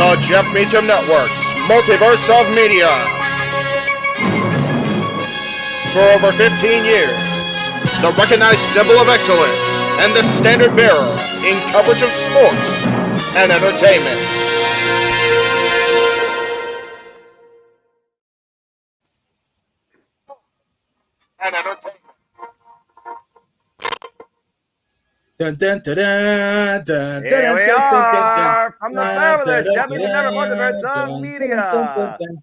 The Jeff Meacham Network's Multiverse of Media. For over 15 years, the recognized symbol of excellence and the standard bearer in coverage of sports and entertainment. Dun, dun, dun, dun, dun, Here dun, we dun, are dun, from the dun, fabulous dun, Jeff Meacham Network Multiverse of Media.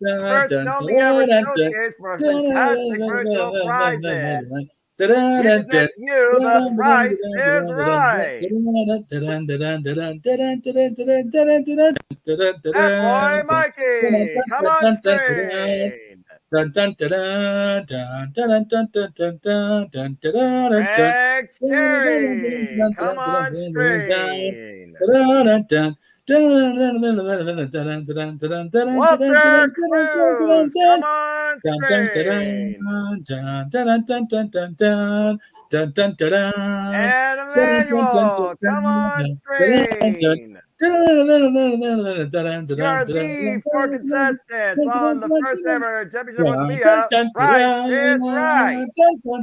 First and only ever showcase for fantastic virtual prizes. Presents you The Price is Right. That boy Mikey, come on screen. Dun, dun, dun, dun, dun, dun, dun, dun, dun, dun, dun, dun, Greg Cherry, come on screen. Walter Cruz, come on screen. And Emmanuel, come on screen. Here are the four contestants on the first ever Jeff Meacham Media Price is Right.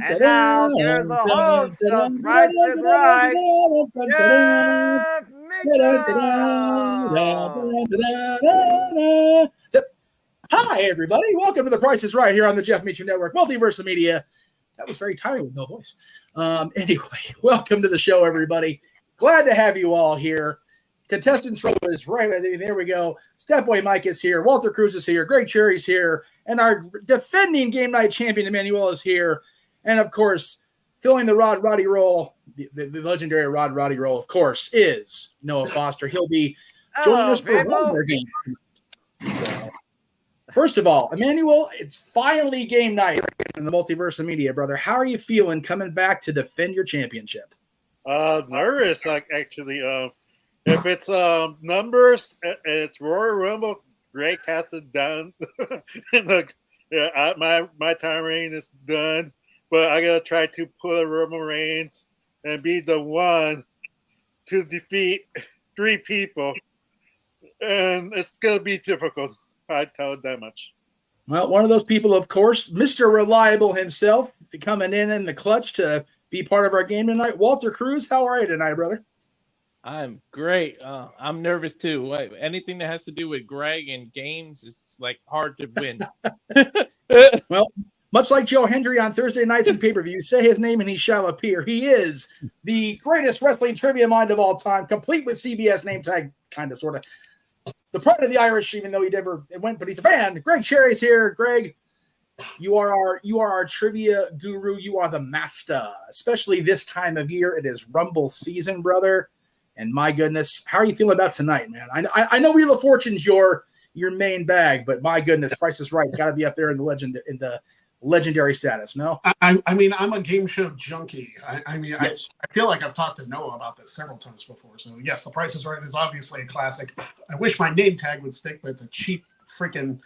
And now here's the host of Price is Right, Jeff Meacham. Hi, everybody. Welcome to The Price is Right here on the Jeff Meacham Network, Multiverse of Media. That was very tiring with no voice. Anyway, welcome to the show, everybody. Glad to have you all here. Contestants row is right. There we go. Stepboy Mike is here. Walter Cruz is here. Greg Cherry's here. And our defending game night champion, Emmanuel, is here. And, of course, filling the Rod Roddy role, the legendary Rod Roddy role, of course, is Noah Foster. He'll be joining us for one more game. So, first of all, Emmanuel, it's finally game night in the Multiverse of Media, brother. How are you feeling coming back to defend your championship? Nervous, actually. If it's numbers and it's Royal Rumble, Greg has it done. My time reign is done, but I gotta try to pull a Roman Reigns and be the one to defeat three people, and it's gonna be difficult. I tell it that much. Well, one of those people, of course, Mr. Reliable himself, coming in the clutch to be part of our game tonight. Walter Cruz, how are you tonight, brother? I'm great. I'm nervous too. Anything that has to do with Greg and games is like hard to win. Well, much like Joe Hendry on Thursday nights in pay-per-view, say his name and he shall appear. He is the greatest wrestling trivia mind of all time, complete with CBS name tag, kind of, sort of. The pride of the Irish, even though he never went, but he's a fan. Greg Cherry's here. Greg, you are our trivia guru. You are the master, especially this time of year. It is Rumble season, brother. And my goodness, how are you feeling about tonight, man? I know Wheel of Fortune's your main bag, but my goodness, Price is Right. Got to be up there in the legendary status. No, I mean, I'm a game show junkie. Yes. I feel like I've talked to Noah about this several times before. So yes, The Price is Right is obviously a classic. I wish my name tag would stick, but it's a cheap freaking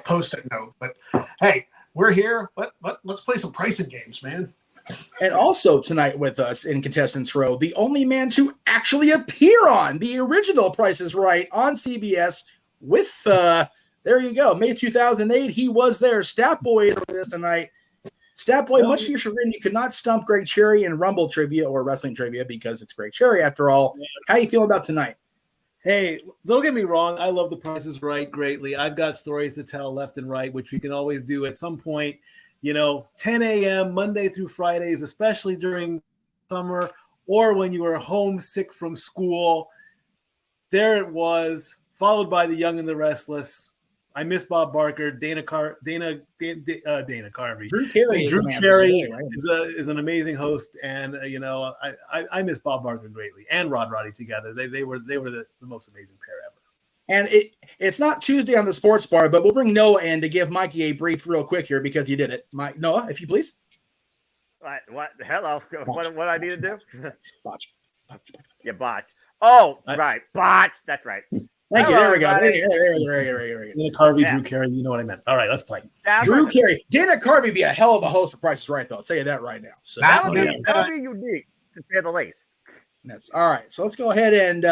post-it note. But hey, we're here. Let's play some pricing games, man. And also tonight with us in Contestants Row, the only man to actually appear on the original Price is Right on CBS with, there you go, May 2008. He was there. Statboy is with us tonight. Statboy, much to your chagrin, you could not stump Greg Cherry in Rumble trivia or wrestling trivia because it's Greg Cherry after all. How you feeling about tonight? Hey, don't get me wrong. I love The Price is Right greatly. I've got stories to tell left and right, which we can always do at some point. 10 a.m. Monday through Fridays, especially during summer or when you were homesick from school. There it was, followed by The Young and the Restless. I miss Bob Barker, Dana Carvey. Drew Carey is an amazing host, and I miss Bob Barker greatly and Rod Roddy together. They were the most amazing pair ever. And it's not Tuesday on the Sports Bar, but we'll bring Noah in to give Mikey a brief real quick here because you did it. Noah, if you please. What? Hello. What I need to do? Botch. Yeah, botch. Oh, right. Botch. That's right. Thank you. There we go. There we go. Dana Carvey, Drew Carey, you know what I meant. All right, let's play. Drew Carey. Dana Carvey be a hell of a host for Price is Right, though. I'll tell you that right now. So that would be unique, to say the least. That's all right. So let's go ahead and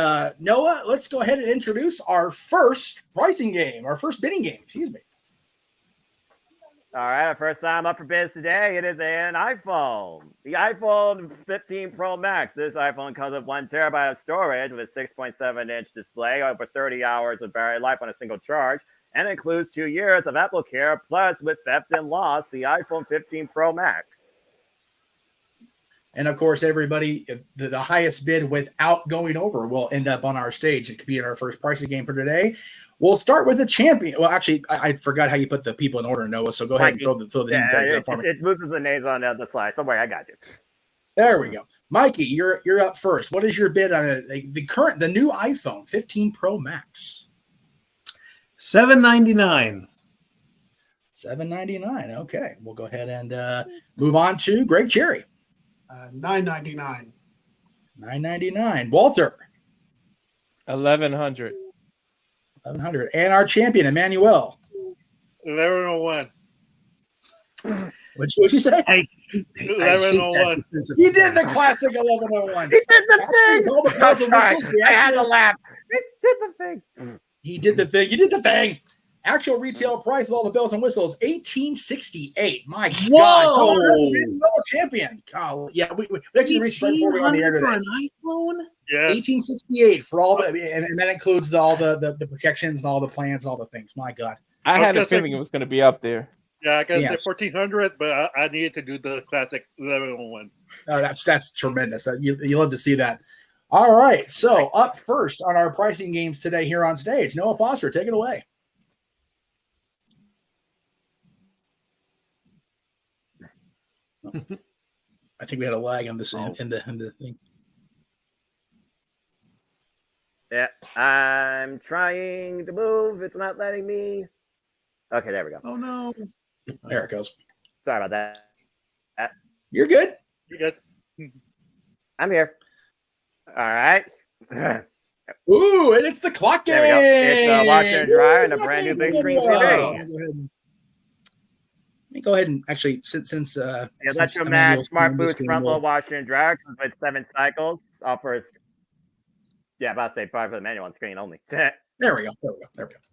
Noah, let's go ahead and introduce our first pricing game, our first bidding game. Excuse me. All right, our first time up for bids today, it is an iPhone. The iPhone 15 Pro Max. This iPhone comes with 1 terabyte of storage with a 6.7-inch display, over 30 hours of battery life on a single charge, and includes 2 years of Apple Care, plus with theft and loss, the iPhone 15 Pro Max. And of course, everybody, the highest bid without going over will end up on our stage. It could be in our first pricing game for today. We'll start with the champion. Well, actually, I forgot how you put the people in order, Noah. So go ahead and throw the names up for me. It loses the names on the slide. Don't worry, I got you. There we go. Mikey, you're up first. What is your bid on the new iPhone 15 Pro Max? $799. $799. Okay, we'll go ahead and move on to Greg Cherry. $999. $999. Walter. $1,100. $1,100. And our champion, Emmanuel. 1101. What'd you say? 1101. He did the classic 1101. He did the thing. I had to laugh. He did the thing. He did the thing. You did the thing. Actual retail price of all the bells and whistles, $1,868. My Whoa! God, champion. God, yeah, we actually reached right before we went on the air today. For an iPhone? Yes. $1,868 for all the, and that includes all the protections and all the plans and all the things. My God, I was had a gonna say- feeling it was going to be up there. Yeah, I gotta say Yes. 1400, but I needed to do the classic 1101. oh, that's tremendous. You love to see that. All right, so up first on our pricing games today here on stage, Noah Foster, take it away. I think we had a lag on this in the thing. Yeah, I'm trying to move. It's not letting me. Okay, there we go. Oh no. There it goes. Sorry about that. You're good. You got I'm here. All right. Ooh, and it's the clock game. There we go. It's a washer and dryer and a Ooh, brand new clock big game. screen TV. Let me go ahead and actually since Electromax Smart Boost front load washer and dryer comes with 7 cycles. Offers. Yeah, about to say probably for the manual on screen only. There we go.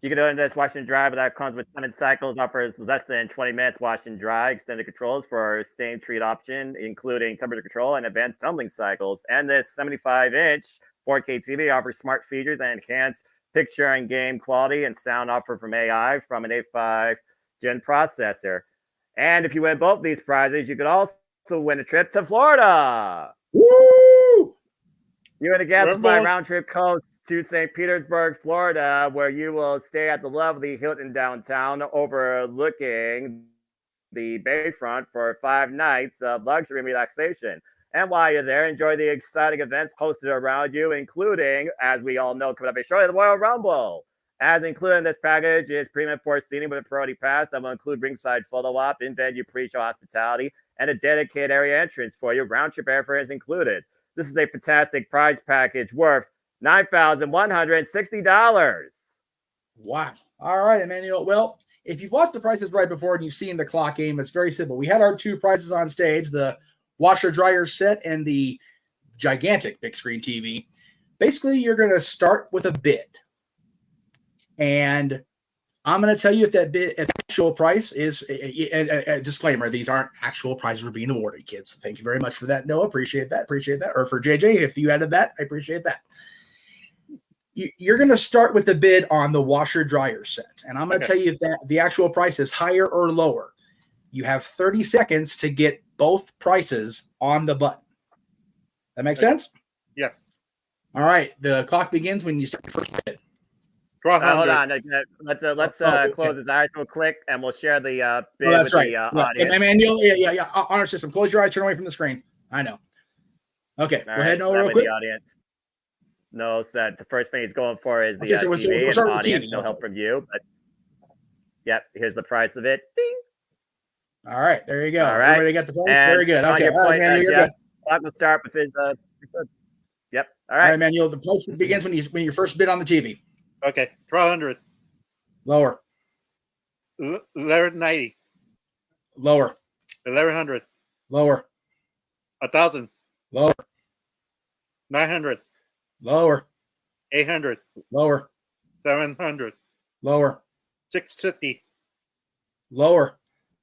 You can do it in this wash and dry, but that comes with 7 cycles, offers less than 20 minutes wash and dry, extended controls for stain treat option, including temperature control and advanced tumbling cycles. And this 75-inch 4K TV offers smart features and enhanced picture and game quality and sound offer from AI from an A5 Gen processor. And if you win both these prizes, you could also win a trip to Florida. Woo! You're going to get my round trip coast to St. Petersburg, Florida, where you will stay at the lovely Hilton downtown overlooking the bayfront for 5 nights of luxury and relaxation. And while you're there, enjoy the exciting events hosted around you, including, as we all know, coming up shortly, the Royal Rumble. As included in this package is premium floor seating with a priority pass that will include ringside photo op, in-venue pre-show hospitality, and a dedicated area entrance for you. Round-trip airfare is included. This is a fantastic prize package worth $9,160. Wow. All right, Emmanuel. Well, if you've watched The Price is Right before and you've seen the clock game, it's very simple. We had our 2 prizes on stage, the washer-dryer set and the gigantic big screen TV. Basically, you're going to start with a bid. And I'm going to tell you if that bid, if the actual price is a disclaimer. These aren't actual prizes we're being awarded, kids. Thank you very much for that, Noah. Appreciate that. Or for JJ, if you added that, I appreciate that. You're going to start with the bid on the washer dryer set. And I'm going to tell you if that the actual price is higher or lower. You have 30 seconds to get both prices on the button. That makes sense? Yeah. All right. The clock begins when you start your first bid. Hold on. Let's close his eyes real quick, and we'll share the bid with the audience. Emmanuel, yeah. On our system. Close your eyes. Turn away from the screen. I know. Okay. Go ahead, Noah, real quick. The audience knows that the first thing he's going for is the Okay, so we'll TV and start with audience. TV. No help from you. But yep, here's the price of it. Ding. All right. There you go. All right. Everybody got the price? And very good. Okay. All right, man, you're good. Clock will start with his. Yep. All All right. right, Emmanuel. The price begins when you first bid on the TV. Okay, 1200. Lower. 1190. Lower. 1100. Lower. 1000. Lower. 900, Lower. 800, Lower. 700, Lower. 650, Lower.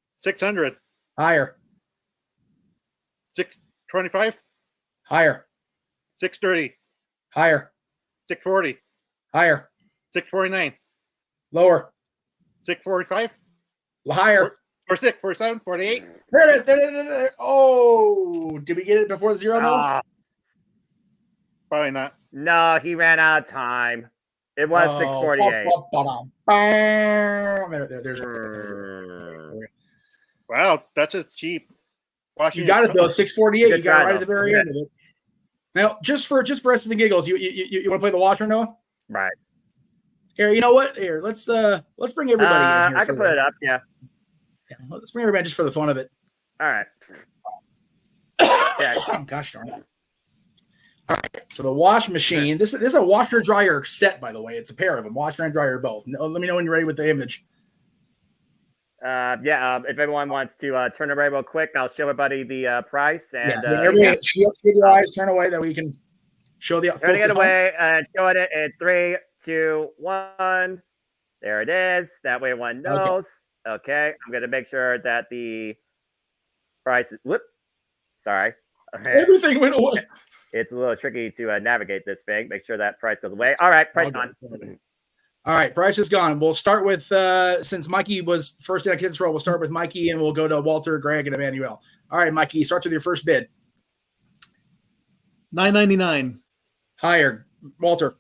600, Higher. 625, Higher. 630, Higher. 640, Higher. 649, Lower. 645, Higher. 46, 47, 48. There it is. There. Oh, did we get it before the zero? No. Ah, Probably not. no, he ran out of time. It was 648. There's. Wow, that's just cheap. You got it though. 648. Good You got it try, right at the very end of it. Now, just for us and the giggles, you want to play the Watcher, Noah? Right. Here, you know what? Here, let's bring everybody in here. I can put it up. Yeah. Yeah, let's bring everybody just for the fun of it. All right. Yeah. Gosh darn it. All right. So the wash machine. This is a washer dryer set, by the way. It's a pair of them, washer and dryer both. Let me know when you're ready with the image. If everyone wants to turn away real quick, I'll show everybody the price. And everybody, shield your eyes, turn away, that we can show the. Turning it away and showing it in 3, 2, 1. There it is. That way one knows. Okay. I'm going to make sure that the price is. Whoop. Sorry. Everything went away. It's a little tricky to navigate this thing. Make sure that price goes away. All right. Price on. All right, price is gone. We'll start with since Mikey was first in a kid's roll, we'll start with Mikey and we'll go to Walter, Greg, and Emmanuel. All right, Mikey, starts with your first bid. $9.99. Higher, Walter.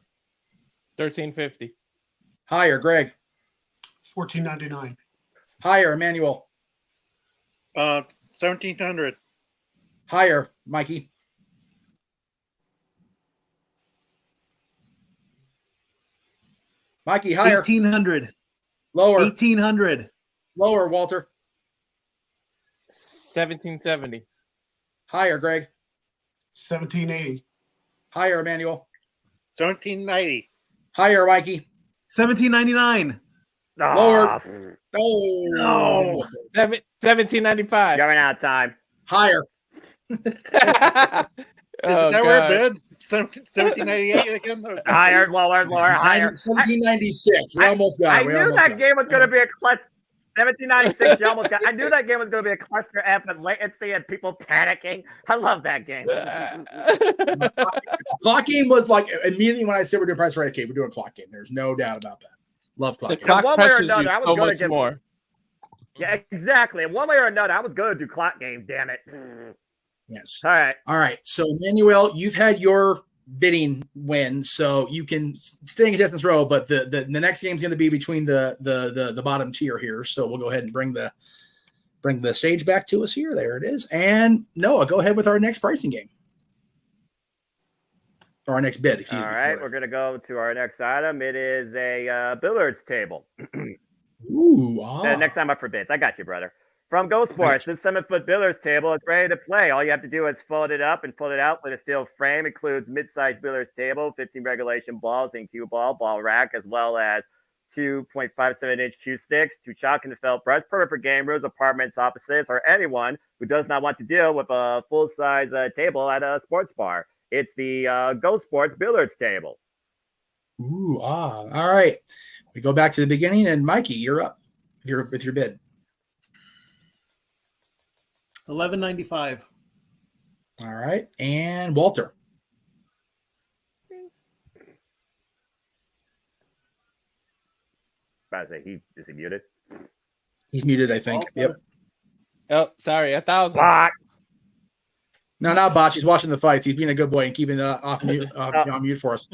$13.50. Higher, Greg. $14.99. Higher, Emmanuel. 1,700. Higher, Mikey. Mikey, higher. 1,800. Lower. 1,800. Lower, Walter. 1770. Higher, Greg. 1780. Higher, Emmanuel. 1,790. Higher, Mikey. 17.99. Lower. No. 1795. You're out of time. Higher. Is that where it bid? 1798 again? Higher, lower, higher. 1796. We almost got it. I knew that game was going to be a clutch. 1796. You almost got. I knew that game was going to be a cluster F and latency and people panicking. I love that game. Clock game was like immediately when I said we're doing price right. Okay, we're doing clock game. There's no doubt about that. Love clock The game. clock One way or pressures you another, I was so gonna much give- more. Yeah, exactly. One way or another, I was going to do clock game. Damn it. Yes. All right. All right. So Emmanuel, you've had your bidding win, so you can stay in contestants row. But the next game is going to be between the bottom tier here. So we'll go ahead and bring the stage back to us here. There it is. And Noah, go ahead with our next pricing game. Or our next bid. Excuse me. All right. We're going to go to our next item. It is a billiards table. Ooh. Next time up for bids. I got you, brother. From Go Sports, this 7-foot billiards table is ready to play. All you have to do is fold it up and fold it out with a steel frame. Includes mid-sized billiards table, 15 regulation balls and cue ball rack, as well as 2.57-inch cue sticks, 2 chalk and felt brush. Perfect for game rooms, apartments, offices, or anyone who does not want to deal with a full-size table at a sports bar. It's the Go Sports billiards table. Ooh. All right. We go back to the beginning, and Mikey, you're up with your bid. $11.95. All right. And Walter. Is he muted? He's muted, I think. Yep. Oh, sorry, 1,000. Bot. No, not Botch. He's watching the fights. He's being a good boy and keeping off mute, on mute for us.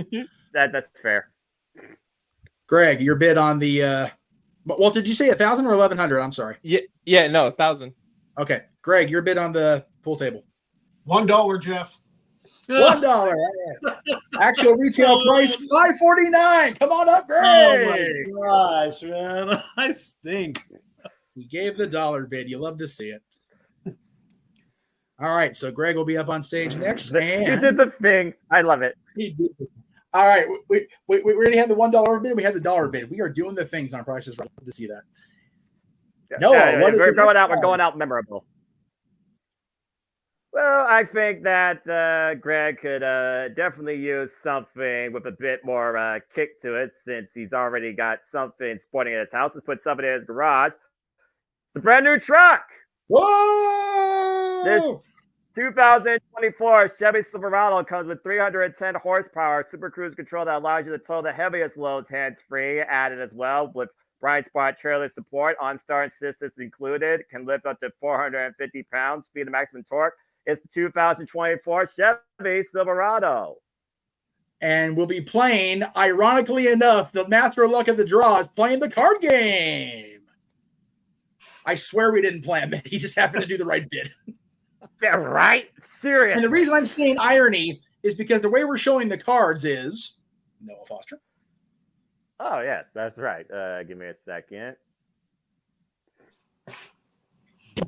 That's fair. Greg, your bid on the Walter, did you say 1,000 or 1,100? I'm sorry. Yeah, no, 1,000. Okay. Greg, your bid on the pool table. $1, Jeff. $1. Actual retail price $5.49. Come on up, Greg. Oh my gosh, man. I stink. He gave the dollar bid. You love to see it. All right, so Greg will be up on stage next. You did the thing. I love it. He did. All right, we already had the $1 bid. We had the dollar bid. We are doing the things on prices. Right. Love to see that. Noah, what is we're going out memorable. Well, I think that Greg could definitely use something with a bit more kick to it, since he's already got something sporting at his house. Let's put something in his garage. It's a brand new truck. Whoa! This 2024 Chevy Silverado comes with 310 horsepower, super cruise control that allows you to tow the heaviest loads hands-free, added as well with Bright Spot trailer support, OnStar assistance included, can lift up to 450 pounds, speed to maximum torque. It's the 2024 Chevy Silverado. And we'll be playing, ironically enough, the master of luck of the draw is playing the card game. I swear we didn't plan that. He just happened to do the right bid. Yeah, right? Serious. And the reason I'm saying irony is because the way we're showing the cards is Noah Foster. Oh, yes, that's right. Give me a second.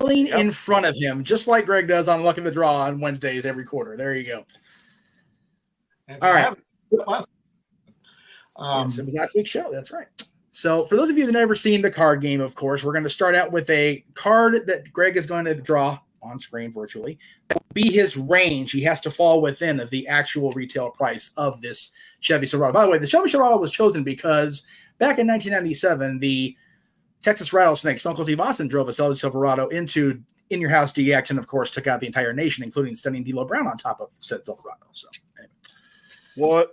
Playing in front of him, just like Greg does on Luck of the Draw on Wednesdays every quarter. There you go. All right. It was last week's show. That's right. So for those of you that have never seen the card game, of course, we're going to start out with a card that Greg is going to draw on screen virtually. That will be his range. He has to fall within of the actual retail price of this Chevy Silverado. By the way, the Chevy Silverado was chosen because back in 1997, the Texas Rattlesnake, Stone Cold Steve Austin, drove a Silverado into In Your House DX and, of course, took out the entire nation, including sending D'Lo Brown on top of said Silverado. So, anyway. What?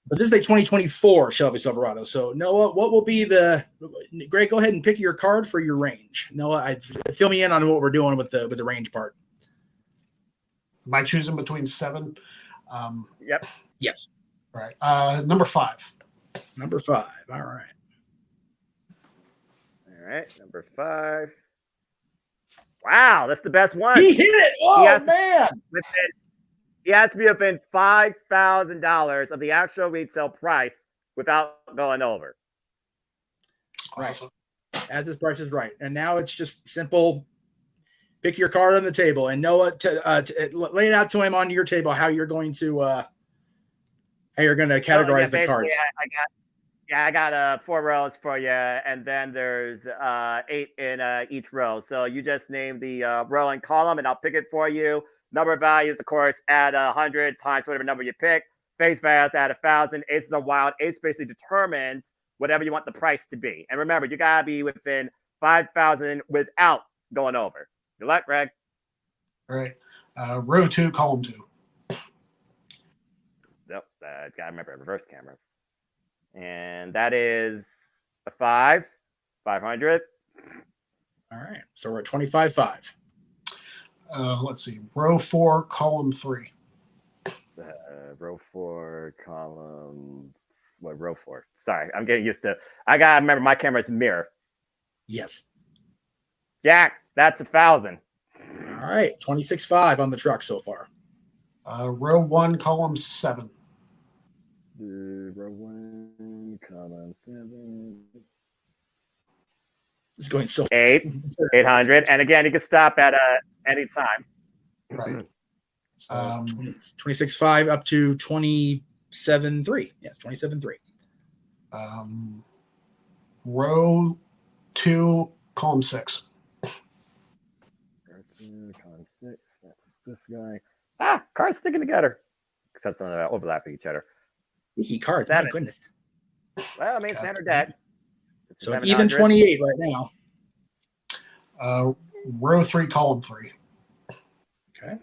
But this is a 2024 Chevy Silverado. So, Noah, what will be the – Greg, go ahead and pick your card for your range. Noah, fill me in on what we're doing with the range part. Am I choosing between 7? Yep. Yes. All right. Number 5. Number 5. All right. All right. Number 5. Wow, that's the best one. He hit it. Oh, man. He has to be within $5,000 of the actual retail price without going over. Right. Awesome. As his price is right. And now it's just simple. Pick your card on the table. And Noah, lay it out to him on your table how you're going to categorize the cards. I got 4 rows for you, and then there's 8 in each row. So you just name the row and column, and I'll pick it for you. Number of values, of course, add 100 times whatever number you pick. Face values, add 1,000. Aces are wild. Ace basically determines whatever you want the price to be. And remember, you got to be within 5,000 without going over. Good luck, Greg. All right. Row 2, column 2. Yep. Got to remember, reverse camera. And that is a 5. 500. All right. So we're at 25.5. Let's see. Row 4, column 3. Row 4, column. What, row 4? Sorry, I'm getting used to. I gotta remember my camera's mirror. Yes. Jack, that's 1,000. All right, 26.5 on the truck so far. Row 1, column 7. Row 1, column 7. It's going so 800, and again, you can stop at any time. Right. So 26.5 up to 27.3. Yes, 27.3. Row 2, column 6. Row 2, column 6. That's this guy. Ah, cards sticking together. Except some of them overlapping each other. Leaky cards. My goodness. Well, I mean, standard deck. So even 28 right now. Row 3, column 3. Okay.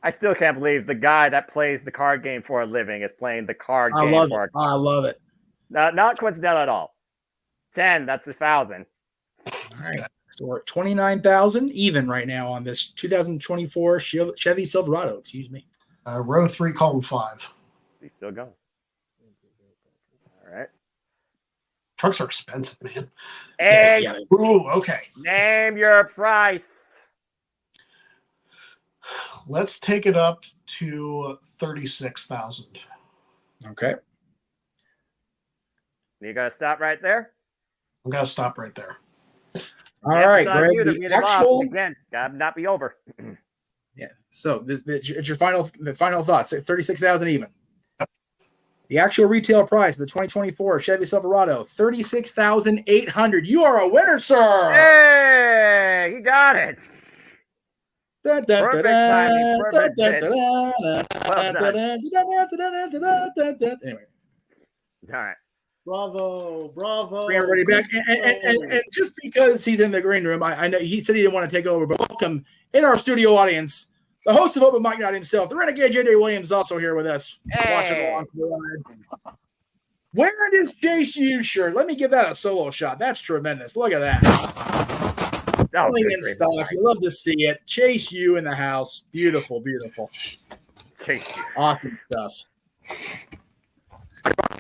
I still can't believe the guy that plays the card game for a living is playing the card game for I love it. Not coincidental at all. 10, that's 1,000. All right. So we're at 29,000 even right now on this 2024 Chevy Silverado. Excuse me. Row 3, column 5. He's still going. All right. Trucks are expensive, man. Hey, yeah. Ooh, okay. Name your price. Let's take it up to 36,000. Okay. You gotta stop right there. I'm gonna stop right there. All right, Greg. The actual again, gotta not be over. Yeah. So it's your final thoughts. 36,000 even. Yep. The actual retail price of the 2024 Chevy Silverado, 36,800. You are a winner, sir. Hey, you got it. Perfect timing, perfect pitch. Anyway, All right. Bravo. bring everybody back. And just because he's in the green room, I know he said he didn't want to take over, but welcome in our studio audience, the host of Open Mic Night himself, the Renegade J.J. Williams, also here with us, watching along for the ride. Wearing his Chase U shirt. Let me give that a solo shot. That's tremendous. Look at that. Only in stock. You love to see it. Chase U in the house. Beautiful, beautiful. Chase U. Awesome stuff.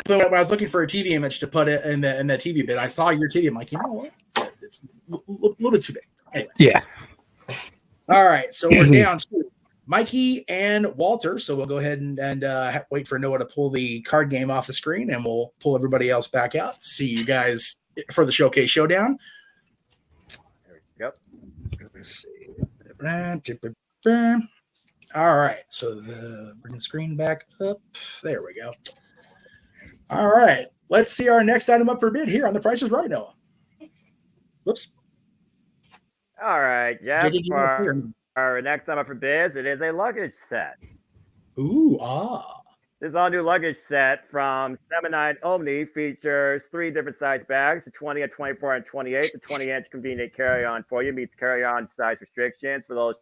So when I was looking for a TV image to put it in the TV bit, I saw your TV. I'm like, you know what? It's a little bit too big. Anyway. Yeah. All right. So we're down to Mikey and Walter. So we'll go ahead and wait for Noah to pull the card game off the screen, and we'll pull everybody else back out. See you guys for the Showcase Showdown. Yep. Let's see. All right. So bring the screen back up. There we go. All right. Let's see our next item up for bid here on The Price is Right, Noah. Whoops. All right. Yeah. For our next item up for bids, it is a luggage set. Ooh, This all-new luggage set from Semonite Omni features 3 different size bags, a 20, a 24, and 28. The 20-inch convenient carry-on for you meets carry-on size restrictions for those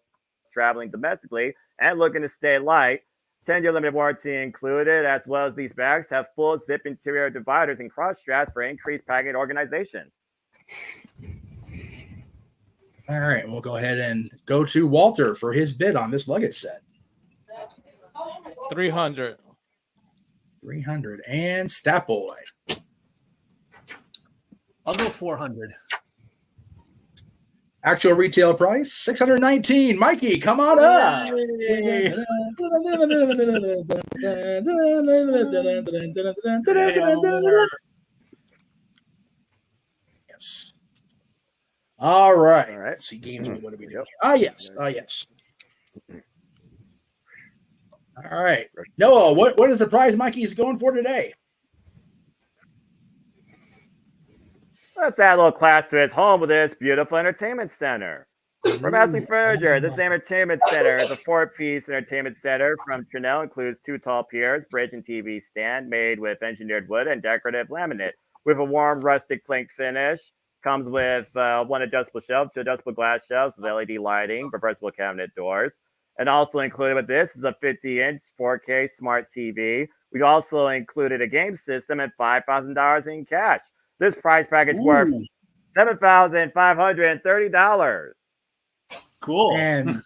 traveling domestically and looking to stay light. 10-year limited warranty included, as well as these bags have full zip interior dividers and cross straps for increased package organization. all right. We'll go ahead and go to Walter for his bid on this luggage set. 300. 300. And Stat Boy. I'll go 400. Actual retail price, $619. Mikey, come on up. Yes. All right. All right. Let's see games. What are we doing? Yes. Yes. All right. Noah, what is the prize Mikey's going for today? Let's add a little class to its home with this beautiful entertainment center. From Ashley Furniture, this entertainment center is a 4-piece entertainment center from Chanel. Includes 2 tall piers, bridge and TV stand made with engineered wood and decorative laminate with a warm rustic plank finish. Comes with 1 adjustable shelf, 2 adjustable glass shelves with LED lighting, reversible cabinet doors. And also included with this is a 50-inch 4K smart TV. We also included a game system and $5,000 in cash. This prize package worth $7,530. Cool. And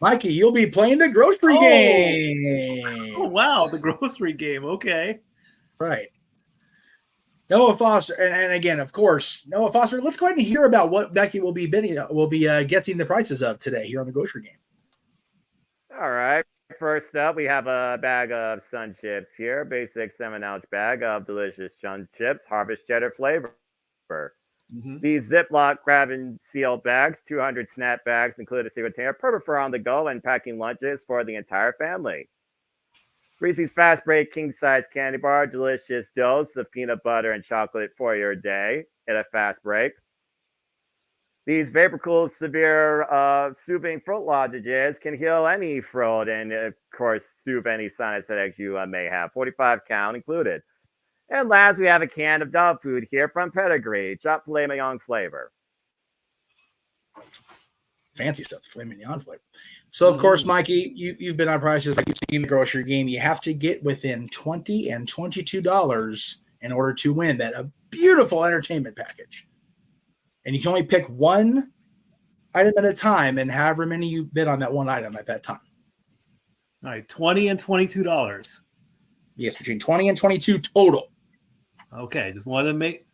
Mikey, you'll be playing the grocery game. Oh, wow. The grocery game. Okay. Right. Noah Foster, and again, of course, Noah Foster. Let's go ahead and hear about what Becky will be bidding. Will be guessing the prices of today here on the grocery game. All right. First up, we have a bag of Sun Chips here. Basic 7-ounce bag of delicious Sun Chips, harvest cheddar flavor. These Ziploc grab and seal bags, 200 snap bags, include a single container, perfect for on the go and packing lunches for the entire family. Reese's Fast Break king size candy bar, delicious dose of peanut butter and chocolate for your day at a fast break. These Vapor Cool severe soothing throat lozenges can heal any throat and, of course, soothe any sinus headaches you may have. 45 count included. And last, we have a can of dog food here from Pedigree, chopped filet mignon flavor. Fancy stuff, filet mignon flavor. So, of course, Mikey, you've been on prices like you've seen the grocery game. You have to get within $20 and $22 in order to win a beautiful entertainment package. And you can only pick one item at a time, and however many you bid on that one item at that time. All right, $20 and $22. Yes, between 20 and 22 total. Okay, just wanted to make,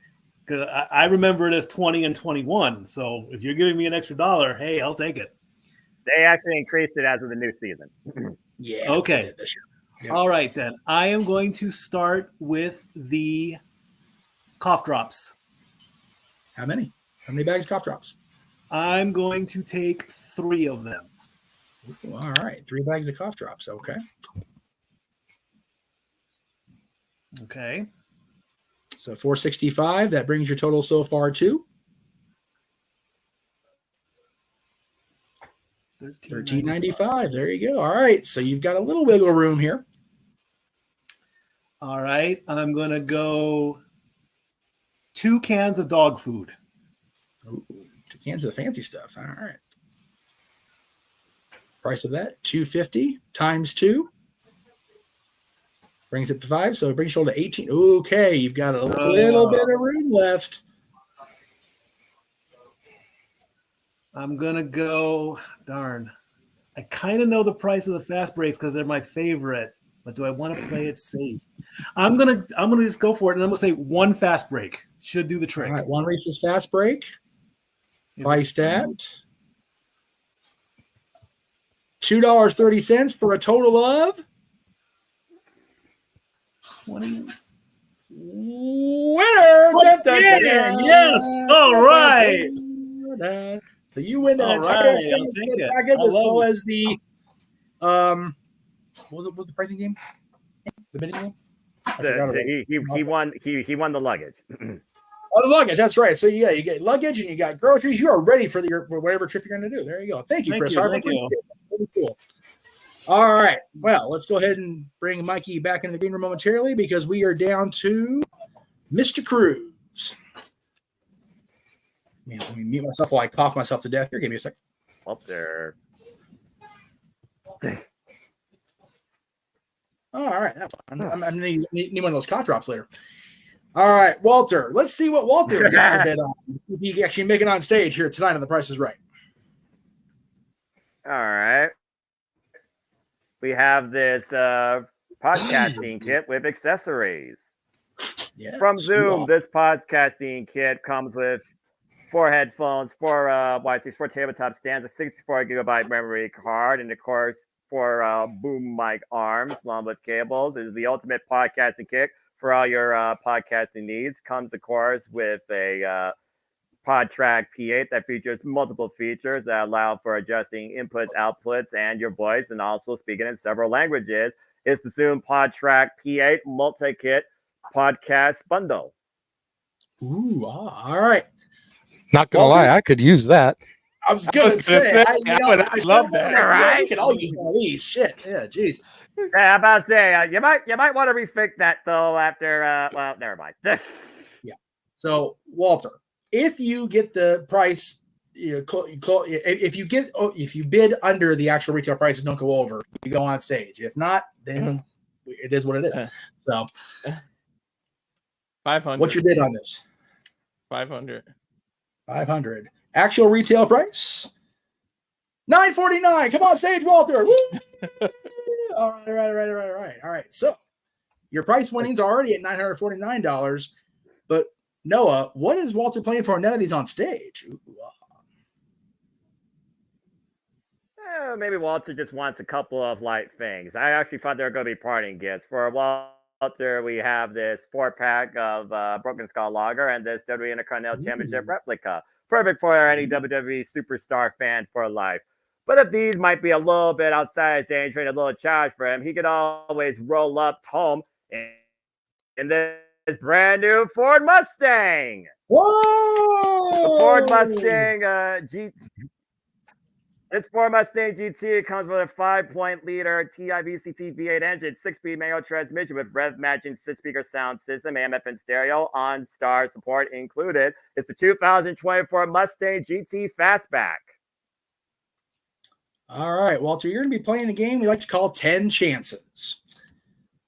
because I remember it as 20 and 21. So if you're giving me an extra $1, hey, I'll take it. They actually increased it as of the new season. Yeah. Okay. This year. Yeah. All right, then. I am going to start with the cough drops. How many? How many bags of cough drops? I'm going to take 3 of them. Ooh, all right. 3 bags of cough drops. Okay. Okay. So $465. That brings your total so far to $13.95. There you go. All right. So you've got a little wiggle room here. All right. I'm going to go 2 cans of dog food. Ooh, 2 cans of the fancy stuff. All right. Price of that, $2.50 times 2. Brings it to 5. So it brings you to 18. Okay. You've got a little bit of room left. I'm going to go, darn. I kind of know the price of the fast breaks because they're my favorite, but do I want to play it safe? I'm gonna just go for it, and I'm gonna say 1 fast break should do the trick. All right, 1 Reese's fast break. Priced at $2.30 for a total of 20. Winner! Yes! All right. So you win an All entire right, I'll take it. package I as love well it. as the what was the pricing game? The bidding game? I forgot about it. He won the luggage. Oh, the luggage. That's right. So yeah, you get luggage and you got groceries. You are ready for for whatever trip you're going to do. There you go. Thank you, Chris. Thank you. Really cool. All right. Well, let's go ahead and bring Mikey back into the green room momentarily because we are down to Mr. Cruz. Man, let me mute myself while I cough myself to death. Here, give me a second. Up there. Oh, all right. That's fine. I'm going to need one of those cough drops later. All right, Walter. Let's see what Walter gets to bid on. He can actually make it on stage here tonight on The Price is Right. All right. We have this podcasting kit with accessories. Yes, From Zoom, this podcasting kit comes with 4 headphones, 4 tabletop stands, a 64 gigabyte memory card, and of course, 4 boom mic arms along with cables. It is the ultimate podcasting kit for all your podcasting needs. Comes, of course, with a PodTrack P8 that features multiple features that allow for adjusting inputs, outputs, and your voice, and also speaking in several languages. It's the Zoom PodTrack P8 multi-kit podcast bundle. Ooh, all right. Not gonna lie, I could use that. I was gonna say, I love that. Right? We can all use one of these. Shit. Yeah, geez. Yeah, I'm about to say you might want to rethink that though after. Well, never mind. Yeah. So, Walter, if you get the price, if you bid under the actual retail price and don't go over, you go on stage. If not, then it is what it is. So, 500. What's your bid on this? 500. 500. Actual retail price? $9.49. Come on stage, Walter. Woo! All right. All right. So your price winnings are already at $949. But Noah, what is Walter playing for now that he's on stage? Maybe Walter just wants a couple of light things. I actually thought they were going to be parting gifts. For Walter, we have this 4-pack of Broken Skull Lager and this WWE Intercontinental Championship replica. Perfect for any WWE superstar fan for life. But if these might be a little bit outside his range, a little challenge for him, he could always roll up home in this brand new Ford Mustang. Whoa! The Ford Mustang This Ford Mustang GT comes with a 5.0-liter TIVCT V8 engine, 6-speed manual transmission with rev-matching 6-speaker sound system, AM, FM stereo, OnStar support included. It's the 2024 Mustang GT Fastback. All right, Walter, you're going to be playing a game we like to call 10 chances.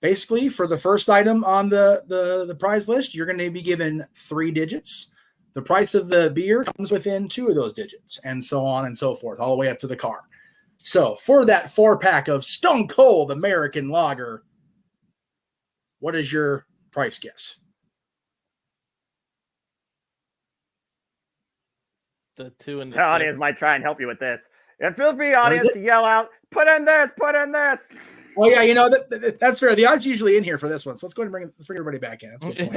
Basically, for the first item on the prize list, you're going to be given 3 digits. The price of the beer comes within 2 of those digits, and so on and so forth, all the way up to the car. So for that 4-pack of Stone Cold American Lager, what is your price guess? The 2 and the audience might try and help you with this. And feel free, audience, to yell out, put in this, put in this. Oh, yeah, that's fair. The odds usually in here for this one, so let's go ahead and bring everybody back in.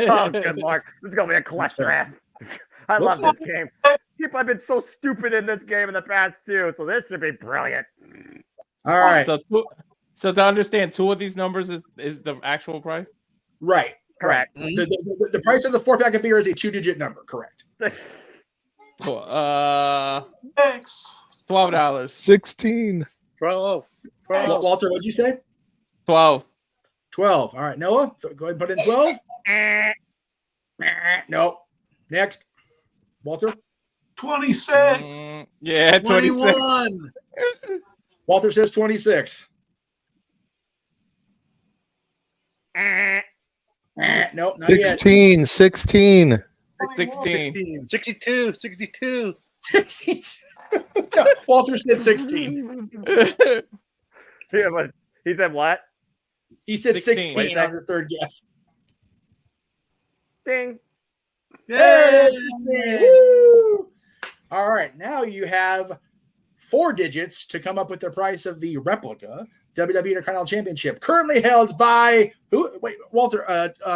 Oh, good Lord. This is going to be a cluster. I love this game. People have been so stupid in this game in the past, too, so this should be brilliant. All right. So to understand, 2 of these numbers is the actual price? Right. Correct. Right. The price of the 4-pack of beer is a 2-digit number. Correct. Cool. Thanks. $12. 16. 12. Walter, what'd you say? 12. 12. All right, Noah, go ahead and put in 12. No. Next. Walter. 26. Yeah, 26. 21. Walter says 26. Nope, not yet. 16. 16. 16. 62. 62. 16. No, Walter said 16. Yeah, but he said what? He said 16. 16 on his third guess. Ding. Yay! Woo! All right, now you have 4 digits to come up with the price of the replica WWE Intercontinental Championship, currently held by who? Wait, Walter.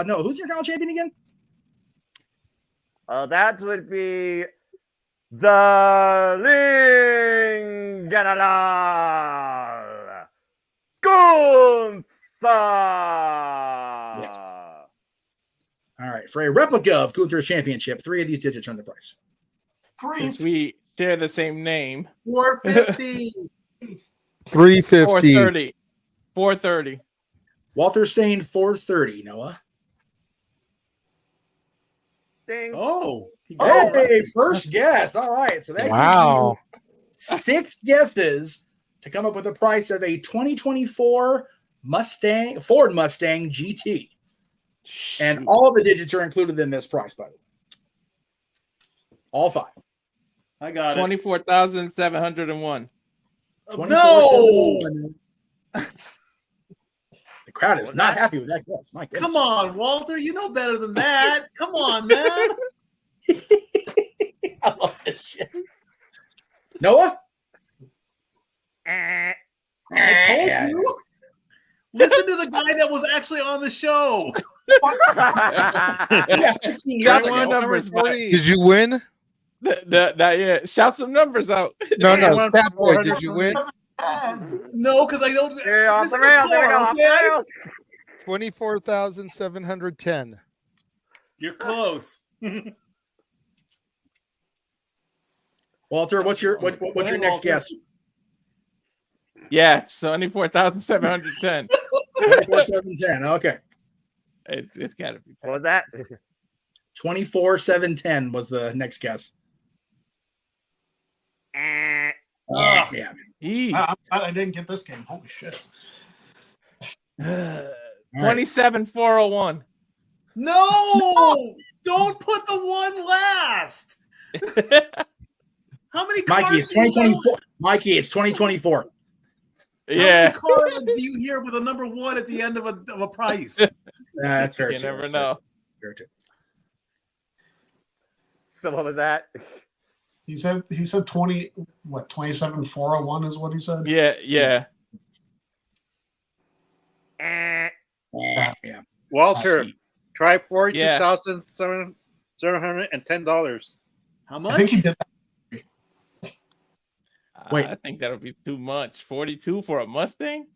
No, who's your Intercontinental Champion again? That would be the Ling General Gunther. Yes. All right, for a replica of Gunther's championship, 3 of these digits are on the price. Since we share the same name. 450. 350. 430. 430. Walter's saying 430. Noah. Ding. Oh. Hey, first guess. All right, so that Wow. gives you 6 guesses to come up with the price of a 2024 Ford Mustang GT. And all of the digits are included in this price, by the way. All 5. I got 24,701. it. No. The crowd is not happy with that guess. My goodness. Come on, Walter. You know better than that. Come on, man. I love this shit. Noah? I told you. Listen to the guy that was actually on the show. Yeah, 15 Shout years some ago. numbers, Mike. Did you win? Yeah. Shout some numbers out. No, no. Anyone Stat Boy, for did you win? No, because I don't. Hey, off This the is a rails, there we go, car, off the okay? rails. 24,710. You're close. Walter, what's your next Walter. guess? Yeah, 24,710. 24,710. Okay. It's got to be. What was that? 24,710 was the next guess. Yeah. I didn't get this game. Holy shit. 27,401. No! Don't put the one last. How many cards Mikey, it's do you know? 2024. Mikey, it's 2024. Yeah. How many cards do you hear with a number 1 at the end of a price? That's fair. You too. never That's know. fair too. So what was that? He said 27,401 is what he said. Yeah. Yeah. Walter, try Yeah. $42,710. How I much? think he did that. Wait. I think that'll be too much. 42 for a Mustang?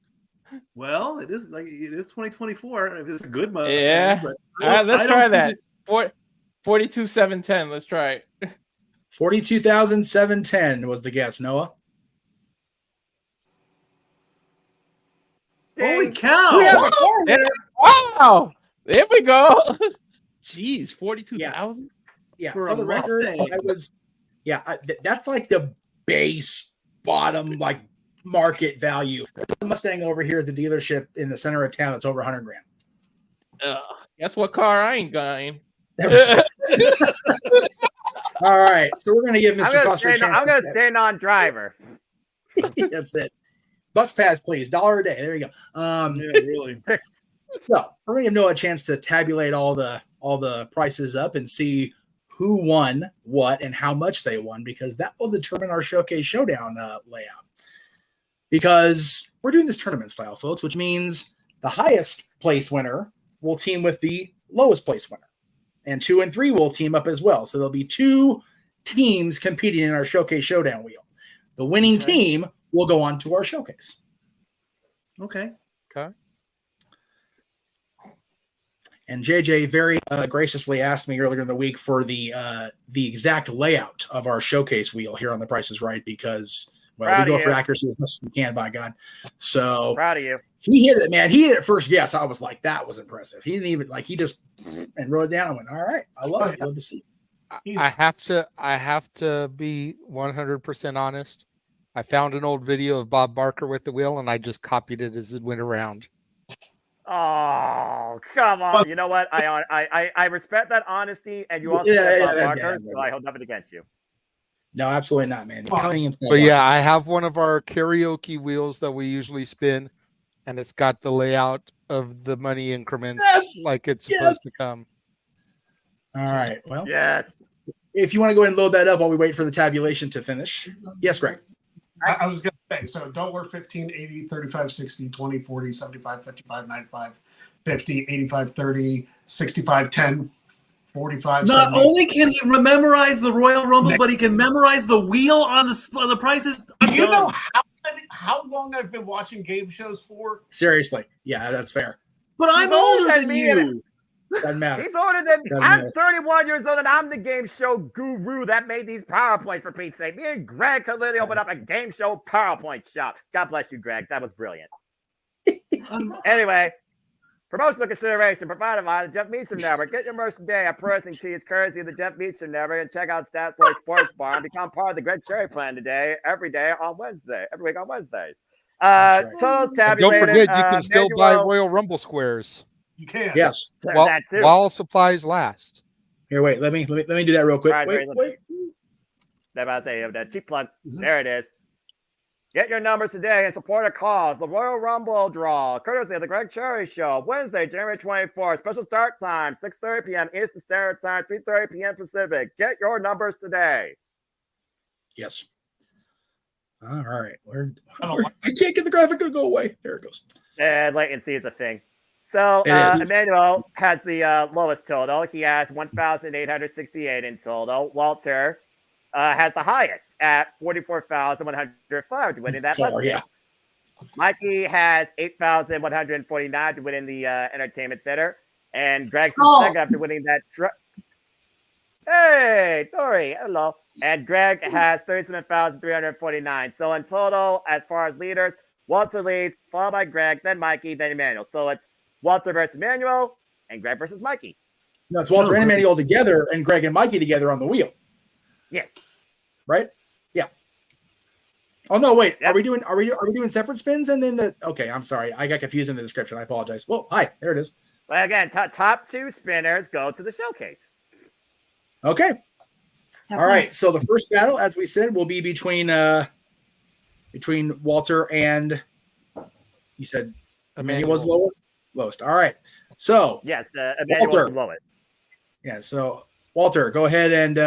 Well, it is 2024. If it's a good Mustang, Yeah. but All right, let's I don't try see that. 42,710. Let's try it. 42,710 was the guess, Noah. Holy cow! We have a car Yeah. winner. Wow. There we go. Jeez, 42,000? Yeah, For for a the record, Mustang. that's like the base bottom like market value. The Mustang over here at the dealership in the center of town, it's over 100 grand. Guess what car I ain't buying? All right, so we're gonna give I'm Mr. gonna Foster a stay, chance. I'm gonna stay non-driver. That's it. Bus pass, please. $1 a day. There you go. Yeah, really. So we're gonna give Noah a chance to tabulate all the prices up and see who won what and how much they won, because that will determine our Showcase Showdown layout. Because we're doing this tournament style, folks, which means the highest place winner will team with the lowest place winner, and 2 and 3 will team up as well. So there'll be 2 teams competing in our Showcase Showdown wheel. The winning team will go on to our showcase. Okay. And JJ very graciously asked me earlier in the week for the exact layout of our showcase wheel here on The Price is Right, because Well, Proud we of go for you. accuracy as much as we can, by God. So Proud of you. he hit it, man. He hit it first guess. I was like, that was impressive. He didn't even he just and wrote it down. I went, all right, I love it. Love to see it. I have to be 100% honest. I found an old video of Bob Barker with the wheel, and I just copied it as it went around. Oh, come on. You know what? I respect that honesty, and you also said Bob Barker, so I hold nothing against you. No, absolutely not, man. But yeah, I have one of our karaoke wheels that we usually spin, and it's got the layout of the money increments like it's supposed to come. All right. Well, yes. If you want to go ahead and load that up while we wait for the tabulation to finish. Yes, Greg. I was going to say, so $1, 15, 80, 35, 60, 20, 40, 75, 55, 95, 50, 85, 30, 65, 10, 45. Not 70. only can he memorize the Royal Rumble, but he can memorize the wheel on the prices. Do you know how long I've been watching game shows for? Seriously. Yeah, that's fair. But I'm older than you. Doesn't matter. He's older than me. Doesn't I'm matter. 31 years old, and I'm the game show guru that made these PowerPoints, for Pete's sake. Me and Greg could literally open up a game show PowerPoint shop. God bless you, Greg. That was brilliant. Anyway, promotional consideration provided by the Jeff Meacham Network. Get your merch today at Pro Tees, courtesy of the Jeff Meacham Network, and check out Stats Boy Sports Bar and become part of the Greg Cherry Plan today, every week on Wednesdays. Right. Totals And tabulated. don't forget, you can still buy Royal Rumble squares You can. Yes. while supplies last. Here, wait. Let me do that real quick. All right, Wait. About to say that cheap plug. There it is. Get your numbers today and support a cause. The Royal Rumble draw, courtesy of the Greg Cherry Show, Wednesday, January 24th. Special start time, 6:30 p.m. Eastern Standard Time, 3:30 p.m. Pacific. Get your numbers today. Yes. All right. I can't get the graphic to go away. There it goes. And latency is a thing. So It is. Emmanuel has the lowest total. He has 1,868 in total. Walter has the highest at 44,105 to win in that listing. Yeah. Mikey has 8,149 to win in the entertainment center. And Greg's second after winning that. Hey, Dory, hello. And Greg has 37,349. So in total, as far as leaders, Walter leads, followed by Greg, then Mikey, then Emmanuel. So it's Walter versus Emmanuel and Greg versus Mikey. No, it's Walter and Emmanuel together and Greg and Mikey together on the wheel. Yes. Right? Yeah. Oh no, wait. Yep. Are we doing separate spins and then okay, I'm sorry. I got confused in the description. I apologize. Well, hi, there it is. Well, again, top two spinners go to the showcase. Okay. All right. So the first battle, as we said, will be between Walter and you said Emmanuel was lowest. All right. So yes, Emmanuel was the lowest. Yeah. So Walter, go ahead and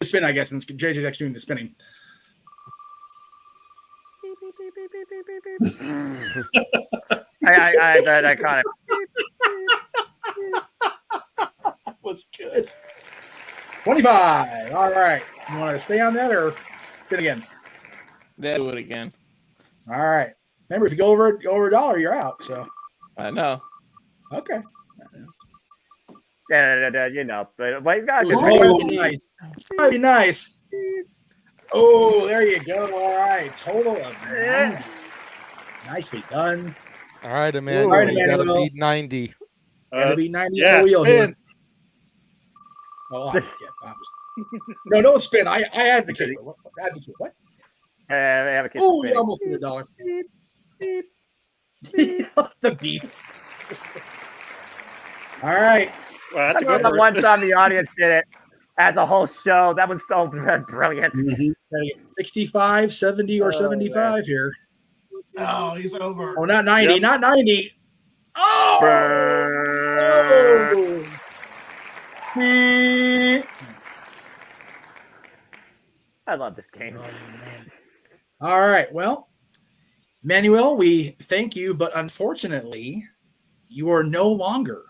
spin, I guess, and JJ's actually doing the spinning. I kind of was good. 25. All right. You want to stay on that or spin again? Do it again. All right. Remember, if you go over $1, you're out. So I know. Okay. Yeah, you know, but you got nice. It's probably nice. Oh, there you go. All right. Total of 90. Nicely done. All right, Emmanuel. All right, You got to Emmanuel. beat 90. Gotta be 90 yeah, on the wheel spin. here. Oh, obviously. No, don't spin. I advocate. Advocate what? Oh, you almost did $1. The beef. All right. Well, I remember one time the audience did it as a whole show. That was so brilliant. Mm-hmm. 65, 70, or 75 man. Here. Oh, he's over. Oh, not 90. Yep. Not 90. Oh! I love this game. All right. Well, Manuel, we thank you, but unfortunately, you are no longer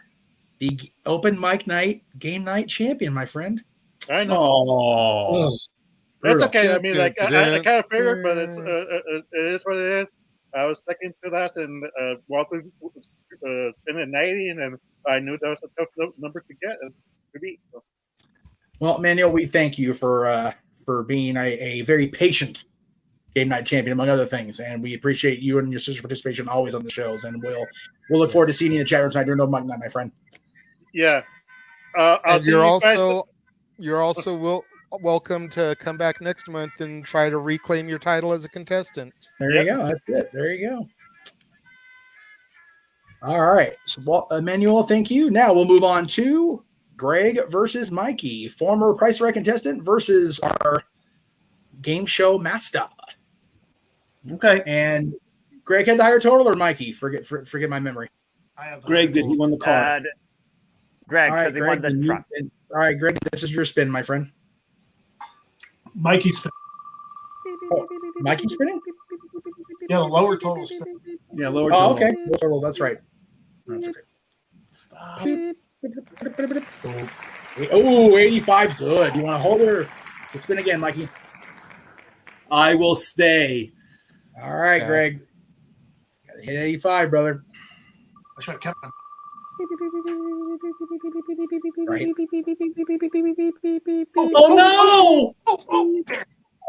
the open mic night game night champion, my friend. I know. Oh, that's okay. I mean, like I kind of figured, but it is what it is. I was second to last, and Walter spinning 90, and then I knew that was a tough number to get and to beat. So. Well, Manuel, we thank you for for being a very patient game night champion, among other things. And we appreciate you and your sister's participation always on the shows. And we'll look forward to seeing you in the chat room tonight during Open Mic Night, my friend. Yeah. I'll And see you're you guys. also welcome to come back next month and try to reclaim your title as a contestant. There you go. That's it. There you go. All right. So, Emmanuel, thank you. Now we'll move on to Greg versus Mikey, former Price Right contestant versus our game show master. Okay. And Greg had the higher total, or Mikey? Forget my memory. Greg did. He won the car. Greg, All right, because he won the truck. All right, Greg, this is your spin, my friend. Mikey spin. Oh, Mikey spinning? Yeah, the lower total spin. Yeah, lower total. Oh, okay. Lower totals, that's right. That's okay. Stop. Oh, 85's good. You want to hold her? Let's spin again, Mikey. I will stay. All right, Greg. Gotta hit 85, brother. I should have kept them. Right. Oh, no!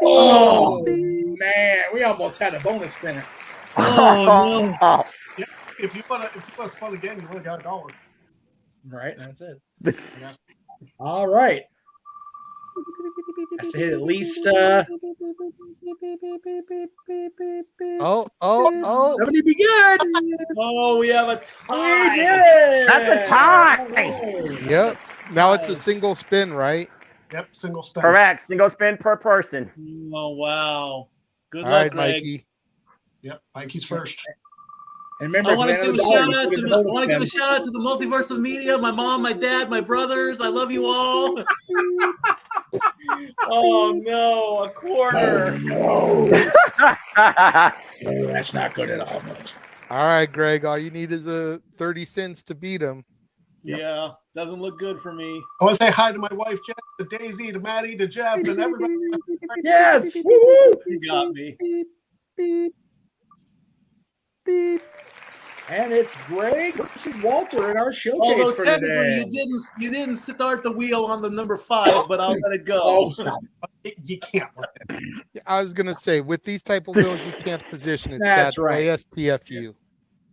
Oh, man. We almost had a bonus spinner. Oh, no. If you want to spin again, you would have got $1. Right, that's it. All right. Has to hit at least 70 be good. Oh, we have a tie. We did. That's a tie. Yep. Now it's a single spin, right? Yep, single spin. Correct. Single spin per person. Oh, wow. Good All luck, right, Greg. Mikey. Yep, Mikey's first. And remember, I want to give a shout out to the multiverse of media, my mom, my dad, my brothers. I love you all. Oh no, a quarter. Oh, no. That's not good at all. No. All right, Greg. All you need is 30 cents to beat him. Yeah, doesn't look good for me. I want to say hi to my wife, Jeff, to Daisy, to Maddie, to Jeff, and everybody. Yes. Woo-hoo. You got me. And it's Greg versus Walter in our showcase Although for technically today. you didn't start the wheel on the number 5, but I'll let it go. Oh, stop. You can't let it. I was gonna say, with these type of wheels, you can't position it. That's got right. ASTFU.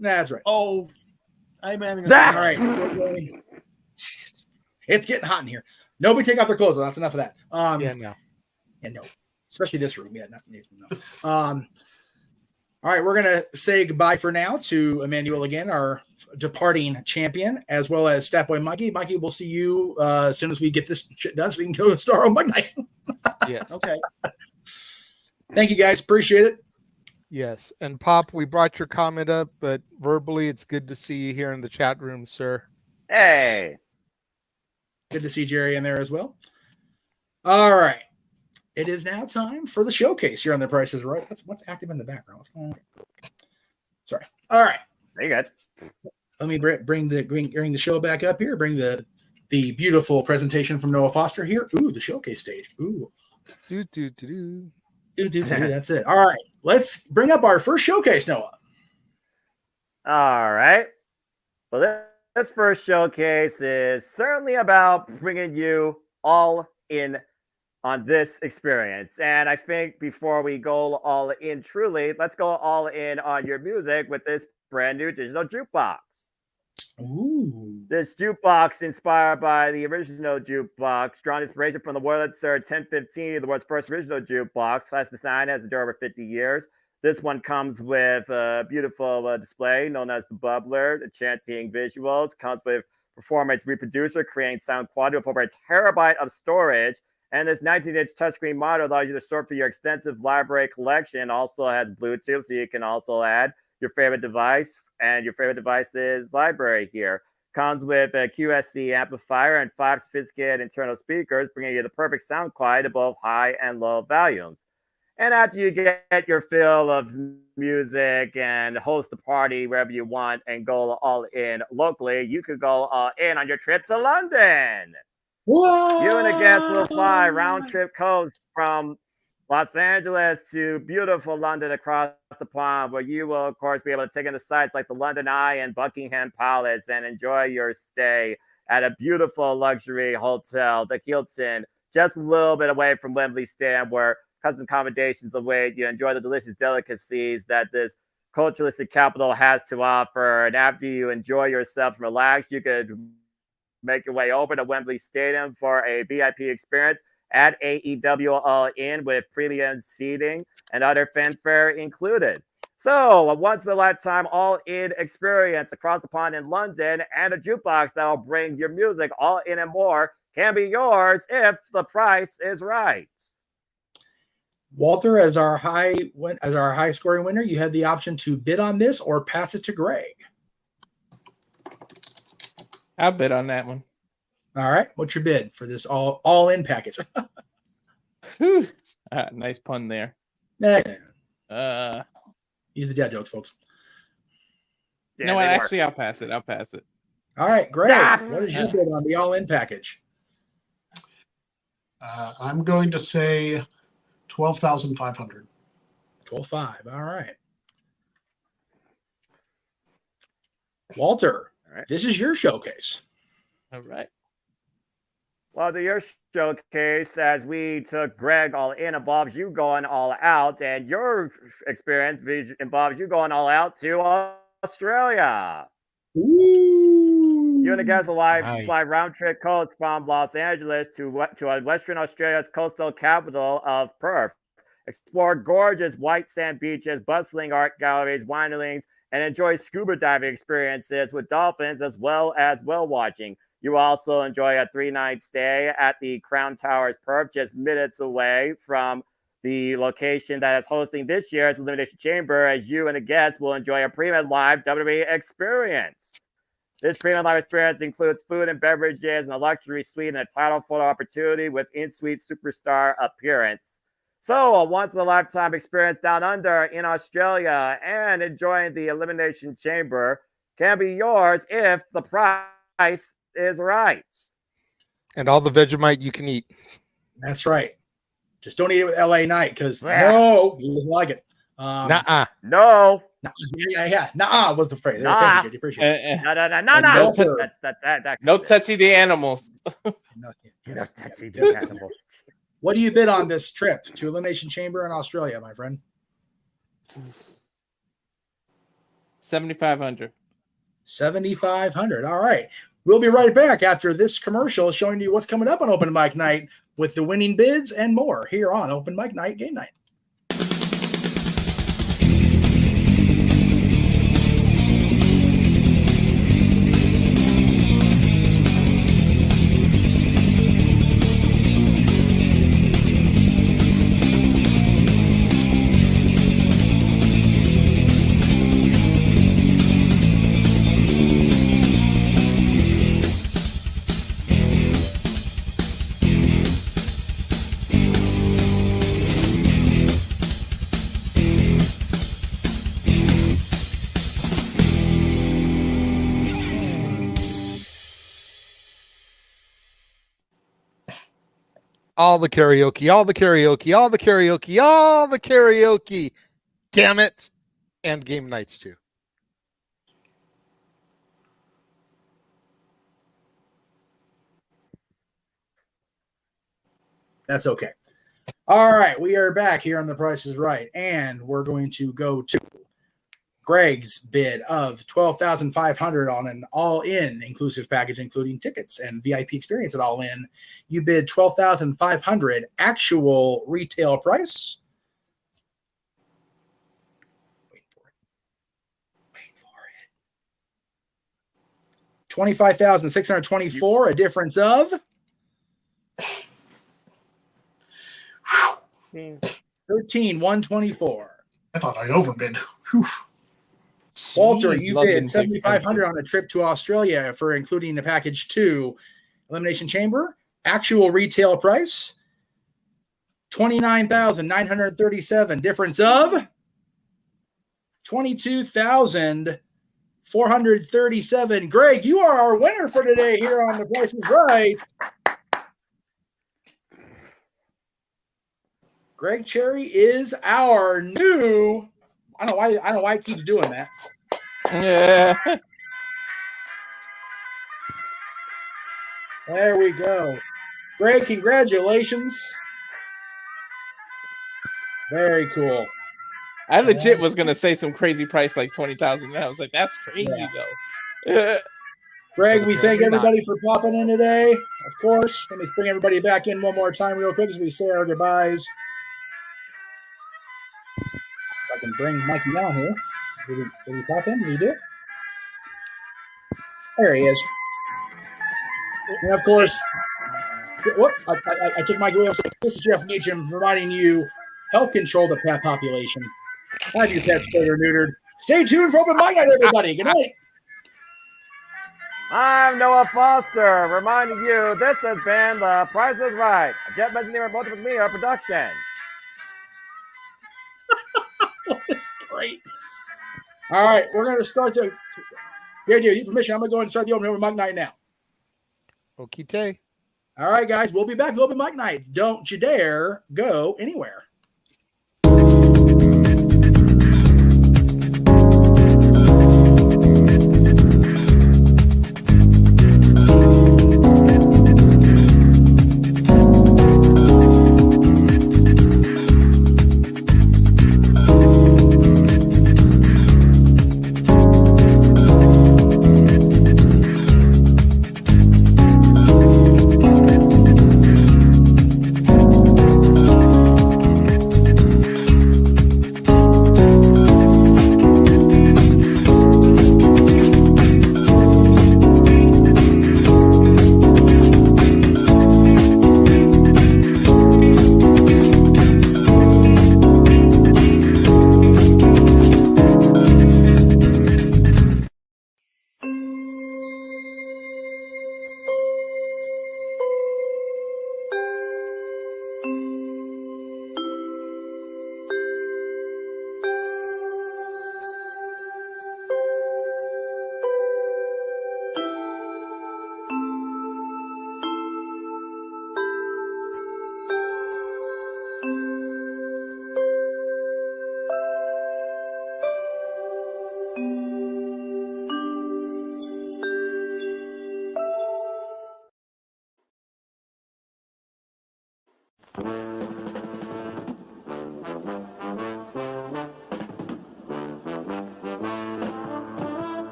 That's right. Oh, I'm having All right. It's getting hot in here. Nobody take off their clothes. That's enough of that. Yeah, no. And no, especially this room. Yeah, no. All right, we're gonna say goodbye for now to Emmanuel again, our departing champion, as well as Statboy Mikey. Mikey, we'll see you as soon as we get this shit done, so we can go and start on Monday. Yes. Okay. Thank you, guys. Appreciate it. Yes. And Pop, we brought your comment up, but verbally, it's good to see you here in the chat room, sir. Hey. Good to see Jerry in there as well. All right. It is now time for the showcase here on The Price is Right. What's active in the background? What's going on? Sorry. All right. Very good. Let me bring the show back up here. Bring the beautiful presentation from Noah Foster here. Ooh, the showcase stage. Ooh. That's it. All right. Let's bring up our first showcase, Noah. All right. Well, this first showcase is certainly about bringing you all in on this experience. And I think before we go all in truly, let's go all in on your music with this brand new digital jukebox. Ooh. This jukebox inspired by the original jukebox, drawn inspiration from the Wurlitzer 1015, the world's first original jukebox. Class design has endured over 50 years. This one comes with a beautiful display known as the Bubbler, the chanting visuals, comes with performance reproducer, creating sound quality with over a terabyte of storage. And this 19-inch touchscreen monitor allows you to sort through your extensive library collection. Also has Bluetooth, so you can also add your favorite device and your favorite device's library here. Comes with a QSC amplifier and 5 sophisticated internal speakers, bringing you the perfect sound quality to both high and low volumes. And after you get your fill of music and host the party wherever you want and go all in locally, you could go all in on your trip to London. Whoa! You and a guest will fly round trip coast from Los Angeles to beautiful London across the pond, where you will, of course, be able to take in the sights like the London Eye and Buckingham Palace and enjoy your stay at a beautiful luxury hotel, the Hilton, just a little bit away from Wembley Stand, where custom accommodations await you. Enjoy the delicious delicacies that this culturalistic capital has to offer. And after you enjoy yourself and relax, you could make your way over to Wembley Stadium for a VIP experience at AEW All In with premium seating and other fanfare included. So, a once-in-a-lifetime all-in experience across the pond in London, and a jukebox that'll bring your music all in and more can be yours if the price is right. Walter, as our high scoring winner, you had the option to bid on this or pass it to Greg. I'll bid on that one. All right, what's your bid for this all in package? Nice pun there. Use the dad jokes, folks. Yeah, no, they actually, I'll pass it. I'll pass it. All right, Greg, what is your bid on the all in package? I'm going to say 12,500. 12.5. All right. Walter, this is your showcase. All right. Well, to your showcase, as we took Greg all in, involves you going all out, and your experience involves you going all out to Australia. Ooh. You and the guys will fly round trip coach from Los Angeles to Western Australia's coastal capital of Perth. Explore gorgeous white sand beaches, bustling art galleries, wineries, and enjoy scuba diving experiences with dolphins as well as whale watching. You also enjoy a 3-night stay at the Crown Towers Perth, just minutes away from the location that is hosting this year's Elimination Chamber, as you and the guests will enjoy a premium live WWE experience. This premium live experience includes food and beverages and a luxury suite and a title photo opportunity with in-suite superstar appearance. So, a once-in-a-lifetime experience down under in Australia and enjoying the Elimination Chamber can be yours if the price is right. And all the Vegemite you can eat. That's right. Just don't eat it with LA Knight because no, he doesn't like it. Nuh-uh. No. Yeah. Nuh-uh was the phrase. Nah. Thank you, JD. Appreciate it. No. No touchy the animals. What do you bid on this trip to Elimination Chamber in Australia, my friend? 7,500. 7,500. All right. We'll be right back after this commercial showing you what's coming up on Open Mic Night with the winning bids and more here on Open Mic Night Game Night. All the karaoke, all the karaoke, all the karaoke, all the karaoke. Damn it. And game nights too. That's okay. All right. We are back here on The Price is Right. And we're going to go to Greg's bid of $12,500 on an all-in inclusive package, including tickets and VIP experience at all in. You bid $12,500 actual retail price. Wait for it. $25,624, a difference of $13,124. I thought I overbid. Whew. Walter, Jeez, you London, bid $7,500 on a trip to Australia for including the package 2 Elimination Chamber. Actual retail price $29,937. Difference of $22,437. Greg, you are our winner for today here on The Price is Right. Greg Cherry is our new. I don't know why he keeps doing that. Yeah. There we go. Greg, congratulations. Very cool. I legit was gonna say some crazy price like 20,000. And I was like, that's crazy though. Greg, we thank everybody for popping in today. Of course, let me bring everybody back in one more time real quick as we say our goodbyes. If I can bring Mikey down here. Did he pop in? Did he do it? There he is. And of course, I took Mikey away. This is Jeff Meacham reminding you, help control the pet population. Have your pets spayed or neutered. Stay tuned for Open Mic Night, everybody. Good night. I'm Noah Foster, reminding you this has been The Price is Right, a Jeff Meacham Multiple Media production. That's great. All right, we're going to start the. With your permission, I'm going to go ahead and start the Open Mic Night now. Okay. All right, guys, we'll be back to Open Mic Night. Don't you dare go anywhere.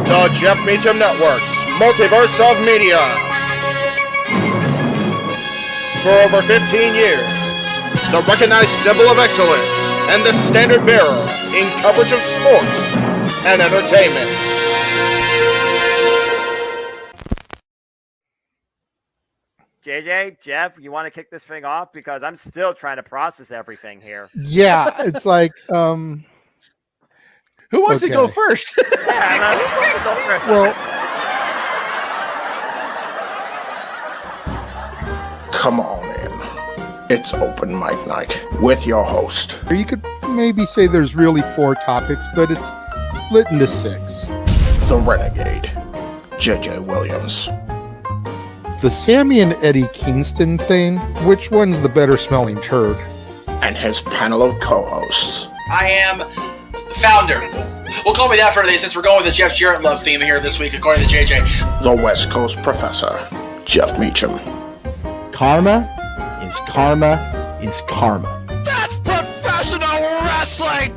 The Jeff Meacham Network's Multiverse of Media. For over 15 years, the recognized symbol of excellence and the standard bearer in coverage of sports and entertainment. JJ, Jeff, you want to kick this thing off? Because I'm still trying to process everything here. Yeah, it's like Who wants to go first? Yeah, who wants to go first? well, Come on in. It's Open Mic Night with your host. you could maybe say there's really 4 topics, but it's split into 6. The Renegade, JJ Williams. The Sammy and Eddie Kingston thing, which one's the better smelling turd? And his panel of co-hosts. I am the founder. Well, call me that for today since we're going with the Jeff Jarrett love theme here this week, according to JJ. The West Coast Professor, Jeff Meacham. Karma is karma is karma. That's professional wrestling!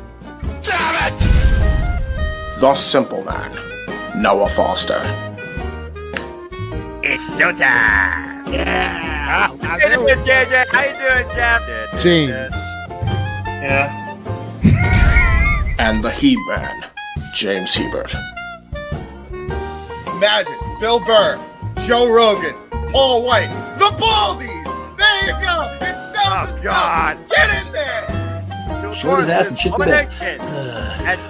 Damn it! The Simple Man, Noah Foster. It's showtime! Yeah! How you doing, JJ? How you doing, Jeff? James. Yeah. And the He-Man, James Hebert. Imagine Bill Burr, Joe Rogan, Paul White, the Baldies! There you go! It sells itself! God. Get in there! Short his ass and shit the bed.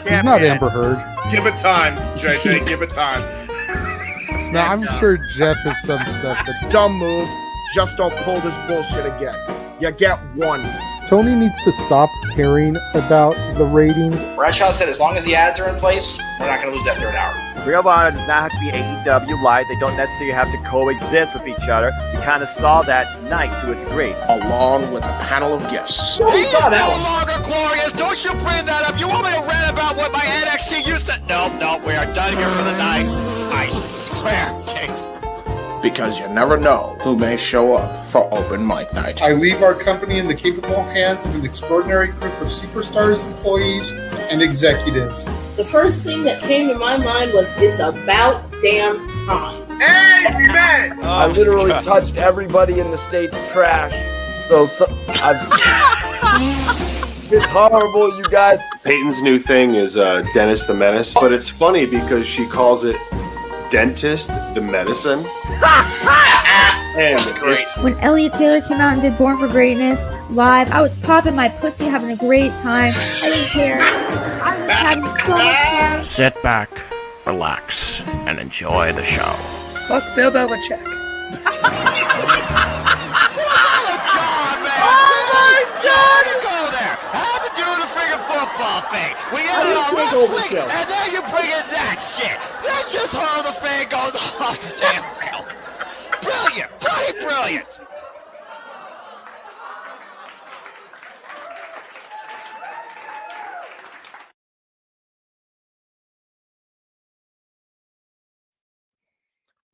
He's not Amber Heard. Give it time, JJ, give it time. No, I'm sure Jeff has some stuff that Dumb move. Just don't pull this bullshit again. You get one. Tony needs to stop caring about the ratings. Bradshaw said as long as the ads are in place, we're not going to lose that third hour. Ring of Honor does not have to be AEW light. They don't necessarily have to coexist with each other. We kind of saw that tonight to a degree. Along with a panel of guests. Nobody saw that no one. longer glorious. Don't you bring that up. You want me to rant about what my NXT used to... No, we are done here for the night. I swear, James. Because you never know who may show up for open mic night. I leave our company in the capable hands of an extraordinary group of superstars, employees, and executives. The first thing that came to my mind was, it's about damn time. Amen! I literally touched everybody in the state's trash. It's horrible, you guys. Peyton's new thing is Dennis the Menace, but it's funny because she calls it Dentist the Medicine. That's great. When Elliot Taylor came out and did Born for Greatness live, I was popping my pussy, having a great time. I didn't care. I was having so much fun. Sit back, relax, and enjoy the show. Fuck Bill Belichick. Football thing. We get it on wrestling, and then you bring in that shit. That's just how the thing goes off the damn rails. Brilliant, brilliant.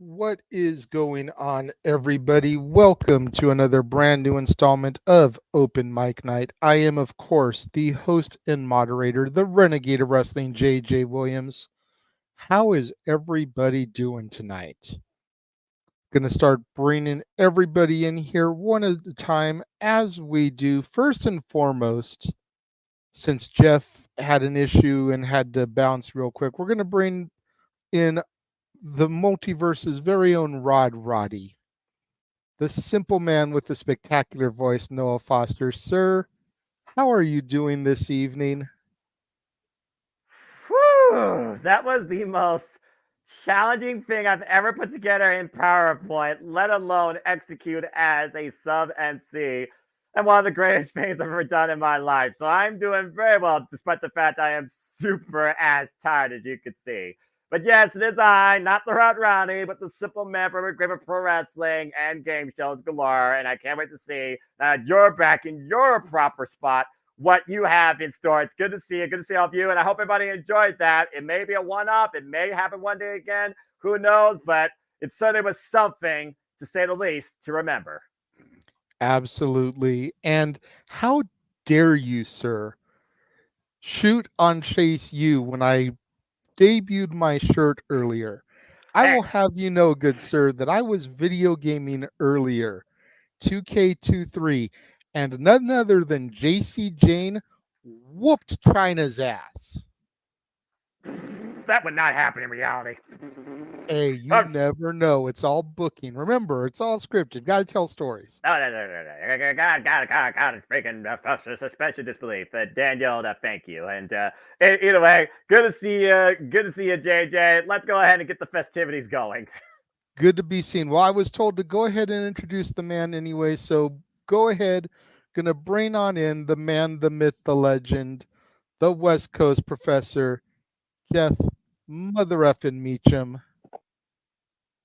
What is going on, everybody? Welcome to another brand new installment of Open Mic Night. I am, of course, the host and moderator, the Renegade of Wrestling, JJ Williams. How is everybody doing tonight? Going to start bringing everybody in here one at a time, as we do. First and foremost, since Jeff had an issue and had to bounce real quick, we're going to bring in the multiverse's very own Roddy, the simple man with the spectacular voice, Noah Foster. Sir, how are you doing this evening? Whew, that was the most challenging thing I've ever put together in PowerPoint, let alone execute as a sub-MC, and one of the greatest things I've ever done in my life. So I'm doing very well, despite the fact I am super ass tired, as you can see. But yes, it is I, not the Hot Ronnie, but the simple man from a grave of pro wrestling and game shows galore. And I can't wait to see that you're back in your proper spot, what you have in store. It's good to see you. Good to see all of you. And I hope everybody enjoyed that. It may be a one-up. It may happen one day again. Who knows? But it certainly was something, to say the least, to remember. Absolutely. And how dare you, sir, shoot on Chase U when I debuted my shirt earlier. I will have you know, good sir, that I was video gaming earlier, 2K23, and none other than JC Jane whooped China's ass. That would not happen in reality. Hey, you never know. It's all booking. Remember, it's all scripted. Got to tell stories. No. God, freaking suspension disbelief. Danielle, thank you. And either way, good to see you. Good to see you, JJ. Let's go ahead and get the festivities going. Good to be seen. Well, I was told to go ahead and introduce the man anyway, so go ahead. Gonna bring on in the man, the myth, the legend, the West Coast professor, Jeff Mother effing Meacham.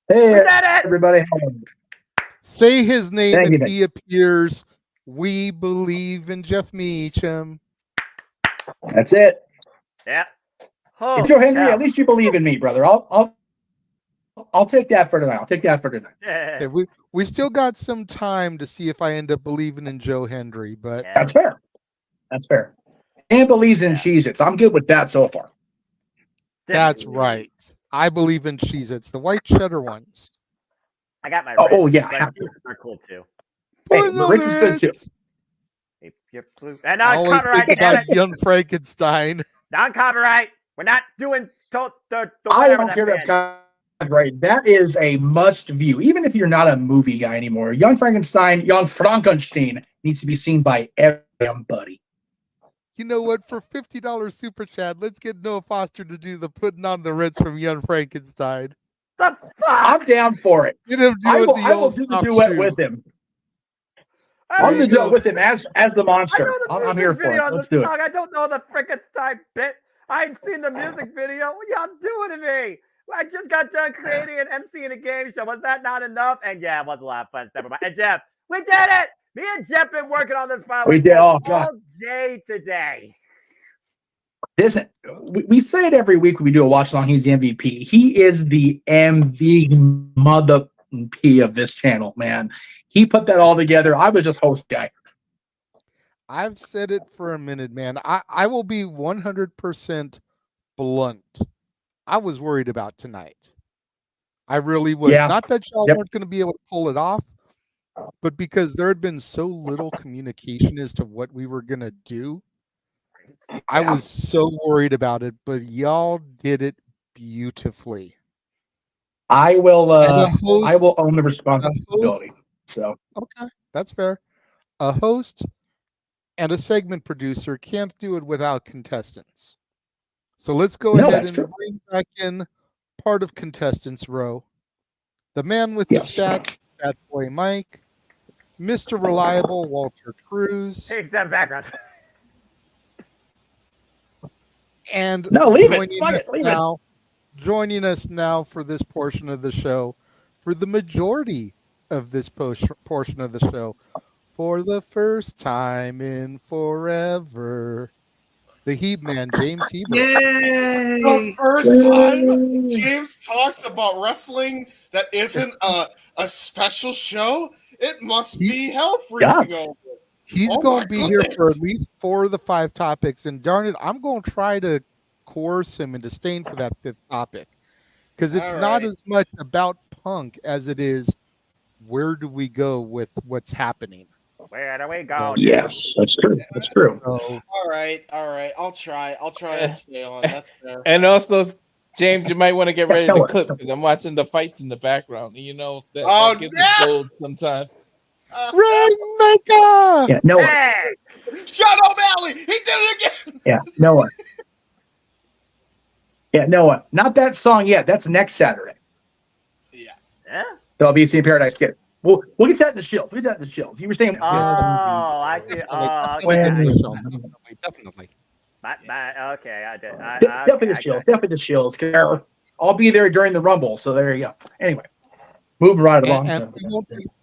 Hey, everybody. Say his name and he appears. We believe in Jeff Meacham. That's it. Yeah. Oh, Joe Henry, at least you believe in me, brother. I'll take that for tonight. Yeah, we still got some time to see if I end up believing in Joe Hendry, but that's fair. That's fair. And believes in Cheez-Its. I'm good with that so far. That's right. I believe in Cheez-Its, the white cheddar ones. I got my yeah. They're cool too. Hey, Ritz is good too. And I always think about Young Frankenstein. Non-copyright. We're not doing. I don't care that's copyright. That is a must view. Even if you're not a movie guy anymore, Young Frankenstein needs to be seen by everybody. You know what? For $50 super chat, let's get Noah Foster to do the putting on the Ritz from Young Frankenstein. I'm down for it. Get him I will do the duet with him. I'll just go with him as the monster. I'm here for it. Let's do it. I don't know the Frankenstein bit. I ain't seen the music video. What y'all doing to me? I just got done creating and emceeing a game show. Was that not enough? And yeah, it was a lot of fun. Never mind. And Jeff, we did it. Me and Jeff been working on this file We did. Oh, God. all day today. We say it every week when we do a watch along. He's the MVP. He is the MVP mother P of this channel, man. He put that all together. I was just host guy. I've said it for a minute, man. I will be 100% blunt. I was worried about tonight. I really was. Yeah. Not that y'all weren't going to be able to pull it off, but because there had been so little communication as to what we were going to do, I was so worried about it, but y'all did it beautifully. I will own the responsibility. So okay, that's fair. A host and a segment producer can't do it without contestants. So let's go ahead and bring back in part of contestants row. The man with the stats, Fat Boy Mike, Mr. Reliable Walter Cruz. Takes that background. And joining us now for this portion of the show, for the majority of this portion of the show, for the first time in forever, the Heat Man, James Hebert. Yay! The first time James talks about wrestling that isn't a special show, it must be hell freezing over. He's going to be here for at least 4 of the 5 topics, and darn it, I'm going to try to coerce him into staying for that 5th topic, because it's not as much about Punk as it is where do we go with what's happening. Where do we go? Yes, that's true. That's true. All right. I'll try and stay on. That's fair. And also, James, you might want to get ready to clip because I'm watching the fights in the background. You know that gets me bold sometimes. Rainmaker! Yeah, Noah. Hey! Sean O'Malley! He did it again! Yeah, Noah. Yeah, Noah. Not that song yet. That's next Saturday. Yeah. So I'll be seeing Paradise Kid. We'll get that in the shills. We'll get that in the shills. You were saying. Oh, I see. Definitely. Okay, I did. Definitely the shills. Definitely the shills. I'll be there during the Rumble. So there you go. Anyway. Moving right along. And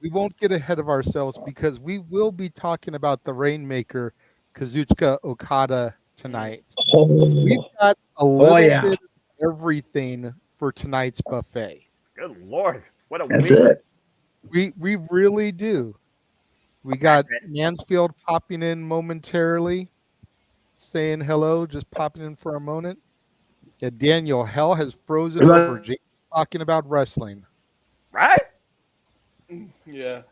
we won't get ahead of ourselves because we will be talking about the Rainmaker, Kazuchika Okada tonight. We've got a little bit of everything for tonight's buffet. Good Lord. What a That's week. it. We really do. We got Mansfield popping in momentarily, saying hello, just popping in for a moment. Yeah, Daniel, hell has frozen over. James talking about wrestling. Right? Yeah.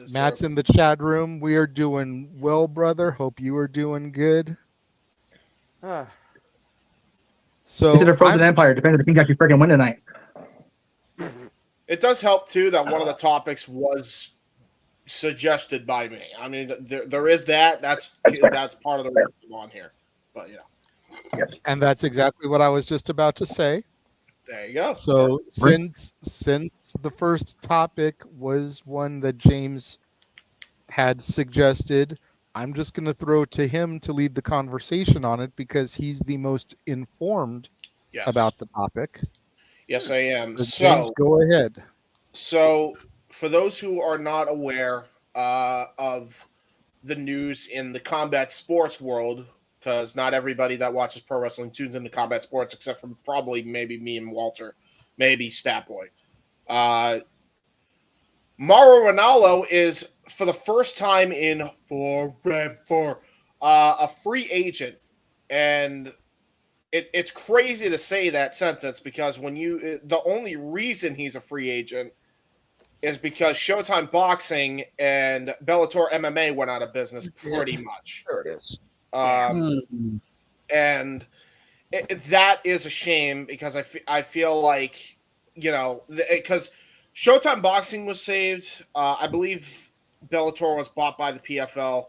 Matt's in the chat room. We are doing well, brother. Hope you are doing good. So Is it a Frozen Empire? Depends if the King actually freaking win tonight. It does help too that one of the topics was suggested by me. I mean, there is that. That's part of the reason I'm on here. But and that's exactly what I was just about to say. There you go. So since the first topic was one that James had suggested, I'm just going to throw to him to lead the conversation on it because he's the most informed about the topic. Yes, I am. So James, go ahead. So for those who are not aware of the news in the combat sports world, because not everybody that watches pro wrestling tunes into combat sports, except for probably maybe me and Walter, maybe Statboy. Mauro Ranallo is, for the first time in forever, a free agent. And it's crazy to say that sentence because the only reason he's a free agent is because Showtime Boxing and Bellator MMA went out of business pretty much. There it is. And that is a shame because I feel like, because Showtime Boxing was saved. I believe Bellator was bought by the PFL.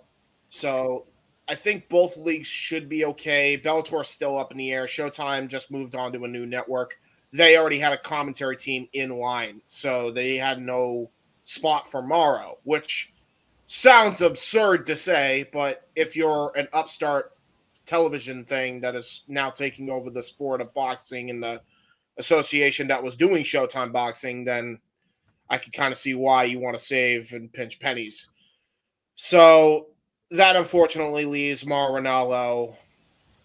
So I think both leagues should be okay. Bellator is still up in the air. Showtime just moved on to a new network. They already had a commentary team in line, so they had no spot for Mauro, which sounds absurd to say, but if you're an upstart television thing that is now taking over the sport of boxing and the association that was doing Showtime boxing, then I can kind of see why you want to save and pinch pennies. So that unfortunately leaves Mauro Ranallo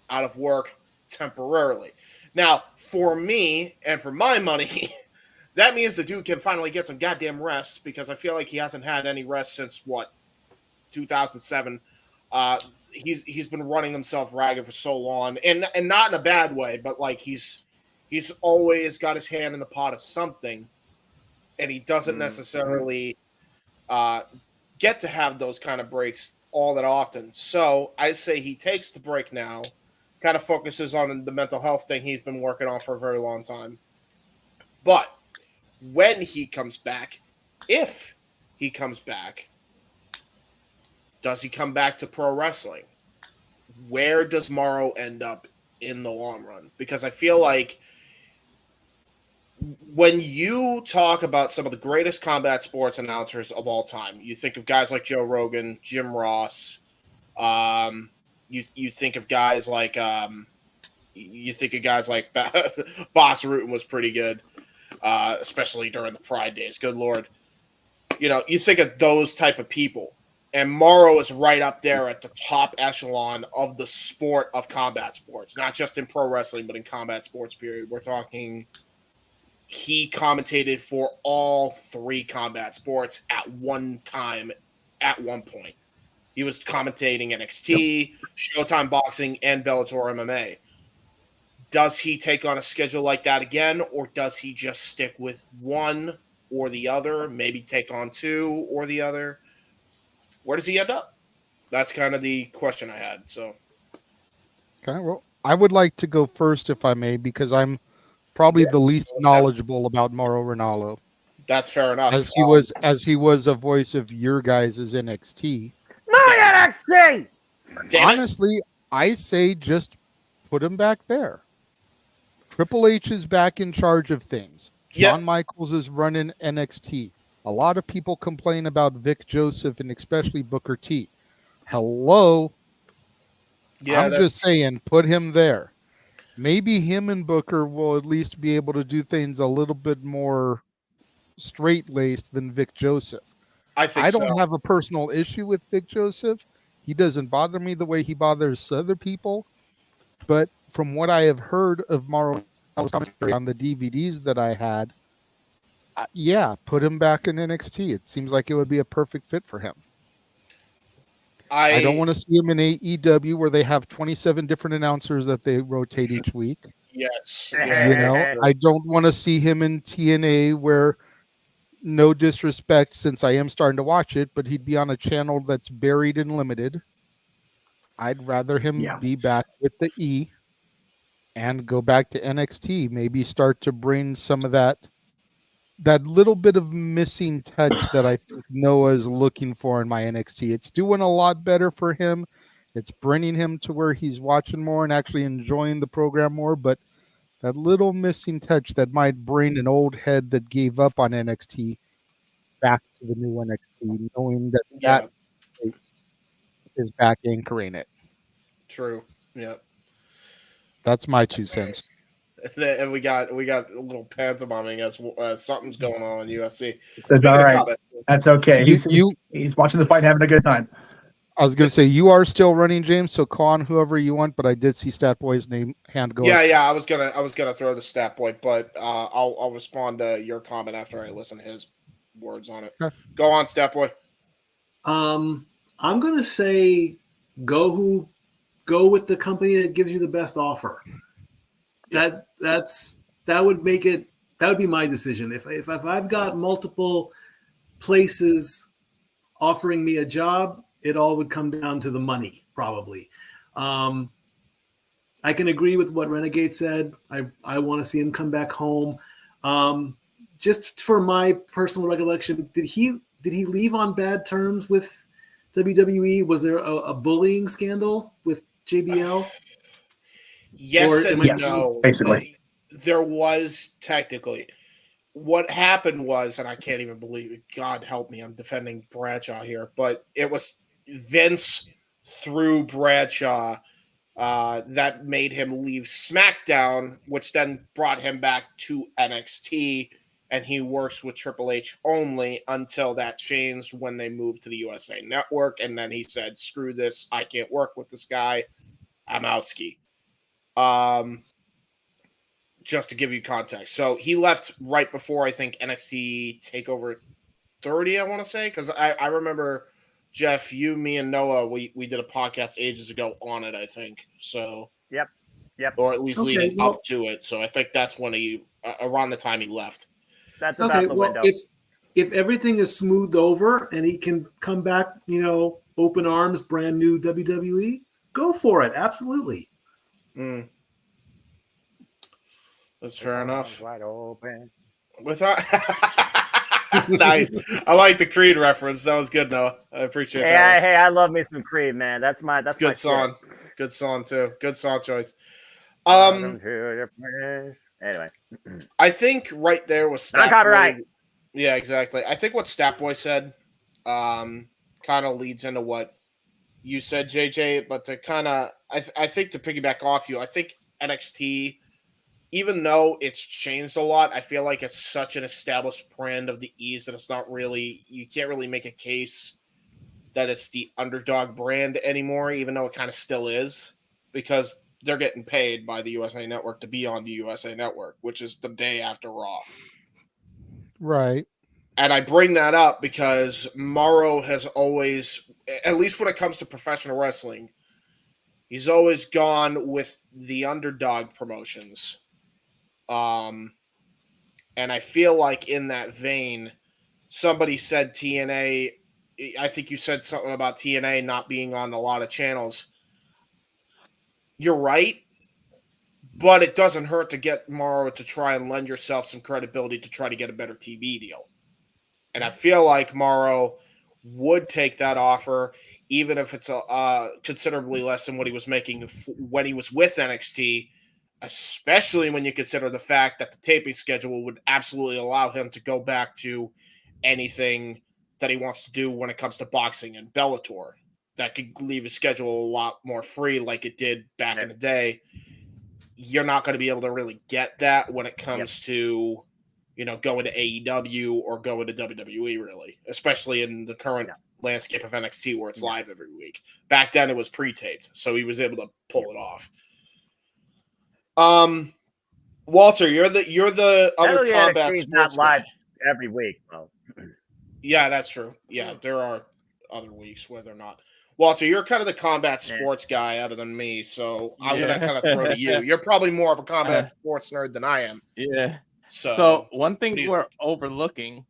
out of work temporarily. Now, for me and for my money, that means the dude can finally get some goddamn rest, because I feel like he hasn't had any rest since 2007. He's been running himself ragged for so long, and not in a bad way, but like he's always got his hand in the pot of something, and he doesn't necessarily get to have those kind of breaks all that often. So I say he takes the break now, kind of focuses on the mental health thing he's been working on for a very long time. But when he comes back, if he comes back, does he come back to pro wrestling? Where does Mauro end up in the long run? Because I feel like when you talk about some of the greatest combat sports announcers of all time, you think of guys like Joe Rogan, Jim Ross. You think of guys like Boss Rutan was pretty good, especially during the Pride days. Good Lord. You think of those type of people. And Mauro is right up there at the top echelon of the sport of combat sports, not just in pro wrestling, but in combat sports, period. We're talking, he commentated for all three combat sports at one time, at one point. He was commentating NXT, Showtime Boxing, and Bellator MMA. Does he take on a schedule like that again, or does he just stick with one or the other, maybe take on two or the other? Where does he end up? That's kind of the question I had. So, okay, well, I would like to go first, if I may, because I'm probably the least knowledgeable about Mauro Ranallo. That's fair enough. As he was a voice of your guys' NXT. My NXT! Honestly, I say just put him back there. Triple H is back in charge of things. Shawn Michaels is running NXT. A lot of people complain about Vic Joseph and especially Booker T. Hello. I'm just saying, put him there. Maybe him and Booker will at least be able to do things a little bit more straight-laced than Vic Joseph. I don't have a personal issue with Vic Joseph. He doesn't bother me the way he bothers other people. But from what I have heard of Mauro commentary on the DVDs that I had, put him back in NXT. It seems like it would be a perfect fit for him. I don't want to see him in AEW where they have 27 different announcers that they rotate each week. Yes. I don't want to see him in TNA where, no disrespect since I am starting to watch it, but he'd be on a channel that's buried and limited. I'd rather him be back with the E and go back to NXT. Maybe start to bring some of that little bit of missing touch that I think Noah is looking for in my NXT. It's doing a lot better for him. It's bringing him to where he's watching more and actually enjoying the program more. But that little missing touch that might bring an old head that gave up on NXT back to the new NXT, knowing that is back anchoring it. True. Yeah. That's my 2 cents. And we got a little pantomiming as something's going on in UFC. It's all right. That's okay. He's watching the fight and having a good time. I was going to say, you are still running, James, so call on whoever you want, but I did see Stat Boy's hand go. Yeah, I was gonna throw the Stat Boy, but I'll respond to your comment after I listen to his words on it. Okay. Go on, Stat Boy. I'm going to say go with the company that gives you the best offer. That would make it. That would be my decision. If I've got multiple places offering me a job, it all would come down to the money, probably. I can agree with what Renegade said. I want to see him come back home. Just for my personal recollection, did he leave on bad terms with WWE? Was there a bullying scandal with JBL? Yes and no. Basically. There was technically. what happened was, and I can't even believe it, God help me, I'm defending Bradshaw here, but it was Vince through Bradshaw that made him leave SmackDown, which then brought him back to NXT, and he works with Triple H only until that changed when they moved to the USA Network, and then he said, screw this, I can't work with this guy, I'm out ski. Just to give you context. So he left right before, I think, NXT TakeOver 30, I want to say, because I remember, Jeff, you, me, and Noah, we did a podcast ages ago on it, I think. So Yep. Or at least leading up to it. So I think that's when around the time he left. That's about the window. If everything is smoothed over and he can come back, open arms, brand new WWE, go for it. Absolutely. That's fair enough. Wide open. Without nice. I like the Creed reference. That was good, Noah. I appreciate that. Hey, I love me some Creed, man. That's good my song. Shit. Good song too. Good song choice. Anyway, I think right there was not copyright. Yeah, exactly. I think what Statboy said kind of leads into what you said, JJ. But to kind of, I think to piggyback off you, I think NXT, even though it's changed a lot, I feel like it's such an established brand of the East that it's not really, you can't really make a case that it's the underdog brand anymore, even though it kind of still is, because they're getting paid by the USA Network to be on the USA Network, which is the day after Raw. Right. And I bring that up because Morrow has always, at least when it comes to professional wrestling, he's always gone with the underdog promotions. And I feel like in that vein, somebody said TNA, I think you said something about TNA not being on a lot of channels. You're right, but it doesn't hurt to get Morrow to try and lend yourself some credibility to try to get a better TV deal. And I feel like Morrow would take that offer, even if it's considerably less than what he was making when he was with NXT, especially when you consider the fact that the taping schedule would absolutely allow him to go back to anything that he wants to do when it comes to boxing and Bellator. That could leave his schedule a lot more free like it did back in the day. You're not going to be able to really get that when it comes to, going to AEW or going to WWE, really, especially in the current landscape of NXT where it's live every week. Back then it was pre-taped, so he was able to pull it off. Walter, you're the other combat sports not live every week, though. Yeah, that's true. Yeah, there are other weeks where they're not. Walter, you're kind of the combat sports guy other than me, so I'm going to kind of throw to you. You're probably more of a combat sports nerd than I am. Yeah. So one thing we're overlooking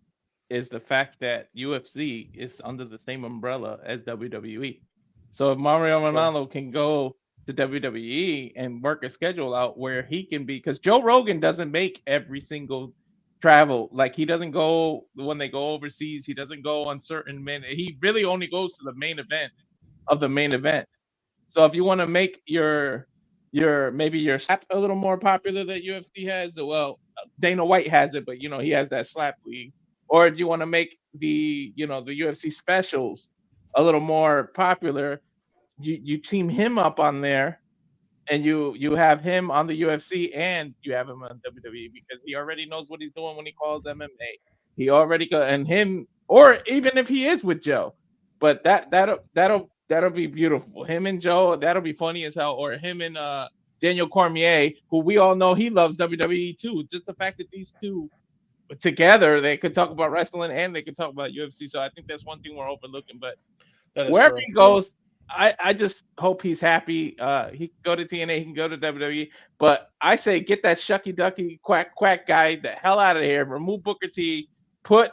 is the fact that UFC is under the same umbrella as WWE. So if Mario Ronaldo can go to WWE and work a schedule out where he can be, because Joe Rogan doesn't make every single travel. Like, he doesn't go when they go overseas. He doesn't go on certain minutes. He really only goes to the main event of the main event. So if you want to make your maybe your slap a little more popular that UFC has, well, Dana White has it, but he has that slap league. Or if you want to make the the UFC specials a little more popular, you team him up on there, and you have him on the UFC and you have him on WWE, because he already knows what he's doing when he calls MMA. He already and him, or even if he is with Joe, but that'll be beautiful. Him and Joe, that'll be funny as hell. Or him and Daniel Cormier, who we all know he loves WWE too. Just the fact that these two together, they could talk about wrestling and they could talk about UFC. So I think that's one thing we're overlooking. But wherever he goes, I just hope he's happy. He can go to TNA, he can go to WWE. But I say get that shucky ducky quack guy the hell out of here. Remove Booker T. Put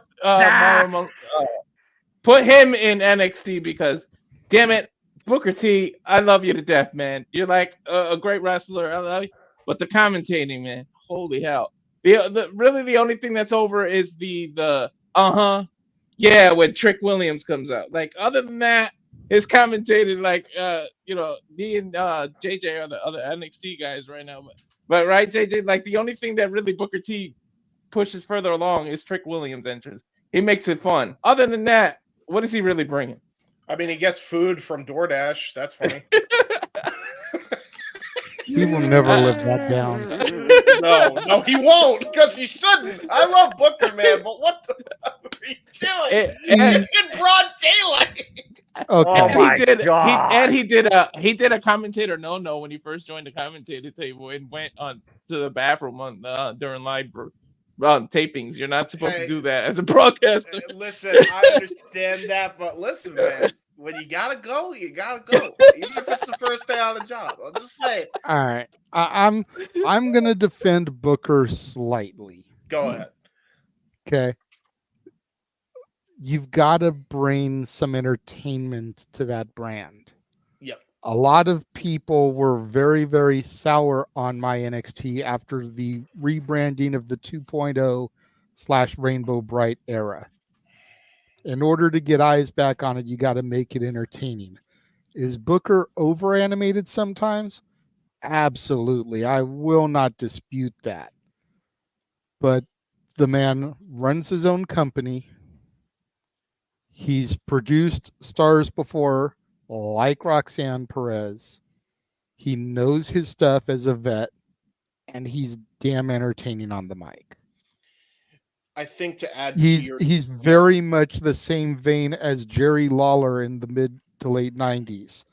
put him in NXT, because damn it, Booker T, I love you to death, man. You're like a great wrestler. I love you. But the commentating, man, holy hell. Really the only thing that's over is the when Trick Williams comes out. Like, other than that, his commentated, like me and JJ are the other NXT guys right now. But right, JJ, like the only thing that really Booker T pushes further along is Trick Williams' entrance. He makes it fun. Other than that, what is he really bringing? I mean, he gets food from DoorDash. That's funny. He will never live that down. No, he won't, because he shouldn't. I love Booker, man, but what the fuck are you doing? In broad daylight. Okay. He did a commentator no when he first joined the commentator table and went on to the bathroom during live tapings. You're not supposed to do that as a broadcaster. Listen, I understand that, but listen, man, when you gotta go, you gotta go. Even if it's the first day on the job. I'm just saying. All right. I'm gonna defend Booker slightly. Go ahead. Okay. You've got to bring some entertainment to that brand. Yep. A lot of people were very, very sour on my NXT after the rebranding of the 2.0 / Rainbow Bright era. In order to get eyes back on it, you got to make it entertaining. Is Booker over animated sometimes? Absolutely. I will not dispute that. But the man runs his own company. He's produced stars before, like Roxanne Perez. He knows his stuff as a vet, and he's damn entertaining on the mic. I think to add He's very much the same vein as Jerry Lawler in the mid to late 90s.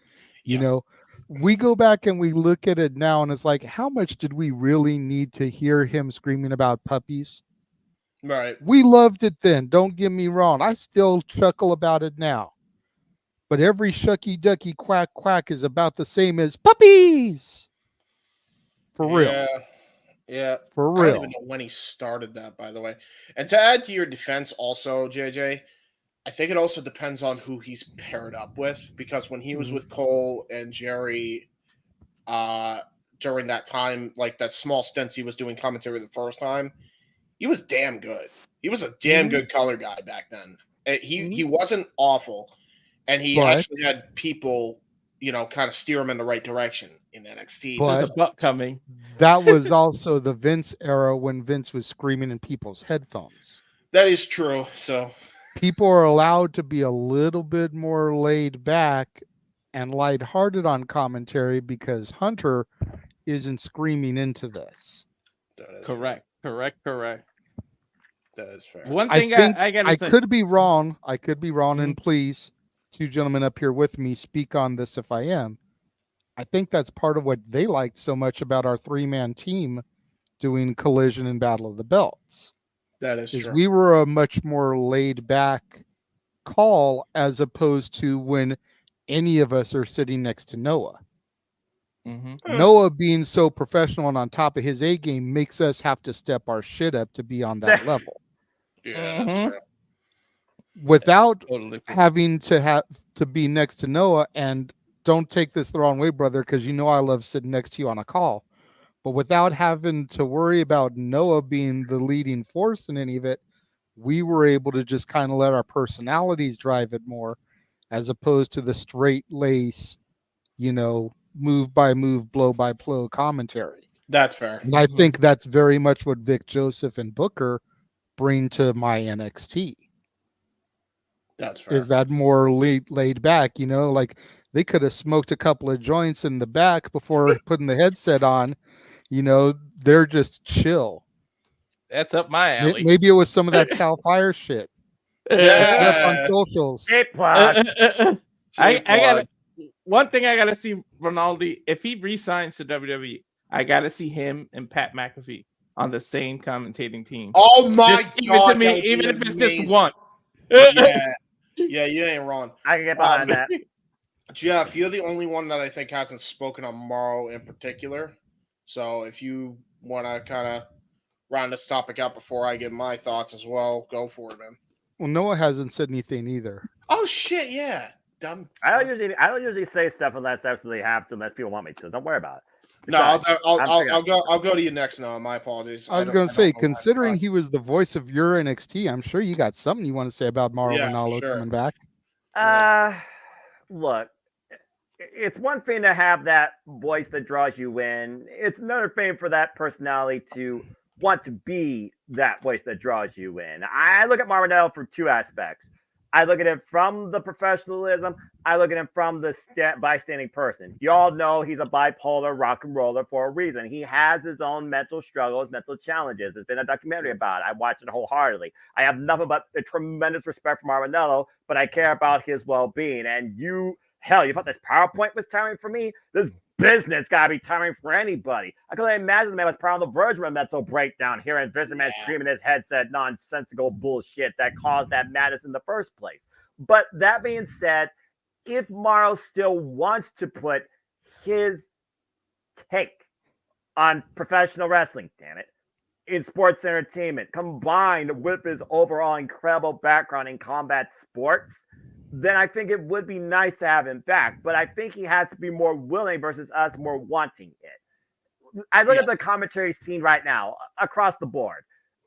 You know, we go back and we look at it now, and it's like, how much did we really need to hear him screaming about puppies? Right. We loved it then. Don't get me wrong. I still chuckle about it now. But every shucky ducky quack quack is about the same as puppies. For real. Yeah. For I real. don't even know when he started that, by the way. And to add to your defense also, JJ, I think it also depends on who he's paired up with, because when he was with Cole and Jerry during that time, like that small stint he was doing commentary the first time, he was damn good. He was a damn good color guy back then. He wasn't awful, and he actually had people, kind of steer him in the right direction in NXT. There's a buck coming. That was also the Vince era when Vince was screaming in people's headphones. That is true. So people are allowed to be a little bit more laid back and lighthearted on commentary because Hunter isn't screaming into this. Correct. That is fair. One thing I gotta say, could be wrong. I could be wrong, and please, two gentlemen up here with me, speak on this if I am. I think that's part of what they liked so much about our 3-man team doing Collision and Battle of the Belts. That is true. We were a much more laid back call as opposed to when any of us are sitting next to Noah. Noah being so professional and on top of his A game makes us have to step our shit up to be on that level. Yeah. Without having to be next to Noah, and don't take this the wrong way, brother, because you know I love sitting next to you on a call, but without having to worry about Noah being the leading force in any of it, we were able to just kind of let our personalities drive it more, as opposed to the straight lace, move by move, blow by blow commentary. That's fair. And I think that's very much what Vic Joseph and Booker bring to my NXT. That's fair. Is that more laid back, like they could have smoked a couple of joints in the back before putting the headset on. They're just chill. That's up my alley. Maybe it was some of that Cal Fire shit. On socials. I got one thing I gotta see Ronaldo, if he resigns to WWE, I gotta see him and Pat McAfee on the same commentating team. Oh my god! Even if it's just one. Yeah, you ain't wrong. I can get behind that. Jeff, you're the only one that I think hasn't spoken on Morrow in particular. So if you want to kind of round this topic out before I give my thoughts as well, go for it, man. Well, Noah hasn't said anything either. Oh shit! Yeah. Dumb. I don't usually say stuff unless I absolutely have to, unless people want me to. Don't worry about it. No, I'll go to you next. No, my apologies. I was going to say, considering he was the voice of your NXT, I'm sure you got something you want to say about Mauro Ranallo coming back. Look, it's one thing to have that voice that draws you in. It's another thing for that personality to want to be that voice that draws you in. I look at Marinello from two aspects. I look at him from the professionalism. I look at him from the bystanding person. You all know he's a bipolar rock and roller for a reason. He has his own mental struggles, mental challenges. There's been a documentary about it. I watched it wholeheartedly. I have nothing but a tremendous respect for Marinello, but I care about his well-being. And you thought this PowerPoint was tiring for me? This business gotta be tiring for anybody. I can only imagine the man was probably on the verge of a mental breakdown, hearing Vince McMahon screaming his headset nonsensical bullshit that caused that madness in the first place. But that being said, if Morrow still wants to put his take on professional wrestling, damn it, in sports entertainment, combined with his overall incredible background in combat sports, then I think it would be nice to have him back. But I think he has to be more willing versus us more wanting it. I look at the commentary scene right now across the board.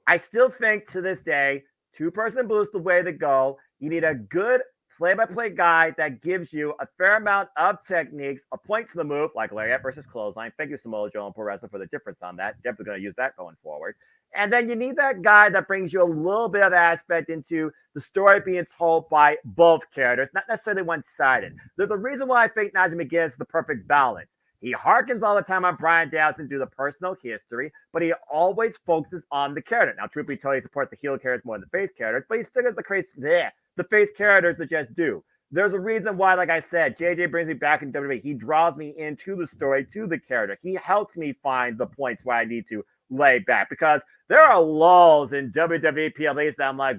I still think to this day, two-person blues the way to go. You need a good play-by-play guy that gives you a fair amount of techniques, a point to the move, like Lariat versus Clothesline. Thank you, Samoa Joe and Pro Wrestling, for the difference on that. Definitely going to use that going forward. And then you need that guy that brings you a little bit of aspect into the story being told by both characters, not necessarily one-sided. There's a reason why I think Nigel McGuinness is the perfect balance. He harkens all the time on Bryan Danielson due to the personal history, but he always focuses on the character. Now, truth be told, he supports the heel characters more than the face characters, but he still has the face characters that just do. There's a reason why, like I said, JJ brings me back in WWE. He draws me into the story, to the character. He helps me find the points where I need to lay back, because there are lulls in WWE PLEs that I'm like,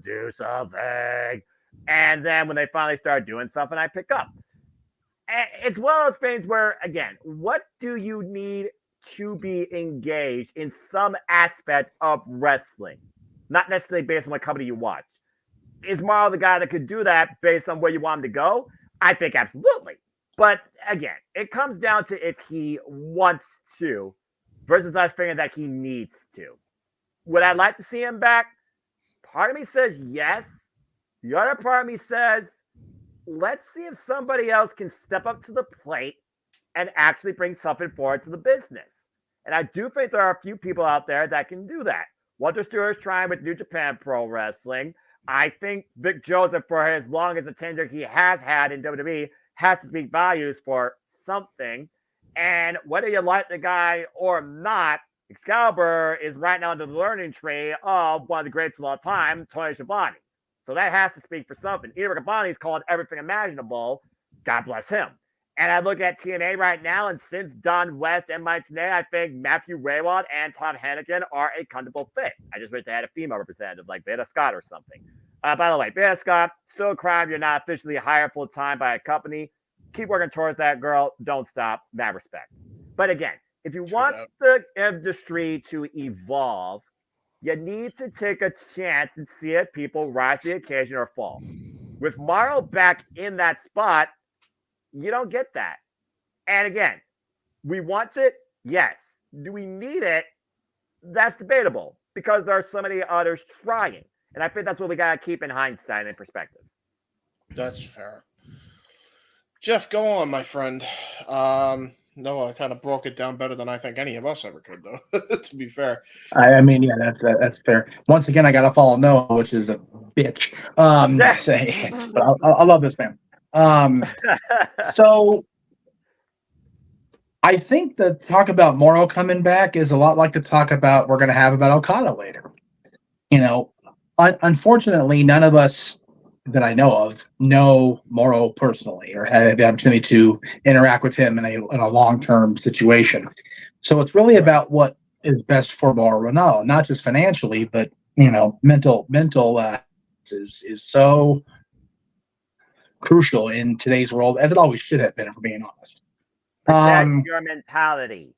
do something. And then when they finally start doing something, I pick up. And it's one of those things where, again, what do you need to be engaged in some aspect of wrestling? Not necessarily based on what company you watch. Is Morrow the guy that could do that based on where you want him to go? I think absolutely. But again, it comes down to if he wants to versus us figuring that he needs to. Would I like to see him back? Part of me says yes. The other part of me says, let's see if somebody else can step up to the plate and actually bring something forward to the business. And I do think there are a few people out there that can do that. Walter Stewart is trying with New Japan Pro Wrestling. I think Vic Joseph, for as long as a tenure he has had in WWE, has to speak values for something. And whether you like the guy or not, Excalibur is right now in the learning tree of one of the greats of all time, Tony Schiavone. So that has to speak for something. Eric Abani's called everything imaginable. God bless him. And I look at TNA right now, and since Don West and Mike Tenay, I think Matthew Raywald and Todd Hennigan are a comfortable fit. I just wish they had a female representative like Beta Scott or something. By the way, Beta Scott, still a crime. You're not officially hired full-time by a company. Keep working towards that, girl. Don't stop. Mad respect. But again, if you want the industry to evolve, you need to take a chance and see if people rise to the occasion or fall. With Morrow back in that spot, you don't get that. And again, we want it? Yes. Do we need it? That's debatable, because there are so many others trying. And I think that's what we got to keep in hindsight and in perspective. That's fair. Jeff, go on, my friend. Noah kind of broke it down better than I think any of us ever could, though, to be fair. I mean, yeah, that's fair. Once again, I got to follow Noah, which is a bitch. But I love this man. So I think the talk about Morrow coming back is a lot like the talk about we're going to have about Okada later. You know, unfortunately, none of us that I know of know Morrow personally or had the opportunity to interact with him in a long-term situation. So it's really about what is best for Morrow Ronaldo, not just financially, but mental is so crucial in today's world, as it always should have been, if we're being honest. Protect your mentality.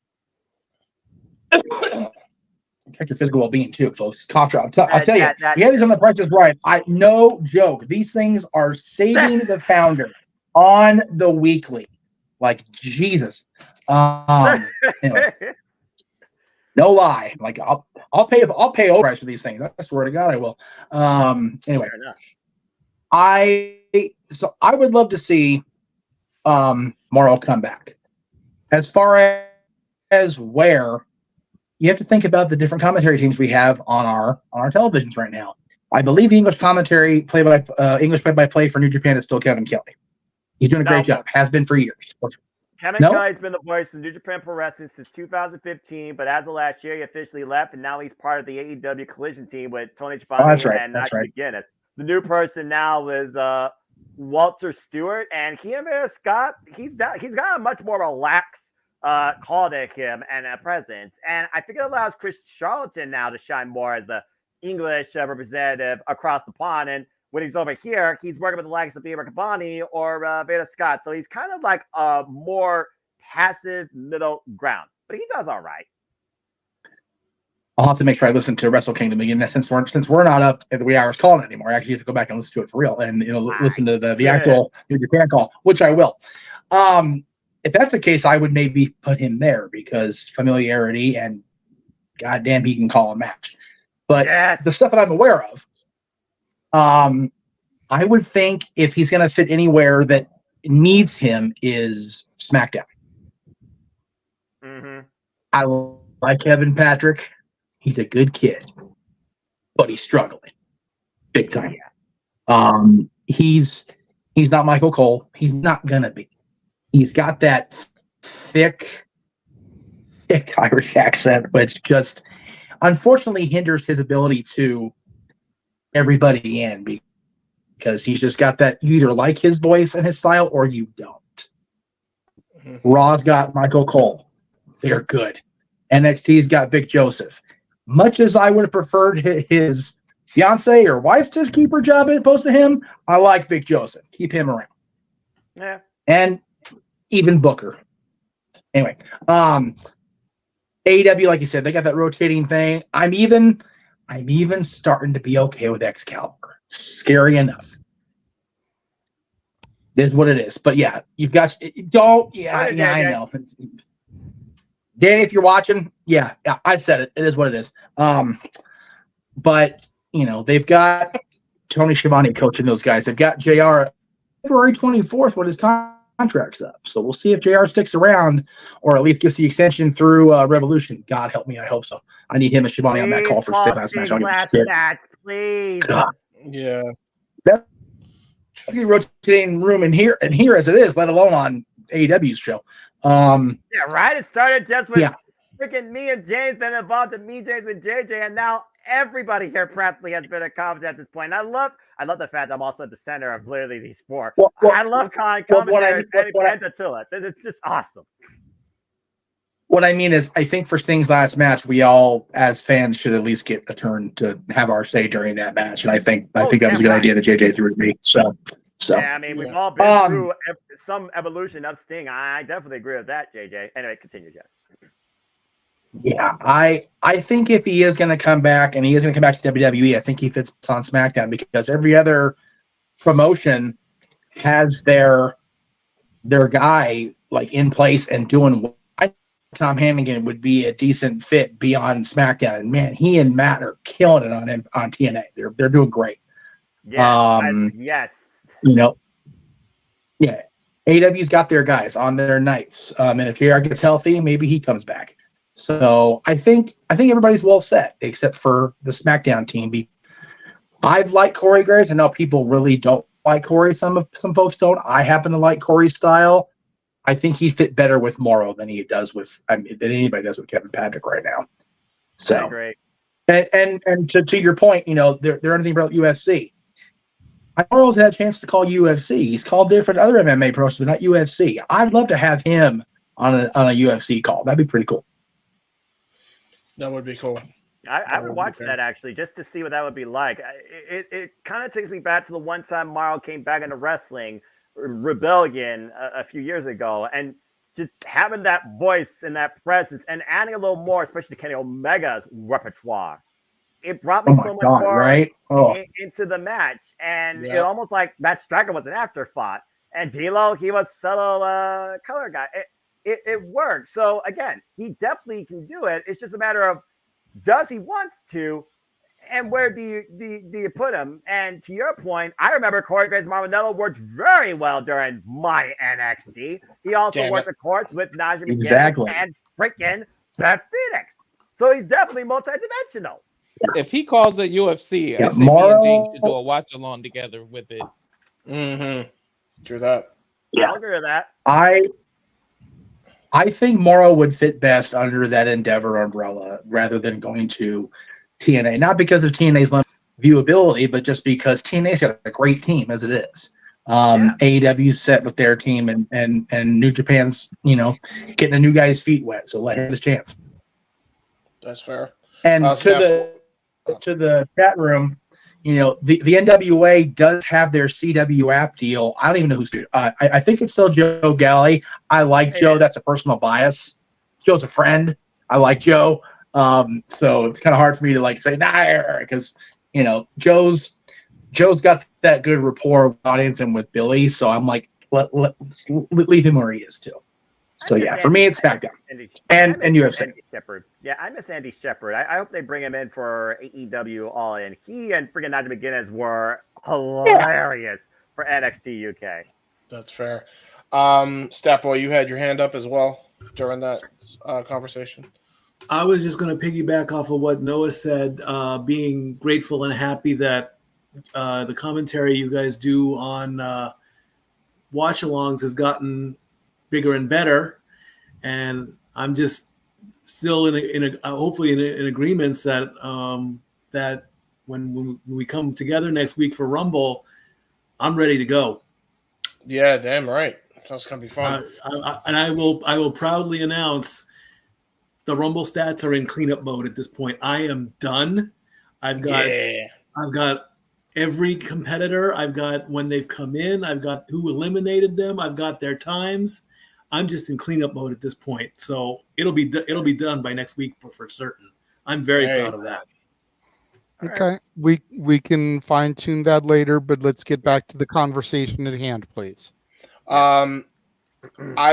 Protect your physical well-being too, folks. Cough drop. I'll tell you, the others on the Price is Right. No joke. These things are saving the founder on the weekly. Like Jesus. Anyway, no lie. Like I'll pay overprice for these things. I swear to God, I will. Anyway, I would love to see Morrow come back. As far as where, you have to think about the different commentary teams we have on our televisions right now. I believe English commentary, English play-by-play for New Japan is still Kevin Kelly. He's doing a great job. Has been for years. Kevin Kelly's been the voice of New Japan Pro Wrestling since 2015, but as of last year, he officially left, and now he's part of the AEW Collision team with Tony Schiavone and Nigel McGuinness. The new person now is Walter Stewart, and Scott, he's got a much more relaxed call to him and a presence, and I think it allows Chris Charlton now to shine more as the English representative across the pond, and when he's over here, he's working with the likes of Beaver Cabani or Veda Scott. So he's kind of like a more passive middle ground, but he does all right. I'll have to make sure I listen to Wrestle Kingdom again. Since we're not up at the wee hours calling anymore, I actually have to go back and listen to it for real and listen to the actual New Japan call, which I will. If that's the case, I would maybe put him there because familiarity and goddamn, he can call a match. But the stuff that I'm aware of, I would think if he's going to fit anywhere that needs him is SmackDown. Mm-hmm. I like Kevin Patrick. He's a good kid, but he's struggling big time. He's not Michael Cole. He's not going to be. He's got that thick Irish accent, which just unfortunately hinders his ability to everybody in because he's just got that. You either like his voice and his style or you don't. Raw's got Michael Cole. They're good. NXT's got Vic Joseph. Much as I would have preferred his fiance or wife to keep her job opposed to him, I like Vic Joseph. Keep him around. Yeah. And even Booker. Anyway, AEW, like you said, they got that rotating thing. I'm even starting to be okay with Excalibur. Scary enough. It is what it is. But yeah, you've got I know. Danny, if you're watching, yeah, I said it. It is what it is. But they've got Tony Schiavone coaching those guys. They've got JR February 24th when his contract's up. So we'll see if JR sticks around or at least gets the extension through Revolution. God help me, I hope so. I need him and Schiavone on that call for his last match. Please. God. Yeah. That's the rotating room in here as it is, let alone on AEW's show. Yeah, right. It started just with freaking me and James, then evolved to me, James, and JJ, and now everybody here practically has been a comment at this point. And I love the fact that I'm also at the center of literally these four. I love commentary and Pentatilla. It's just awesome. What I mean is, I think for Sting's last match, we all, as fans, should at least get a turn to have our say during that match. And I think that was a good idea that JJ threw to me. So yeah, I mean, we've all been through some evolution of Sting. I definitely agree with that, JJ. Anyway, continue, Jeff. Yeah, I think if he is going to come back, and he is going to come back to WWE, I think he fits on SmackDown because every other promotion has their guy like in place and doing what. Tom Hannigan would be a decent fit beyond SmackDown, and man, he and Matt are killing it on TNA. They're doing great. Yes. Yeah. AEW's got their guys on their nights, and if JR gets healthy, maybe he comes back. So I think everybody's well set except for the SmackDown team. I've liked Corey Graves. I know people really don't like Corey. Some folks don't. I happen to like Corey's style. I think he fit better with Morrow than he does than anybody does with Kevin Patrick right now. So great. And to your point, they're anything about UFC. Morrow's had a chance to call UFC. He's called different other MMA pros, but not UFC. I'd love to have him on a UFC call. That'd be pretty cool. That would be cool. I would watch that actually, just to see what that would be like. It kind of takes me back to the one time Morrow came back into wrestling Rebellion a few years ago, and just having that voice and that presence and adding a little more, especially to Kenny Omega's repertoire, it brought me so much more into the match, and it almost like Matt Striker was an afterthought, and D'Lo, he was solo color guy. It worked. So again, he definitely can do it. It's just a matter of, does he want to, and where do you put him? And to your point, I remember Corey Graves Marmonello worked very well during my NXT. He also worked, of course, with Najee McGinnis and freaking Beth Phoenix. So he's definitely multidimensional. If he calls it UFC, I Yeah, say me and Gene should do a watch along together with it. Mm-hmm. True that. I'll agree with that. I think Morrow would fit best under that Endeavor umbrella rather than going to TNA. Not because of TNA's viewability, but just because TNA's got a great team as it is. AEW's set with their team, and New Japan's, getting a new guy's feet wet. So let him his chance. That's fair. And to the chat room, the NWA does have their CW app deal. I don't even know who's doing it. I think it's still Joe Galley. I like Joe. That's a personal bias. Joe's a friend. I like Joe. So it's kind of hard for me to say nah, because Joe's got that good rapport with the audience and with Billy. So I'm like, let's leave him where he is too. So yeah, for me it's SmackDown and UFC. Andy Shepherd. Yeah, I miss Andy Shepherd. I hope they bring him in for AEW All In. He and freaking Nigel McGuinness were hilarious for NXT UK. That's fair. Stepboy, you had your hand up as well during that conversation. I was just going to piggyback off of what Noah said, being grateful and happy that the commentary you guys do on watch-alongs has gotten bigger and better, and I'm just still hopefully in agreements that that when we come together next week for Rumble, I'm ready to go. Yeah, damn right. That's gonna be fun. And I will proudly announce the Rumble stats are in cleanup mode at this point. I am done. I've got every competitor. I've got when they've come in. I've got who eliminated them. I've got their times. I'm just in cleanup mode at this point. So it'll be done by next week for certain. I'm very proud of that. Okay, we can fine tune that later, but let's get back to the conversation at hand, please. I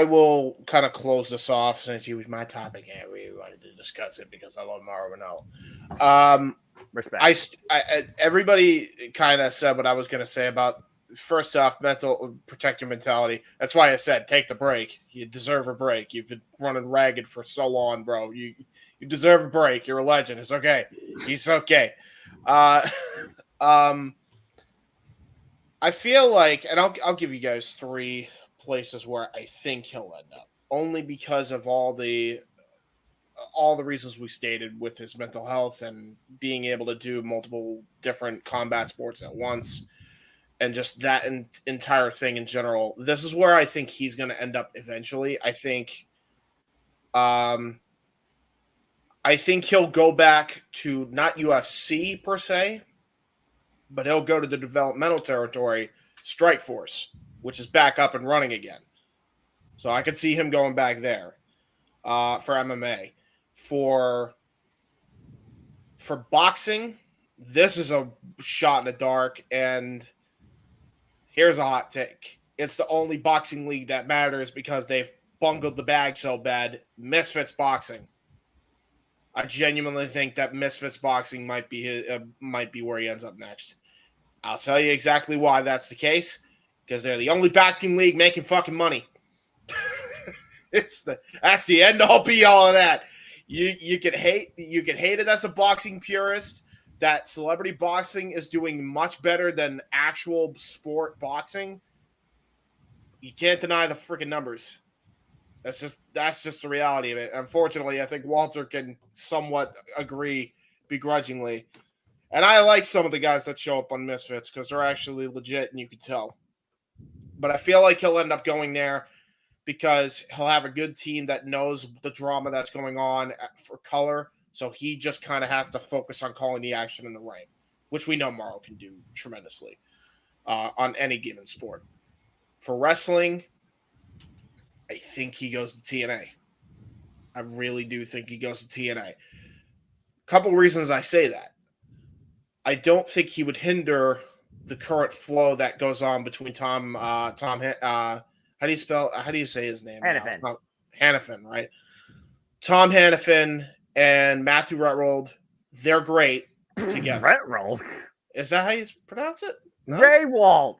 will kind of close this off since it was my topic and we wanted to discuss it because I love Mauro Ranallo. Respect. Everybody kind of said what I was going to say about, first off, protect your mentality. That's why I said take the break. You deserve a break. You've been running ragged for so long, bro. You deserve a break. You're a legend. It's okay. He's okay. I feel like, and I'll give you guys 3 places where I think he'll end up, only because of all the reasons we stated with his mental health and being able to do multiple different combat sports at once, and just that entire thing in general. This is where I think he's going to end up eventually. I think he'll go back to not UFC per se, but he'll go to the developmental territory, Strikeforce, which is back up and running again. So I could see him going back there for MMA. For boxing, this is a shot in the dark, and here's a hot take. It's the only boxing league that matters because they've bungled the bag so bad. Misfits Boxing. I genuinely think that Misfits Boxing might be where he ends up next. I'll tell you exactly why that's the case. Because they're the only boxing league making fucking money. That's the end all be all of that. You can hate it as a boxing purist that celebrity boxing is doing much better than actual sport boxing. You can't deny the freaking numbers. That's just the reality of it. Unfortunately, I think Walter can somewhat agree begrudgingly. And I like some of the guys that show up on Misfits because they're actually legit and you can tell. But I feel like he'll end up going there because he'll have a good team that knows the drama that's going on for color. So he just kind of has to focus on calling the action in the ring, which we know Mauro can do tremendously on any given sport. For wrestling, I think he goes to TNA. I really do think he goes to TNA. Couple reasons I say that. I don't think he would hinder the current flow that goes on between how do you say his name? Hannafin. Hannafin, right? Tom Hannafin and Matthew Retwold, they're great together. Retwold? Is that how you pronounce it? No? Raywald.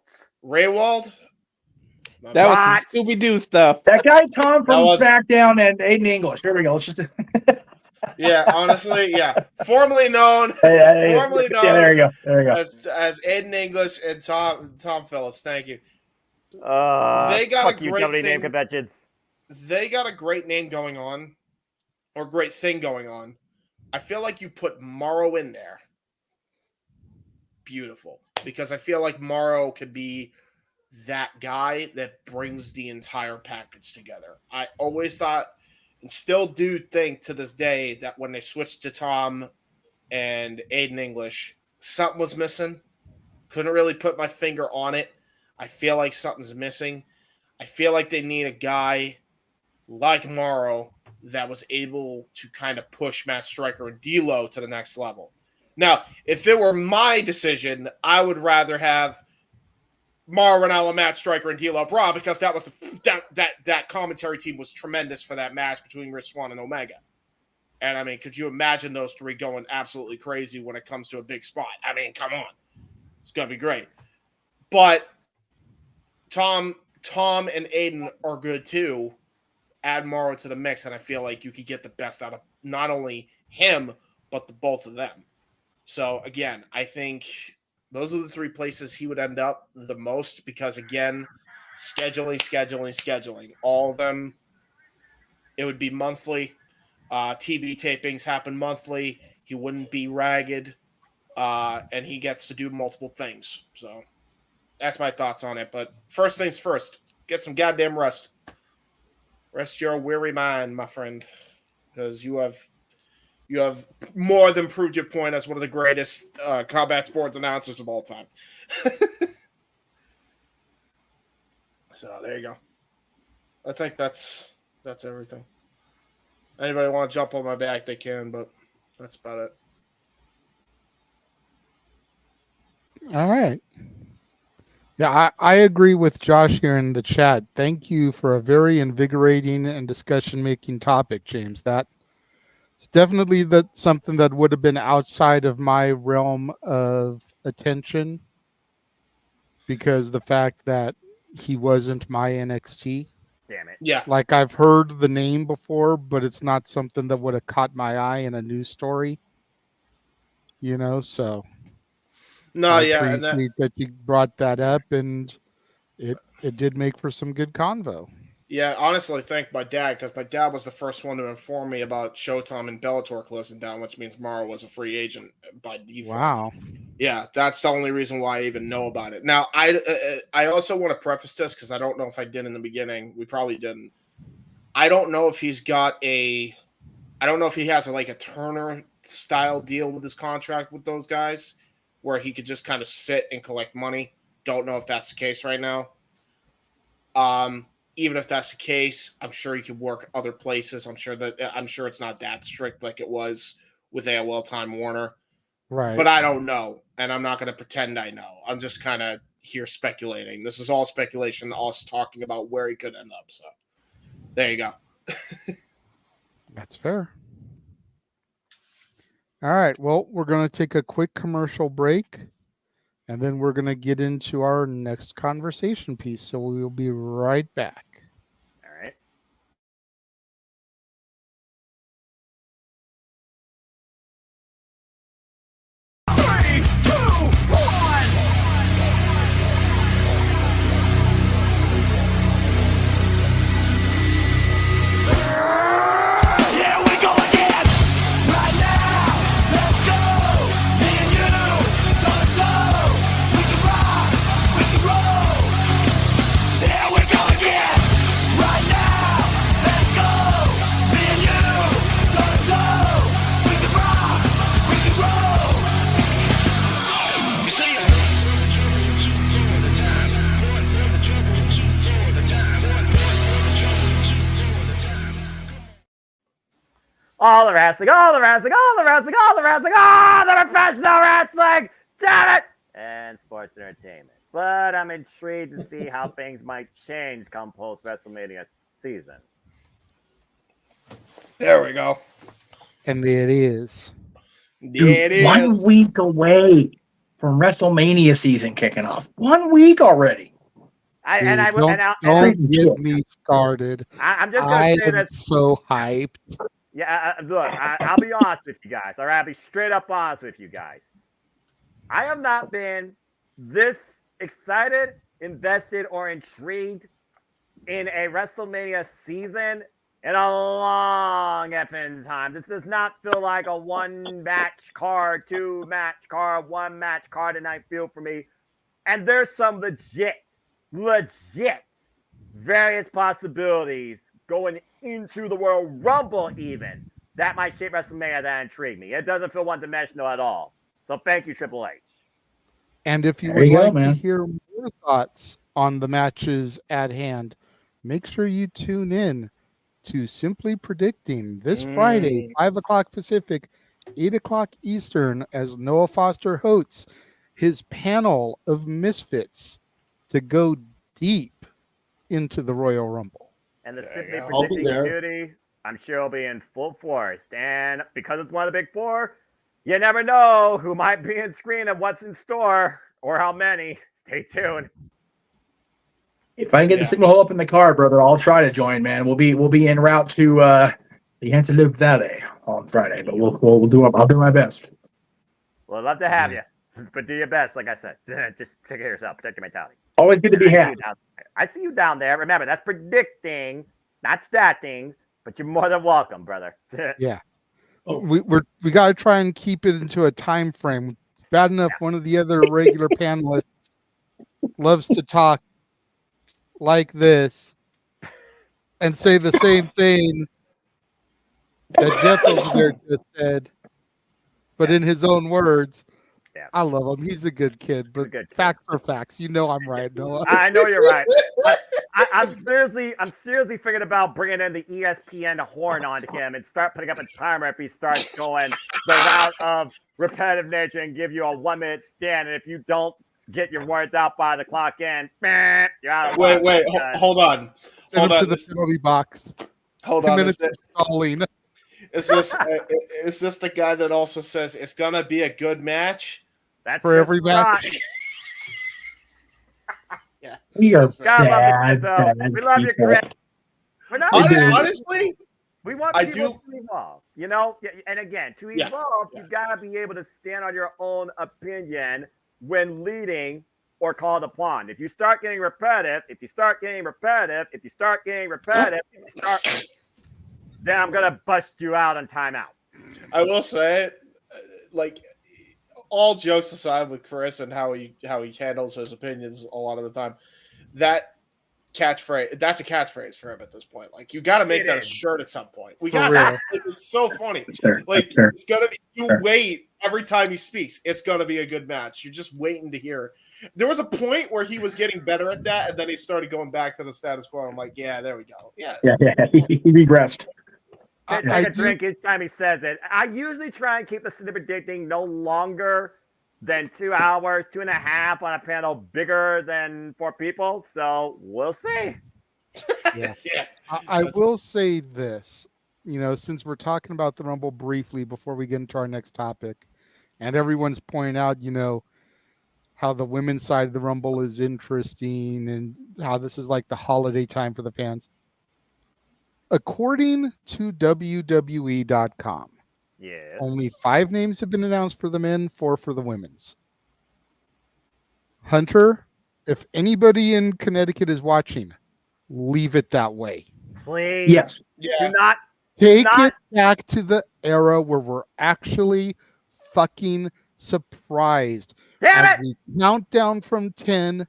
That was some Scooby-Doo stuff. That guy Tom from SmackDown and Aiden English. There we go. Let's just Yeah, honestly, yeah. Formerly known, Yeah, there you go. There you go. as Aiden English and Tom Phillips. Thank you. They got Fuck a you, great company name thing. conventions. They got a great name going on, or great thing going on. I feel like you put Morrow in there. Beautiful, because I feel like Morrow could be that guy that brings the entire package together. I always thought, and still do think to this day, that when they switched to Tom and Aiden English, something was missing. Couldn't really put my finger on it. I feel like something's missing. I feel like they need a guy like Morrow that was able to kind of push Matt Striker and D'Lo to the next level. Now, if it were my decision, I would rather have Mauro Ranallo, Matt Striker, and D'Lo Brown, because that was that commentary team was tremendous for that match between Rich Swann and Omega. And I mean, could you imagine those three going absolutely crazy when it comes to a big spot? I mean, come on, it's gonna be great. But Tom and Aiden are good too. Add Morrow to the mix, and I feel like you could get the best out of not only him but the both of them. So again, I think those are the three places he would end up the most, because again, scheduling. All of them, it would be monthly. TV tapings happen monthly. He wouldn't be ragged, and he gets to do multiple things. So that's my thoughts on it. But first things first, get some goddamn rest. Rest your weary mind, my friend, because you have more than proved your point as one of the greatest combat sports announcers of all time. So there you go. I think that's everything. Anybody want to jump on my back, they can, but that's about it. All right. Yeah, I agree with Josh here in the chat. Thank you for a very invigorating and discussion-making topic, James. That's definitely something that would have been outside of my realm of attention, because the fact that he wasn't my NXT. Damn it. Yeah. Like, I've heard the name before, but it's not something that would have caught my eye in a news story. You know, so No, I yeah, appreciate that you brought that up, and it did make for some good convo. Yeah, honestly, thank my dad, because my dad was the first one to inform me about Showtime and Bellator closing down, which means Morrow was a free agent by default. Wow. Yeah, that's the only reason why I even know about it. Now, I also want to preface this, because I don't know if I did in the beginning. We probably didn't. I don't know if he's got I don't know if he has a Turner style deal with his contract with those guys, where he could just kind of sit and collect money. Don't know if that's the case right now. Even if that's the case, I'm sure he could work other places. I'm sure it's not that strict like it was with AOL Time Warner. Right. But I don't know, and I'm not going to pretend I know. I'm just kind of here speculating. This is all speculation, us talking about where he could end up. So there you go. That's fair. All right. Well, we're going to take a quick commercial break, and then we're going to get into our next conversation piece. So we'll be right back. All right. All the wrestling, all the professional wrestling, damn it, and sports entertainment. But I'm intrigued to see how things might change come post-WrestleMania season. There we go. And there it is. Dude, 1 week away from WrestleMania season kicking off. 1 week already. Don't get me started. I'm just going to say am this. so hyped. Look, I'll be honest with you guys. All right, I'll be straight up honest with you guys. I have not been this excited, invested, or intrigued in a WrestleMania season in a long effing time. This does not feel like a one-match card, two-match card, one-match card tonight feel for me. And there's some legit various possibilities going into the Royal Rumble even that might shape WrestleMania that intrigue me. It doesn't feel one-dimensional at all. So thank you, Triple H. And if you would like to hear more thoughts on the matches at hand, make sure you tune in to Simply Predicting this Friday, 5 o'clock Pacific, 8 o'clock Eastern, as Noah Foster hosts his panel of misfits to go deep into the Royal Rumble. And the Simply Predicting community, I'm sure, will be in full force. And because it's one of the big four, you never know who might be in screen and what's in store or how many. Stay tuned. If I get the signal hole up in the car, brother, I'll try to join, man. We'll be en route to the Antelope Valley on Friday, but I'll do my best. Well, I'd love to have you, but do your best. Like I said, just take care of yourself, protect your mentality. Always good to be happy. I see you down there. Remember, that's predicting, not statting, but you're more than welcome, brother. Yeah. We got to try and keep it into a time frame. Bad enough one of the other regular panelists loves to talk like this and say the same thing that Jeff over there just said, but in his own words. Yeah. I love him. He's a good kid, but facts are facts. You know I'm right, Noah. I know you're right. I'm seriously thinking about bringing in the ESPN horn onto him and start putting up a timer if he starts going the route of repetitive nature and give you a 1 minute stand. And if you don't get your words out by the clock end, you're out. Wait, hold on. Send him to the penalty box. Hold on. Is this the guy that also says it's gonna be a good match? That's for every match. Yeah. We are bad, we love you, Chris. Honestly, we want people to evolve. You know, and again, to evolve, you gotta be able to stand on your own opinion when leading or called upon. If you start getting repetitive, then I'm gonna bust you out on timeout. I will say, like, all jokes aside with Chris and how he handles his opinions a lot of the time, that's a catchphrase for him at this point. Like, you got to make that a shirt at some point. We got that. It's so funny. It's gonna be. Wait every time he speaks. It's gonna be a good match. You're just waiting to hear it. There was a point where he was getting better at that, and then he started going back to the status quo. I'm like, yeah, there we go. Yeah. He regressed. Take a drink each time he says it. I usually try and keep the Simply Predicting no longer than 2 hours, 2.5 on a panel bigger than 4 people. So we'll see. Yeah. I will say this, since we're talking about the Rumble briefly before we get into our next topic, and everyone's pointing out, how the women's side of the Rumble is interesting and how this is like the holiday time for the fans. According to WWE.com, only 5 names have been announced for the men, 4 for the women's. Hunter, if anybody in Connecticut is watching, leave it that way. Please. Yes. Do not take it back to the era where we're actually fucking surprised. Damn it! We count down from 10,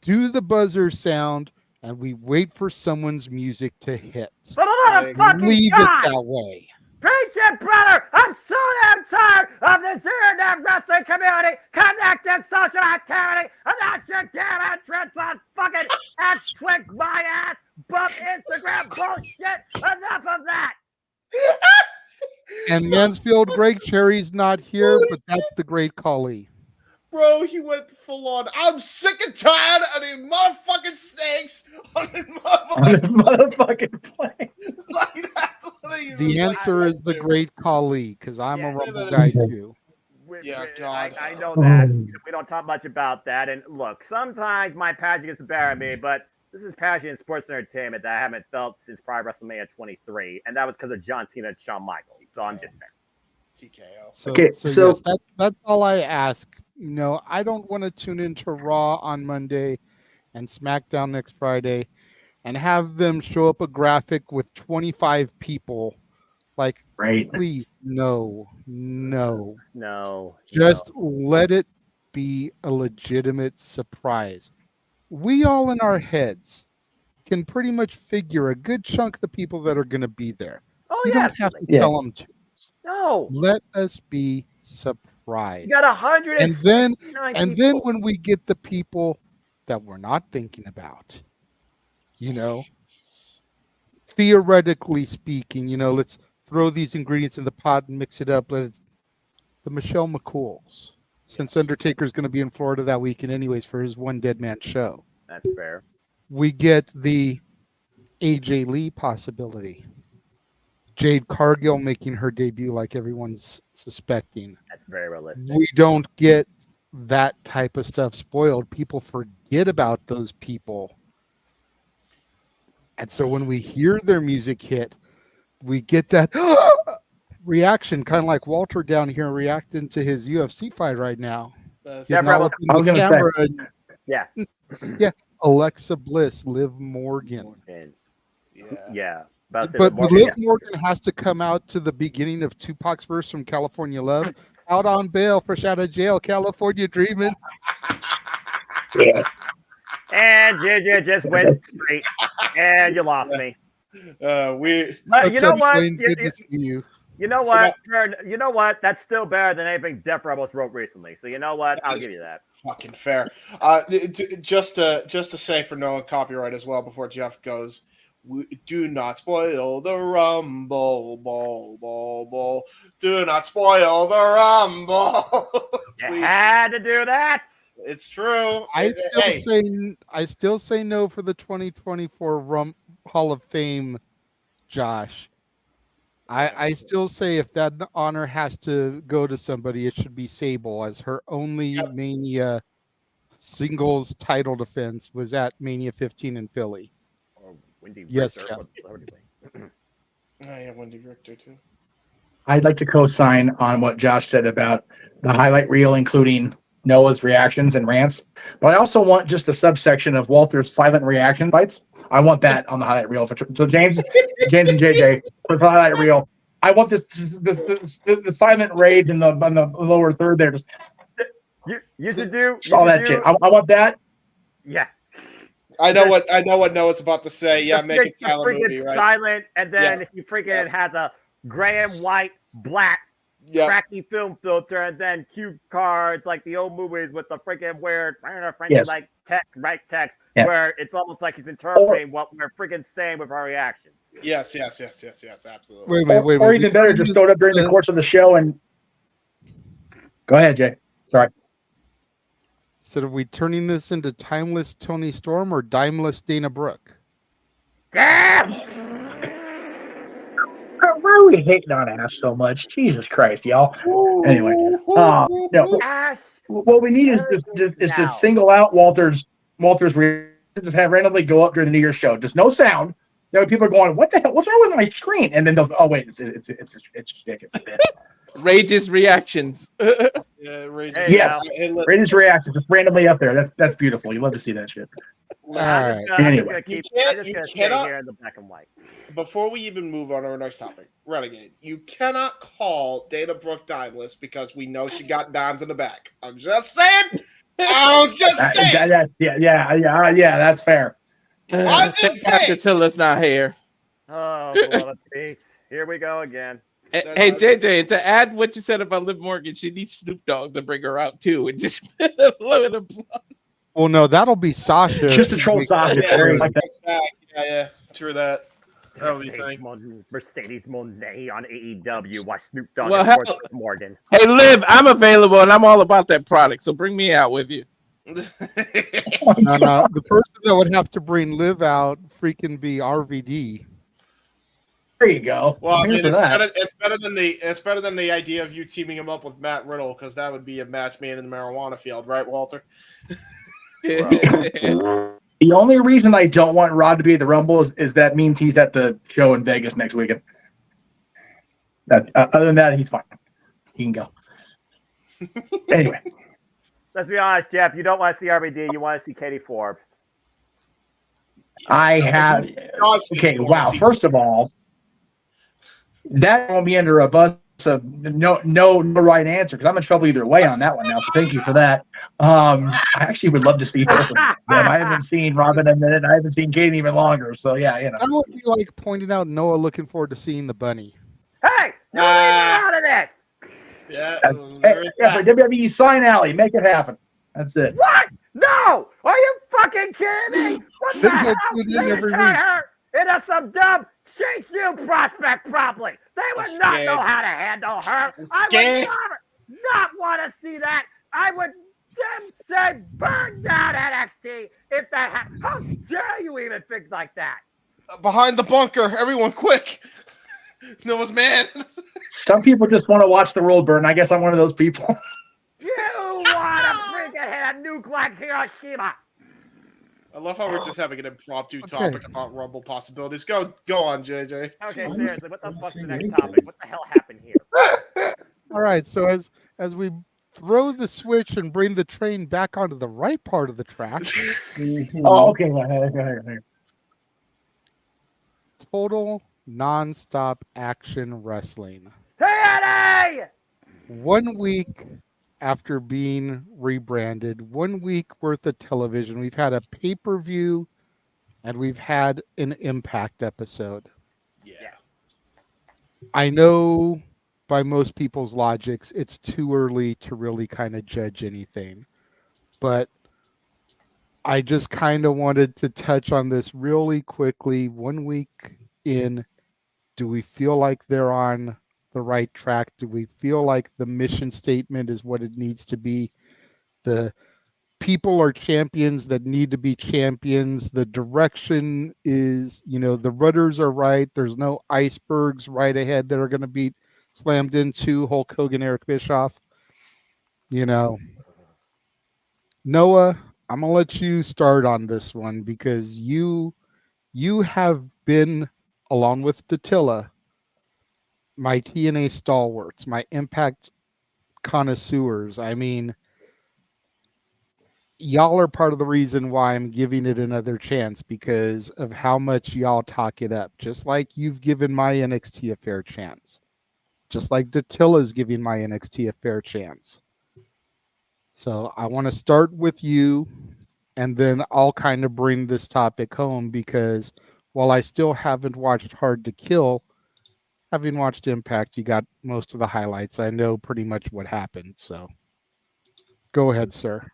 do the buzzer sound, and we wait for someone's music to hit. But leave it that way. Preach it, brother! I'm so damn tired of the zero-damn wrestling community, connected social activity, and not your damn entrance on fucking X-Twix my ass, bump Instagram bullshit. Enough of that! And Mansfield Greg Cherry's not here, but that's the great Khali. Bro, he went full on. I'm sick and tired of these motherfucking snakes on this motherfucking plane. Like, that's what he The answer is the great Khali, because I'm a Rumble guy too. God. I know that. We don't talk much about that. And look, sometimes my passion gets the better of me, but This is passion in sports entertainment that I haven't felt since probably WrestleMania 23, and that was because of John Cena and Shawn Michaels. So I'm just saying. TKO. So yes, that's all I ask. You know, I don't want to tune into Raw on Monday and SmackDown next Friday and have them show up a graphic with 25 people. Like, please, no. Just let it be a legitimate surprise. We all in our heads can pretty much figure a good chunk of the people that are going to be there. You don't have to tell them to. No. Let us be surprised. You got 169 and then when we get the people that we're not thinking about, theoretically speaking, let's throw these ingredients in the pot and mix it up. The Michelle McCools, since Undertaker's going to be in Florida that weekend anyways for his One Dead Man show. That's fair. We get the AJ Lee possibility. Jade Cargill making her debut like everyone's suspecting. That's very realistic. We don't get that type of stuff spoiled. People forget about those people. And so when we hear their music hit, we get that reaction, kind of like Walter down here reacting to his UFC fight right now. I was going to say. Yeah. Yeah. Alexa Bliss, Liv Morgan. Yeah. But Liv Morgan has to come out to the beginning of Tupac's verse from California Love. Out on bail, fresh out of jail, California dreaming. Yeah. And JJ just went straight, and you lost me. But you know what? Good to see you. You know what? You know what? That's still better than anything Def Rebels wrote recently. So you know what? I'll give you that. Fucking fair. Just to say for no copyright as well before Jeff goes. Do not spoil the Rumble, ball. Do not spoil the Rumble. You had to do that. It's true. I still say no for the 2024 Hall of Fame, Josh. I still say if that honor has to go to somebody, it should be Sable, as her only Mania singles title defense was at Mania 15 in Philly. Wendy yes, Richter. Yeah, Wendy Richter too. I'd like to co-sign on what Josh said about the highlight reel, including Noah's reactions and rants. But I also want just a subsection of Walter's silent reaction fights. I want that on the highlight reel. So James and JJ for the highlight reel. I want the silent rage in the lower third there. You should do all that shit. I want that. Yeah. I know what Noah's about to say. Yeah, make it silent movie, right? Silent, and then if you freaking has a gray and white, black, cracky film filter, and then cue cards like the old movies with the freaking weird, like text, where it's almost like he's interpreting what we're freaking saying with our reactions. Yes, absolutely. Wait. Or even better, just throw it up during the course of the show and go ahead, Jay. Sorry. So are we turning this into timeless Tony Storm or dimeless Dana Brooke? Damn! Why are we hating on Ash so much? Jesus Christ, y'all. Anyway, what we need is to single out Walter's just have randomly go up during the New Year's show. Just no sound. That way people are going, what the hell? What's wrong with my screen? And then they'll, oh wait, it's Rage's reactions. Rage's reactions just randomly up there. That's beautiful. You love to see that shit. Anyway, you cannot here in the black and white. Before we even move on to our next topic, Renegade, you cannot call Dana Brooke dimeless because we know she got dimes in the back. I'm just saying. I'm just saying. Yeah, that's fair. I'm just saying. Attila's not here. Oh, blood peaks. Here we go again. Hey, JJ, to add what you said about Liv Morgan, she needs Snoop Dogg to bring her out too, and just look at the blood. Well, no, that'll be Sasha. Just to troll Sasha. Yeah, true that. That would be Mercedes Moné on AEW. Watch Snoop Dogg and Morgan. Hey, Liv, I'm available, and I'm all about that product, so bring me out with you. No, the person that would have to bring Liv out freaking be RVD. There you go. Well, I mean, it's better than the idea of you teaming him up with Matt Riddle, because that would be a match made in the marijuana field, right, Walter? The only reason I don't want Rod to be at the Rumble is that means he's at the show in Vegas next weekend. Other than that, he's fine. He can go. Anyway. Let's be honest, Jeff. You don't want to see RVD. You want to see Katie Forbes. I have. Okay, wow. First of all, that won't be under a bus of no right answer because I'm in trouble either way on that one now. So thank you for that. I actually would love to see both of them. I haven't seen Robin in a minute. I haven't seen Katie even longer. So yeah, you know. I would be like pointing out Noah looking forward to seeing the bunny. Hey, you leave me out of this. Yeah. For WWE Sign Alley, make it happen. That's it. What? No! Are you fucking kidding me? What the hell? Every Turn week. her into some dumb Chase U prospect probably. They would not know how to handle her. I would not want to see that. I would say burn down NXT if that happened. How dare you even think like that? Behind the bunker, everyone quick. Noah's mad. Some people just want to watch the world burn. I guess I'm one of those people. You want to freaking hit a nuke like Hiroshima. I love how we're just having an impromptu topic about Rumble possibilities. Go on, JJ. Okay, seriously, what the fuck's the next topic? What the hell happened here? All right, so as we throw the switch and bring the train back onto the right part of the track. Oh, okay. Go ahead. Total nonstop action wrestling. TNA! 1 week after being rebranded, 1 week worth of television. We've had a pay-per-view and we've had an Impact episode. Yeah. I know by most people's logics, it's too early to really kind of judge anything. But I just kind of wanted to touch on this really quickly. 1 week in, do we feel like they're on the right track? Do we feel like the mission statement is what it needs to be? The people are champions that need to be champions. The direction is, the rudders are right. There's no icebergs right ahead that are going to be slammed into Hulk Hogan, Eric Bischoff. Noah, I'm going to let you start on this one because you have been, along with Dattila, my TNA stalwarts, my Impact connoisseurs. I mean, y'all are part of the reason why I'm giving it another chance because of how much y'all talk it up. Just like you've given my NXT a fair chance. Just like Dattila's giving my NXT a fair chance. So I want to start with you, and then I'll kind of bring this topic home because while I still haven't watched Hard to Kill, having watched Impact, you got most of the highlights. I know pretty much what happened. So go ahead, sir.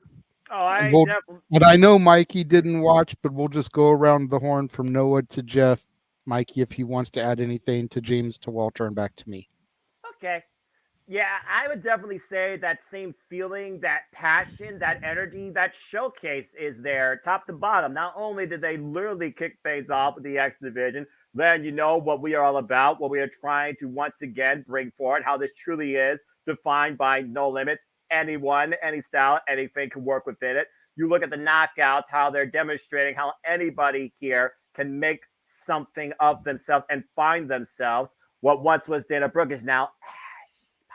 Oh, and I know Mikey didn't watch, but we'll just go around the horn from Noah to Jeff. Mikey, if he wants to add anything, to James, to Walter, and back to me. Okay. Yeah, I would definitely say that same feeling, that passion, that energy, that showcase is there top to bottom. Not only did they literally kick things off with the X Division, then you know what we are all about, what we are trying to once again bring forward, how this truly is defined by no limits. Anyone, any style, anything can work within it. You look at the knockouts, how they're demonstrating how anybody here can make something of themselves and find themselves. What once was Dana Brooke is now Ash by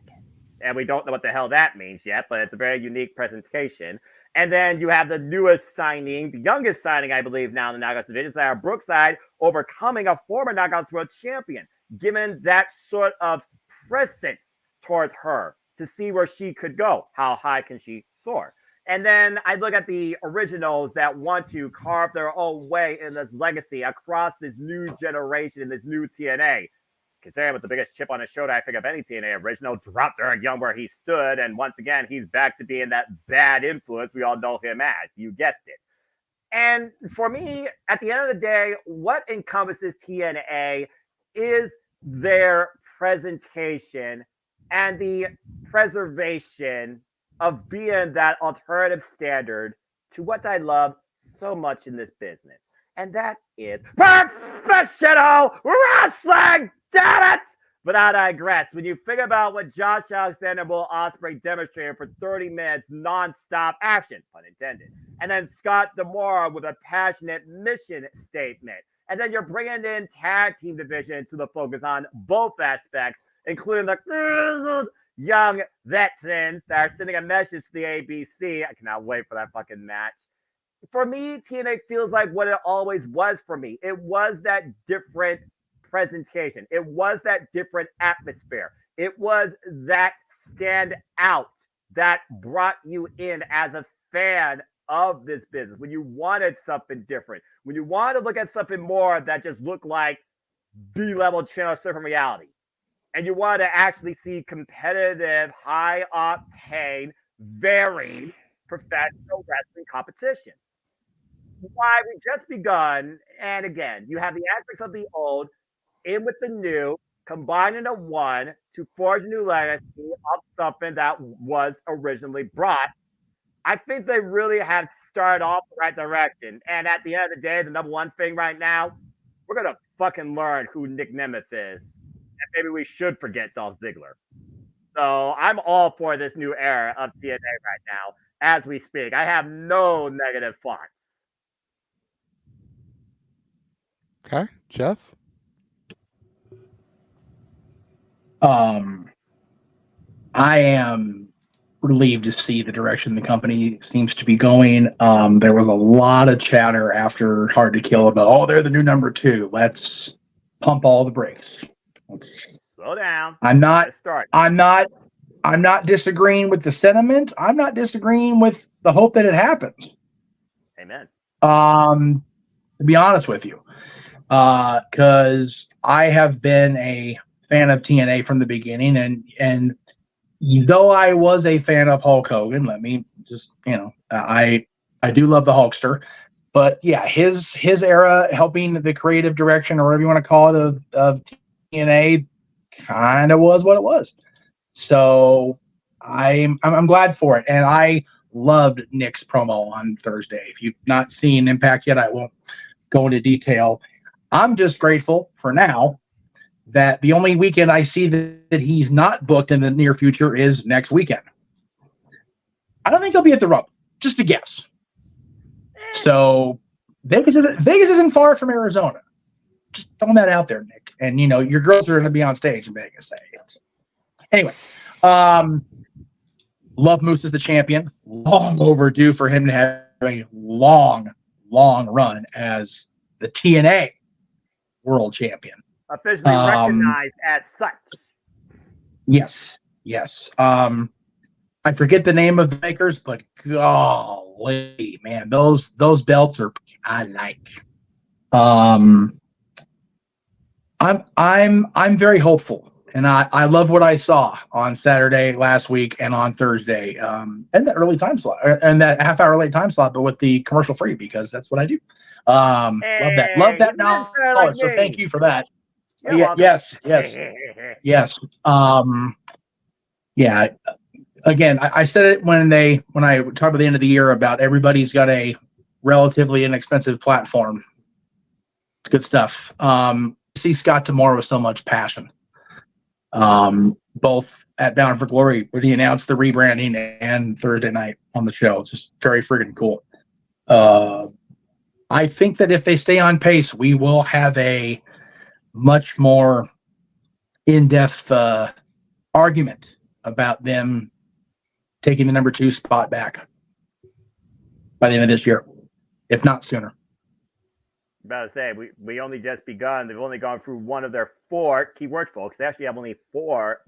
Elegance. And we don't know what the hell that means yet, but it's a very unique presentation. And then you have the newest signing, the youngest signing, I believe, now in the Knockouts division, Sarah Brookside, overcoming a former Knockouts World Champion, given that sort of presence towards her to see where she could go. How high can she soar? And then I look at the originals that want to carve their own way in this legacy across this new generation, this new TNA. Considering with the biggest chip on his shoulder, I think of any TNA original, dropped Eric Young where he stood, and once again, he's back to being that bad influence we all know him as. You guessed it. And for me, at the end of the day, what encompasses TNA is their presentation and the preservation of being that alternative standard to what I love so much in this business. And that is professional wrestling, damn it! But I digress. When you think about what Josh Alexander and Will Ospreay demonstrated for 30 minutes non-stop action, pun intended, And then Scott D'Amore with a passionate mission statement. And then you're bringing in tag team division to the focus on both aspects, including the grizzled young veterans that are sending a message to the ABC. I cannot wait for that fucking match. For me, TNA feels like what it always was for me. It was that different presentation. It was that different atmosphere. It was that stand out that brought you in as a fan of this business, when you wanted something different, when you wanted to look at something more that just looked like B-level channel surfing reality, and you wanted to actually see competitive, high-octane, varied professional wrestling competition. Why we just begun, and again, you have the aspects of the old in with the new, combined into one to forge a new legacy of something that was originally brought. I think they really have started off the right direction. And at the end of the day, the number one thing right now, we're going to fucking learn who Nick Nemeth is. And maybe we should forget Dolph Ziggler. So I'm all for this new era of TNA right now as we speak. I have no negative thoughts. Okay, Jeff? I am relieved to see the direction the company seems to be going. There was a lot of chatter after Hard to Kill about, oh, they're the new number 2. Let's pump all the brakes. Slow down. I'm not disagreeing with the sentiment. I'm not disagreeing with the hope that it happens. Amen. To be honest with you, because I have been a fan of TNA from the beginning, and though I was a fan of Hulk Hogan, let me just, I do love the Hulkster, but yeah, his era helping the creative direction, or whatever you want to call it, of TNA kind of was what it was. So I'm glad for it, and I loved Nick's promo on Thursday. If you've not seen Impact yet, I won't go into detail. I'm just grateful for now that the only weekend I see that he's not booked in the near future is next weekend. I don't think he'll be at the Rumble, just a guess. So Vegas isn't far from Arizona. Just throwing that out there, Nick. And your girls are going to be on stage in Vegas. Anyway, love Moose as the champion. Long overdue for him to have a long run as the TNA World Champion. Officially recognized as such. Yes. I forget the name of the makers, but golly, man, those belts are I like. I'm very hopeful, and I love what I saw on Saturday last week and on Thursday, and the early time slot, and that half-hour late time slot, but with the commercial free, because that's what I do. Love that knowledge. So thank you for that. Yes. Yeah. Again, I said it when I talked about the end of the year about everybody's got a relatively inexpensive platform. It's good stuff. See Scott D'Amore with so much passion. Both at Bound for Glory, when he announced the rebranding, and Thursday night on the show. It's just very friggin' cool. I think that if they stay on pace, we will have a much more in-depth argument about them taking the number 2 spot back by the end of this year, if not sooner. About to say, we only just begun. They've only gone through one of their 4 keywords, folks. They actually have only 4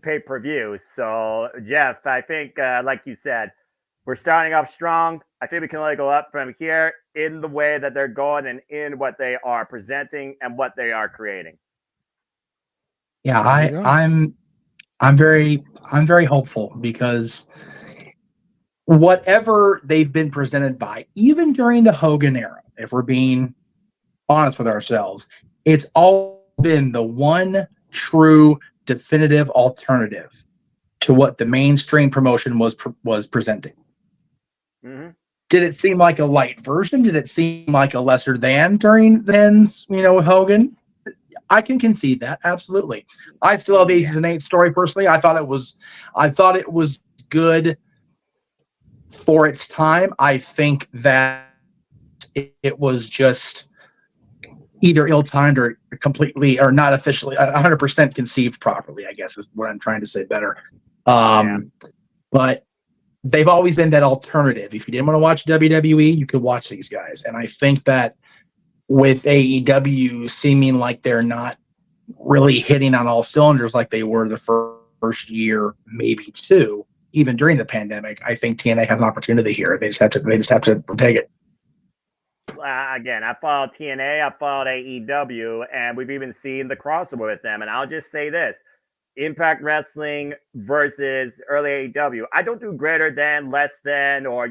pay-per-views. So, Jeff, I think, like you said, we're starting off strong. I think we can only go up from here in the way that they're going and in what they are presenting and what they are creating. Yeah, I'm very hopeful, because whatever they've been presented by, even during the Hogan era, if we're being honest with ourselves, it's all been the one true definitive alternative to what the mainstream promotion was presenting. Mm-hmm. Did it seem like a light version? Did it seem like a lesser than during then's, with Hogan? I can concede that, absolutely. I still have Aces and Eights story personally. I thought it was good for its time, I think that it was just either ill-timed or completely, or not officially 100% conceived properly, I guess is what I'm trying to say better. But they've always been that alternative. If you didn't want to watch WWE, you could watch these guys. And I think that with AEW seeming like they're not really hitting on all cylinders like they were the first year, maybe two, even during the pandemic, I think TNA has an opportunity here. They just have to take it. Again, I followed TNA, I followed AEW, and we've even seen the crossover with them. And I'll just say this: Impact Wrestling versus early AEW. I don't do greater than, less than, or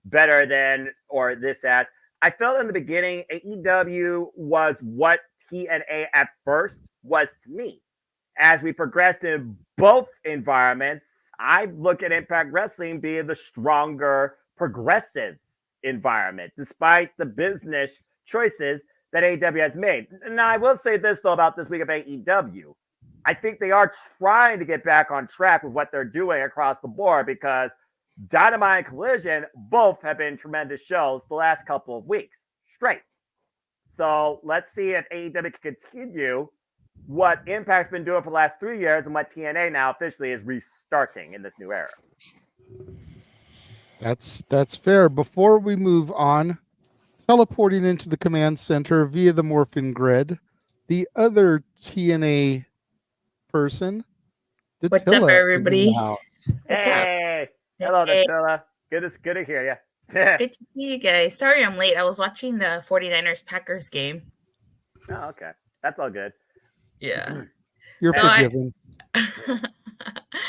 better than, or this as. I felt in the beginning AEW was what TNA at first was to me. As we progressed in both environments, I look at Impact Wrestling being the stronger, progressive environment, despite the business choices that AEW has made. Now, I will say this, though, about this week of AEW. I think they are trying to get back on track with what they're doing across the board, because Dynamite and Collision both have been tremendous shows the last couple of weeks straight. So let's see if AEW can continue what Impact's been doing for the last 3 years and what TNA now officially is restarting in this new era. That's fair. Before we move on, teleporting into the command center via the morphing grid, the other TNA person, What's up, everybody? Hey, hello, Datilla. Good to hear you. Good to see you guys. Sorry I'm late. I was watching the 49ers Packers game. Oh, okay. That's all good. Yeah. You're forgiven.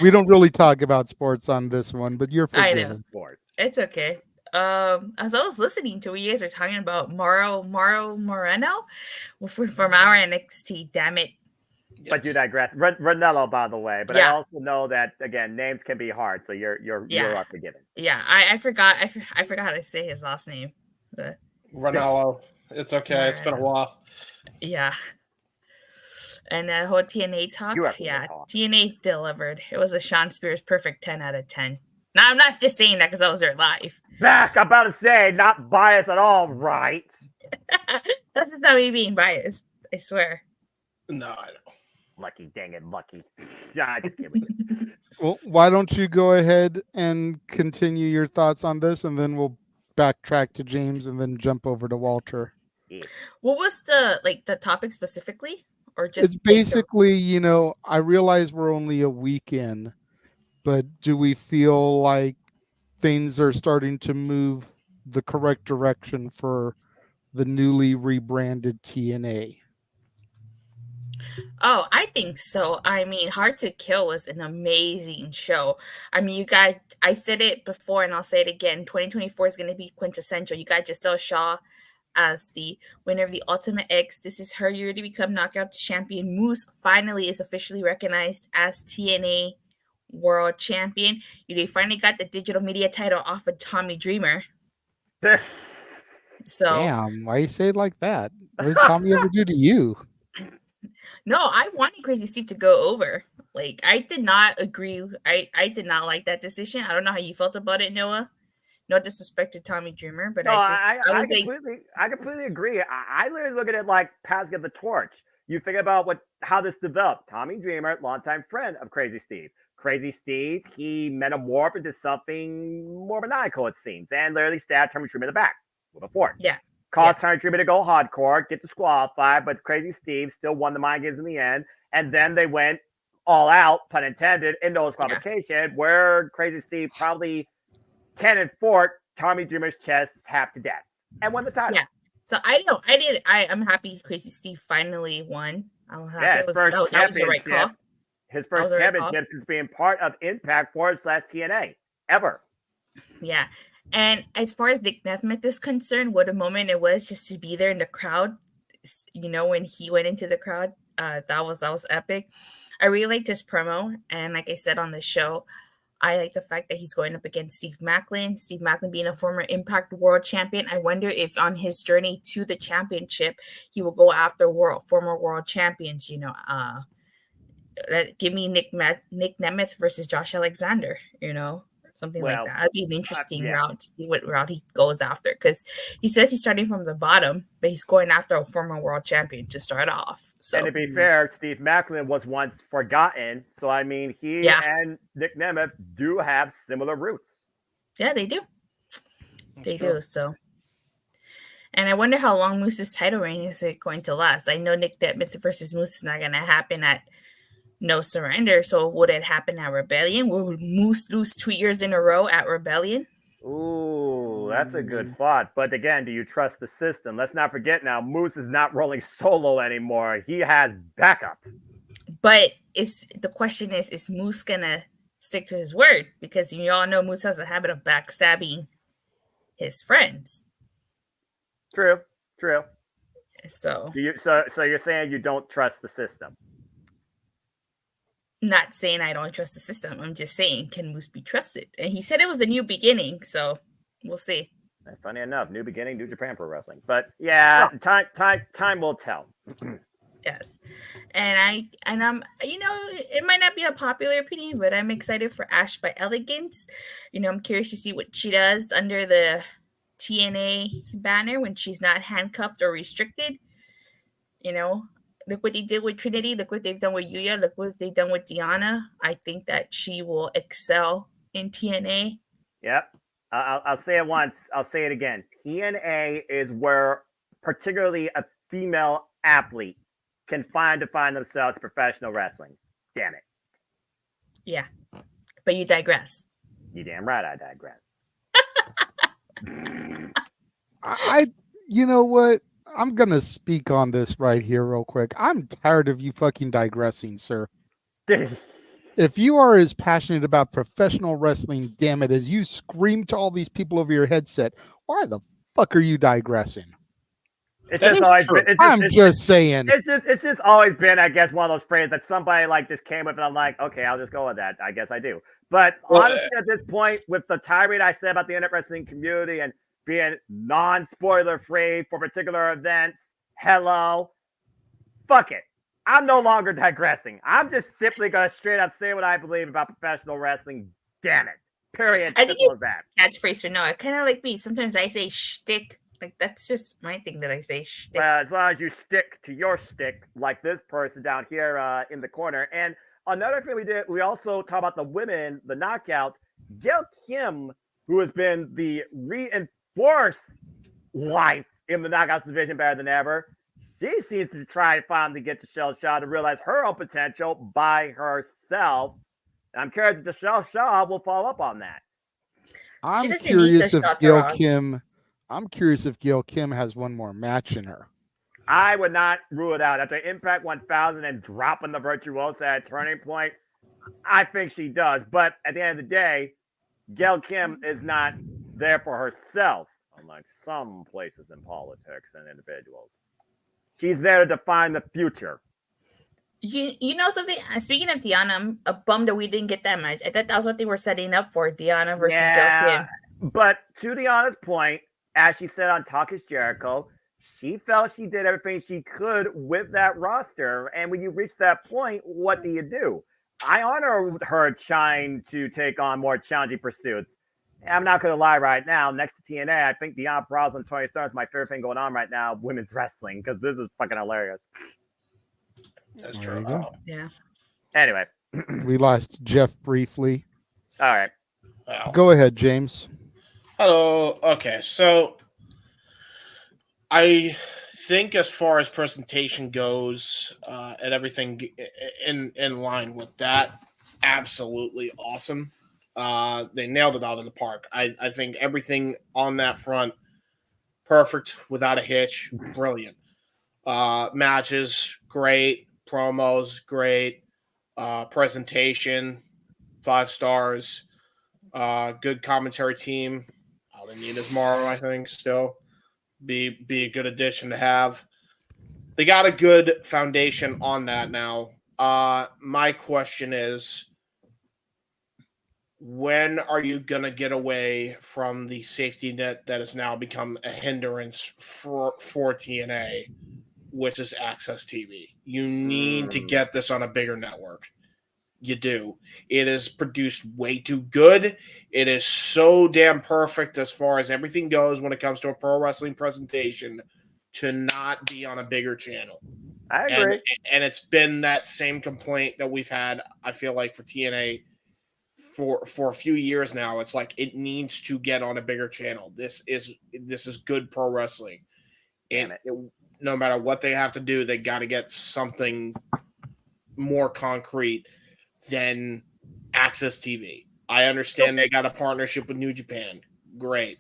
We don't really talk about sports on this one, but you're forgiven. I know. It's okay. As I was listening to what you guys are talking about, Mauro Moreno from our NXT, damn it. But you digress. Ranello, by the way. But I also know that, again, names can be hard, so you're forgiven. Yeah, I forgot how to say his last name. Ranello. It's okay. Moreno. It's been a while. Yeah. And that whole TNA talk, TNA delivered. It was a Sean Spears perfect 10 out of 10. Now, I'm not just saying that because I was there live. Back, I'm about to say, not biased at all, right? That's not me being biased. I swear. No, I don't. Lucky, dang it, lucky. I just can't believe it. Well, why don't you go ahead and continue your thoughts on this, and then we'll backtrack to James and then jump over to Walter. What was the topic specifically? Or just it's basically, I realize we're only a week in, but do we feel like things are starting to move the correct direction for the newly rebranded TNA? Oh, I think so. I mean, Hard to Kill was an amazing show. I mean, I said it before and I'll say it again. 2024 is going to be quintessential. You got Giselle Shaw as the winner of the Ultimate X. This is her year to become Knockout Champion. Moose finally is officially recognized as TNA World Champion. They finally got the digital media title off of Tommy Dreamer. So damn, why you say it like that? What did Tommy ever do to you? No, I wanted Crazy Steve to go over. Like, I did not agree. I did not like that decision. I don't know how you felt about it, Noah. No disrespect to Tommy Dreamer, but I completely agree. I literally look at it like passing of the torch. You think about how this developed. Tommy Dreamer, longtime friend of Crazy Steve. Crazy Steve, he metamorphed into something more maniacal, it seems, and literally stabbed Tommy Dreamer in the back with a fork. Yeah. Caused Tommy Dreamer to go hardcore, get disqualified, but Crazy Steve still won the mind games in the end. And then they went all out, pun intended, in those qualification, where Crazy Steve probably cannon fort Tommy Dreamer's chest half to death and won the title. Yeah. So I'm happy Crazy Steve finally won. I'm happy. Yeah, that was the right call. His first championship since being part of Impact /TNA ever. Yeah. And as far as Nick Nesmith is concerned, what a moment it was just to be there in the crowd. When he went into the crowd, that was epic. I really liked his promo. And like I said on the show, I like the fact that he's going up against Steve Maclin. Steve Maclin being a former Impact World Champion. I wonder if on his journey to the championship, he will go after former world champions. Give me Nick Nemeth versus Josh Alexander. something like that. That'd be an interesting route to see what route he goes after, because he says he's starting from the bottom, but he's going after a former world champion to start off. So, and to be fair, Steve Macklin was once forgotten, so I mean, he and Nick Nemeth do have similar roots. Yeah, they do. They do. So, and I wonder how long Moose's title reign is going to last. I know Nick Nemeth versus Moose is not going to happen at No Surrender. So would it happen at Rebellion? Will Moose lose 2 years in a row at Rebellion? Ooh, that's a good thought. But again, do you trust the system? Let's not forget now, Moose is not rolling solo anymore. He has backup. But the question is Moose gonna stick to his word? Because you all know Moose has a habit of backstabbing his friends. True. So you're saying you don't trust the system? Not saying I don't trust the system. I'm just saying, can Moose be trusted? And he said it was a new beginning, so we'll see. And funny enough, new beginning, New Japan Pro Wrestling. But yeah, time will tell. Yes, and I'm it might not be a popular opinion, but I'm excited for Ash by Elegance. I'm curious to see what she does under the TNA banner when she's not handcuffed or restricted. Look what they did with Trinity. Look what they've done with Yuya. Look what they've done with Deanna. I think that she will excel in TNA. Yep. I'll say it once. I'll say it again. TNA is where particularly a female athlete can find themselves professional wrestling. Damn it. Yeah. But you digress. You damn right I digress. You know what? I'm going to speak on this right here real quick. I'm tired of you fucking digressing, sir. If you are as passionate about professional wrestling, damn it, as you scream to all these people over your headset, why the fuck are you digressing? It's just always been, I'm just saying. It's just always been, I guess, one of those phrases that somebody like just came with, and I'm like, okay, I'll just go with that. I guess I do. But honestly, at this point, with the tirade I said about the internet wrestling community and being non-spoiler free for particular events, hello, fuck it. I'm no longer digressing. I'm just simply going to straight up say what I believe about professional wrestling. Damn it. Period. I think it's catchphrase for Noah. Kind of like me. Sometimes I say shtick. Like, that's just my thing that I say shtick. As long as you stick to your stick, like this person down here in the corner. And another thing we did, we also talked about the women, the knockouts. Gail Kim, who has been the reinforced life in the knockouts division better than ever, she seems to try and finally get to Shell Shaw to realize her own potential by herself. I'm curious if Shell Shaw will follow up on that. I'm curious if Gail Kim has one more match in her. I would not rule it out. After Impact 1000 and dropping the Virtuosa at Turning Point, I think she does. But at the end of the day, Gail Kim is not there for herself, unlike some places in politics and individuals. She's there to define the future. You know something? Speaking of Deanna, I'm bummed that we didn't get that match. I thought that was what they were setting up for, Deanna versus Gail Kim. But to Deanna's point, as she said on Talk is Jericho, she felt she did everything she could with that roster. And when you reach that point, what do? I honor her trying to take on more challenging pursuits. I'm not going to lie right now. Next to TNA, I think Deanna Praws and Tony Storm is my favorite thing going on right now, women's wrestling, because this is fucking hilarious. That's true. Yeah. Anyway. We lost Jeff briefly. All right. Wow. Go ahead, James. Hello. Okay, so I think as far as presentation goes and everything in line with that, absolutely awesome. They nailed it out of the park. I think everything on that front, perfect, without a hitch, brilliant. Matches, great. Promos, great. Presentation, 5 stars. Good commentary team. All they need is Morrow, I think, still. Be a good addition to have. They got a good foundation on that now. My question is, when are you going to get away from the safety net that has now become a hindrance for TNA, which is Access TV? You need to get this on a bigger network. You do. It is produced way too good. It is so damn perfect as far as everything goes when it comes to a pro wrestling presentation to not be on a bigger channel. I agree. And it's been that same complaint that we've had, I feel like, for TNA for a few years now. It's like it needs to get on a bigger channel. This is good pro wrestling. No matter what they have to do, they got to get something more concrete than Access TV. I understand they got a partnership with New Japan. Great.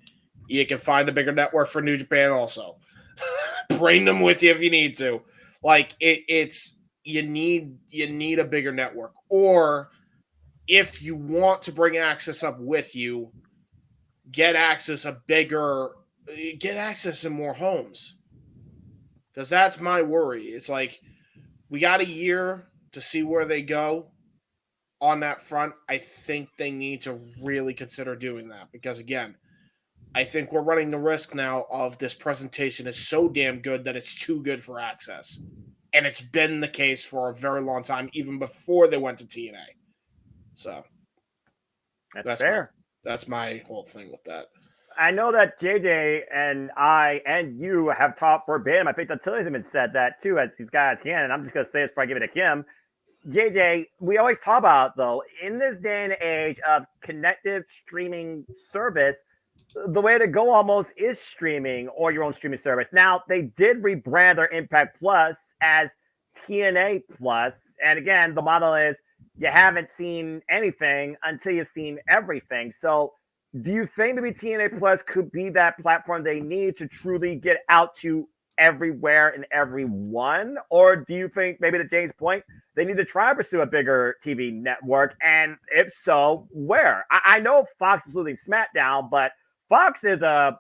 You can find a bigger network for New Japan also. Bring them with you if you need to. Like it's you need a bigger network. Or if you want to bring Access up with you, get Access in more homes. Because that's my worry. It's like we got a year to see where they go on that front. I think they need to really consider doing that because, again, I think we're running the risk now of this presentation is so damn good that it's too good for Access. And it's been the case for a very long time, even before they went to TNA. So that's fair. That's my whole thing with that. I know that JJ and I and you have talked verbatim. I think that Tilly's even said that too, as these guys can. And I'm just going to say this before I give it to Kim. JJ, we always talk about, though, in this day and age of connective streaming service, the way to go almost is streaming or your own streaming service. Now, they did rebrand their Impact Plus as TNA Plus. And again, the model is you haven't seen anything until you've seen everything. So do you think maybe TNA Plus could be that platform they need to truly get out to everywhere and everyone? Or do you think, maybe to James' point, they need to try to pursue a bigger TV network? And if so, where? I know Fox is losing SmackDown, but Fox is a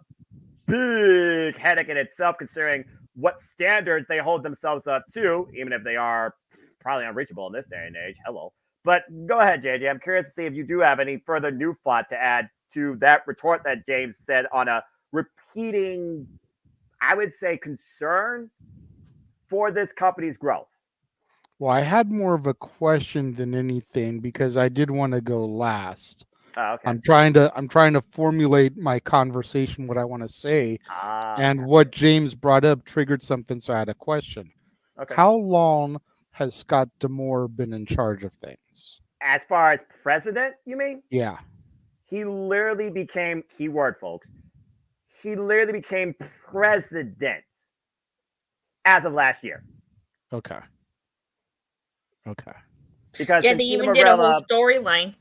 big headache in itself, considering what standards they hold themselves up to, even if they are probably unreachable in this day and age. Hello. But go ahead, JJ. I'm curious to see if you do have any further new thought to add to that retort that James said on a repeating, I would say, concern for this company's growth. Well, I had more of a question than anything because I did want to go last. Oh, okay. I'm trying to formulate my conversation, what I want to say, and what James brought up triggered something, so I had a question. Okay. How long has Scott D'Amore been in charge of things? As far as president, you mean? Yeah. He literally became, keyword, folks, he literally became president as of last year. Okay. Because they even did a whole storyline.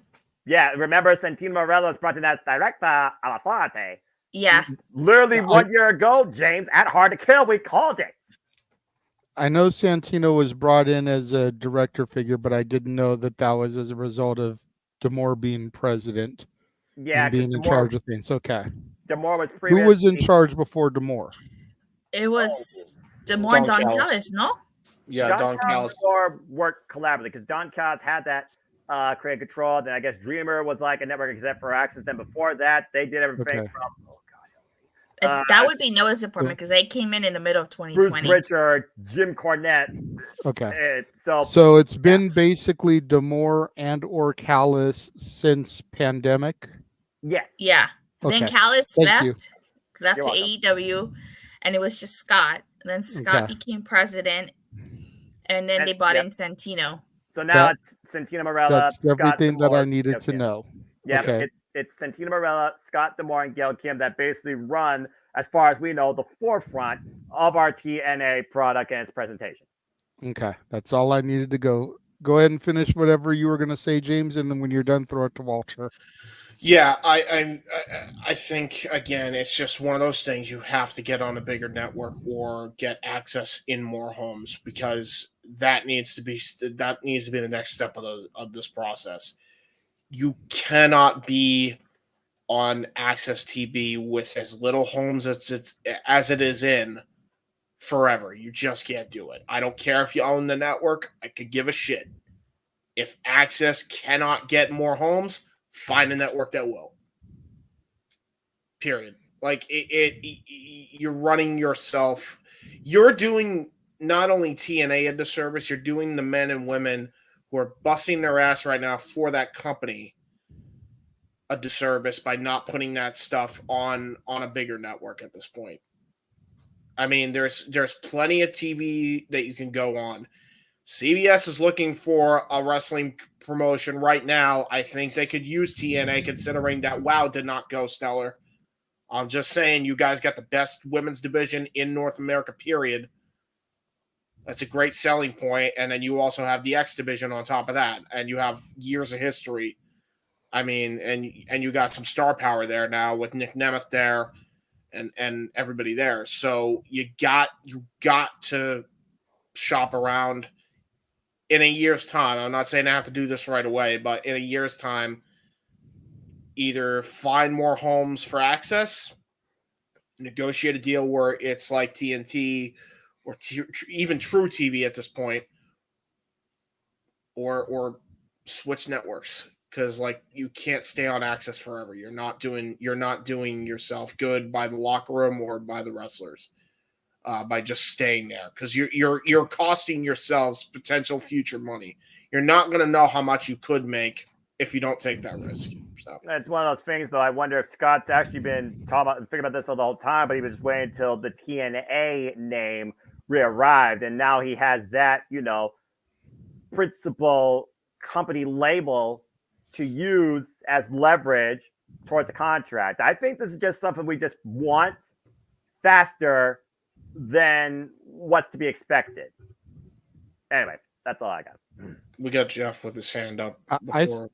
Yeah, remember Santino Marella was brought in as director a la Fuerte. Yeah. Literally 1 year ago, James, at Hard to Kill, we called it. I know Santino was brought in as a director figure, but I didn't know that was as a result of D'Amore being president and being in charge of things. Okay. D'Amore was previously... Who was in charge before D'Amore? It was D'Amore and Don Callis, no? Yeah, Don Callis. Worked collaboratively because Don Callis had that creative control. Then I guess Dreamer was like a network exec for Access. Then before that, they did everything from. That would be Noah's department because they came in the middle of 2020. Bruce Richard, Jim Cornette. Okay. So it's been basically D'Amore and or Callis since pandemic. Yes. Yeah. Okay. Then Callis left You're to welcome. AEW, and it was just Scott. And then Scott became president, and then they brought in Santino. So now it's Santino Marella. That's everything that I needed to know. Yeah, okay. It's Santino Marella, Scott D'Amore, and Gail Kim that basically run, as far as we know, the forefront of our TNA product and its presentation. Okay, that's all I needed to go. Go ahead and finish whatever you were going to say, James, and then when you're done, throw it to Walter. Yeah, I think, again, it's just one of those things. You have to get on a bigger network or get access in more homes because that needs to be the next step of this process. You cannot be on Access TV with as little homes as it is in forever. You just can't do it. I don't care if you own the network. I could give a shit. If Access cannot get more homes, find a network that will. Period. Like you're running yourself. You're doing not only TNA a disservice, you're doing the men and women who are busting their ass right now for that company a disservice by not putting that stuff on a bigger network at this point. I mean, there's plenty of TV that you can go on. CBS is looking for a wrestling promotion right now. I think they could use TNA, considering that WOW did not go stellar. I'm just saying, you guys got the best women's division in North America, period. That's a great selling point. And then you also have the X division on top of that. And you have years of history. I mean, and you got some star power there now with Nick Nemeth there and everybody there. So you got to shop around in a year's time. I'm not saying I have to do this right away, but in a year's time, either find more homes for access, negotiate a deal where it's like TNT or even True TV at this point, or switch networks. Because like you can't stay on access forever. You're not doing yourself good by the locker room or by the wrestlers by just staying there. Because you're costing yourselves potential future money. You're not going to know how much you could make if you don't take that risk. So it's one of those things, though. I wonder if Scott's actually been thinking about this the whole time, but he was just waiting until the TNA name re-arrived, and now he has that, principal company label to use as leverage towards a contract. I think this is just something we just want faster than what's to be expected. Anyway, that's all I got. We got Jeff with his hand up before.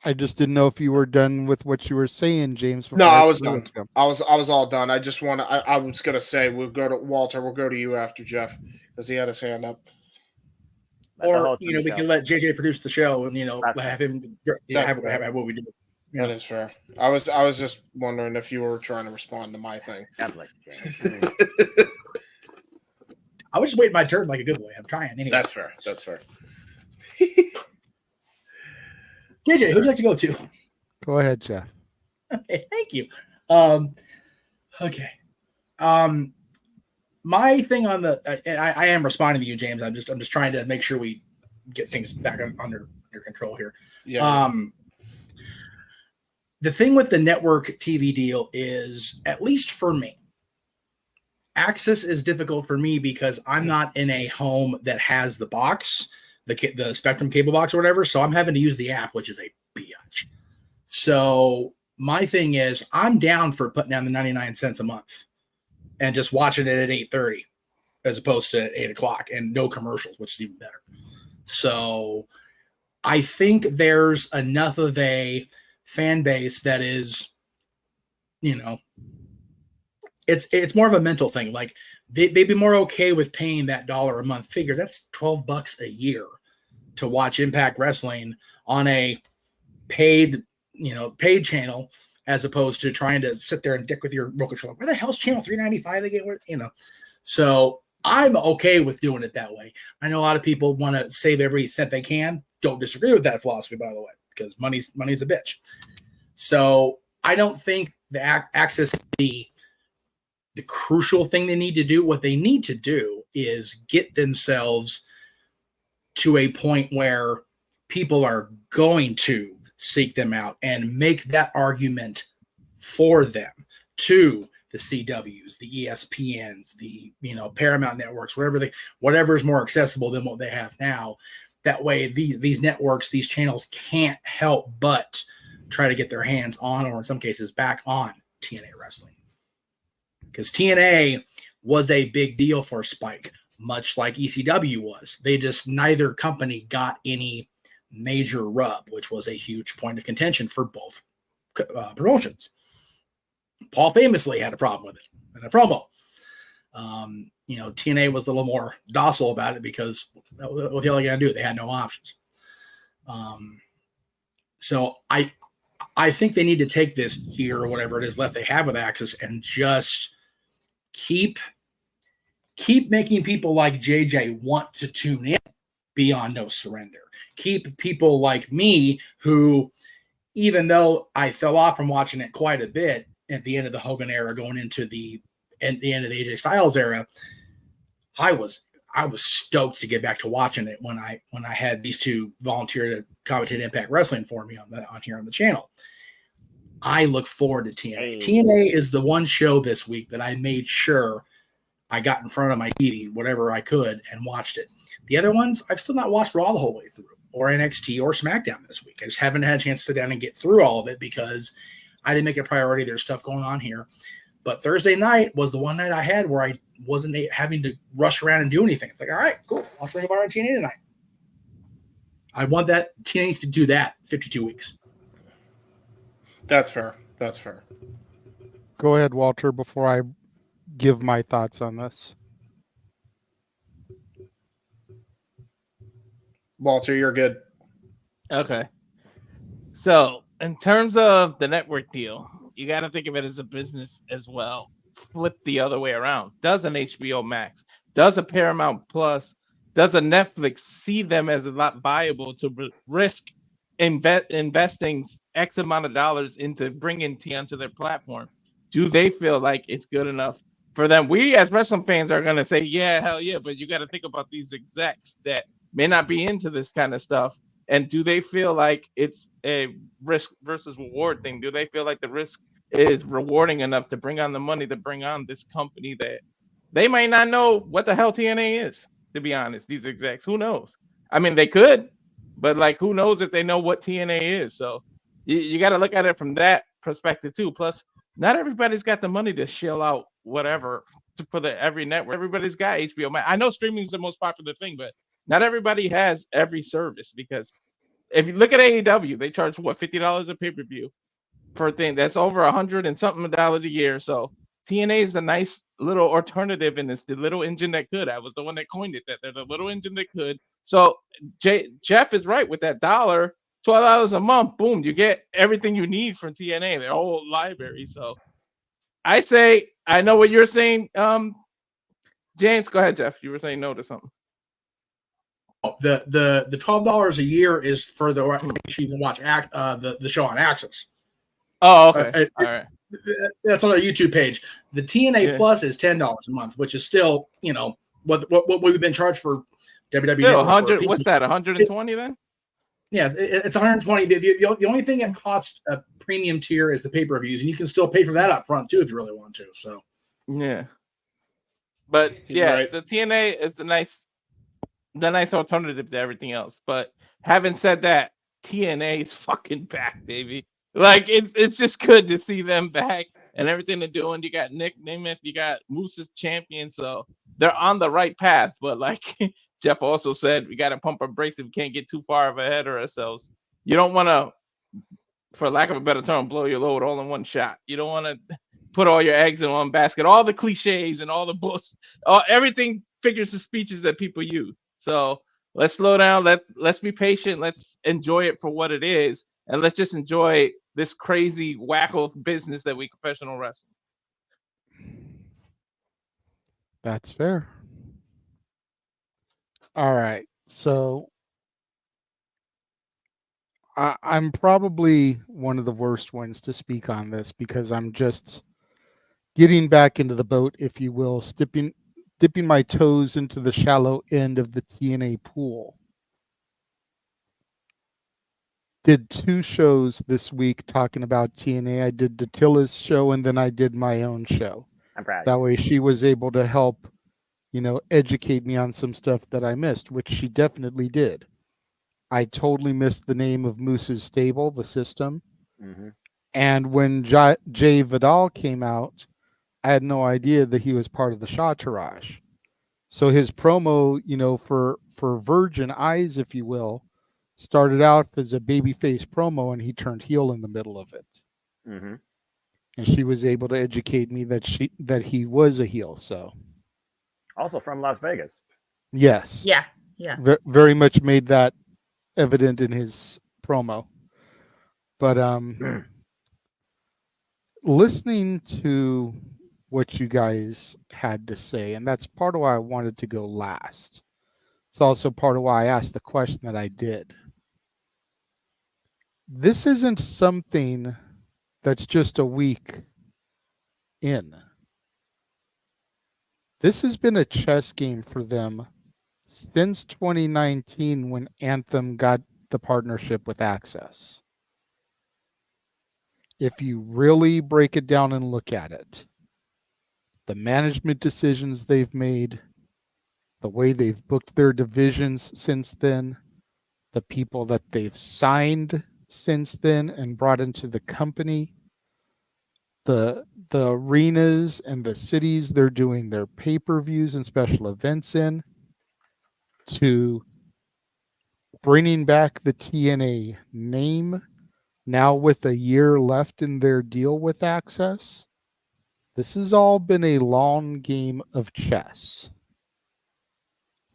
I just didn't know if you were done with what you were saying, James. No, I was done. I was all done. I just want to. I was gonna say we'll go to Walter. We'll go to you after Jeff because he had his hand up. Or we can let JJ produce the show and have him have what we do. That is fair. I was just wondering if you were trying to respond to my thing. I was just waiting my turn like a good boy. I'm trying anyway. That's fair. JJ, who'd you like to go to? Go ahead, Jeff. Okay, thank you. Okay. My thing on and I am responding to you, James. I'm just trying to make sure we get things back under control here. Yeah. The thing with the network TV deal is, at least for me, access is difficult for me because I'm not in a home that has the box, the Spectrum cable box or whatever. So I'm having to use the app, which is a biatch. So my thing is, I'm down for putting down the 99 cents a month and just watching it at 8:30 as opposed to 8 o'clock and no commercials, which is even better. So I think there's enough of a fan base that is, it's more of a mental thing. Like they'd be more okay with paying that $1 a month figure. That's $12 a year to watch Impact Wrestling on a paid channel, as opposed to trying to sit there and dick with your remote controller. Where the hell's channel 395 again? So I'm okay with doing it that way. I know a lot of people want to save every cent they can. Don't disagree with that philosophy, by the way, because money's a bitch. So I don't think the access to the crucial thing they need to do. What they need to do is get themselves to a point where people are going to seek them out and make that argument for them to the CWs, the ESPNs, the Paramount networks, whatever is more accessible than what they have now. That way, these networks, these channels can't help but try to get their hands on, or in some cases back on, TNA wrestling. Because TNA was a big deal for Spike, much like ECW was. They just, neither company got any major rub, which was a huge point of contention for both promotions. Paul famously had a problem with it in a promo. TNA was a little more docile about it because what the hell are they going to do? They had no options. So I think they need to take this year or whatever it is left they have with access and just keep making people like JJ want to tune in beyond No Surrender. Keep people like me who, even though I fell off from watching it quite a bit at the end of the Hogan era, going into the end of the AJ Styles era, I was I was stoked to get back to watching it when I had these two volunteer to commentate Impact Wrestling for me on here on the channel. I look forward to TNA. TNA is the one show this week that I made sure I got in front of my TV, whatever I could, and watched it. The other ones, I've still not watched Raw the whole way through, or NXT or SmackDown this week. I just haven't had a chance to sit down and get through all of it because I didn't make it a priority. There's stuff going on here. But Thursday night was the one night I had where I wasn't having to rush around and do anything. It's like, all right, cool. Watch Ring of Honor on TNA tonight. I want that. TNA needs to do that 52 weeks. That's fair. That's fair. Go ahead, Walter, before I give my thoughts on this. Walter, you're good. Okay. So, in terms of the network deal, you got to think of it as a business as well. Flip the other way around. Does an HBO Max, does a Paramount Plus, does a Netflix see them as a lot viable to risk investing X amount of dollars into bringing T onto their platform? Do they feel like it's good enough for them? We as wrestling fans are going to say, yeah, hell yeah, but you got to think about these execs that may not be into this kind of stuff. And do they feel like it's a risk versus reward thing? Do they feel like the risk is rewarding enough to bring on the money to bring on this company that they might not know what the hell TNA is, to be honest, these execs? Who knows? I mean, they could, but like, who knows if they know what TNA is? So you got to look at it from that perspective too. Plus, not everybody's got the money to shell out whatever for every network. Everybody's got HBO Max. I know streaming is the most popular thing, but not everybody has every service, because if you look at AEW, they charge what, $50 a pay-per-view for a thing that's over $100 and something dollars a year. So TNA is a nice little alternative, and it's the little engine that could. I was the one that coined it, that they're the little engine that could. So Jeff is right with that $12 a month. Boom, you get everything you need from TNA, their whole library. So I say, I know what you're saying. James, go ahead, Jeff. You were saying no to something. The $12 a year is for the you can watch the show on Access. Oh, okay. All right. That's on their YouTube page. The TNA Plus is $10 a month, which is still, what we've been charged for WWE. Still 100. What's that? 120 then? Yes, it's 120. The only thing that costs a premium tier is the pay-per-views, and you can still pay for that up front too if you really want to. So yeah, but yeah, Right. the TNA is the nice alternative to everything else. But having said that, TNA is fucking back, baby. Like, it's just good to see them back and everything they're doing. You got Nick Nemeth, you got Moose's champion, so they're on the right path. But like Jeff also said, we got to pump our brakes if we can't get too far ahead of ourselves. You don't want to, for lack of a better term, blow your load all in one shot. You don't want to put all your eggs in one basket. All the cliches and all the bullshit, everything figures of speeches that people use. So let's slow down. Let's be patient. Let's enjoy it for what it is, and let's just enjoy this crazy wacko business that we professional wrestling. That's fair. All right. So I'm probably one of the worst ones to speak on this because I'm just getting back into the boat, if you will, dipping my toes into the shallow end of the TNA pool. Did 2 shows this week talking about TNA. I did Datilla's show, and then I did my own show. I'm proud. That way she was able to help, educate me on some stuff that I missed, which she definitely did. I totally missed the name of Moose's stable, the system. Mm-hmm. And when Jay Vidal came out, I had no idea that he was part of the Shawtourage. So his promo, for Virgin Eyes, if you will, started out as a babyface promo, and he turned heel in the middle of it. Mm-hmm. And she was able to educate me that he was a heel. So also from Las Vegas. Yes. Yeah. Very much made that evident in his promo. But listening to what you guys had to say, and that's part of why I wanted to go last. It's also part of why I asked the question that I did. This isn't something that's just a week in. This has been a chess game for them since 2019 when Anthem got the partnership with Access. If you really break it down and look at it, the management decisions they've made, the way they've booked their divisions since then, the people that they've signed since then and brought into the company, the arenas and the cities they're doing their pay-per-views and special events in, to bringing back the TNA name now with a year left in their deal with Access. This has all been a long game of chess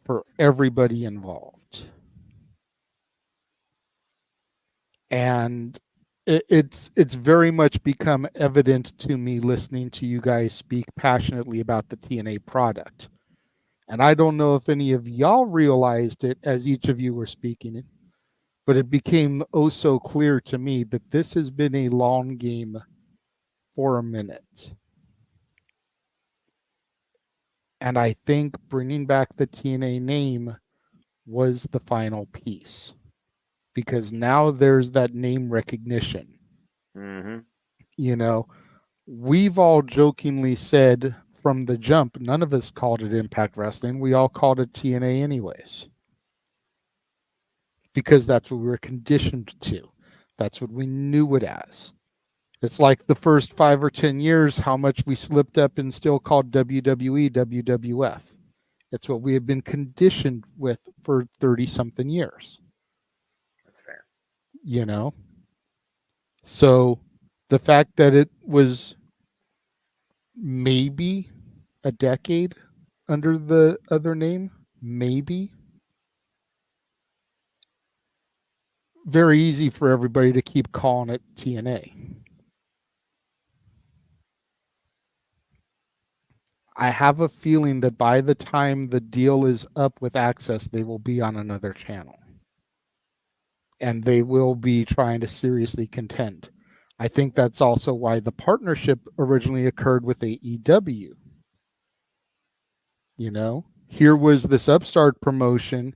for everybody involved. And it's very much become evident to me listening to you guys speak passionately about the TNA product. And I don't know if any of y'all realized it as each of you were speaking it, but it became oh so clear to me that this has been a long game for a minute. And I think bringing back the TNA name was the final piece, because now there's that name recognition. Mm-hmm. You know, we've all jokingly said from the jump, none of us called it Impact Wrestling. We all called it TNA anyways, because that's what we were conditioned to. That's what we knew it as. It's like the first 5 or 10 years, how much we slipped up and still called WWE WWF. It's what we have been conditioned with for 30-something years. That's fair. You know? So the fact that it was maybe a decade under the other name, maybe. Very easy for everybody to keep calling it TNA. I have a feeling that by the time the deal is up with Access, they will be on another channel. And they will be trying to seriously contend. I think that's also why the partnership originally occurred with AEW. You know, here was this upstart promotion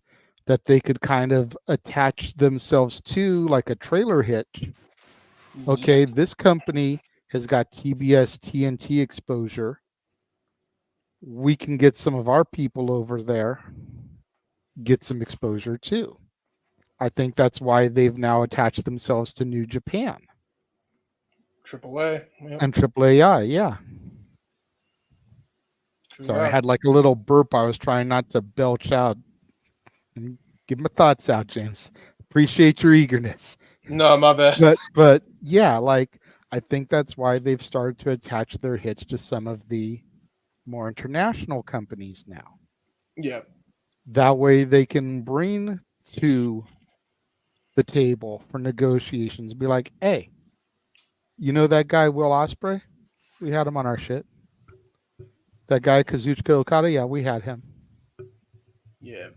that they could kind of attach themselves to like a trailer hitch. Okay, this company has got TBS TNT exposure. We can get some of our people over there, get some exposure too. I think that's why they've now attached themselves to New Japan. AAA. Yep. And AAA, yeah. So I had like a little burp. I was trying not to belch out. And give my thoughts out, James. Appreciate your eagerness. No, my bad. But yeah, like I think that's why they've started to attach their hits to some of the more international companies now. Yeah. That way they can bring to the table for negotiations. Be like, hey, you know that guy Will Ospreay? We had him on our shit. That guy Kazuchika Okada, yeah, we had him. Yeah.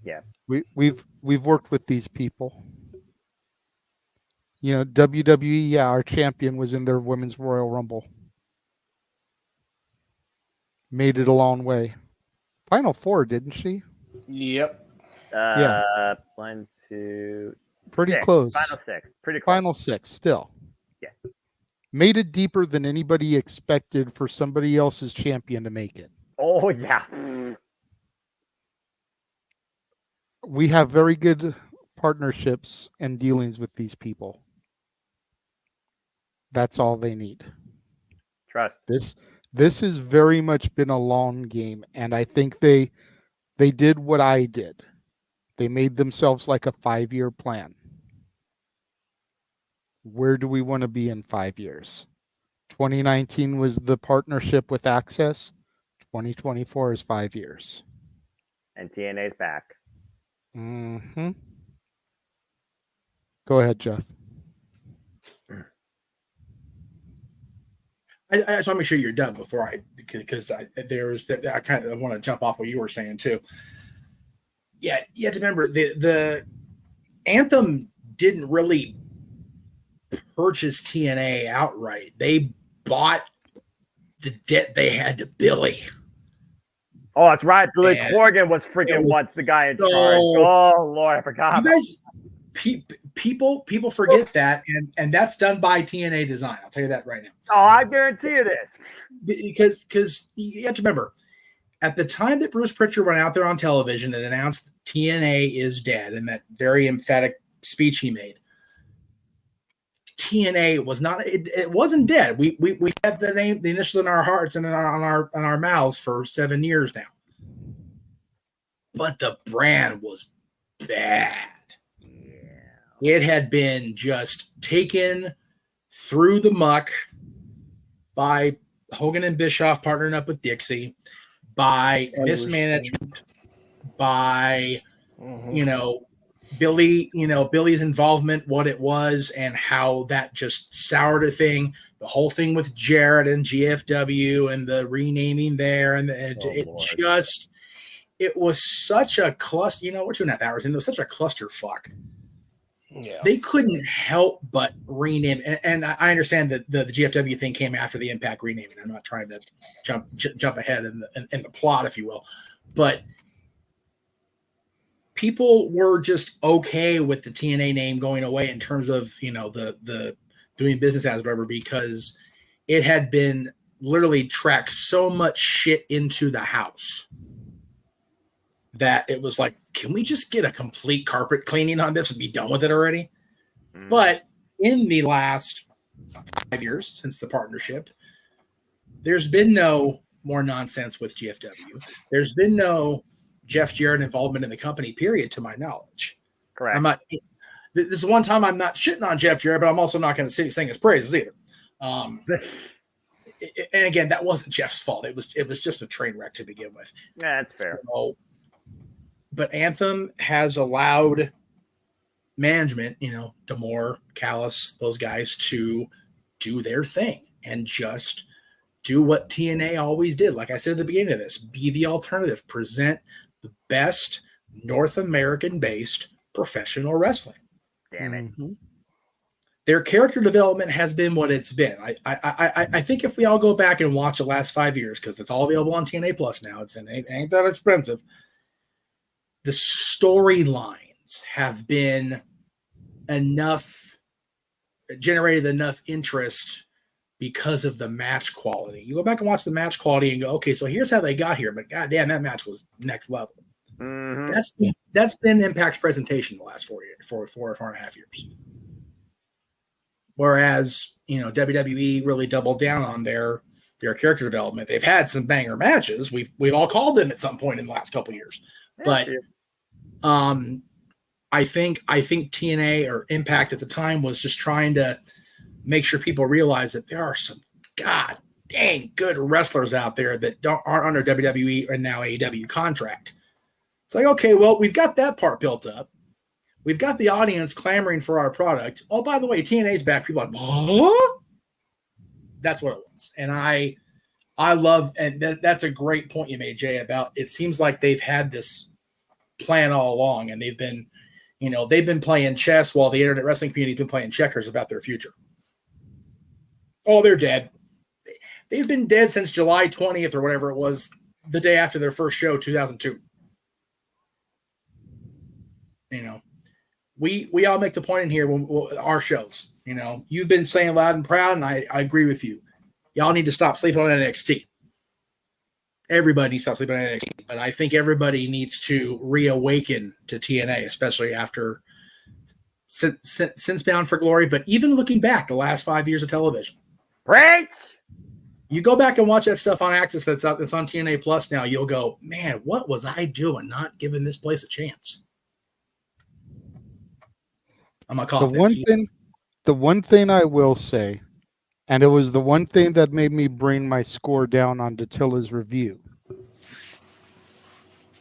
Yeah. We've worked with these people. You know, WWE, yeah, our champion was in their Women's Royal Rumble. Made it a long way. Final Four, didn't she? Yep. Yeah. 1, 2, pretty 6. close. Final 6. Pretty close. Final 6, still. Yeah. Made it deeper than anybody expected for somebody else's champion to make it. Oh, yeah. We have very good partnerships and dealings with these people. That's all they need. Trust. This has very much been a long game, and I think they did what I did. They made themselves like a 5-year plan. Where do we want to be in 5 years? 2019 was the partnership with Access. 2024 is 5 years. And TNA's back. Mm-hmm. Go ahead, Jeff. I just want to make sure you're done before because I kind of want to jump off what you were saying too. Yeah, you have to remember the Anthem didn't really purchase TNA outright. They bought the debt they had to Billy. Oh, that's right. Billy And Corgan was freaking once the guy in charge. Oh Lord, I forgot. You guys, people forget that, and that's done by TNA Design. I'll tell you that right now. Oh, I guarantee you this. Because you have to remember, at the time that Bruce Pritchard went out there on television and announced TNA is dead, and that very emphatic speech he made, TNA was not. It wasn't dead. We had the name, the initials in our hearts and on our mouths for 7 years now. But the brand was bad. Yeah. It had been just taken through the muck by Hogan and Bischoff partnering up with Dixie, by mismanagement, by Billy's involvement, what it was, and how that just soured a thing. The whole thing with Jarrett and GFW and the renaming there, and it was such a cluster. We're 2.5 hours in. It was such a clusterfuck. Yeah. They couldn't help but rename, and I understand that the GFW thing came after the Impact renaming. I'm not trying to jump ahead in the plot, if you will, but people were just okay with the TNA name going away in terms of the doing business as whatever, because it had been literally tracked so much shit into the house that it was like, can we just get a complete carpet cleaning on this and be done with it already? But in the last 5 years since the partnership, there's been no more nonsense with GFW. There's been no Jeff Jarrett involvement in the company, period, to my knowledge. Correct. This is one time I'm not shitting on Jeff Jarrett, but I'm also not going to sing his praises either. And again, that wasn't Jeff's fault. It was just a train wreck to begin with. Yeah, that's fair. But Anthem has allowed management, D'Amore, Callis, those guys, to do their thing and just do what TNA always did. Like I said at the beginning of this, be the alternative, present the best North American-based professional wrestling. Damn it. Mm-hmm. Their character development has been what it's been. I think if we all go back and watch the last 5 years, because it's all available on TNA Plus now, it ain't that expensive. The storylines have been generated enough interest because of the match quality. You go back and watch the match quality and go, okay, so here's how they got here, but goddamn, that match was next level. Mm-hmm. That's been Impact's presentation the last 4 and a half years. Whereas, WWE really doubled down on their character development. They've had some banger matches. We've all called them at some point in the last couple of years. But I think TNA or Impact at the time was just trying to make sure people realize that there are some god dang good wrestlers out there that aren't under WWE and now AEW contract. It's like, okay, well, we've got that part built up. We've got the audience clamoring for our product. Oh, by the way, TNA's back. People are like, huh? That's what it was. And I love, and that's a great point you made, Jay, about it seems like they've had this plan all along, and they've been playing chess while the internet wrestling community's been playing checkers about their future. Oh, they're dead. They've been dead since July 20th or whatever it was, the day after their first show, 2002. We all make the point in here when our shows. You've been saying loud and proud, and I agree with you. Y'all need to stop sleeping on NXT. Everybody needs to stop sleeping on NXT, but I think everybody needs to reawaken to TNA, especially after since Bound for Glory. But even looking back, the last 5 years of television, right? You go back and watch that stuff on Access that's on TNA Plus now. You'll go, man, what was I doing not giving this place a chance? I'm gonna call the one thing I will say, and it was the one thing that made me bring my score down on Datilla's review.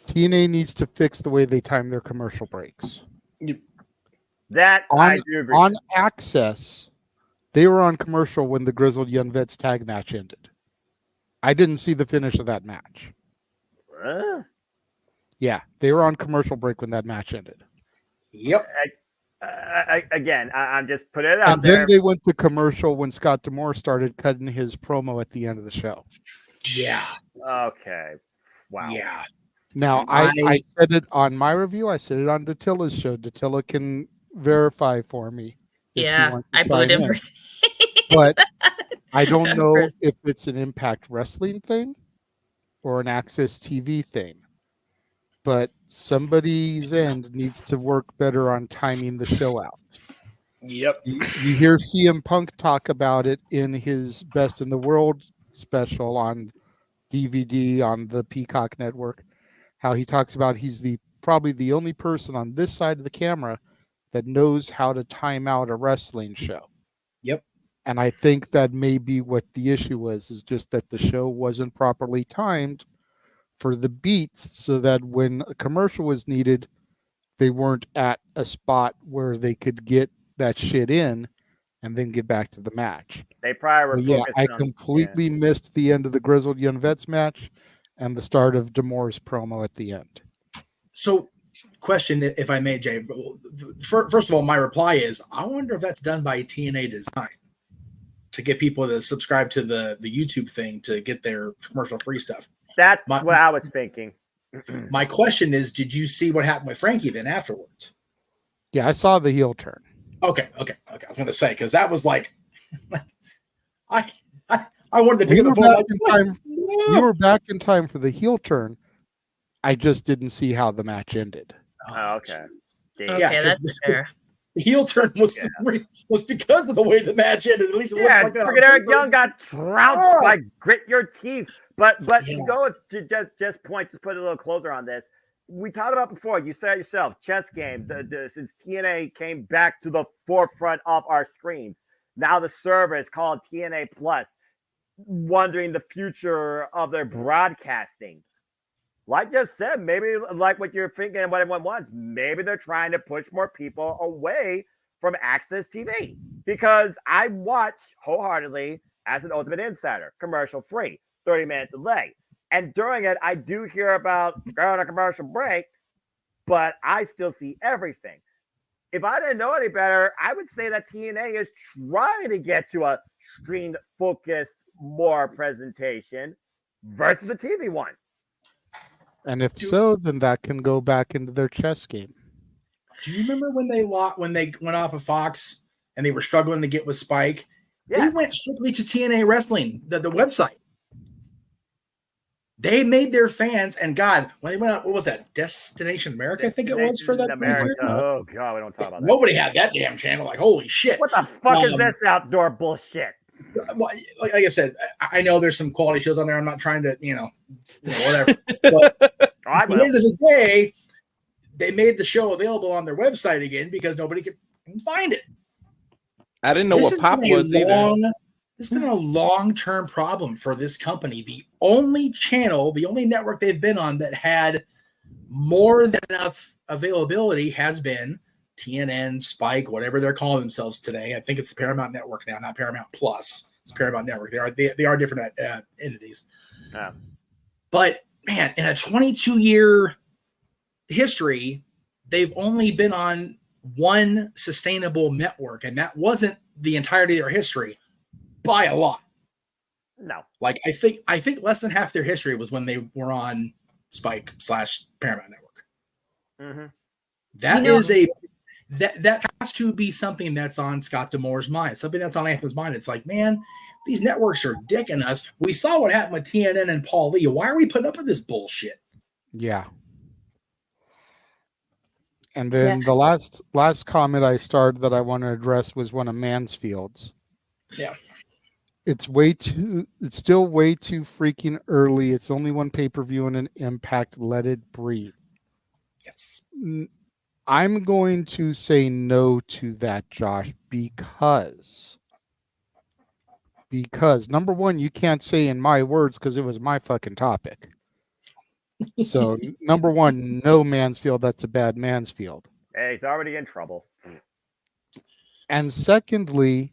TNA needs to fix the way they time their commercial breaks. I do agree. On Access, they were on commercial when the Grizzled Young Vets tag match ended. I didn't see the finish of that match. Yeah, they were on commercial break when that match ended. Yep. I'm just putting it out and there. And then they went to commercial when Scott D'Amore started cutting his promo at the end of the show. Yeah. Okay. Wow. Yeah. Now, I said it on my review. I said it on Datilla's show. Datilla can verify for me if she Yeah, wants to I booed chime him for in. saying But I don't know First. if it's an Impact Wrestling thing or an Access TV thing. But somebody's end needs to work better on timing the show out. Yep. You hear CM Punk talk about it in his Best in the World special on DVD on the Peacock Network, how he talks about he's probably the only person on this side of the camera that knows how to time out a wrestling show. Yep. And I think that may be what the issue was, is just that the show wasn't properly timed for the beats so that when a commercial was needed, they weren't at a spot where they could get that shit in and then get back to the match. They probably were But yeah, focused I on completely missed the end of the Grizzled Young Vets match and the start of D'Amore's promo at the end. So, question, if I may, Jay. First of all, my reply is, I wonder if that's done by TNA Design to get people to subscribe to the YouTube thing to get their commercial-free stuff. That's what I was thinking. My question is, did you see what happened with Frankie then afterwards? Yeah, I saw the heel turn. Okay. I was going to say, because that was like, I wanted to pick up the phone. You were back in time for the heel turn. I just didn't see how the match ended. Oh, okay. Yeah, that's fair. The heel turn was because of the way the match ended. At least it looks like that. Freaking Eric Young got trounced by grit your teeth. But to go to just put a little closer on this. We talked about before. You said it yourself, chess game. Since TNA came back to the forefront of our screens, now the service called TNA Plus, wondering the future of their broadcasting. Like just said, maybe like what you're thinking and what everyone wants, maybe they're trying to push more people away from Access TV. Because I watch wholeheartedly as an Ultimate Insider, commercial free, 30-minute delay. And during it, I do hear about going on a commercial break, but I still see everything. If I didn't know any better, I would say that TNA is trying to get to a screen-focused more presentation versus the TV one. And if so, then that can go back into their chess game. Do you remember when they went off of Fox and they were struggling to get with Spike? Yeah. They went strictly to TNA Wrestling, the website. They made their fans, and God, when they went out, what was that? Destination America, I think it was for that. America. Oh God, we don't talk about that. Nobody had that damn channel. Like, holy shit! What the fuck is this outdoor bullshit? Well, like I said, I know there's some quality shows on there. I'm not trying to, whatever. But at the end of the day, they made the show available on their website again because nobody could find it. I didn't know what Pop was either. This has been a long-term problem for this company. The only channel, the only network they've been on that had more than enough availability has been TNN, Spike, whatever they're calling themselves today. I think it's the Paramount Network now, not Paramount Plus. It's Paramount Network. They are different entities. Yeah. But man, in a 22-year history, they've only been on one sustainable network, and that wasn't the entirety of their history by a lot. No. Like I think less than half their history was when they were on Spike / Paramount Network. Mm-hmm. That has to be something that's on Scott D'Amore's mind, something that's on Anthem's mind. It's like, man, these networks are dicking us. We saw what happened with TNN and Paul Lee. Why are we putting up with this bullshit? Yeah. And then the last comment I started that I want to address was one of Mansfield's. Yeah. It's still way too freaking early. It's only one pay-per-view and an Impact. Let it breathe. Yes. I'm going to say no to that, Josh, because number one, you can't say in my words because it was my fucking topic. So number one, no Mansfield. That's a bad Mansfield. Hey, he's already in trouble. And secondly,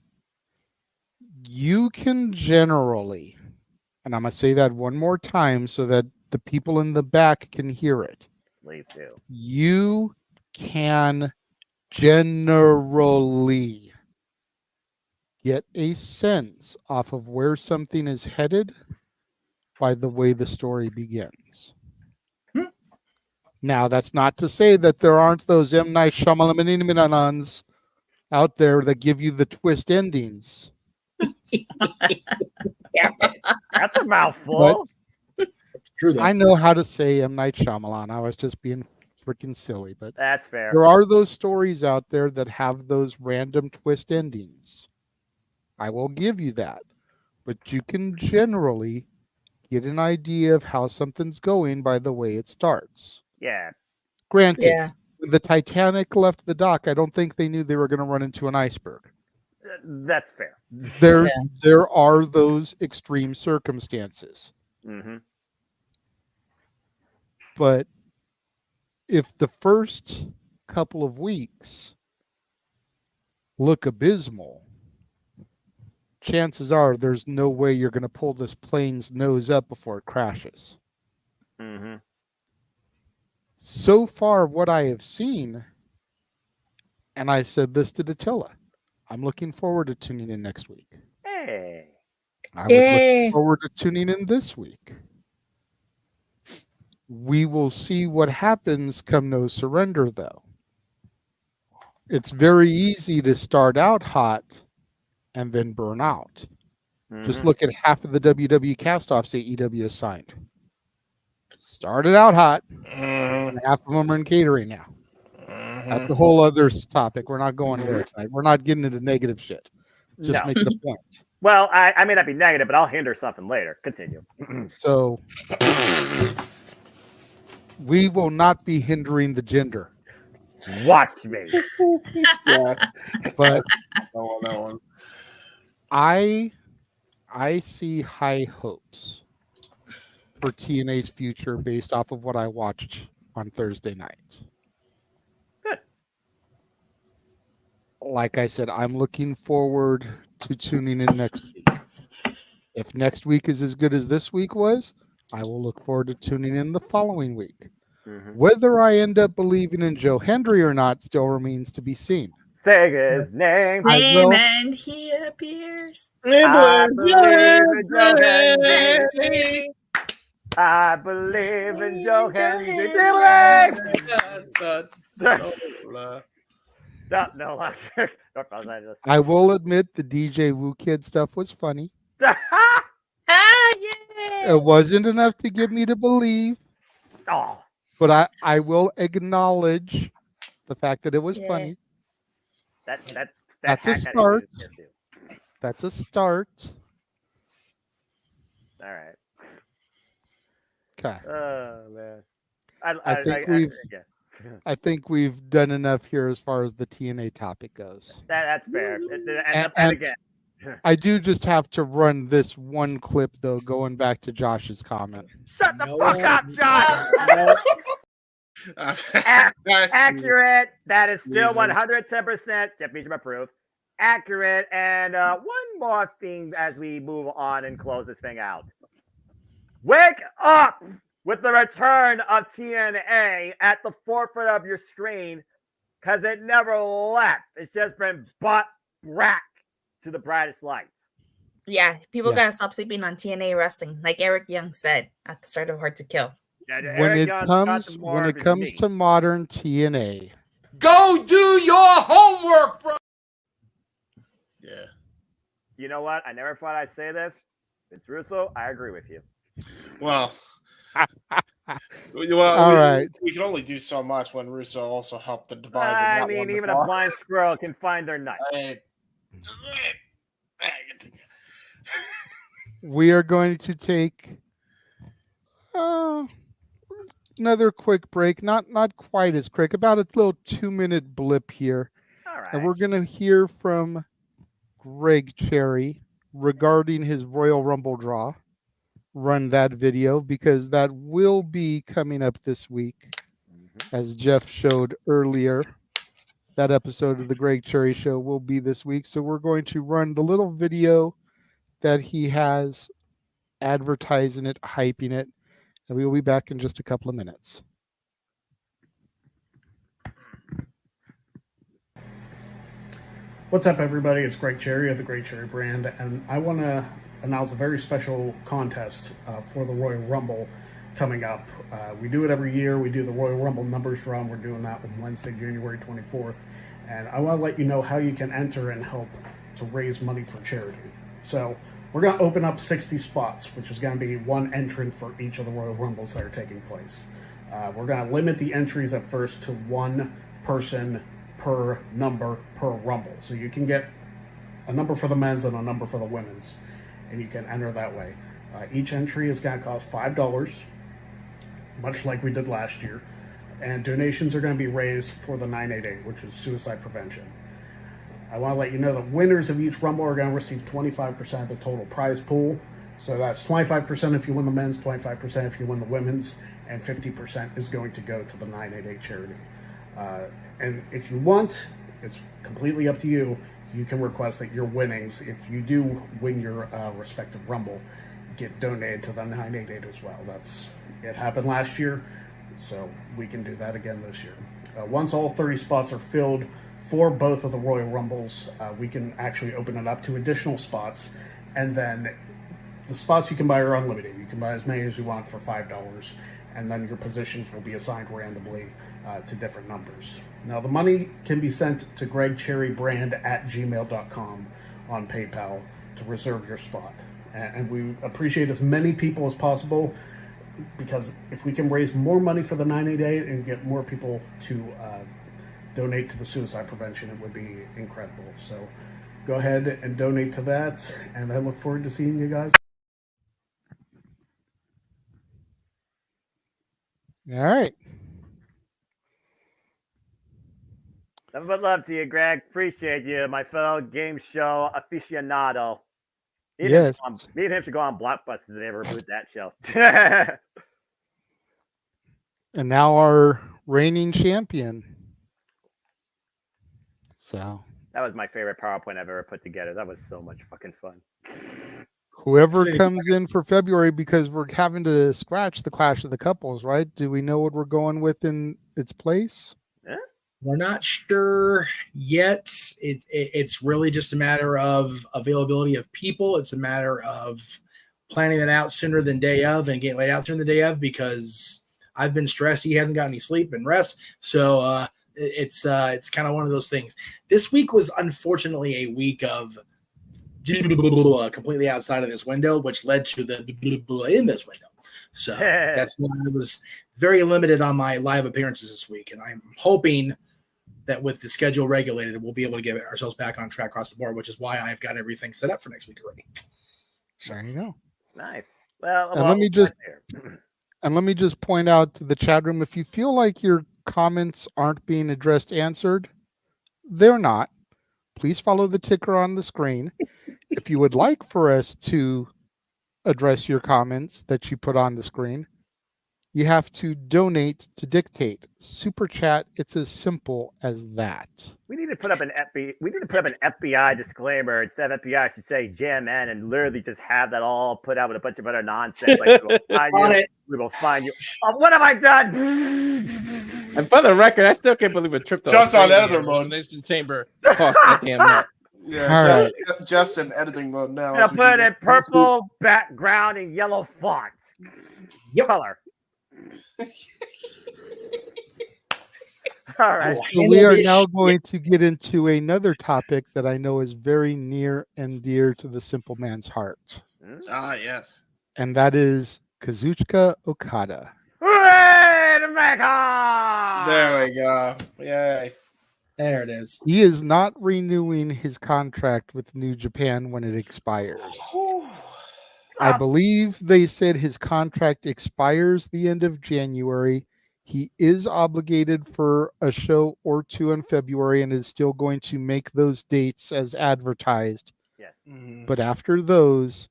you can generally, and I'm going to say that one more time so that the people in the back can hear it. Please do. You can generally get a sense off of where something is headed by the way the story begins. Now, that's not to say that there aren't those M. Night Shyamalan's out there that give you the twist endings. That's a mouthful. It's true, though. I know how to say M. Night Shyamalan. I was just being freaking silly, but that's fair. There are those stories out there that have those random twist endings. I will give you that. But you can generally get an idea of how something's going by the way it starts. Yeah. Granted, when the Titanic left the dock, I don't think they knew they were going to run into an iceberg. That's fair. There are those extreme circumstances. Mm-hmm. But if the first couple of weeks look abysmal, chances are there's no way you're going to pull this plane's nose up before it crashes. Mm-hmm. So far, what I have seen, and I said this to Datilla, I'm looking forward to tuning in next week. Hey. I was looking forward to tuning in this week. We will see what happens come No Surrender, though. It's very easy to start out hot and then burn out. Just look at half of the WWE cast-offs AEW has signed. Started out hot, and half of them are in catering now. That's a whole other topic. We're not going there tonight. We're not getting into negative shit. Just making a point. Well, I may not be negative, but I'll hinder something later. Continue. So we will not be hindering the gender. Watch me. Yeah. But on that one. I see high hopes for TNA's future based off of what I watched on Thursday night. Good. Like I said, I'm looking forward to tuning in next week. If next week is as good as this week was, I will look forward to tuning in the following week. Whether I end up believing in Joe Hendry or not still remains to be seen. Say his name. And he appears. I believe in Joe Hendry. I believe in Joe Hendry. No. I will admit the DJ Woo Kid stuff was funny. It wasn't enough to get me to believe. Oh. But I will acknowledge the fact that it was funny. That's a start. That's a start. All right. Okay. Oh man. I think we've done enough here as far as the TNA topic goes. That's fair. And again, I do just have to run this one clip though, going back to Josh's comment. Shut the fuck up, Josh. Accurate. That is still 110%. Jeff Meacham approved. Accurate. And one more thing as we move on and close this thing out. Wake up with the return of TNA at the forefront of your screen, because it never left. It's just been butt rack to the brightest lights. Yeah, people gotta stop sleeping on TNA wrestling, like Eric Young said at the start of Hard to Kill. When it comes to modern TNA, go do your homework, bro. Yeah. You know what? I never thought I'd say this. It's Russo. I agree with you. Well, all right. We can only do so much when Russo also helped the demise. I mean, even a blind squirrel can find their nut. We are going to take another quick break. Not quite as quick. About a little 2-minute blip here. All right. And we're going to hear from Greg Cherry regarding his Royal Rumble draw. Run that video because that will be coming up this week, as Jeff showed earlier. That episode of the Greg Cherry Show will be this week. So we're going to run the little video that he has advertising it, hyping it, and we will be back in just a couple of minutes. What's up, everybody? It's Greg Cherry of the Great Cherry brand, and I want to announce a very special contest for the Royal Rumble. coming up. We do it every year. We do the Royal Rumble numbers drum. We're doing that on Wednesday, January 24th. And I want to let you know how you can enter and help to raise money for charity. So we're going to open up 60 spots, which is going to be one entrant for each of the Royal Rumbles that are taking place. We're going to limit the entries at first to one person per number per Rumble. So you can get a number for the men's and a number for the women's, and you can enter that way. Each entry is going to cost $5, much like we did last year, and donations are going to be raised for the 988, which is suicide prevention. I want to let you know that winners of each Rumble are going to receive 25% of the total prize pool. So that's 25% if you win the men's, 25% if you win the women's, and 50% is going to go to the 988 charity. And if you want, it's completely up to you. You can request that your winnings, if you do win your respective Rumble, get donated to the 988 as well. It happened last year, so we can do that again this year. Once all 30 spots are filled for both of the Royal Rumbles, we can actually open it up to additional spots, and then the spots you can buy are unlimited. You can buy as many as you want for $5, and then your positions will be assigned randomly to different numbers. Now, the money can be sent to gregcherrybrand@gmail.com on PayPal to reserve your spot. And we appreciate as many people as possible, because if we can raise more money for the 988 and get more people to donate to the suicide prevention, it would be incredible. So go ahead and donate to that, and I look forward to seeing you guys. All right. Nothing but love to you, Greg. Appreciate you, my fellow game show aficionado. Yes. Me and him should go on Blockbusters if they ever reboot that show. And now our reigning champion. So that was my favorite PowerPoint I've ever put together. That was so much fucking fun. whoever comes in for February, because we're having to scratch the Clash of the Couples, right? Do we know what we're going with in its place? We're not sure yet. It's really just a matter of availability of people. It's a matter of planning it out sooner than day of and getting laid out sooner than the day of, because I've been stressed. He hasn't got any sleep and rest. So it's kind of one of those things. This week was unfortunately a week of completely outside of this window, which led to the in this window. So that's why I was very limited on my live appearances this week. And I'm hoping that with the schedule regulated, we'll be able to get ourselves back on track across the board, which is why I've got everything set up for next week already. So, there you go. Nice. Well, and let me just point out to the chat room, if you feel like your comments aren't being addressed, answered, they're not. Please follow the ticker on the screen. If you would like for us to address your comments that you put on the screen, you have to donate to dictate. Super chat. It's as simple as that. We need to put up an FBI disclaimer. Instead of FBI, I should say JMN, and literally just have that all put out with a bunch of other nonsense. Like we will find you. Oh, what have I done? And for the record, I still can't believe it tripped. Just on editor mode. This chamber cost that damn net. Yeah, Jeff's in editing mode now. I'll put it in purple background and yellow font. Color. All right. So we are now going to get into another topic that I know is very near and dear to the simple man's heart. Ah, yes. And that is Kazuchika Okada. Hooray to Mecca! There we go. Yay. There it is. He is not renewing his contract with New Japan when it expires. I believe they said his contract expires the end of January. He is obligated for a show or two in February and is still going to make those dates as advertised. Yes. But after those,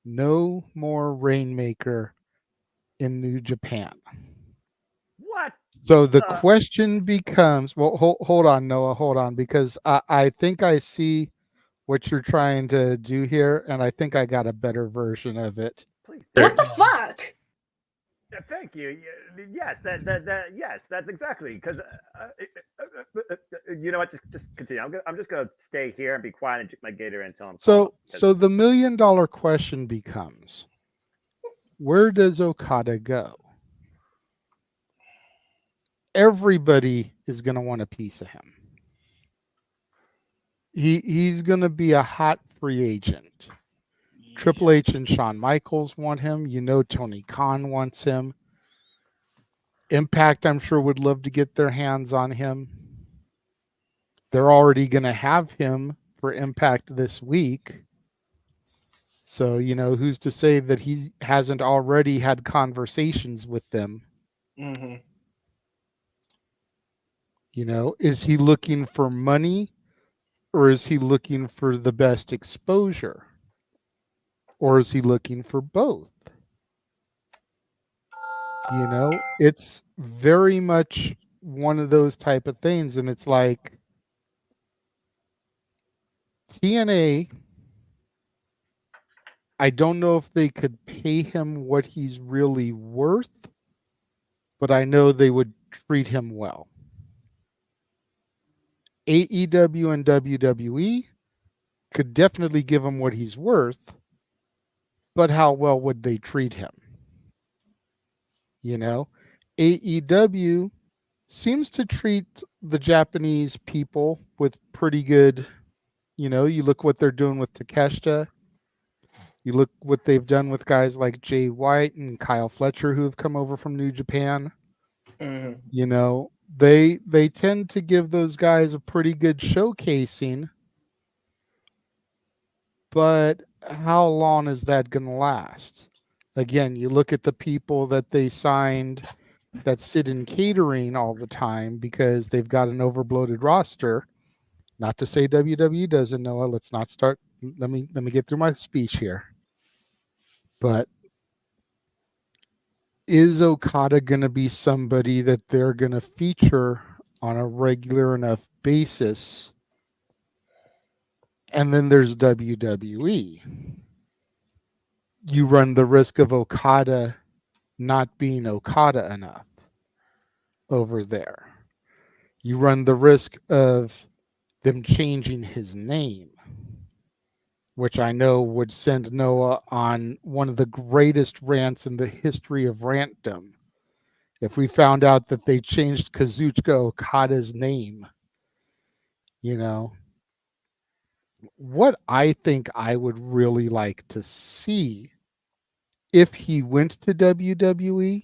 no more Rainmaker in New Japan. What? So the question becomes, well, hold on, Noah, hold on, because I think I see what you're trying to do here, and I think I got a better version of it. Please. What the fuck? Yeah, thank you. Yes, yes, that's exactly, because you know what? Just continue. I'm just gonna stay here and be quiet and drink my Gatorade until I'm. So the $1 million question becomes, where does Okada go? everybody is going to want a piece of him. He's going to be a hot free agent. Triple H and Shawn Michaels want him. Tony Khan wants him. Impact, I'm sure, would love to get their hands on him. They're already going to have him for Impact this week. So, who's to say that he hasn't already had conversations with them? Mm-hmm. Is he looking for money, or is he looking for the best exposure? Or is he looking for both? It's very much one of those type of things. And it's like TNA, I don't know if they could pay him what he's really worth, but I know they would treat him well. AEW and WWE could definitely give him what he's worth, but how well would they treat him? AEW seems to treat the Japanese people with pretty good, you look what they're doing with Takeshita. You look what they've done with guys like Jay White and Kyle Fletcher who have come over from New Japan. Mm-hmm. They tend to give those guys a pretty good showcasing. But how long is that going to last? Again, you look at the people that they signed that sit in catering all the time because they've got an overbloated roster. Not to say WWE doesn't, Noah. Let's not start. Let me get through my speech here. But is Okada going to be somebody that they're going to feature on a regular enough basis? And then there's WWE. You run the risk of Okada not being Okada enough over there. You run the risk of them changing his name, which I know would send Noah on one of the greatest rants in the history of rantdom. If we found out that they changed Kazuchika Okada's name, what I think I would really like to see if he went to WWE,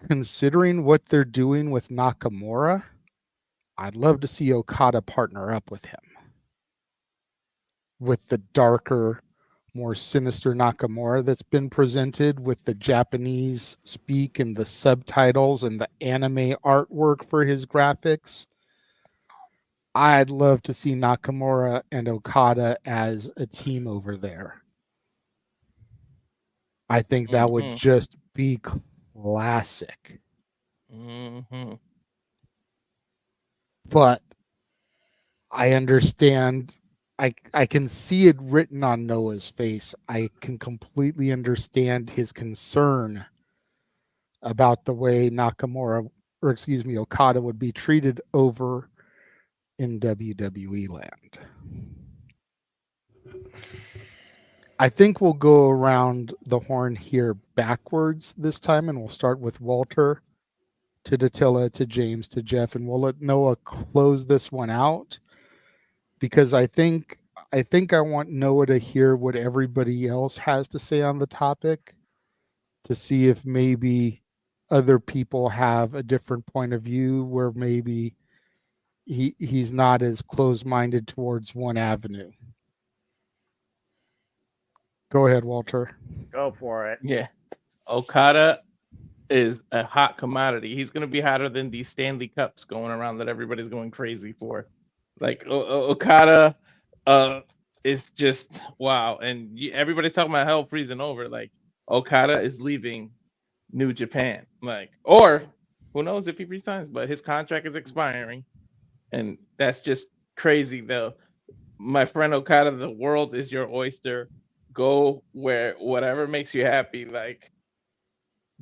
considering what they're doing with Nakamura, I'd love to see Okada partner up with him. With the darker, more sinister Nakamura that's been presented with the Japanese speak and the subtitles and the anime artwork for his graphics. I'd love to see Nakamura and Okada as a team over there. I think that would just be classic. Mm-hmm. But I understand. I can see it written on Noah's face. I can completely understand his concern about the way Okada would be treated over in WWE land. I think we'll go around the horn here backwards this time, and we'll start with Walter to Datilla to James to Jeff, and we'll let Noah close this one out because I think I want Noah to hear what everybody else has to say on the topic to see if maybe other people have a different point of view where maybe he's not as close-minded towards one avenue. Go ahead, Walter. Go for it. Yeah. Okada is a hot commodity. He's going to be hotter than these Stanley Cups going around that everybody's going crazy for. Like Okada is just wow. And everybody's talking about hell freezing over. Like Okada is leaving New Japan. Like, or who knows if he resigns, but his contract is expiring. And that's just crazy though. My friend Okada, the world is your oyster. Go where whatever makes you happy. Like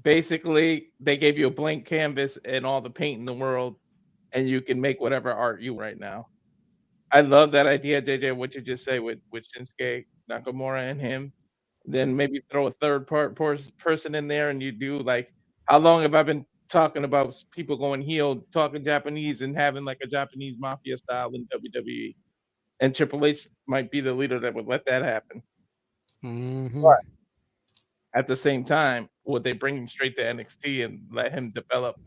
basically they gave you a blank canvas and all the paint in the world and you can make whatever art you right now. I love that idea, JJ, what you just say with Shinsuke Nakamura and him. Then maybe throw a third person in there and you do like how long have I been talking about people going heel, talking Japanese, and having like a Japanese mafia style in WWE. And Triple H might be the leader that would let that happen. Mhm. But at the same time, would they bring him straight to NXT and let him develop?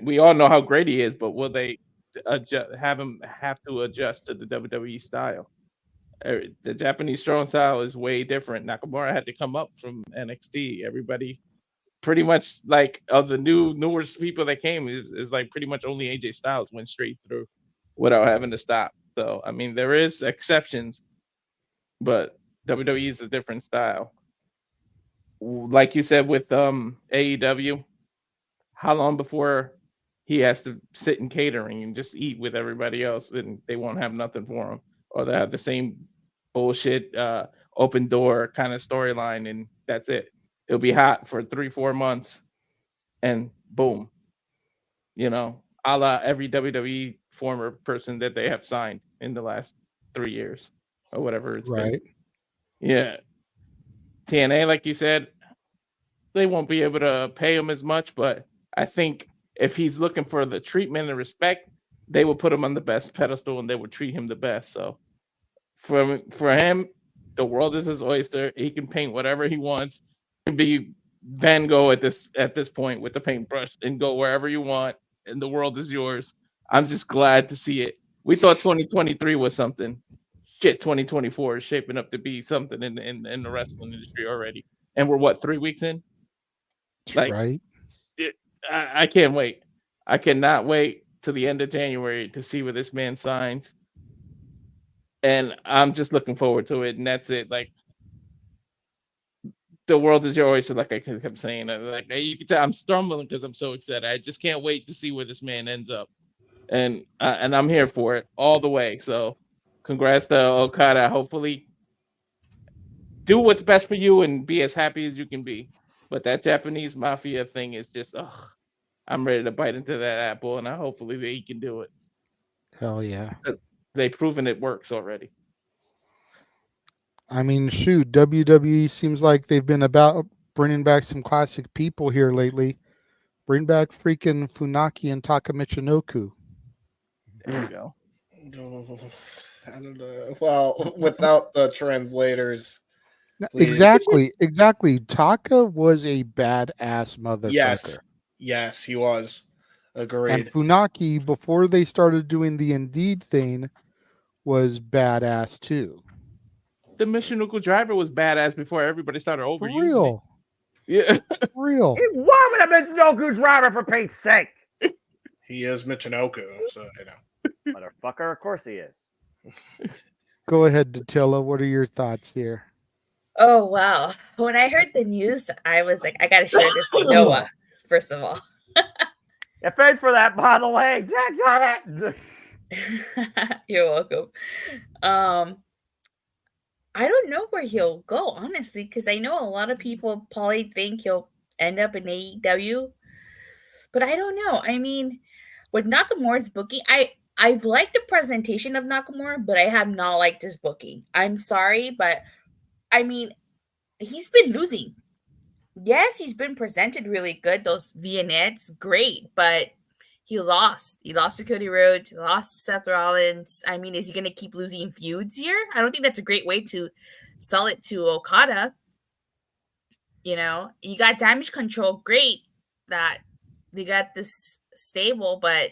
We all know how great he is, but will they have him have to adjust to the WWE style? The Japanese strong style is way different. Nakamura had to come up from NXT. Everybody, pretty much like of the newer people that came, is like pretty much only AJ Styles went straight through without having to stop. So I mean, there is exceptions, but WWE is a different style. Like you said with AEW, how long before he has to sit in catering and just eat with everybody else and they won't have nothing for him, or they have the same bullshit open door kind of storyline and that's it. It'll be hot for 3-4 months and boom, a la every WWE former person that they have signed in the last 3 years or whatever it's been. Right. Yeah. TNA, like you said, they won't be able to pay him as much, but I think if he's looking for the treatment and respect, they will put him on the best pedestal and they will treat him the best. So for him, the world is his oyster. He can paint whatever he wants. He can be Van Gogh at this point with the paintbrush and go wherever you want, and the world is yours. I'm just glad to see it. We thought 2023 was something. Shit, 2024 is shaping up to be something in the wrestling industry already. And we're what, 3 weeks in? Like, right. I can't wait. I cannot wait till the end of January to see where this man signs. And I'm just looking forward to it. And that's it. Like, the world is your oyster, like I kept saying. Like, you can tell I'm stumbling because I'm so excited. I just can't wait to see where this man ends up. And I'm here for it all the way. So congrats to Okada. Hopefully do what's best for you and be as happy as you can be. But that Japanese mafia thing is just, I'm ready to bite into that apple, and hopefully he can do it. Hell yeah. They've proven it works already. I mean, shoot, WWE seems like they've been about bringing back some classic people here lately. Bring back freaking Funaki and Taka Michinoku. There you go. I don't know. Well, without the translators. Please. Exactly. Taka was a badass motherfucker. Yes, he was. Agreed. And Funaki, before they started doing the Indeed thing, was badass too. The Michinoku driver was badass before everybody started overusing real. it. Yeah. Real. He won with a Michinoku driver, for Pete's sake. He is Michinoku, so Motherfucker, of course he is. Go ahead, Datilla. What are your thoughts here? Oh, wow. When I heard the news, I was like, I got to share this with Noah, first of all. You paid for that, by the way. Got it. You're welcome. I don't know where he'll go, honestly, because I know a lot of people probably think he'll end up in AEW, but I don't know. I mean, with Nakamura's booking, I've liked the presentation of Nakamura, but I have not liked his booking. I'm sorry, but I mean, he's been losing. Yes, he's been presented really good. Those vignettes, great, but he lost. He lost to Cody Rhodes. He lost to Seth Rollins. I mean, is he going to keep losing feuds here? I don't think that's a great way to sell it to Okada. You got Damage Control. Great that they got this stable, but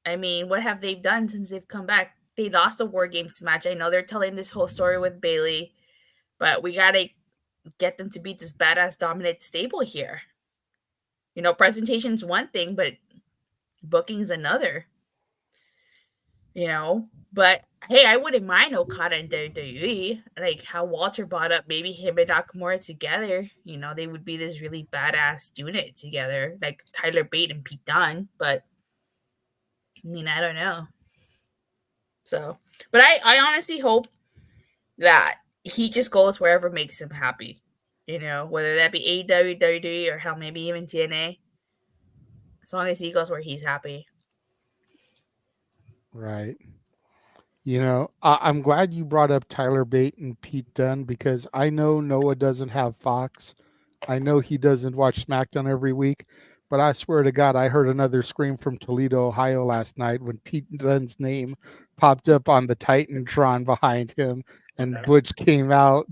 I mean, what have they done since they've come back? They lost a War Games match. I know they're telling this whole story with Bayley, but we got to get them to beat this badass dominant stable here. Presentation's one thing, but booking's another. But hey, I wouldn't mind Okada and WWE. Like how Walter brought up, maybe him and Nakamura together. They would be this really badass unit together, like Tyler Bate and Pete Dunne. But I mean, I don't know. So, but I honestly hope that he just goes wherever makes him happy. Whether that be AEW, WWE, or hell, maybe even TNA. As long as he goes where he's happy. Right. I'm glad you brought up Tyler Bate and Pete Dunne because I know Noah doesn't have Fox. I know he doesn't watch SmackDown every week, but I swear to God, I heard another scream from Toledo, Ohio last night when Pete Dunne's name popped up on the Titantron behind him and Butch came out.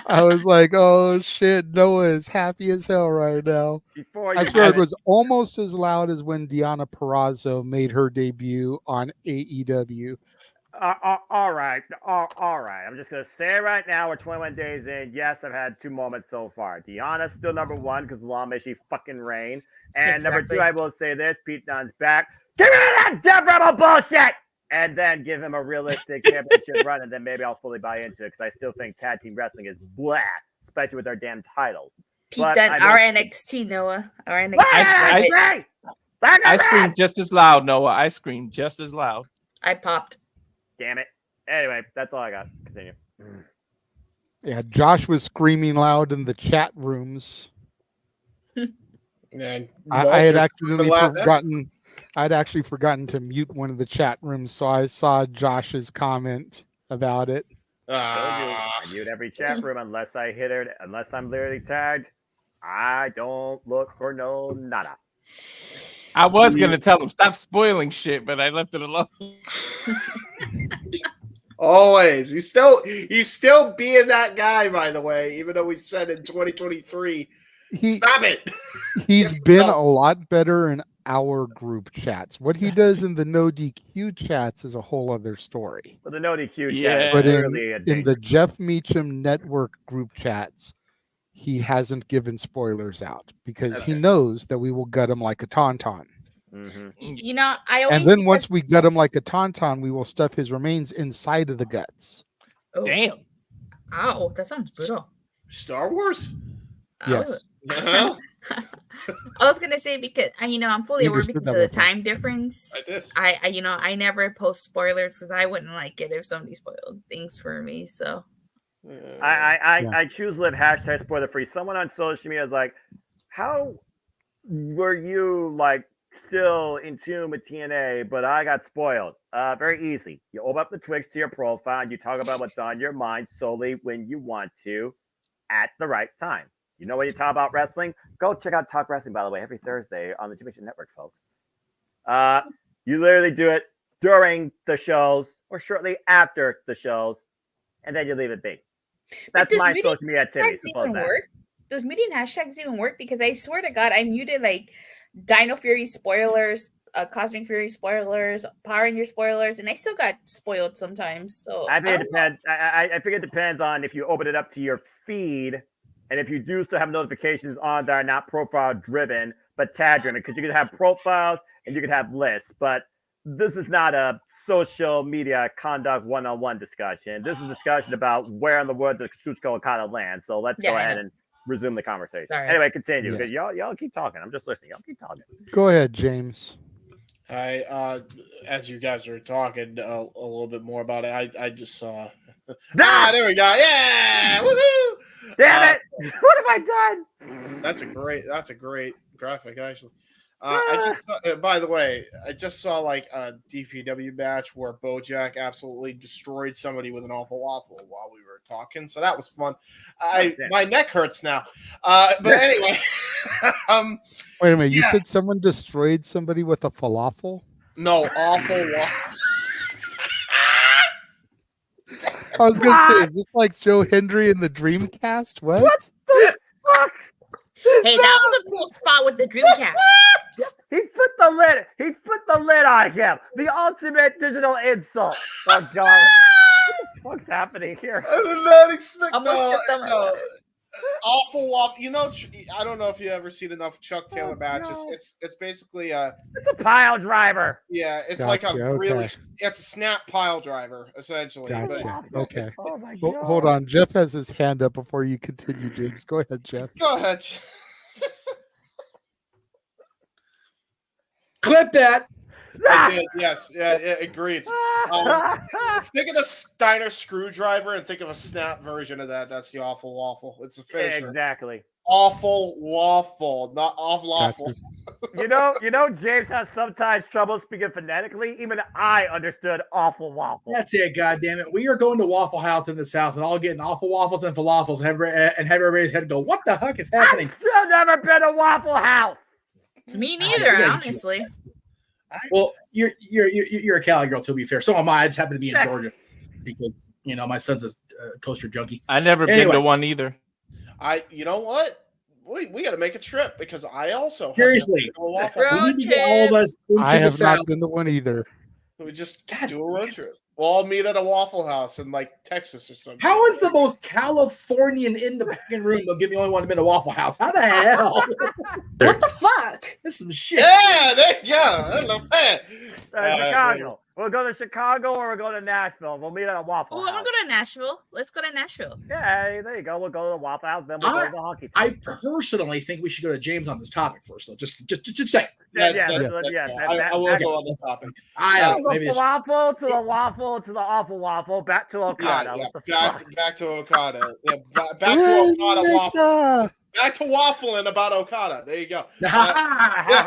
I was like, oh shit, Noah is happy as hell right now. I swear it was almost as loud as when Deonna Purrazzo made her debut on AEW. All right. I'm just gonna say it right now. We're 21 days in. Yes, I've had 2 moments so far. Deanna's still number 1 because long may she fucking reign. And number 2, I will say this: Pete Dunne's back. Give me that Death Rebel bullshit, and then give him a realistic championship run, and then maybe I'll fully buy into it because I still think tag team wrestling is blah, especially with their damn titles. Pete Dunne, our NXT, Noah. Our NXT. I screamed just as loud, Noah. I screamed just as loud. I popped. Damn it. Anyway, that's all I got. Continue. Yeah, Josh was screaming loud in the chat rooms. I had accidentally forgotten. I'd actually forgotten to mute one of the chat rooms, so I saw Josh's comment about it. I mute every chat room unless I hit it, unless I'm literally tagged. I don't look for no nada. I was gonna tell him stop spoiling shit, but I left it alone. Always. He's still being that guy, by the way, even though we said in 2023. Stop it. He's been a lot better in our group chats. What he does in the no DQ chats is a whole other story. But the no DQ chat But is literally in the Jeff Meacham Network group chats, he hasn't given spoilers out because he knows that we will gut him like a tauntaun. Mm-hmm. You know, I always. And then once we gut him like a tauntaun, we will stuff his remains inside of the guts. Oh. Damn. Ow, that sounds brutal. Star Wars? Yes. I was gonna say because I'm fully aware because of the time difference. I never post spoilers because I wouldn't like it if somebody spoiled things for me. So I choose live hashtag spoiler free. Someone on social media is like, how were you like still in tune with TNA, but I got spoiled? Very easy. You open up the Twix to your profile and you talk about what's on your mind solely when you want to at the right time. You know when you talk about wrestling? Go check out Talk Wrestling, by the way, every Thursday on the Jimmy Network, folks. You literally do it during the shows or shortly after the shows, and then you leave it be. That's my social media activity. Those muting hashtags even work? Because I swear to God, I muted like Dino Fury spoilers, Cosmic Fury spoilers, Power Ranger spoilers, and I still got spoiled sometimes. So I think it depends. I think it depends on if you open it up to your feed. And if you do still have notifications on that are not profile driven, but tag driven, because you could have profiles and you could have lists, but this is not a social media conduct one-on-one discussion. This is a discussion about where in the world does Katsuchika Okada land. So let's go ahead and resume the conversation. Sorry. Anyway, continue. Because y'all keep talking. I'm just listening. Y'all keep talking. Go ahead, James. As you guys are talking a little bit more about it, I just saw. There we go. Yeah, woohoo! Damn it! What have I done? That's a great graphic, actually. I just saw, by the way, I just saw like a DPW match where Bojack absolutely destroyed somebody with an awful waffle while we were talking, so that was fun. My neck hurts now. But anyway, wait a minute. You said someone destroyed somebody with a falafel? No, awful waffle. I was gonna say, is this like Joe Hendry in the Dreamcast? What the fuck? Hey, that was a cool spot with the Dreamcast. He put the lid. He put the lid on him. The ultimate digital insult. Oh God, what's happening here? I did not expect no. Awful waffle. You know, I don't know if you ever seen enough Chuck Taylor matches. No. It's basically it's a pile driver. Yeah, it's like a really it's a snap pile driver essentially. Gotcha. Okay. Oh my God. Hold on. Jeff has his hand up before you continue, James. Go ahead, Jeff. Go ahead. Clip that. I did, yes. Yeah, agreed. Think of a Steiner screwdriver and think of a snap version of that. That's the awful waffle. It's a finisher. Exactly. Awful waffle, not awful waffle. James has sometimes trouble speaking phonetically. Even I understood awful waffle. That's it, goddammit. We are going to Waffle House in the South and all getting awful waffles and falafels and have everybody's head go, what the heck is happening? I've still never been to Waffle House. Me neither, honestly. Well, you're a Cali girl, to be fair. So am I. I just happen to be in Georgia because my son's a coaster junkie. I never been to one either. You know what? We got to make a trip because I also seriously. We need to get all of us into I have the South. not been to one either. We just do a road trip. We'll all meet at a Waffle House in like Texas or something. How is the most Californian in the fucking room will give the only one to be in a Waffle House? How the hell? What the fuck? This is some shit. Yeah, there you go. I don't know, man. Chicago. We'll go to Chicago or we'll go to Nashville. We'll meet at a Waffle Oh, House. I want to go to Nashville. Let's go to Nashville. Yeah, there you go. We'll go to the Waffle House, then we'll go to the hockey team. I personally think we should go to James on this topic first, though. Just say. Yeah. I will go on the topic. Maybe the waffle to the waffle to the awful waffle back to Okada. Back to Okada. Yeah, back to Okada waffle. Back to waffling about Okada. There you go. I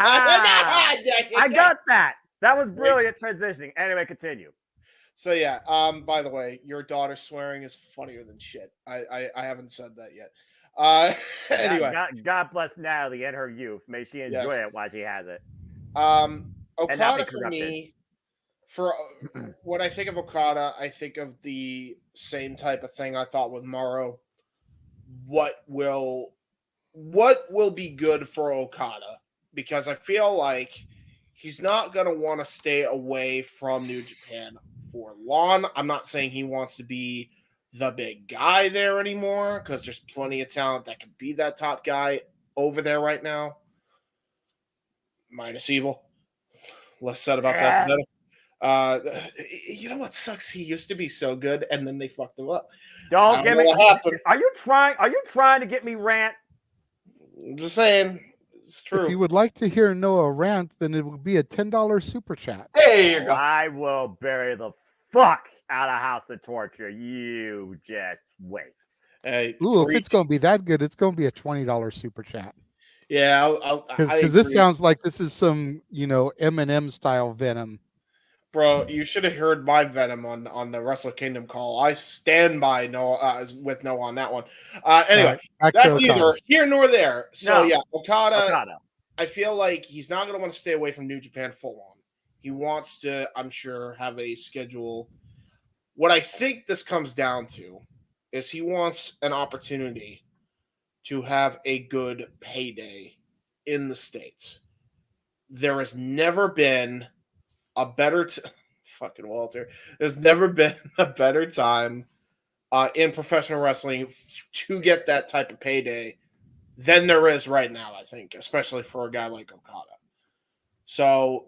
got that. That was brilliant transitioning. Anyway, continue. So yeah, by the way, your daughter swearing is funnier than shit. I haven't said that yet. Anyway. God bless Natalie and her youth. May she enjoy it while she has it. Okada for me, for when I think of Okada, I think of the same type of thing I thought with Morrow. What will be good for Okada? Because I feel like he's not going to want to stay away from New Japan for long. I'm not saying he wants to be the big guy there anymore because there's plenty of talent that can be that top guy over there right now. Minus Evil. Less said about that, the better. You know what sucks? He used to be so good, and then they fucked him up. Don't get me. What happened. Are you trying to get me rant? I'm just saying. It's true. If you would like to hear Noah rant, then it would be a $10 super chat. There you go. I will bury the fuck out of House of Torture. You just wait. Ooh, if it's going to be that good, it's going to be a $20 super chat. Yeah, because this sounds like this is some Eminem style Venom. Bro, you should have heard my Venom on the Wrestle Kingdom call. I stand by Noah with Noah on that one. Anyway, that's neither here nor there. So yeah, Okada. I feel like he's not going to want to stay away from New Japan full on. He wants to, I'm sure, have a schedule. What I think this comes down to is he wants an opportunity to have a good payday in the States. There has never been a better fucking Walter. There's never been a better time in professional wrestling to get that type of payday than there is right now, I think, especially for a guy like Okada. So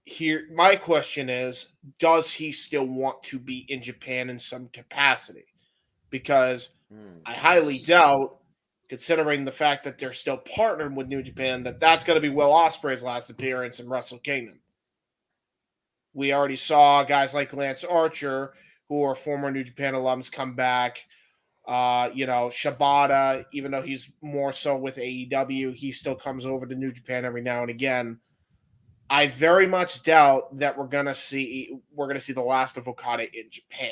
here, my question is, does he still want to be in Japan in some capacity? Because I highly doubt, considering the fact that they're still partnered with New Japan, that's going to be Will Ospreay's last appearance in Wrestle Kingdom. We already saw guys like Lance Archer, who are former New Japan alums, come back. Shibata, even though he's more so with AEW, he still comes over to New Japan every now and again. I very much doubt that we're gonna see the last of Okada in Japan.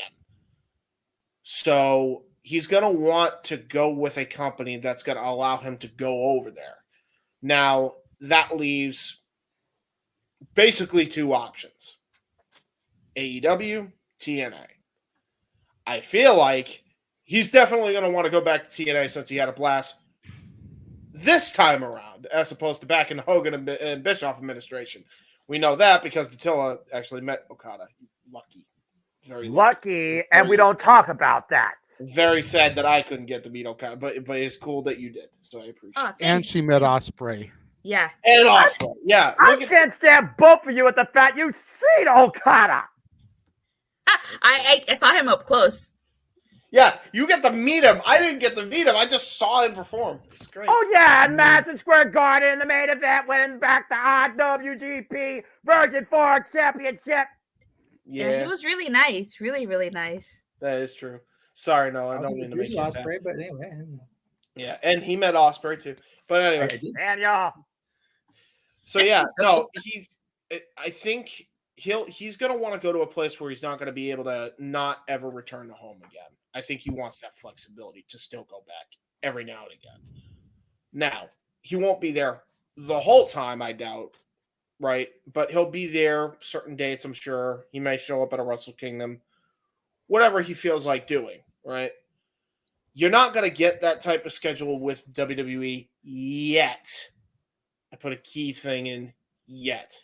So he's gonna want to go with a company that's gonna allow him to go over there. Now that leaves basically two options: AEW, TNA. I feel like he's definitely going to want to go back to TNA since he had a blast this time around, as opposed to back in the Hogan and Bischoff administration. We know that because Attila actually met Okada. Lucky. Very lucky. And we don't talk about that. Very sad that I couldn't get to meet Okada, but it's cool that you did. So I appreciate it. And she met Ospreay. Yeah. And Ospreay. Yeah. I can't stand both of you at the fact you've seen Okada. I saw him up close. Yeah, you get to meet him. I didn't get to meet him. I just saw him perform. It's great. Oh, yeah, Madison Square Garden, the main event, winning back the IWGP Virgin Fork Championship. Yeah, he was really nice. Really, really nice. That is true. Sorry, no, I don't mean to make you Ospreay, but anyway. Yeah, and he met Ospreay, too. But anyway. Daniel. So yeah, no, I think he's going to want to go to a place where he's not going to be able to not ever return to home again. I think he wants that flexibility to still go back every now and again. Now, he won't be there the whole time, I doubt, right? But he'll be there certain dates, I'm sure. He may show up at a Wrestle Kingdom, whatever he feels like doing, right? You're not going to get that type of schedule with WWE yet. I put a key thing in yet.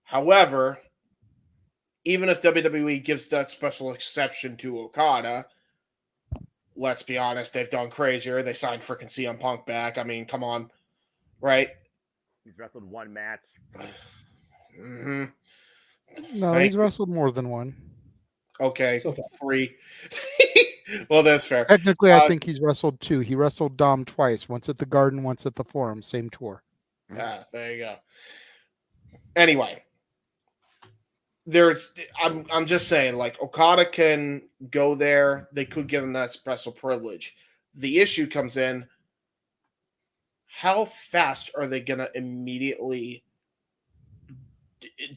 However, even if WWE gives that special exception to Okada, let's be honest, they've done crazier. They signed freaking CM Punk back. I mean, come on, right? He's wrestled one match. Mm-hmm. No, he's wrestled more than one. Okay, so 3. Well, that's fair. Technically, I think he's wrestled 2. He wrestled Dom twice, once at the Garden, once at the Forum, same tour. There you go. Anyway, I'm just saying, like, Okada can go there. They could give him that special privilege. The issue comes in, how fast are they going to immediately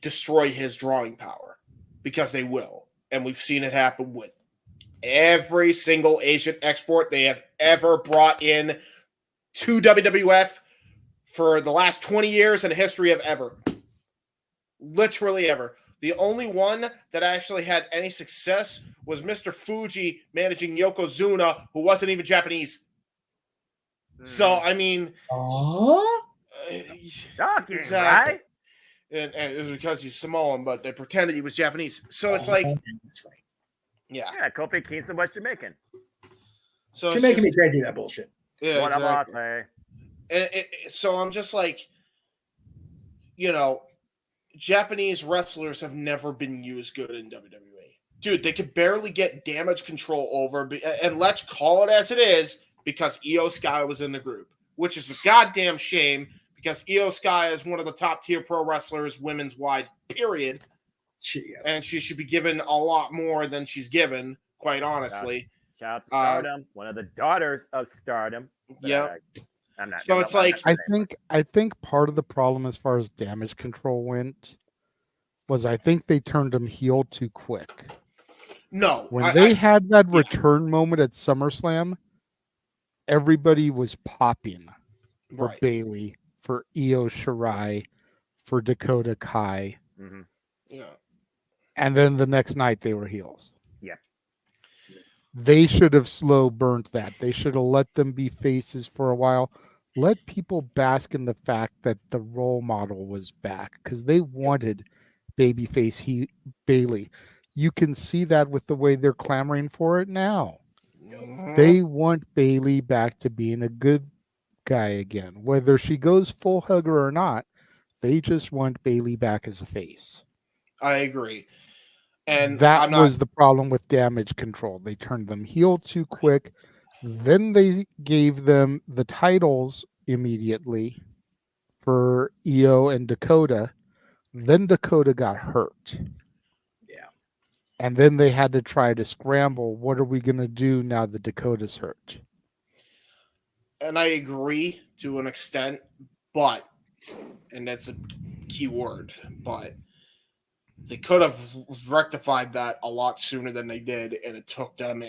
destroy his drawing power? Because they will. And we've seen it happen with every single Asian export they have ever brought in to WWF for the last 20 years in the history of ever. Literally ever. The only one that actually had any success was Mr. Fuji managing Yokozuna, who wasn't even Japanese. So, I mean... Shocking, exactly. right? And it was because he's Samoan, but they pretended he was Japanese. So it's like... Yeah. Yeah, Kofi Kingston was Jamaican. So Jamaican me crazy that bullshit. Yeah, what exactly. about So I'm just like, you know, Japanese wrestlers have never been used good in WWE. Dude, they could barely get damage control over, and let's call it as it is, because Io Sky was in the group, which is a goddamn shame, because Io Sky is one of the top tier pro wrestlers, women's wide, period. And she should be given a lot more than she's given, quite honestly. Shout out to Stardom, one of the daughters of Stardom. Yeah. I'm not. So it's like, I think part of the problem as far as damage control went was I think they turned him heel too quick. No. When they had that return moment at SummerSlam, everybody was popping for Bailey, for Io Shirai, for Dakota Kai. Mm-hmm. Yeah. And then the next night they were heels. Yeah. They should have slow burnt that. They should have let them be faces for a while. Let people bask in the fact that the role model was back, because they wanted babyface Bailey. You can see that with the way they're clamoring for it now. They want Bailey back to being a good guy again. Whether she goes full hugger or not, they just want Bailey back as a face. I agree. And that was the problem with damage control. They turned them heel too quick. Then they gave them the titles immediately for Io and Dakota. Then Dakota got hurt. Yeah. And then they had to try to scramble. What are we going to do now that Dakota's hurt? And I agree to an extent, but, and that's a key word, but they could have rectified that a lot sooner than they did, and it took them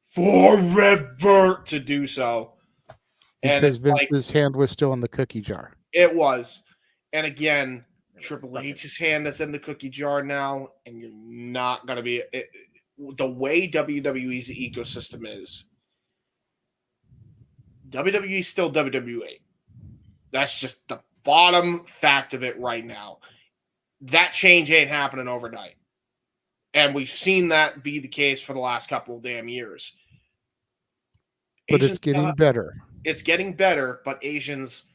forever to do so. Because Vince's hand was still in the cookie jar. It was. And again, Triple H's hand is in the cookie jar now, and you're not going to be... the way WWE's ecosystem is, WWE is still WWE. That's just the bottom fact of it right now. That change ain't happening overnight. And we've seen that be the case for the last couple of damn years. But it's getting better. It's getting better, but Asians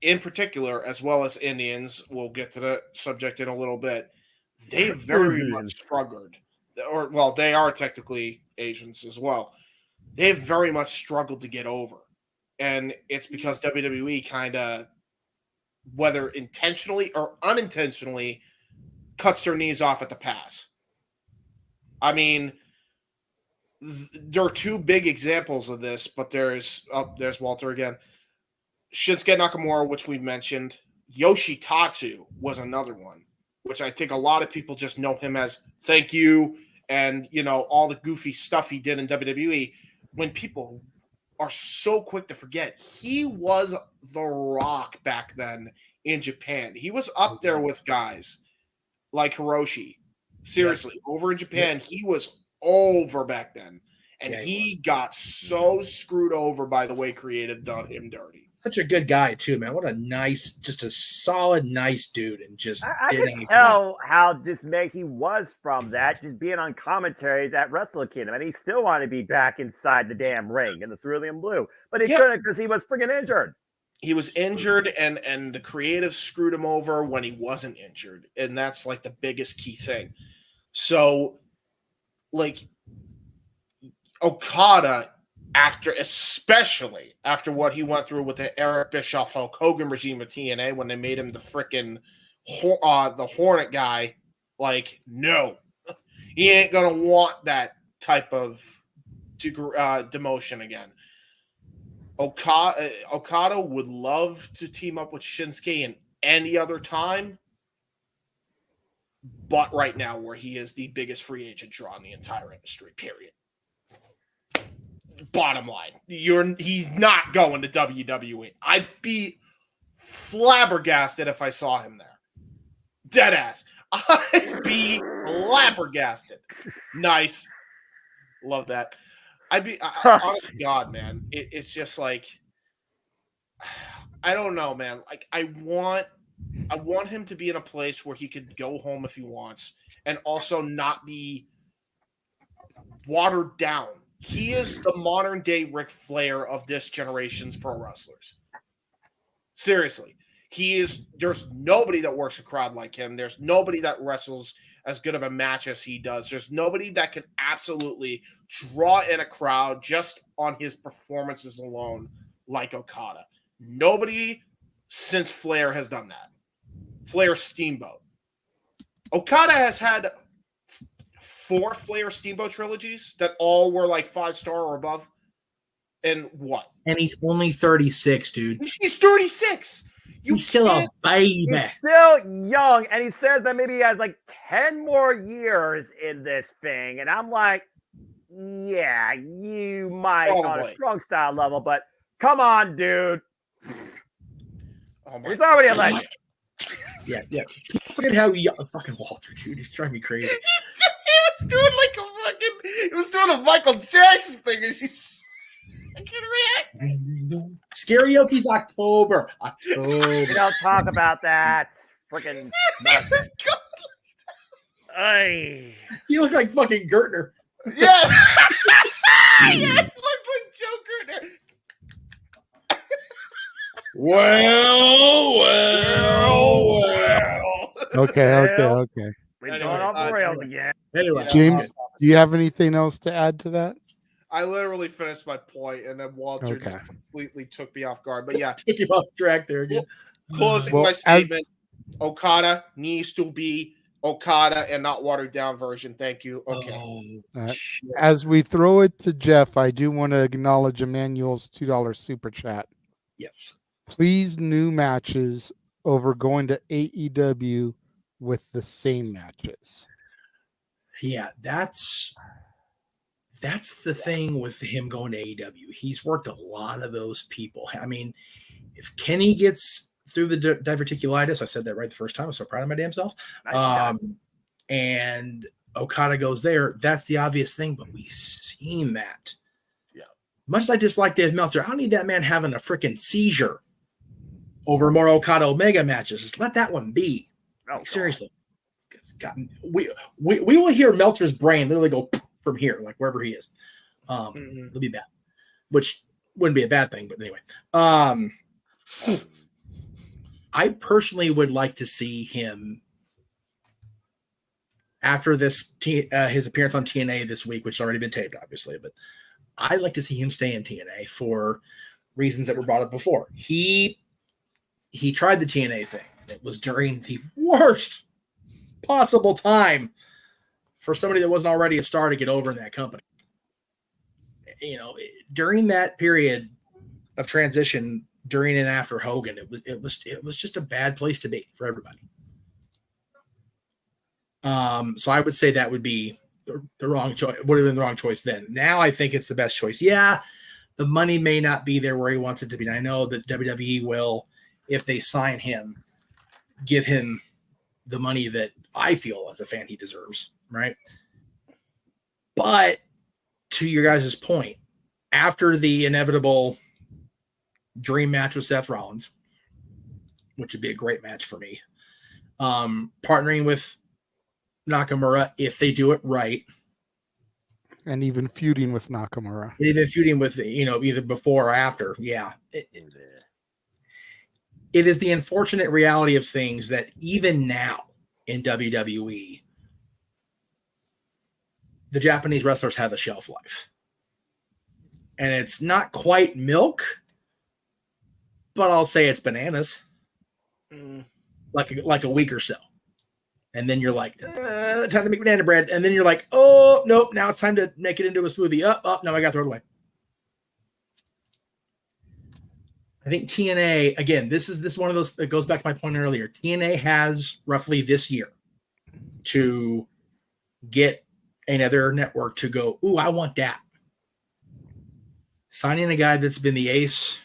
in particular, as well as Indians, we'll get to the subject in a little bit, they very much struggled. Or, well, they are technically Asians as well. They've very much struggled to get over. And it's because WWE kind of, whether intentionally or unintentionally, cuts their knees off at the pass. I mean, there are two big examples of this, but there's Walter again. Shinsuke Nakamura, which we've mentioned, Yoshitatsu was another one, which I think a lot of people just know him as thank you and, all the goofy stuff he did in WWE. When people are so quick to forget, he was the Rock back then in Japan. He was up there with guys like Hiroshi. Seriously, over in Japan, he was over back then. And he got so screwed over by the way creative done him dirty. Such a good guy too, man. What a nice, just a solid, nice dude, and just I could tell how dismayed he was from that, just being on commentaries at Wrestle Kingdom, and he still wanted to be back inside the damn ring in the cerulean blue, but he couldn't because he was freaking injured. He was injured, and the creative screwed him over when he wasn't injured, and that's like the biggest key thing. So, like, Okada, especially after what he went through with the Eric Bischoff Hulk Hogan regime of TNA when they made him the frickin' the Hornet guy, like, no, he ain't gonna want that type of demotion again. Okada would love to team up with Shinsuke in any other time, but right now, where he is the biggest free agent draw in the entire industry, period. Bottom line, he's not going to WWE. I'd be flabbergasted if I saw him there. Dead ass. I'd be flabbergasted. Nice. Love that. Honest to God, man. It's just like, I don't know, man. Like, I want him to be in a place where he could go home if he wants and also not be watered down. He is the modern day Ric Flair of this generation's pro wrestlers. Seriously. There's nobody that works a crowd like him. There's nobody that wrestles as good of a match as he does. There's nobody that can absolutely draw in a crowd just on his performances alone like Okada. Nobody since Flair has done that. Flair Steamboat. Okada has had 4 Flair Steamboat trilogies that all were like 5-star or above. And what? And he's only 36, dude. He's 36. He's still a baby. He's still young, and he says that maybe he has like 10 more years in this thing. And I'm like, yeah, you might on a strong style level, but come on, dude. He's already a legend. Yeah. Look at how young fucking Walter, dude. He's driving me crazy. He was doing a Michael Jackson thing. I can't react. Karaoke's October. We don't talk about that. Freaking. You look like fucking Gertner. Yeah. You look like Joe Gertner. Well. Okay. We're going off the rails again. Anyway, James, do you have anything else to add to that? I literally finished my point, and then Walter just completely took me off guard. But yeah, took you off track there again. Closing my statement: Okada needs to be Okada and not watered down version. Thank you. Okay. As we throw it to Jeff, I do want to acknowledge Emmanuel's $2 super chat. Yes. Please, new matches over going to AEW with the same matches. Yeah, that's the thing with him going to AEW. He's worked a lot of those people. I mean, if Kenny gets through the diverticulitis, I said that right the first time. I'm so proud of my damn self. And Okada goes there, that's the obvious thing, but we've seen that. Yeah. Much as I dislike Dave Meltzer, I don't need that man having a freaking seizure over more Okada Omega matches. Just let that one be. Like, seriously. God, we will hear Meltzer's brain literally go from here, like wherever he is. It'll be bad, which wouldn't be a bad thing, but anyway. I personally would like to see him after this his appearance on TNA this week, which has already been taped, obviously, but I'd like to see him stay in TNA for reasons that were brought up before. He tried the TNA thing. It was during the worst possible time for somebody that wasn't already a star to get over in that company. You know, during that period of transition during and after Hogan. It was just a bad place to be for everybody. So I would say that would be the wrong choice. Would have been the wrong choice then. Now I think it's the best choice. Yeah, the money may not be there where he wants it to be. And I know that WWE will, if they sign him, give him the money that I feel as a fan he deserves, right? But to your guys' point, after the inevitable dream match with Seth Rollins, which would be a great match for me, partnering with Nakamura, if they do it right, and even feuding with Nakamura, even feuding with, either before or after, yeah. It is the unfortunate reality of things that even now in WWE, the Japanese wrestlers have a shelf life. And it's not quite milk, but I'll say it's bananas. Like a week or so. And then you're like, time to make banana bread. And then you're like, oh, nope, now it's time to make it into a smoothie. No, I got to throw it away. I think TNA, again, this is one of those that goes back to my point earlier. TNA has roughly this year to get another network to go, ooh, I want that. Signing a guy that's been the ace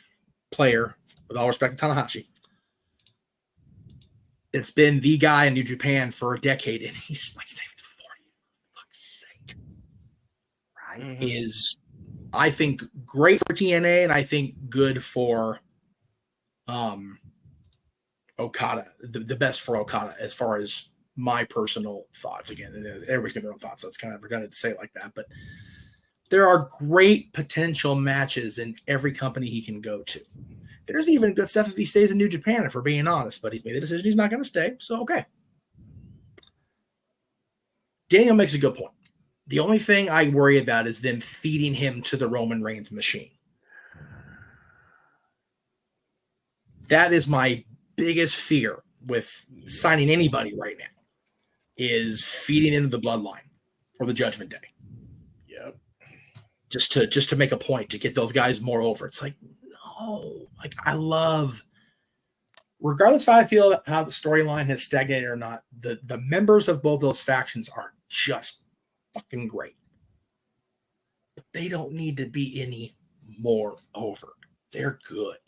player, with all respect to Tanahashi. It's been the guy in New Japan for a decade, and he's like 40. For fuck's sake. Right. Is, I think, great for TNA, and I think good for Okada. The best for Okada, as far as my personal thoughts. Again, everybody's got their own thoughts, so it's kind of redundant to say it like that. But there are great potential matches in every company he can go to. There's even good stuff if he stays in New Japan, if we're being honest, but he's made the decision he's not going to stay, so okay. Daniel makes a good point. The only thing I worry about is them feeding him to the Roman Reigns machine. That is my biggest fear with signing anybody right now, is feeding into the bloodline for the Judgment Day. Yep. Just to make a point, to get those guys more over. It's like, no, like I love, regardless of how I feel how the storyline has stagnated or not, the members of both those factions are just fucking great. But they don't need to be any more over. They're good.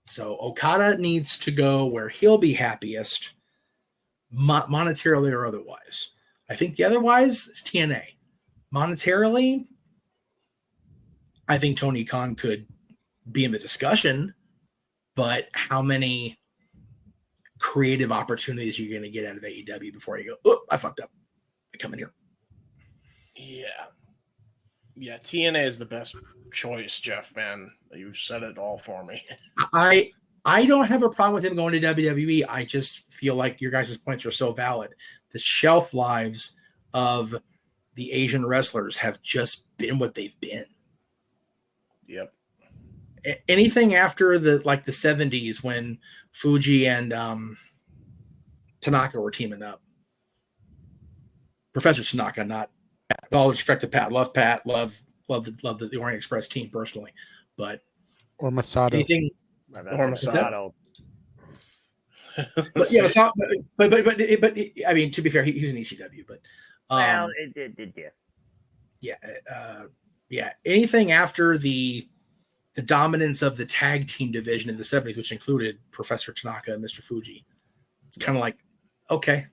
So Okada needs to go where he'll be happiest, monetarily or otherwise. I think the otherwise is TNA. Monetarily, I think Tony Khan could be in the discussion, but how many creative opportunities are you going to get out of AEW before you go, oh, I fucked up. I come in here. Yeah, TNA is the best choice, Jeff, man. You said it all for me. I don't have a problem with him going to WWE. I just feel like your guys' points are so valid. The shelf lives of the Asian wrestlers have just been what they've been. Yep. Anything after the 70s when Fuji and Tanaka were teaming up. Professor Tanaka, not Pat. With all respect to Pat. Love Pat. Love the Orient Express team personally. But or Masato. Anything or Masato. But yeah, but I mean, to be fair, he was in ECW, but Well, it did. Yeah. Anything after the dominance of the tag team division in the 70s, which included Professor Tanaka and Mr. Fuji, it's kind of like, okay.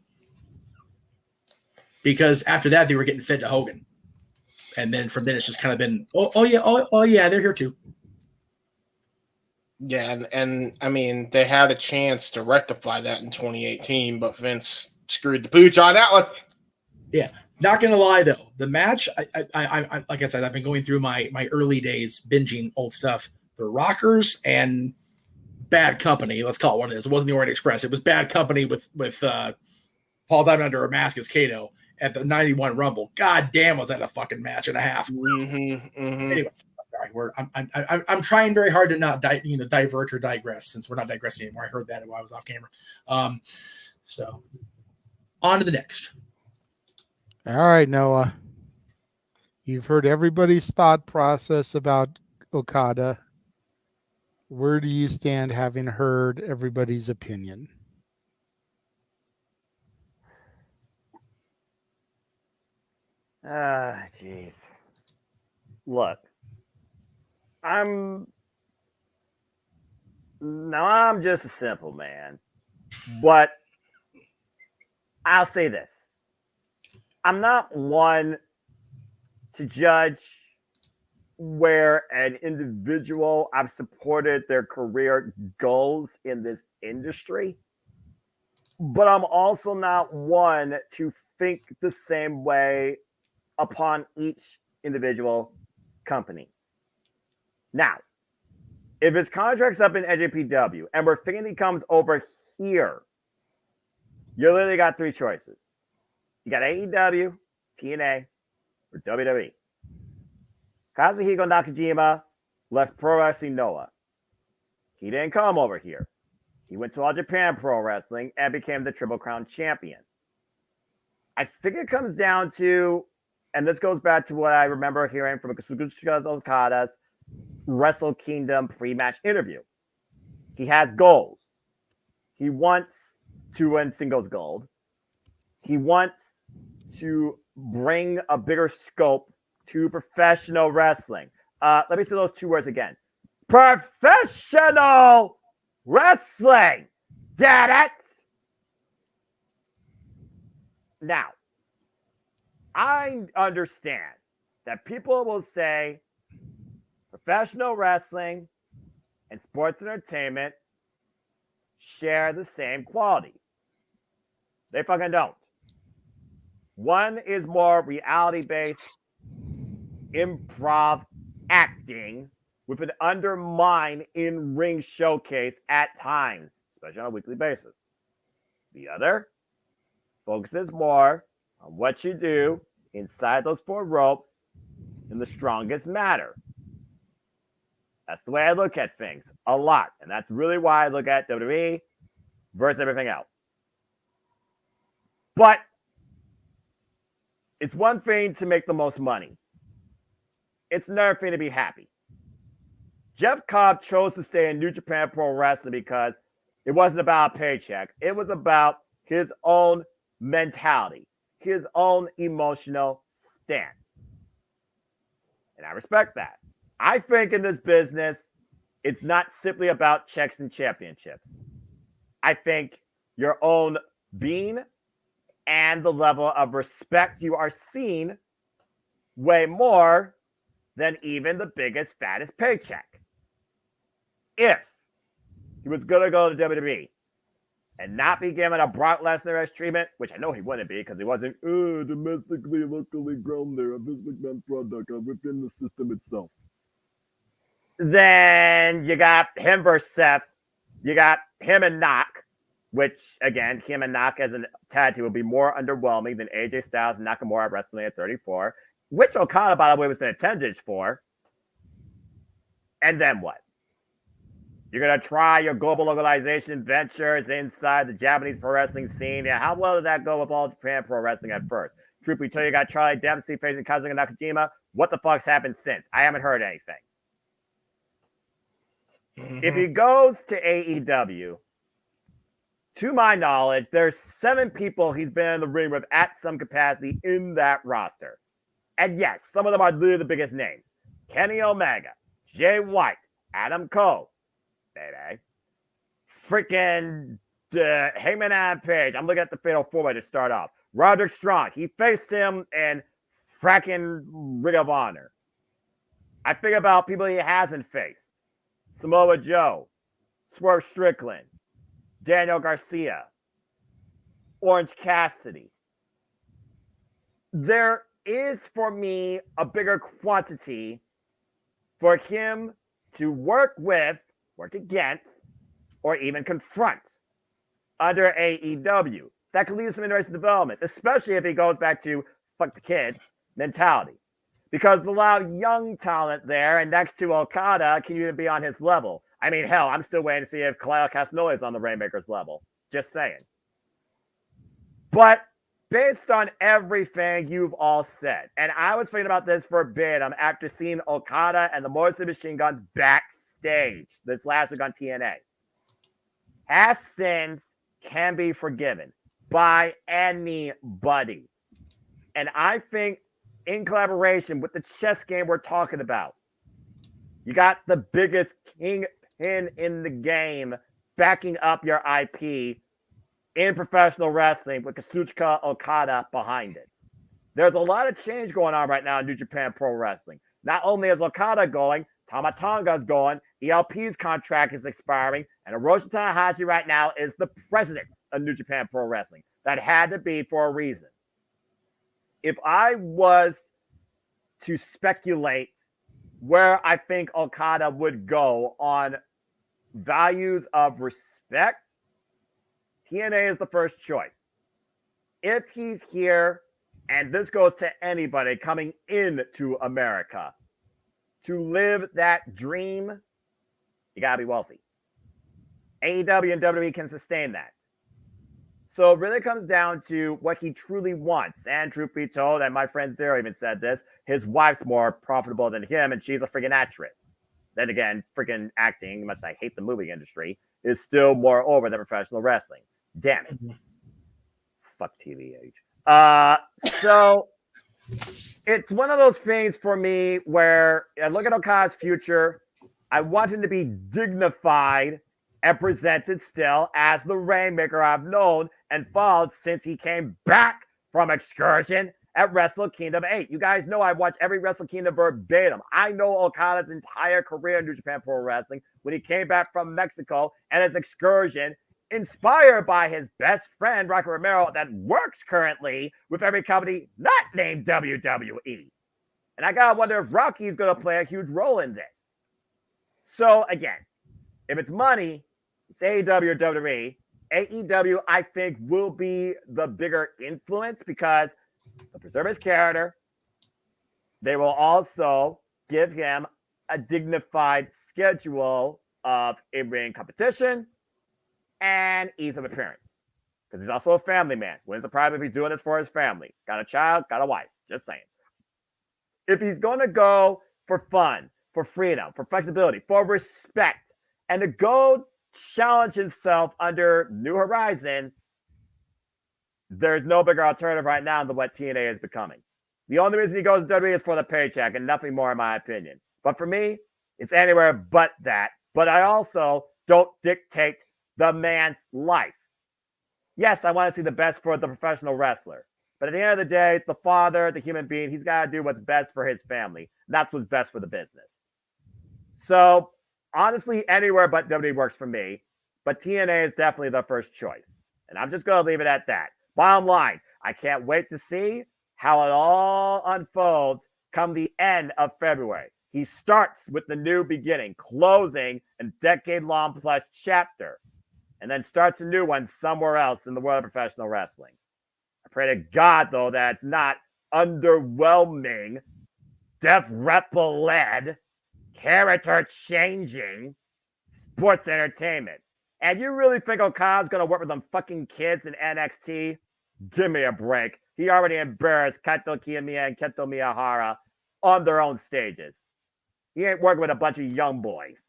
Because after that, they were getting fed to Hogan. And then from then, it's just kind of been, oh yeah, they're here too. Yeah, and I mean, they had a chance to rectify that in 2018, but Vince screwed the pooch on that one. Yeah, not gonna lie though, the match, I like I said, I've been going through my early days binging old stuff. The Rockers and Bad Company, let's call it what it is. It wasn't the Orient Express. It was Bad Company with Paul Diamond under a mask as Kato at the 91 Rumble. God damn, was that a fucking match and a half? Anyway. I'm trying very hard to not divert or digress, since we're not digressing anymore. I heard that while I was off camera. So on to the next. All right, Noah. You've heard everybody's thought process about Okada. Where do you stand, having heard everybody's opinion? Jeez. Look, I'm just a simple man, but I'll say this. I'm not one to judge where an individual I've supported their career goals in this industry, but I'm also not one to think the same way upon each individual company. Now, if his contract's up in NJPW and we're thinking he comes over here, you literally got three choices. You got AEW, TNA, or WWE. Kazuhiko Nakajima left Pro Wrestling Noah. He didn't come over here. He went to All Japan Pro Wrestling and became the Triple Crown champion. I think it comes down to, and this goes back to what I remember hearing from Kazuchika Okada's Wrestle Kingdom pre-match interview. He has goals. He wants to win singles gold. He wants to bring a bigger scope to professional wrestling. Let me say those two words again. Professional wrestling. Damn it. Now, I understand that people will say professional wrestling and sports entertainment share the same qualities. They fucking don't. One is more reality-based improv acting with an undermined in-ring showcase at times, especially on a weekly basis. The other focuses more on what you do inside those four ropes in the strongest manner. That's the way I look at things a lot. And that's really why I look at WWE versus everything else. But it's one thing to make the most money. It's another thing to be happy. Jeff Cobb chose to stay in New Japan Pro Wrestling because it wasn't about a paycheck. It was about his own mentality, his own emotional stance. And I respect that. I think in this business, it's not simply about checks and championships. I think your own being and the level of respect you are seen way more than even the biggest, fattest paycheck. If he was going to go to WWE and not be given a Brock Lesnar-esque treatment, which I know he wouldn't be because he wasn't domestically, locally grown there, a Vince McMahon product within the system itself. Then you got him versus Seth. You got him and Knock, which, again, him and Knock as a tag team will be more underwhelming than AJ Styles and Nakamura at WrestleMania 34, which Okada, by the way, was in attendance for. And then what? You're going to try your global organization ventures inside the Japanese pro wrestling scene. Yeah, how well did that go with All Japan Pro Wrestling at first? Truth be told, you got Charlie Dempsey facing Kazuchika Nakajima. What the fuck's happened since? I haven't heard anything. If he goes to AEW, to my knowledge, there's 7 people he's been in the ring with at some capacity in that roster. And yes, some of them are literally the biggest names. Kenny Omega, Jay White, Adam Cole, baby. Freaking Heyman Adam Page. I'm looking at the Fatal 4-Way to start off. Roderick Strong. He faced him in fracking Ring of Honor. I think about people he hasn't faced. Samoa Joe, Swerve Strickland, Daniel Garcia, Orange Cassidy. There is, for me, a bigger quantity for him to work with, work against, or even confront under AEW. That could lead to some interesting developments, especially if he goes back to fuck the kids mentality. Because a lot of young talent there, and next to Okada, can even be on his level. I mean, hell, I'm still waiting to see if Kyle Casanova is on the Rainmaker's level. Just saying. But based on everything you've all said, and I was thinking about this verbatim after seeing Okada and the Motor City Machine Guns stage this last week on TNA. Past sins can be forgiven by anybody. And I think in collaboration with the chess game we're talking about, you got the biggest kingpin in the game backing up your IP in professional wrestling with Kazuchika Okada behind it. There's a lot of change going on right now in New Japan Pro Wrestling. Not only is Okada going, Tama Tonga's going, ELP's contract is expiring, and Hiroshi Tanahashi right now is the president of New Japan Pro Wrestling. That had to be for a reason. If I was to speculate where I think Okada would go on values of respect, TNA is the first choice. If he's here, and this goes to anybody coming into America, to live that dream, you gotta be wealthy. AEW and WWE can sustain that. So it really comes down to what he truly wants. And truth be told, and my friend Zero even said this, his wife's more profitable than him, and she's a freaking actress. Then again, freaking acting, much as I hate the movie industry, is still more over than professional wrestling. Damn it. Fuck TV age. So it's one of those things for me where I look at Okada's future. I want him to be dignified and presented still as the Rainmaker I've known and followed since he came back from excursion at Wrestle Kingdom 8. You guys know I watch every Wrestle Kingdom verbatim. I know Okada's entire career in New Japan Pro Wrestling when he came back from Mexico and his excursion, inspired by his best friend, Rocky Romero, that works currently with every company not named WWE. And I gotta wonder if Rocky's gonna play a huge role in this. So again, if it's money, it's AEW or WWE. AEW, I think, will be the bigger influence because they'll preserve his character. They will also give him a dignified schedule of in-ring competition and ease of appearance. Because he's also a family man. When's the problem if he's doing this for his family? Got a child, got a wife. Just saying. If he's going to go for fun, for freedom, for flexibility, for respect, and to go challenge himself under new horizons, there's no bigger alternative right now than what TNA is becoming. The only reason he goes to WWE is for the paycheck and nothing more, in my opinion. But for me, it's anywhere but that. But I also don't dictate the man's life. Yes, I want to see the best for the professional wrestler. But at the end of the day, the father, the human being, he's got to do what's best for his family. That's what's best for the business. So, honestly, anywhere but WWE works for me. But TNA is definitely the first choice. And I'm just going to leave it at that. Bottom line, I can't wait to see how it all unfolds come the end of February. He starts with the new beginning, closing a decade-long plus chapter, and then starts a new one somewhere else in the world of professional wrestling. I pray to God, though, that it's not underwhelming, Def Rep-led, character-changing sports entertainment. And you really think Okada's going to work with them fucking kids in NXT? Give me a break. He already embarrassed Kaito Kiyomiya and Kento Miyahara on their own stages. He ain't working with a bunch of young boys.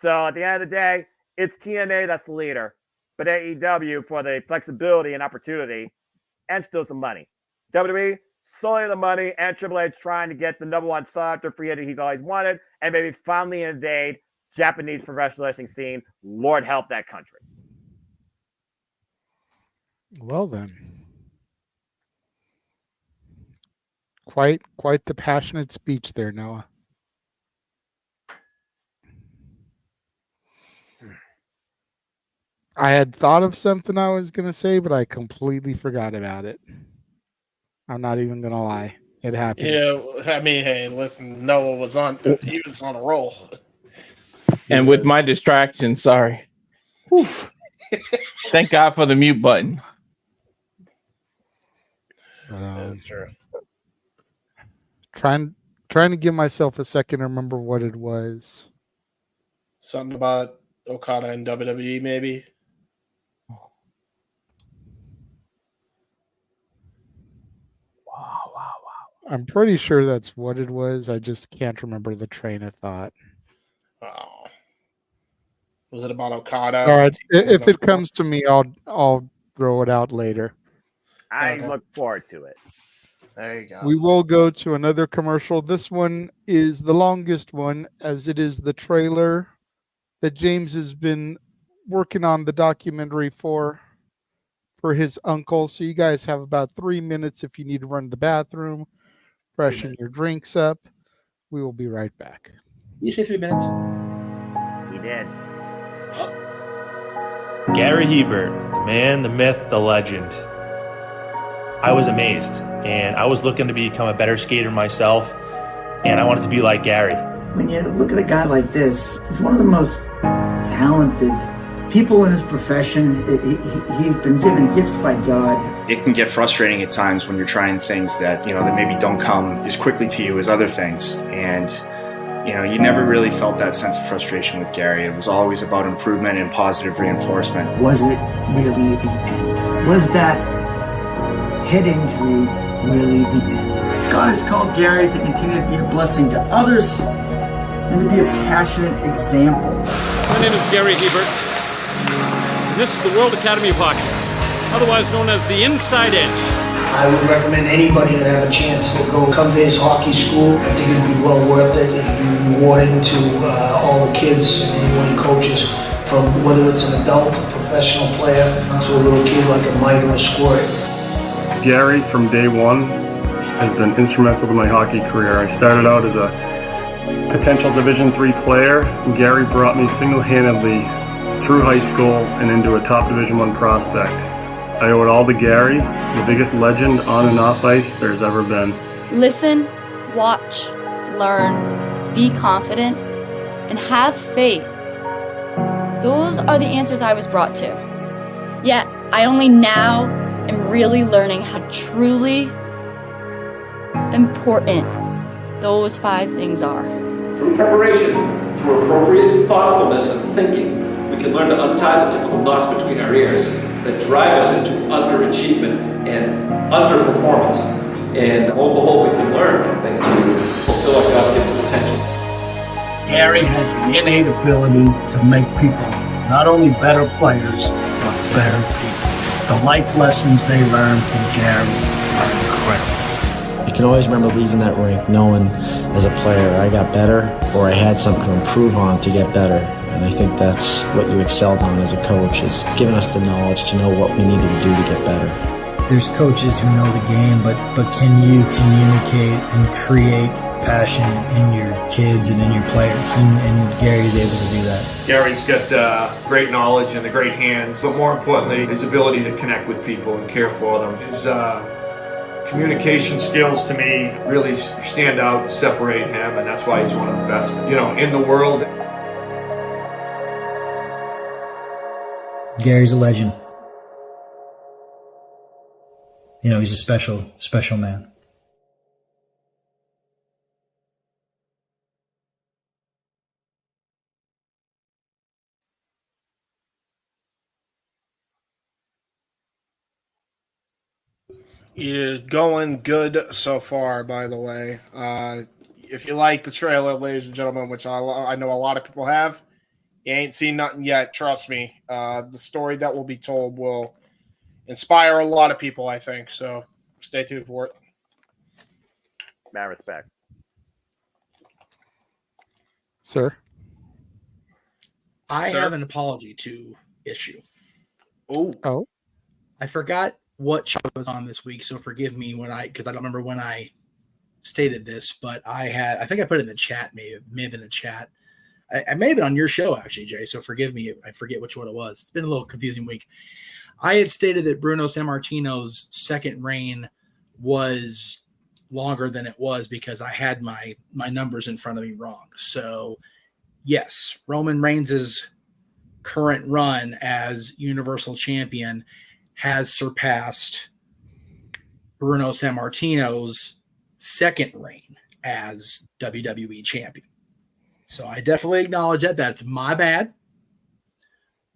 So at the end of the day, it's TNA that's the leader, but AEW for the flexibility and opportunity and still some money. WWE, solely the money, and Triple H trying to get the number one sought-after free agent he's always wanted and maybe finally invade Japanese professional wrestling scene. Lord help that country. Well then. Quite the passionate speech there, Noah. I had thought of something I was going to say, but I completely forgot about it. I'm not even going to lie. It happened. Yeah, I mean, hey, listen, Noah was he was on a roll. And with my distraction, sorry. Thank God for the mute button. That's true. Trying to give myself a second to remember what it was. Something about Okada and WWE, maybe. I'm pretty sure that's what it was. I just can't remember the train of thought. Oh. Was it about Okada? All right. If it comes to me, I'll throw it out later. I Okay. look forward to it. There you go. We will go to another commercial. This one is the longest one, as it is the trailer that James has been working on the documentary for his uncle. So you guys have about 3 minutes if you need to run to the bathroom, freshen your drinks up. We will be right back. You say 3 minutes? He did. Gary Hebert, the man, the myth, the legend. I was amazed, and I was looking to become a better skater myself, and I wanted to be like Gary. When you look at a guy like this, he's one of the most talented people in his profession. He's been given gifts by God. It can get frustrating at times when you're trying things that maybe don't come as quickly to you as other things. And, you never really felt that sense of frustration with Gary. It was always about improvement and positive reinforcement. Was it really the end? Was that head injury really the end? God has called Gary to continue to be a blessing to others and to be a passionate example. My name is Gary Hebert. This is the World Academy of Hockey, otherwise known as the Inside Edge. I would recommend anybody that have a chance to come to his hockey school. I think it'd be well worth it. It'd be rewarding to all the kids and anyone he coaches, from whether it's an adult, a professional player, to a little kid like a Mike or a Squirt. Gary, from day one, has been instrumental to my hockey career. I started out as a potential Division III player, and Gary brought me single-handedly through high school and into a top Division I prospect. I owe it all to Gary, the biggest legend on and off ice there's ever been. Listen, watch, learn, be confident, and have faith. Those are the answers I was brought to. Yet, I only now am really learning how truly important those 5 things are. Through preparation, through appropriate thoughtfulness and thinking, we can learn to untie the typical knots between our ears that drive us into underachievement and underperformance. And lo and behold, we can learn, I think, to fulfill our God-given potential. Gary has the innate ability to make people not only better players, but better people. The life lessons they learn from Gary are incredible. I can always remember leaving that rink knowing as a player I got better or I had something to improve on to get better. And I think that's what you excelled on as a coach, is giving us the knowledge to know what we needed to do to get better. There's coaches who know the game, but can you communicate and create passion in your kids and in your players? And Gary's able to do that. Gary's got great knowledge and the great hands, but more importantly, his ability to connect with people and care for them. His communication skills, to me, really stand out and separate him, and that's why he's one of the best, in the world. Gary's a legend. He's a special man. It is going good so far, by the way. If you like the trailer, ladies and gentlemen, which I know a lot of people have, you ain't seen nothing yet, trust me. The story that will be told will inspire a lot of people, I think. So stay tuned for it. Mad respect. Sir? I have an apology to issue. Oh. I forgot what show I was on this week, so forgive me because I don't remember when I stated this, but I think I put it in the chat, may have been a chat. I may have been on your show, actually, Jay, so forgive me. I forget which one it was. It's been a little confusing week. I had stated that Bruno Sammartino's second reign was longer than it was because I had my numbers in front of me wrong. So, yes, Roman Reigns' current run as Universal Champion has surpassed Bruno Sammartino's second reign as WWE Champion. So I definitely acknowledge that. That's my bad.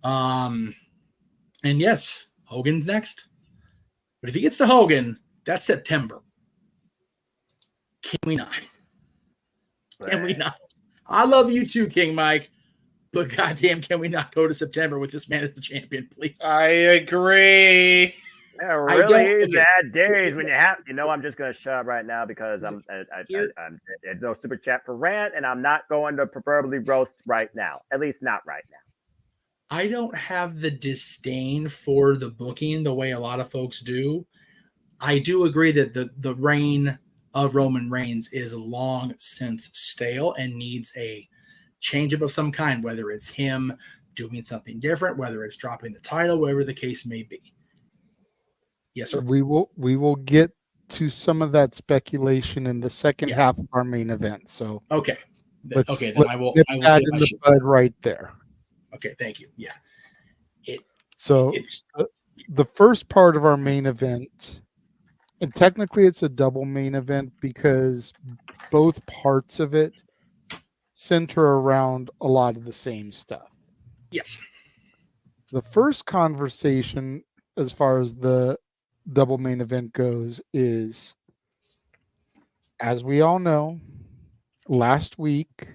And yes, Hogan's next. But if he gets to Hogan, that's September. Can we not? Can we not? I love you too, King Mike. But goddamn, can we not go to September with this man as the champion, please? I agree. There really is bad days when I'm just going to shut up right now because there's no super chat for rant, and I'm not going to preferably roast right now. At least not right now. I don't have the disdain for the booking the way a lot of folks do. I do agree that the reign of Roman Reigns is long since stale and needs a change up of some kind, whether it's him doing something different, whether it's dropping the title, whatever the case may be. Yes, sir. We will get to some of that speculation in the second half of our main event. So okay, then I will nip say that in the bud right there. Okay, thank you. Yeah, it's the first part of our main event, and technically it's a double main event because both parts of it center around a lot of the same stuff. Yes. The first conversation, as far as the double main event goes, is, as we all know, last week,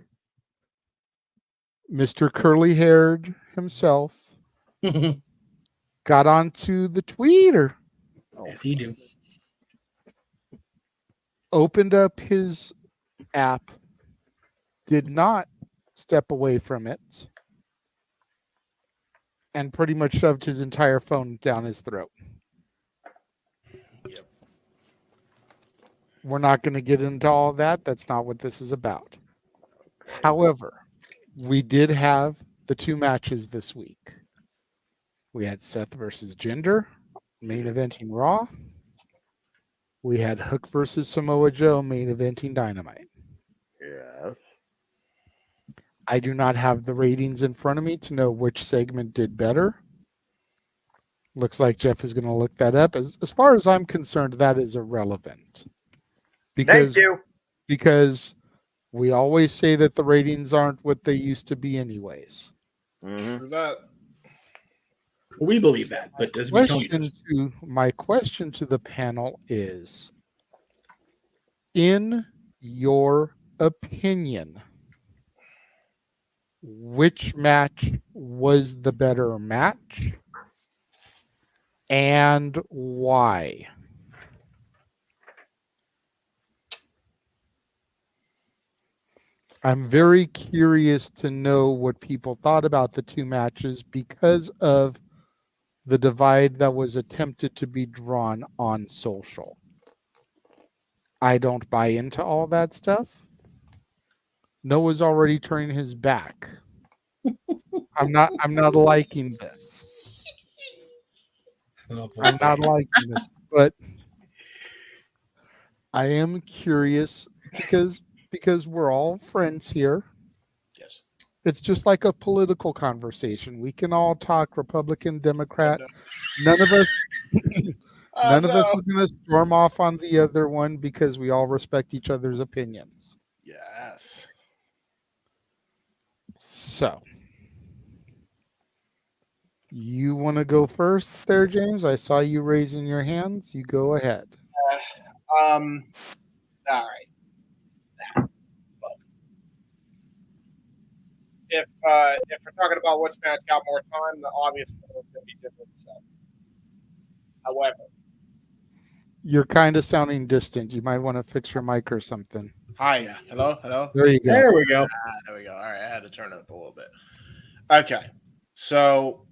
Mr. Curly Haired himself got onto the Twitter. Yes, he do. Opened up his app, did not step away from it, and pretty much shoved his entire phone down his throat. Yep. We're not going to get into all that. That's not what this is about. However, we did have the two matches this week. We had Seth versus Jinder, main eventing Raw. We had Hook versus Samoa Joe, main eventing Dynamite. Yes. I do not have the ratings in front of me to know which segment did better. Looks like Jeff is going to look that up. As far as I'm concerned, that is irrelevant. Thank you. Because we always say that the ratings aren't what they used to be anyways. True that. We believe that, but does my question to the panel is, in your opinion, which match was the better match and why? I'm very curious to know what people thought about the two matches because of the divide that was attempted to be drawn on social. I don't buy into all that stuff. Noah's already turning his back. I'm not liking this. I'm not liking this, but I am curious because we're all friends here. Yes. It's just like a political conversation. We can all talk Republican, Democrat. None of us are going to storm off on the other one because we all respect each other's opinions. Yes. So, you want to go first there, James? I saw you raising your hands. You go ahead. All right. If we're talking about which match got more time, the obvious one would be different. So, however, you're kind of sounding distant. You might want to fix your mic or something. Hi. Hello. There you go. There we go. There we go. All right, I had to turn it up a little bit. Okay, so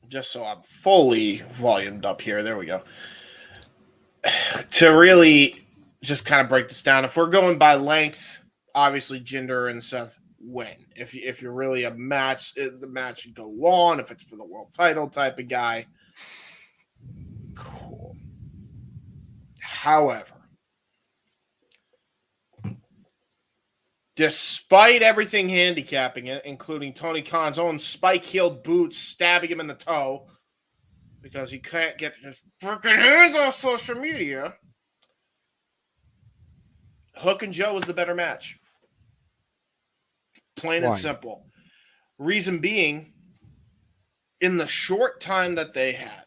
just so I'm fully volumed up here. There we go. To really just kind of break this down, if we're going by length, obviously Jinder and Seth win. If you're really a match, the match should go long. If it's for the world title type of guy, cool. However, despite everything handicapping it, including Tony Khan's own spike-heeled boots stabbing him in the toe because he can't get his freaking hands off social media, Hook and Joe was the better match. Plain and simple. Reason being, in the short time that they had,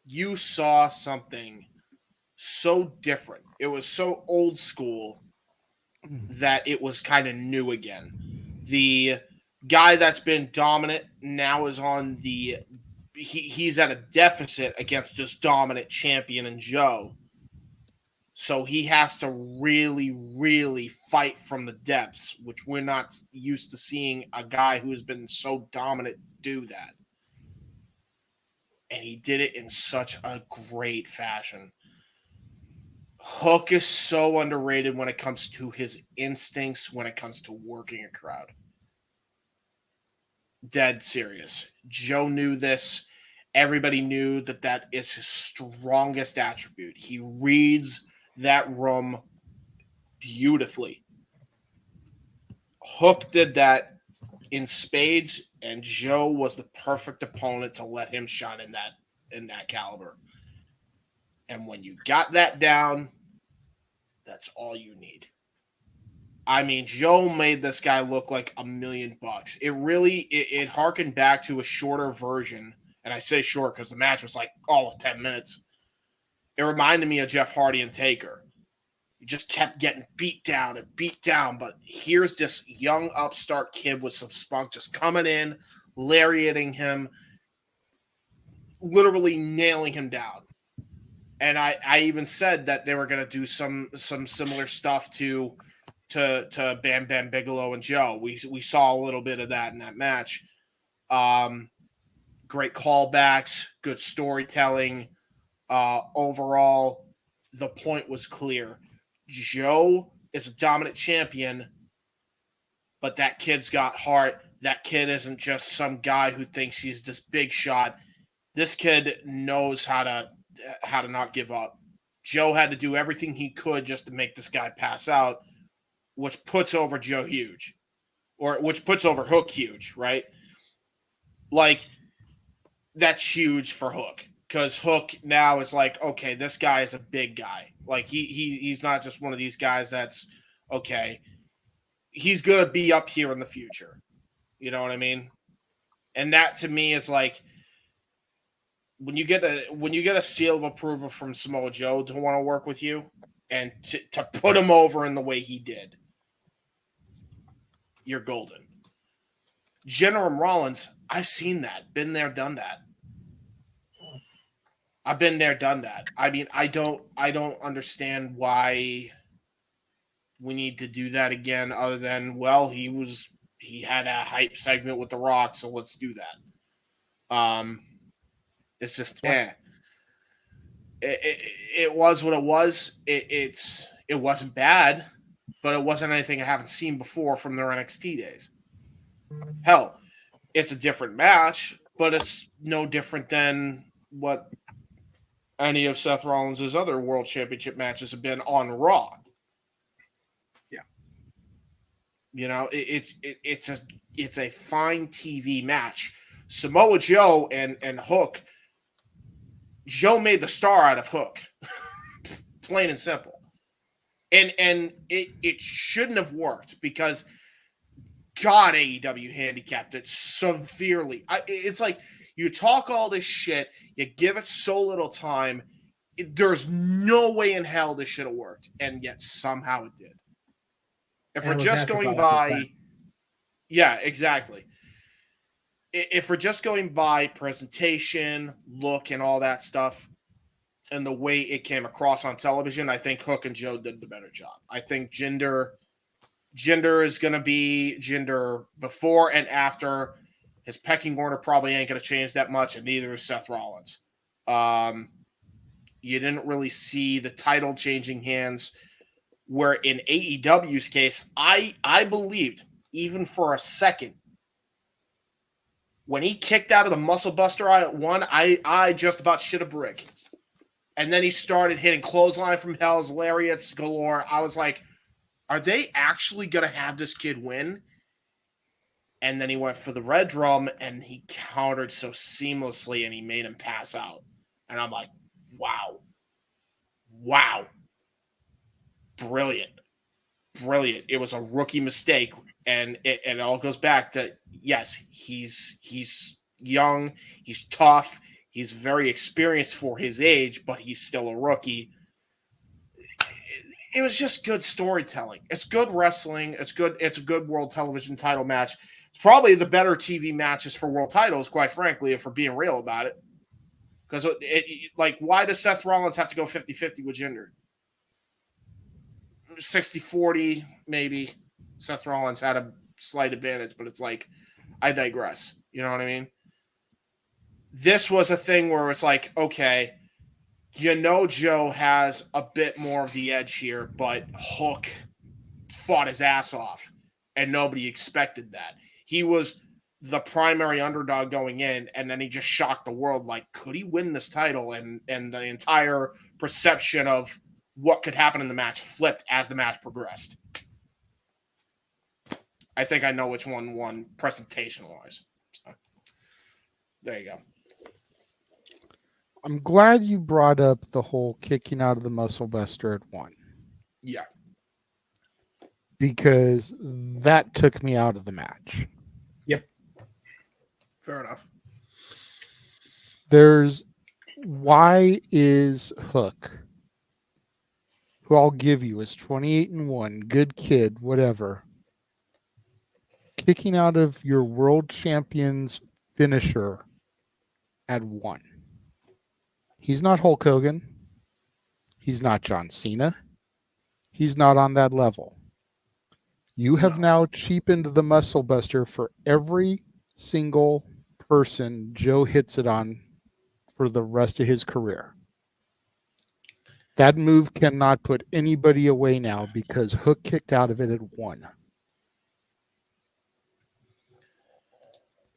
you saw something so different. It was so old school that it was kind of new again. The guy that's been dominant now is on the he's at a deficit against just dominant champion and Joe. So he has to really, really fight from the depths, which we're not used to seeing a guy who has been so dominant do that. And he did it in such a great fashion. Hook is so underrated when it comes to his instincts, when it comes to working a crowd. Dead serious. Joe knew this. Everybody knew that that is his strongest attribute. He reads that room beautifully. Hook did that in spades, and Joe was the perfect opponent to let him shine in that caliber. And when you got that down, that's all you need. I mean, Joe made this guy look like $1 million. It harkened back to a shorter version, and I say short because the match was like all of 10 minutes. It reminded me of Jeff Hardy and Taker. He just kept getting beat down, but here's this young upstart kid with some spunk just coming in, lariating him, literally nailing him down. And I even said that they were going to do some similar stuff to Bam Bam Bigelow and Joe. We saw a little bit of that in that match. Great callbacks, good storytelling. Overall, the point was clear. Joe is a dominant champion, but that kid's got heart. That kid isn't just some guy who thinks he's this big shot. This kid knows how to not give up. Joe had to do everything he could just to make this guy pass out, which puts over Joe huge, or which puts over Hook huge, right? Like, that's huge for Hook, because Hook now is like, okay, this guy is a big guy. Like, he's not just one of these guys that's, okay, he's going to be up here in the future. You know what I mean? And that, to me, is like, when you get a seal of approval from Samoa Joe to want to work with you and to put him over in the way he did, you're golden. Jinder and Rollins, I've seen that. Been there, done that. I've been there, done that. I mean, I don't understand why we need to do that again, other than, well, he had a hype segment with The Rock, so let's do that. It's just It was what it was. It wasn't bad, but it wasn't anything I haven't seen before from their NXT days. Hell, it's a different match, but it's no different than what any of Seth Rollins' other World Championship matches have been on Raw. Yeah, you know, it's a fine TV match. Samoa Joe and Hook. Joe made the star out of Hook, plain and simple, and it shouldn't have worked because, God, AEW handicapped it severely. It's like you talk all this shit, you give it so little time. There's no way in hell this should have worked, and yet somehow it did. If we're just going by, yeah, exactly. If we're just going by presentation, look, and all that stuff, and the way it came across on television, I think Hook and Joe did the better job. I think Jinder is going to be Jinder before and after. His pecking order probably ain't going to change that much, and neither is Seth Rollins. You didn't really see the title changing hands, where in AEW's case, I believed, even for a second, when he kicked out of the Muscle Buster at one, I just about shit a brick. And then he started hitting clothesline from hell's lariats galore. I was like, are they actually going to have this kid win? And then he went for the red drum, and he countered so seamlessly, and he made him pass out. And I'm like, wow. Brilliant. It was a rookie mistake. And it all goes back to, yes, he's young, he's tough, he's very experienced for his age, but he's still a rookie. it was just good storytelling. It's good wrestling. It's a good world television title match. It's probably the better TV matches for world titles, quite frankly, if we're being real about it. Because like, why does Seth Rollins have to go 50-50 with Jinder? 60-40, maybe. Seth Rollins had a slight advantage, but it's like, I digress. You know what I mean? This was a thing where it's like, okay, Joe has a bit more of the edge here, but Hook fought his ass off, and nobody expected that. He was the primary underdog going in, and then he just shocked the world. Like, could he win this title? And the entire perception of what could happen in the match flipped as the match progressed. I think I know which one won presentation-wise. So, there you go. I'm glad you brought up the whole kicking out of the Muscle Buster at 1. Yeah. Because that took me out of the match. Yep. Fair enough. Why is Hook, who I'll give you is 28-1, good kid, whatever, kicking out of your world champion's finisher at 1? He's not Hulk Hogan. He's not John Cena. He's not on that level. You have now cheapened the Muscle Buster for every single person Joe hits it on for the rest of his career. That move cannot put anybody away now because Hook kicked out of it at 1.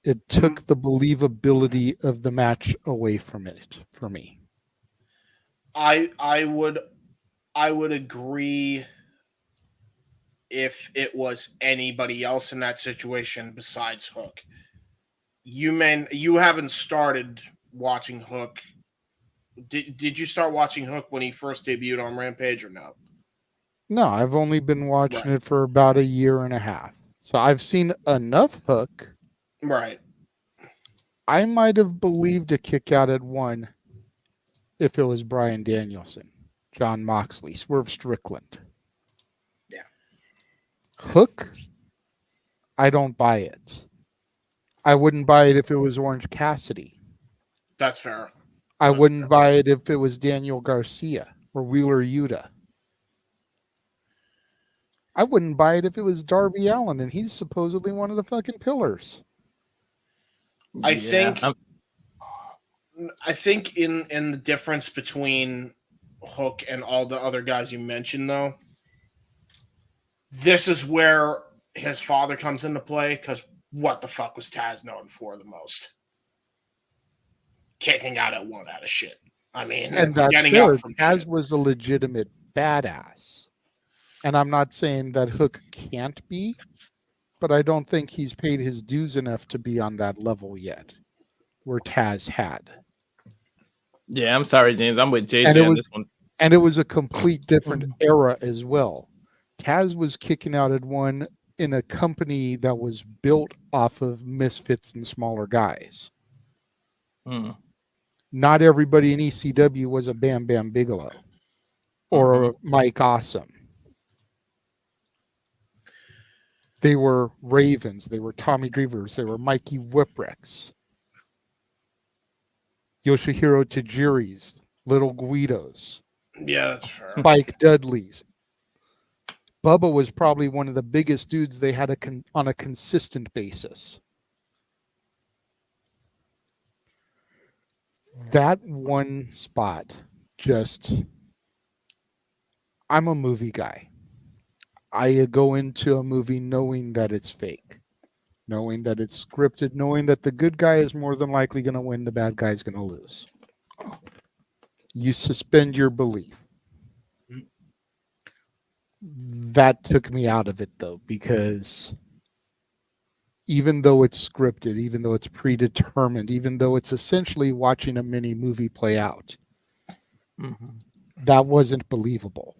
It took the believability of the match away from it for me. I would agree if it was anybody else in that situation besides Hook. You haven't started watching Hook. Did you start watching Hook when he first debuted on Rampage or no? No, I've only been watching it for about a year and a half. So I've seen enough Hook. Right. I might have believed a kick out at 1 if it was Bryan Danielson, Jon Moxley, Swerve Strickland. Yeah. Hook, I don't buy it. I wouldn't buy it if it was Orange Cassidy. That's fair. I wouldn't buy it if it was Daniel Garcia or Wheeler Yuta. I wouldn't buy it if it was Darby Allin, and he's supposedly one of the fucking pillars. I think in the difference between Hook and all the other guys you mentioned, though, this is where his father comes into play, because what the fuck was Taz known for the most? Kicking out at 1 out of shit. I mean, and that's getting fair. out from Taz shit. was a legitimate badass. And I'm not saying that Hook can't be, but I don't think he's paid his dues enough to be on that level yet, where Taz had. Yeah, I'm sorry, James. I'm with JJ on this one. And it was a complete different era as well. Taz was kicking out at 1 in a company that was built off of misfits and smaller guys. Not everybody in ECW was a Bam Bam Bigelow or a Mike Awesome. They were Ravens. They were Tommy Dreamers. They were Mikey Whipwrecks. Yoshihiro Tajiri's, Little Guidos. Yeah, that's fair. Spike Dudley's. Bubba was probably one of the biggest dudes they had on a consistent basis. That one spot I'm a movie guy. I go into a movie knowing that it's fake, knowing that it's scripted, knowing that the good guy is more than likely going to win, the bad guy is going to lose. You suspend your belief. That took me out of it, though, because even though it's scripted, even though it's predetermined, even though it's essentially watching a mini movie play out, that wasn't believable.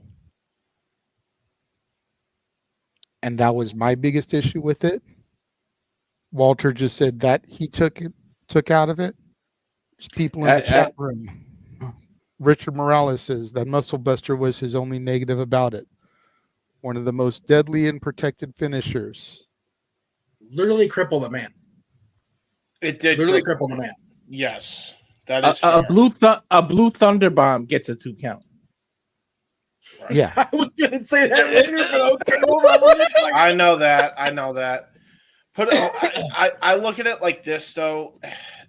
And that was my biggest issue with it. Walter just said that he took out of it. There's people in the chat room. Richard Morales says that Muscle Buster was his only negative about it. One of the most deadly and protected finishers. Literally crippled a man. It did literally cripple the man. Yes, that is a fair. blue thunder bomb gets a 2 count. Yeah, I was gonna say that later, but okay, hold on. I know that. I look at it like this though.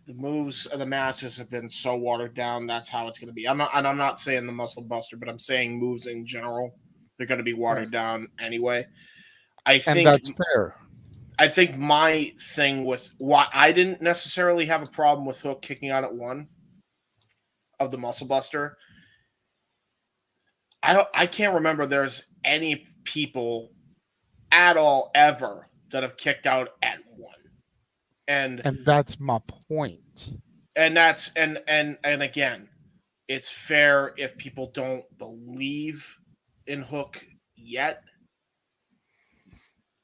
The moves of the matches have been so watered down. That's how it's going to be. I'm not saying the Muscle Buster, but I'm saying moves in general. They're going to be watered down anyway. I think that's fair. I think my thing with why I didn't necessarily have a problem with Hook kicking out at 1 of the Muscle Buster. I can't remember there's any people at all ever that have kicked out at 1. And that's my point. And that's and again, it's fair if people don't believe in Hook yet.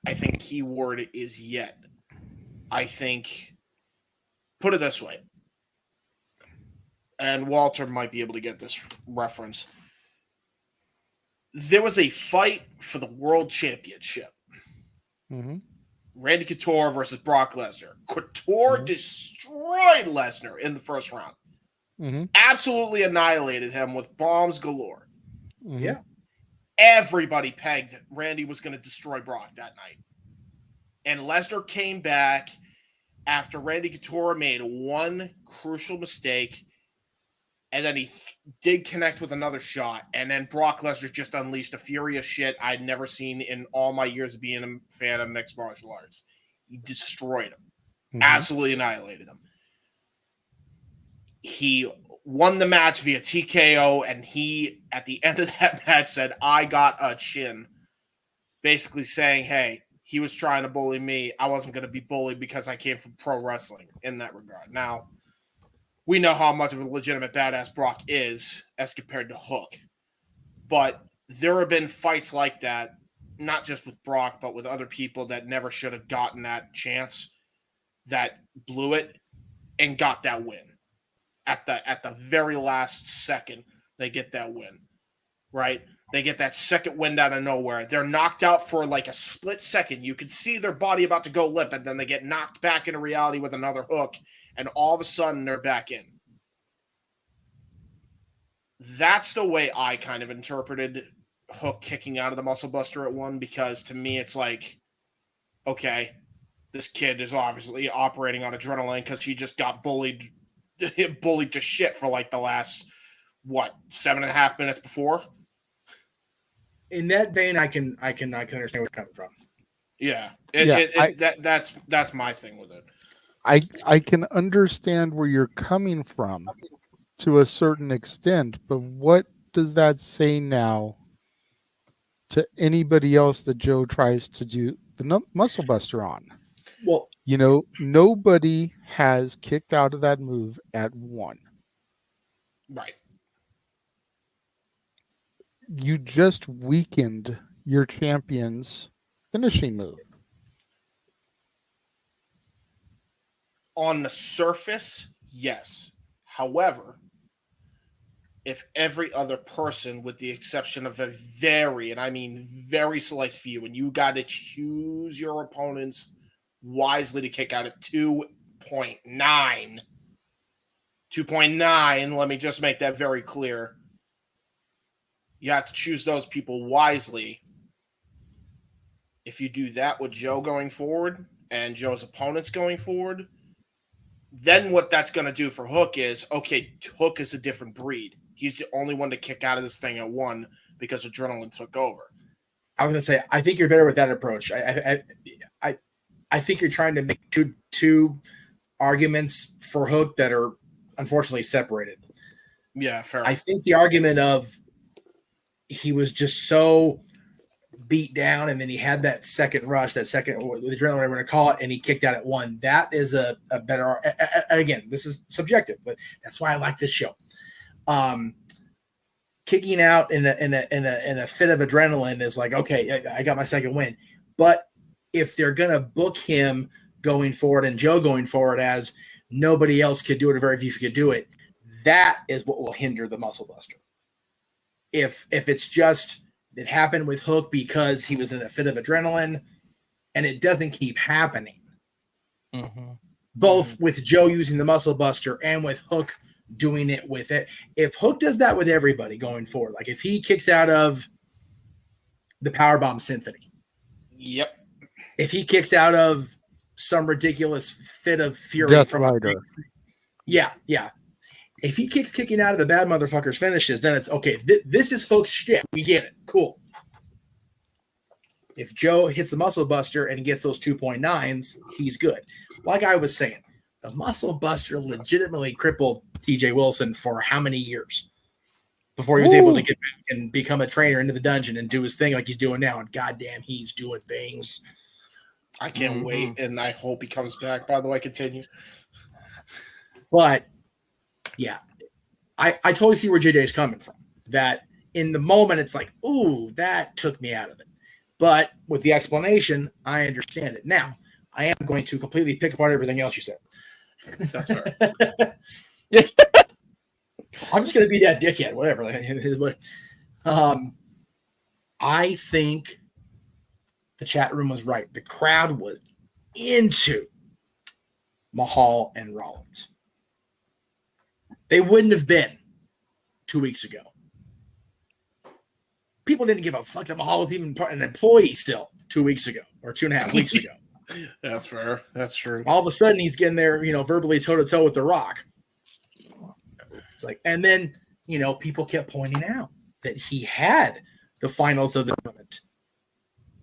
I think keyword is yet. I think, put it this way, and Walter might be able to get this reference. There was a fight for the world championship. Mm-hmm. Randy Couture versus Brock Lesnar. Couture destroyed Lesnar in the first round. Mm-hmm. Absolutely annihilated him with bombs galore. Mm-hmm. Yeah. Everybody pegged Randy was going to destroy Brock that night. And Lesnar came back after Randy Couture made one crucial mistake. And then he did connect with another shot. And then Brock Lesnar just unleashed a fury of shit I'd never seen in all my years of being a fan of mixed martial arts. He destroyed him. Mm-hmm. Absolutely annihilated him. He won the match via TKO, and he, at the end of that match, said, I got a chin. Basically saying, hey, he was trying to bully me. I wasn't going to be bullied because I came from pro wrestling in that regard. Now, we know how much of a legitimate badass Brock is as compared to Hook. But there have been fights like that, not just with Brock, but with other people that never should have gotten that chance, that blew it and got that win. At the very last second, they get that win, right? They get that second wind out of nowhere. They're knocked out for like a split second. You can see their body about to go limp, and then they get knocked back into reality with another hook, and all of a sudden they're back in. That's the way I kind of interpreted Hook kicking out of the Muscle Buster at 1, because to me it's like, okay, this kid is obviously operating on adrenaline because he just got bullied to shit for like the last 7.5 minutes before. In that vein, I can understand where you're coming from. Yeah, that's my thing with it. I can understand where you're coming from to a certain extent, but what does that say now to anybody else that Joe tries to do the Muscle Buster on? Well, nobody has kicked out of that move at 1. Right. You just weakened your champion's finishing move. On the surface, yes. However, if every other person, with the exception of a very, and I mean very select few, and you got to choose your opponents wisely to kick out at 2.9. 2.9, let me just make that very clear. You have to choose those people wisely. If you do that with Joe going forward and Joe's opponents going forward, then what that's going to do for Hook is, okay, Hook is a different breed. He's the only one to kick out of this thing at 1 because adrenaline took over. I was going to say, I think you're better with that approach. I think you're trying to make two arguments for Hook that are unfortunately separated. Yeah, fair. I think the argument of he was just so beat down, and then he had that second rush, that second the adrenaline, whatever we're going to call it, and he kicked out at 1. That is a better. Again, this is subjective, but that's why I like this show. Kicking out in a fit of adrenaline is like, okay, I got my second win. But if they're going to book him going forward and Joe going forward as nobody else could do it, or very few could do it, that is what will hinder the muscle buster. If it's just it happened with Hook because he was in a fit of adrenaline and it doesn't keep happening. Both with Joe using the muscle buster and with Hook doing it with it. If Hook does that with everybody going forward, like if he kicks out of the Powerbomb Symphony. Yep. If he kicks out of some ridiculous fit of fury Death from Rider. Yeah. If he keeps kicking out of the bad motherfuckers finishes, then it's okay. This is Hook's shit. We get it. Cool. If Joe hits the muscle buster and gets those 2.9s, he's good. Like I was saying, the muscle buster legitimately crippled TJ Wilson for how many years before he was able to get back and become a trainer into the dungeon and do his thing like he's doing now. And goddamn, he's doing things. I can't wait, and I hope he comes back. By the way, continue. But yeah, I totally see where JJ's coming from. That in the moment, it's like, ooh, that took me out of it. But with the explanation, I understand it. Now, I am going to completely pick apart everything else you said. That's fair. I'm just going to be that dickhead, whatever. I think the chat room was right. The crowd was into Mahal and Rollins. They wouldn't have been 2 weeks ago. People didn't give a fuck that Mahal was even an employee still 2 weeks ago or 2.5 weeks ago. That's fair. That's true. All of a sudden, he's getting there, verbally toe-to-toe with The Rock. It's like, and then, people kept pointing out that he had the finals of the tournament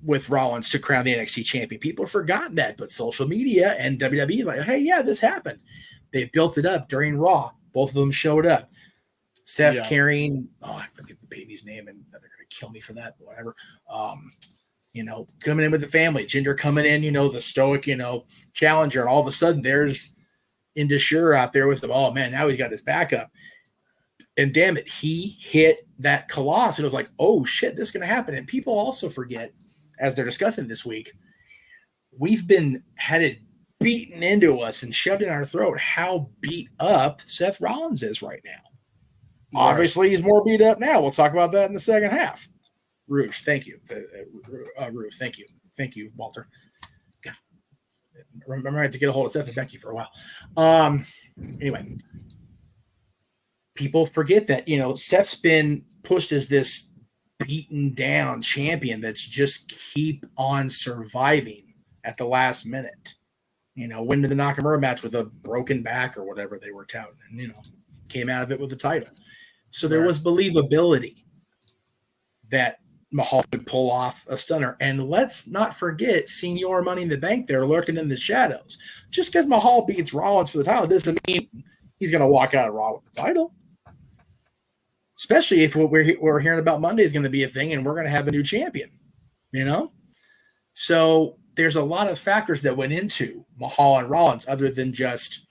with Rollins to crown the NXT champion. People have forgotten that, but social media and WWE like, hey, yeah, this happened. They built it up during Raw. Both of them showed up. Seth carrying, I forget the baby's name, and they're going to kill me for that, but whatever. Coming in with the family. Jinder coming in, the stoic, challenger, and all of a sudden there's Indusure out there with them. Oh, man, now he's got his backup. And damn it, he hit that Colossus, and it was like, oh, shit, this is going to happen. And people also forget, as they're discussing this week, we've had it beaten into us and shoved in our throat how beat up Seth Rollins is right now. Right. Obviously, he's more beat up now. We'll talk about that in the second half. Rouge, thank you. Rouge, thank you. Thank you, Walter. God. Remember, I had to get a hold of Seth and Becky for a while. Anyway, people forget that, Seth's been pushed as this beaten down champion that's just keep on surviving at the last minute. Winning the Nakamura match with a broken back or whatever they were touting, and, came out of it with the title. So there was believability that Mahal could pull off a stunner. And let's not forget Senior Money in the Bank there lurking in the shadows. Just because Mahal beats Rollins for the title doesn't mean he's going to walk out of Raw with the title. Especially if what we're hearing about Monday is going to be a thing and we're going to have a new champion, So there's a lot of factors that went into Mahal and Rollins other than just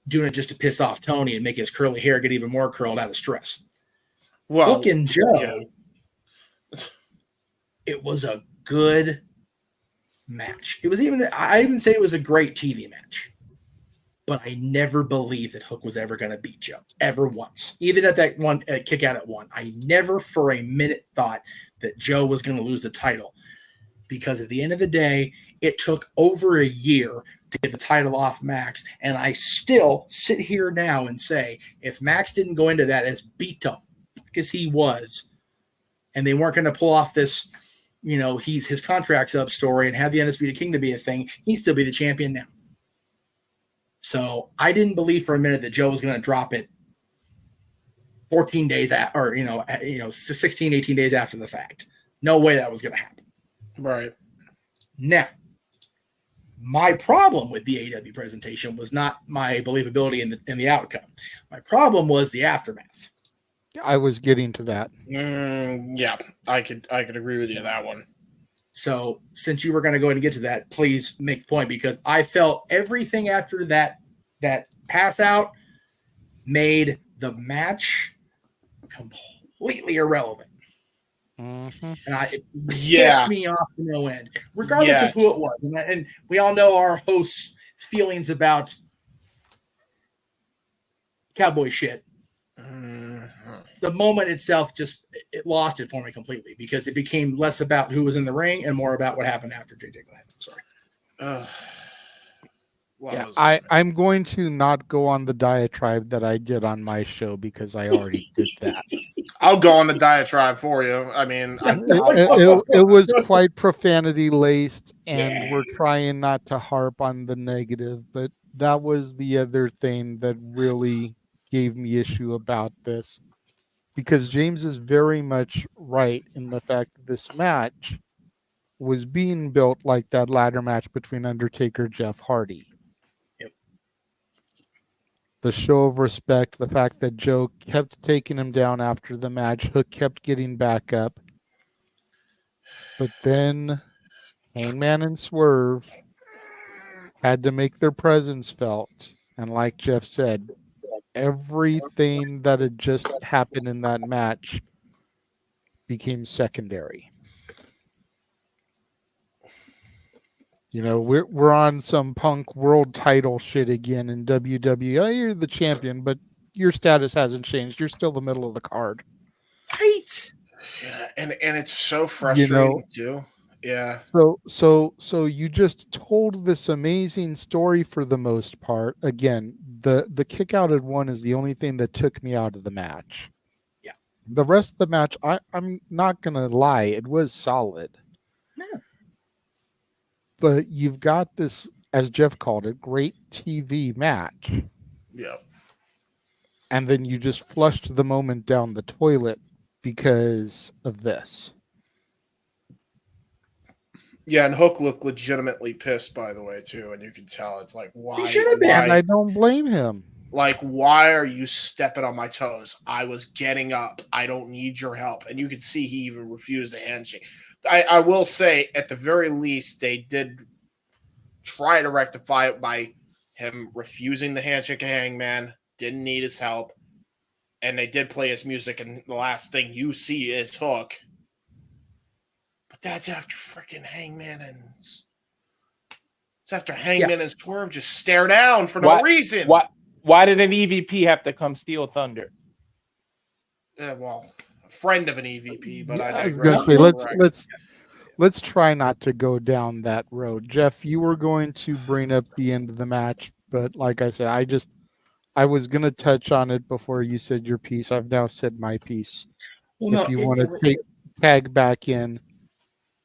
doing it just to piss off Tony and make his curly hair get even more curled out of stress. Well, Hook and Joe, it was a good match. It was I even say it was a great TV match. But I never believed that Hook was ever going to beat Joe, ever once. Even at that one kick out at one, I never for a minute thought that Joe was going to lose the title. Because at the end of the day, it took over a year to get the title off Max. And I still sit here now and say, if Max didn't go into that as beat up as he was, and they weren't going to pull off this, his contract's up story and have the Undisputed Kingdom be a thing, he'd still be the champion now. So I didn't believe for a minute that Joe was going to drop it 14 days or 16, 18 days after the fact. No way that was going to happen. Right. Now, my problem with the AEW presentation was not my believability in the outcome. My problem was the aftermath. I was getting to that. Yeah, I could agree with you on that one. So since you were going to go ahead and get to that, please make the point, because I felt everything after that pass out made the match completely irrelevant. Mm-hmm. And it pissed me off to no end, regardless of who it was. And we all know our host's feelings about cowboy shit. The moment itself it lost it for me completely because it became less about who was in the ring and more about what happened after JJ. Go ahead. I'm sorry. Yeah, I'm going to not go on the diatribe that I did on my show because I already did that. I'll go on the diatribe for you. I mean, it was quite profanity laced, and we're trying not to harp on the negative, but that was the other thing that really gave me issue about this. Because James is very much right in the fact that this match was being built like that ladder match between Undertaker and Jeff Hardy. Yep. The show of respect, the fact that Joe kept taking him down after the match, Hook kept getting back up. But then Hangman and Swerve had to make their presence felt. And like Jeff said, everything that had just happened in that match became secondary. You know, we're on some Punk world title shit again in WWE. Oh, you're the champion, but your status hasn't changed. You're still the middle of the card. Right. Yeah, and it's so frustrating too. Yeah. So you just told this amazing story for the most part. Again, the kick out at one is the only thing that took me out of the match. Yeah. The rest of the match, I'm not gonna lie, it was solid. Yeah. But you've got this, as Jeff called it, great TV match. Yeah. And then you just flushed the moment down the toilet because of this. Yeah, and Hook looked legitimately pissed, by the way, too, and you can tell it's like, why? He should have been. And I don't blame him. Like, why are you stepping on my toes? I was getting up. I don't need your help. And you could see he even refused a handshake. I will say, at the very least, they did try to rectify it by him refusing the handshake of Hangman, didn't need his help, and they did play his music, and the last thing you see is Hook. But that's after freaking Hangman and... It's after Hangman and Swerve just stare down for no reason. Why did an EVP have to come steal Thunder? Yeah, well, a friend of an EVP, but I was going to say let's try not to go down that road. Jeff, you were going to bring up the end of the match, but like I said, I was going to touch on it before you said your piece. I've now said my piece. Well, if you want to tag back in,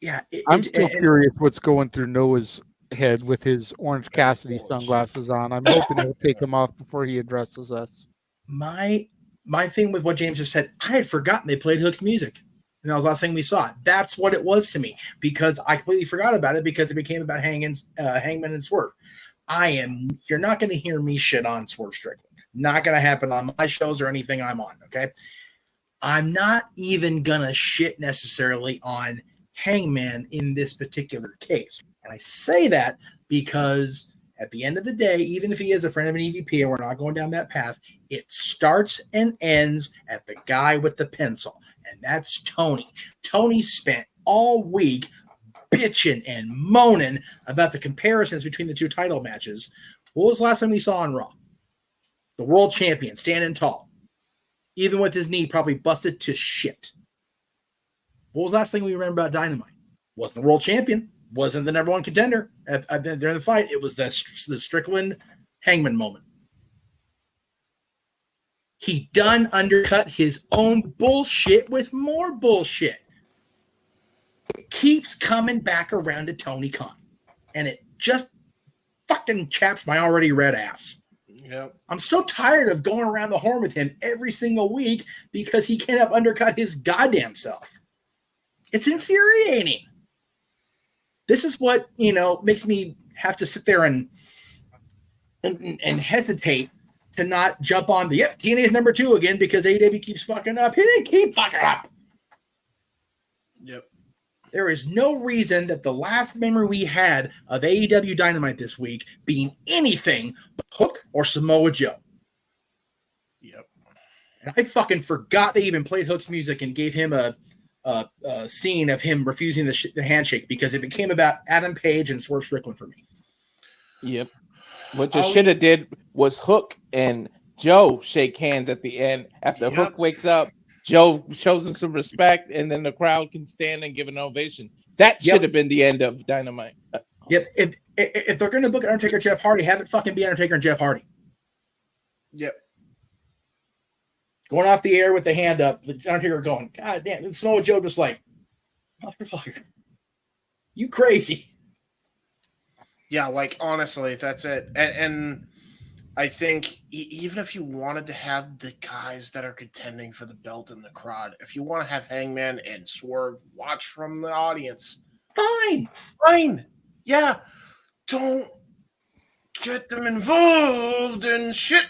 yeah, I'm still curious what's going through Noah's head with his Orange Cassidy sunglasses on. I'm hoping he'll take them off before he addresses us. My thing with what James just said, I had forgotten they played Hook's music. And that was the last thing we saw. That's what it was to me because I completely forgot about it because it became about Hangman and Swerve. You're not going to hear me shit on Swerve Strickland. Not going to happen on my shows or anything I'm on, okay? I'm not even going to shit necessarily on Hangman in this particular case. And I say that because at the end of the day, even if he is a friend of an EVP and we're not going down that path, it starts and ends at the guy with the pencil. And that's Tony. Tony spent all week bitching and moaning about the comparisons between the two title matches. What was the last time we saw on Raw? The world champion standing tall, even with his knee probably busted to shit. What was the last thing we remember about Dynamite? Wasn't the world champion. Wasn't the number one contender during the fight. It was the Strickland Hangman moment. He done undercut his own bullshit with more bullshit. It keeps coming back around to Tony Khan. And it just fucking chaps my already red ass. Yep. I'm so tired of going around the horn with him every single week because he can't undercut his goddamn self. It's infuriating. This is what, makes me have to sit there and hesitate to not jump on TNA is number 2 again because AEW keeps fucking up. He didn't keep fucking up. Yep. There is no reason that the last memory we had of AEW Dynamite this week being anything but Hook or Samoa Joe. Yep. And I fucking forgot they even played Hook's music and gave him a scene of him refusing the handshake because it became about Adam Page and Swerve Strickland for me. Yep. What you should have did was Hook and Joe shake hands at the end after Hook wakes up. Joe shows him some respect, and then the crowd can stand and give an ovation. That should have been the end of Dynamite. Yep. If they're going to book Undertaker Jeff Hardy, have it fucking be Undertaker and Jeff Hardy. Yep. Going off the air with the hand up, the Undertaker going, God damn. And Samoa Joe just like, motherfucker, you crazy. Yeah, like honestly, that's it. And I think even if you wanted to have the guys that are contending for the belt in the crowd, if you want to have Hangman and Swerve watch from the audience, fine. Yeah, don't get them involved in shit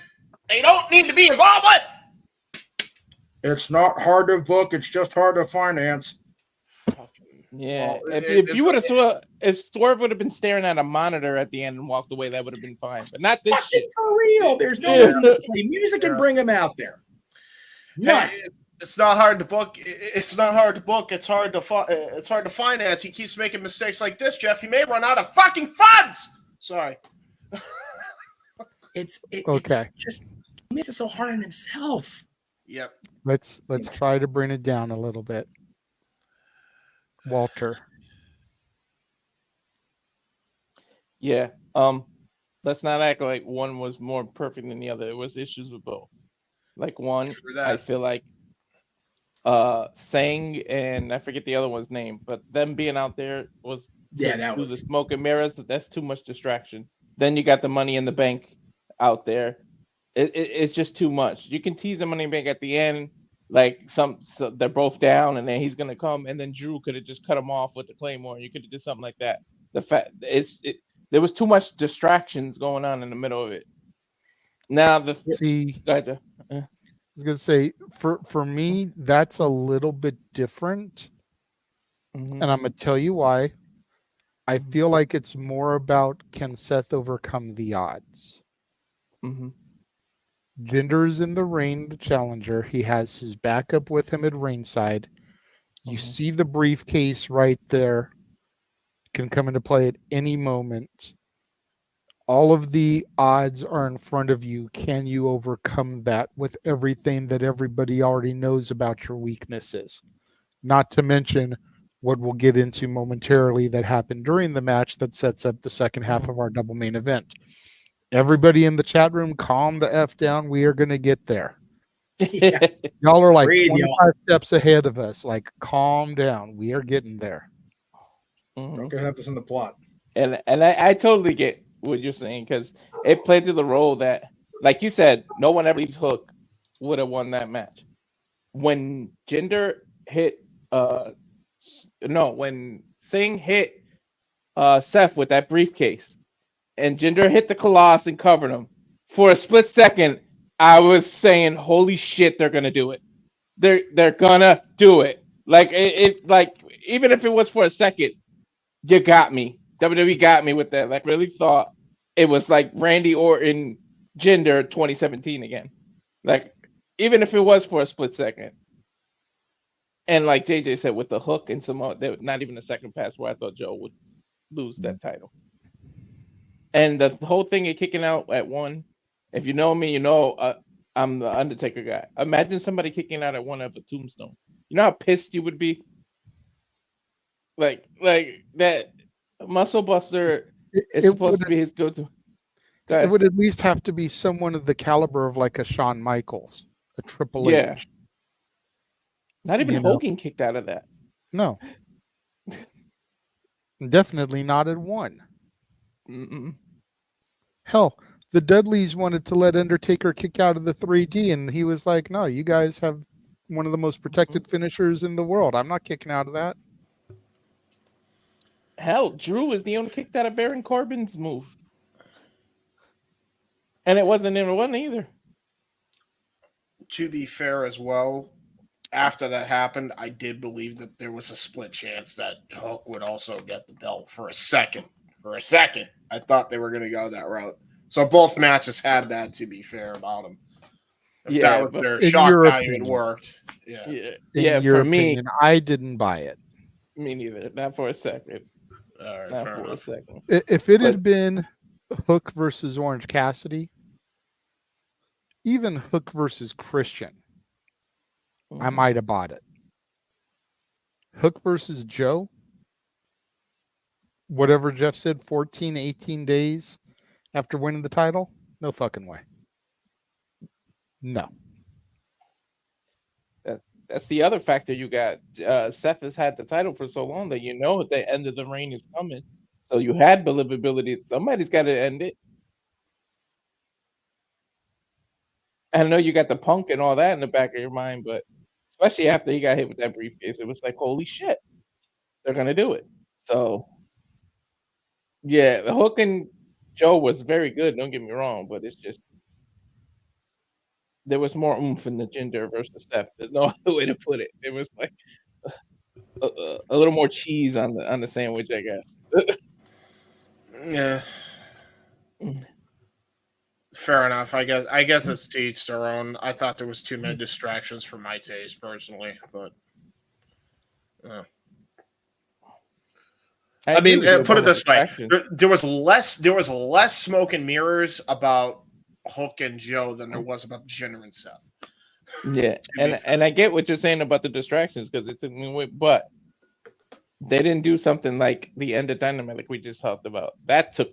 they don't need to be involved with. It's not hard to book. It's just hard to finance. Yeah, if you would have if Swerve would have been staring at a monitor at the end and walked away, that would have been fine. But not this shit. For real, there's no reason to play music and bring him out there. It's not hard to book. It's not hard to book. It's hard to finance. He keeps making mistakes like this, Jeff. He may run out of fucking funds. Sorry. It's okay. Just he makes it so hard on himself. Yep. Let's try to bring it down a little bit. Walter. Yeah. Let's not act like one was more perfect than the other. There was issues with both. Like one, I feel like Sang and I forget the other one's name, but them being out there was the smoke and mirrors. That's too much distraction. Then you got the Money in the Bank out there. It's just too much. You can tease the Money in the Bank at the end, like so they're both down, and then he's gonna come, and then Drew could have just cut him off with the Claymore. You could have did something like that. The fact there was too much distractions going on in the middle of it. Now go ahead, Jeff. I was gonna say for me that's a little bit different, and I'm gonna tell you why. I feel like it's more about can Seth overcome the odds. Jinder's in the ring, the challenger. He has his backup with him at ringside. You see the briefcase right there. Can come into play at any moment. All of the odds are in front of you. Can you overcome that with everything that everybody already knows about your weaknesses? Not to mention what we'll get into momentarily that happened during the match that sets up the second half of our double main event. Everybody in the chat room, calm the F down. We are going to get there. Yeah. Y'all are like 25 steps ahead of us. Like, calm down. We are getting there. Don't get have this in the plot. And I totally get what you're saying because it played to the role that, like you said, no one ever leaves Hook would have won that match. When Jinder hit, when Singh hit Seth with that briefcase, and Jinder hit the Colossus and covered him for a split second, I was saying, "Holy shit, they're gonna do it! They're gonna do it!" Like like even if it was for a second, you got me. WWE got me with that. Like, really thought it was like Randy Orton, Jinder 2017 again. Like, even if it was for a split second. And like JJ said, with the Hook and Samoa, not even a second pass where I thought Joe would lose that title. And the whole thing of kicking out at one, if you know me, you know I'm the Undertaker guy. Imagine somebody kicking out at one of a Tombstone. You know how pissed you would be? Like that Muscle Buster is supposed to be his go-to. It would at least have to be someone of the caliber of like a Shawn Michaels, a Triple H. Not even Hogan kicked out of that. No. Definitely not at one. Hell, the Dudleys wanted to let Undertaker kick out of the 3D, and he was like, no, you guys have one of the most protected finishers in the world. I'm not kicking out of that. Hell, Drew is the only kicked out of Baron Corbin's move. And it wasn't in one either. To be fair as well, after that happened, I did believe that there was a split chance that Hook would also get the belt for a second. I thought they were going to go that route. So both matches had that, to be fair, about them. If that was their shock value, it worked. Yeah, for me, I didn't buy it. Me neither. Not for a second. All right, not for a second. If it had been Hook versus Orange Cassidy, even Hook versus Christian, I might have bought it. Hook versus Joe, whatever Jeff said, 14, 18 days after winning the title, no fucking way. No. That's the other factor you got. Seth has had the title for so long that the end of the reign is coming. So you had believability. Somebody's got to end it. I know you got the Punk and all that in the back of your mind, but especially after he got hit with that briefcase, it was like, holy shit, they're gonna do it. So yeah, Hook and Joe was very good. Don't get me wrong, but it's just there was more oomph in the Jinder versus Seth. There's no other way to put it. It was like a little more cheese on the sandwich, I guess. Yeah. Fair enough. I guess it's to each their own. I thought there was too many distractions for my taste personally, but I mean, put it this way: there was less smoke and mirrors about Hook and Joe than there was about Jinder and Seth. Yeah, and I get what you're saying about the distractions because it took me away, but they didn't do something like the end of Dynamite like we just talked about. That took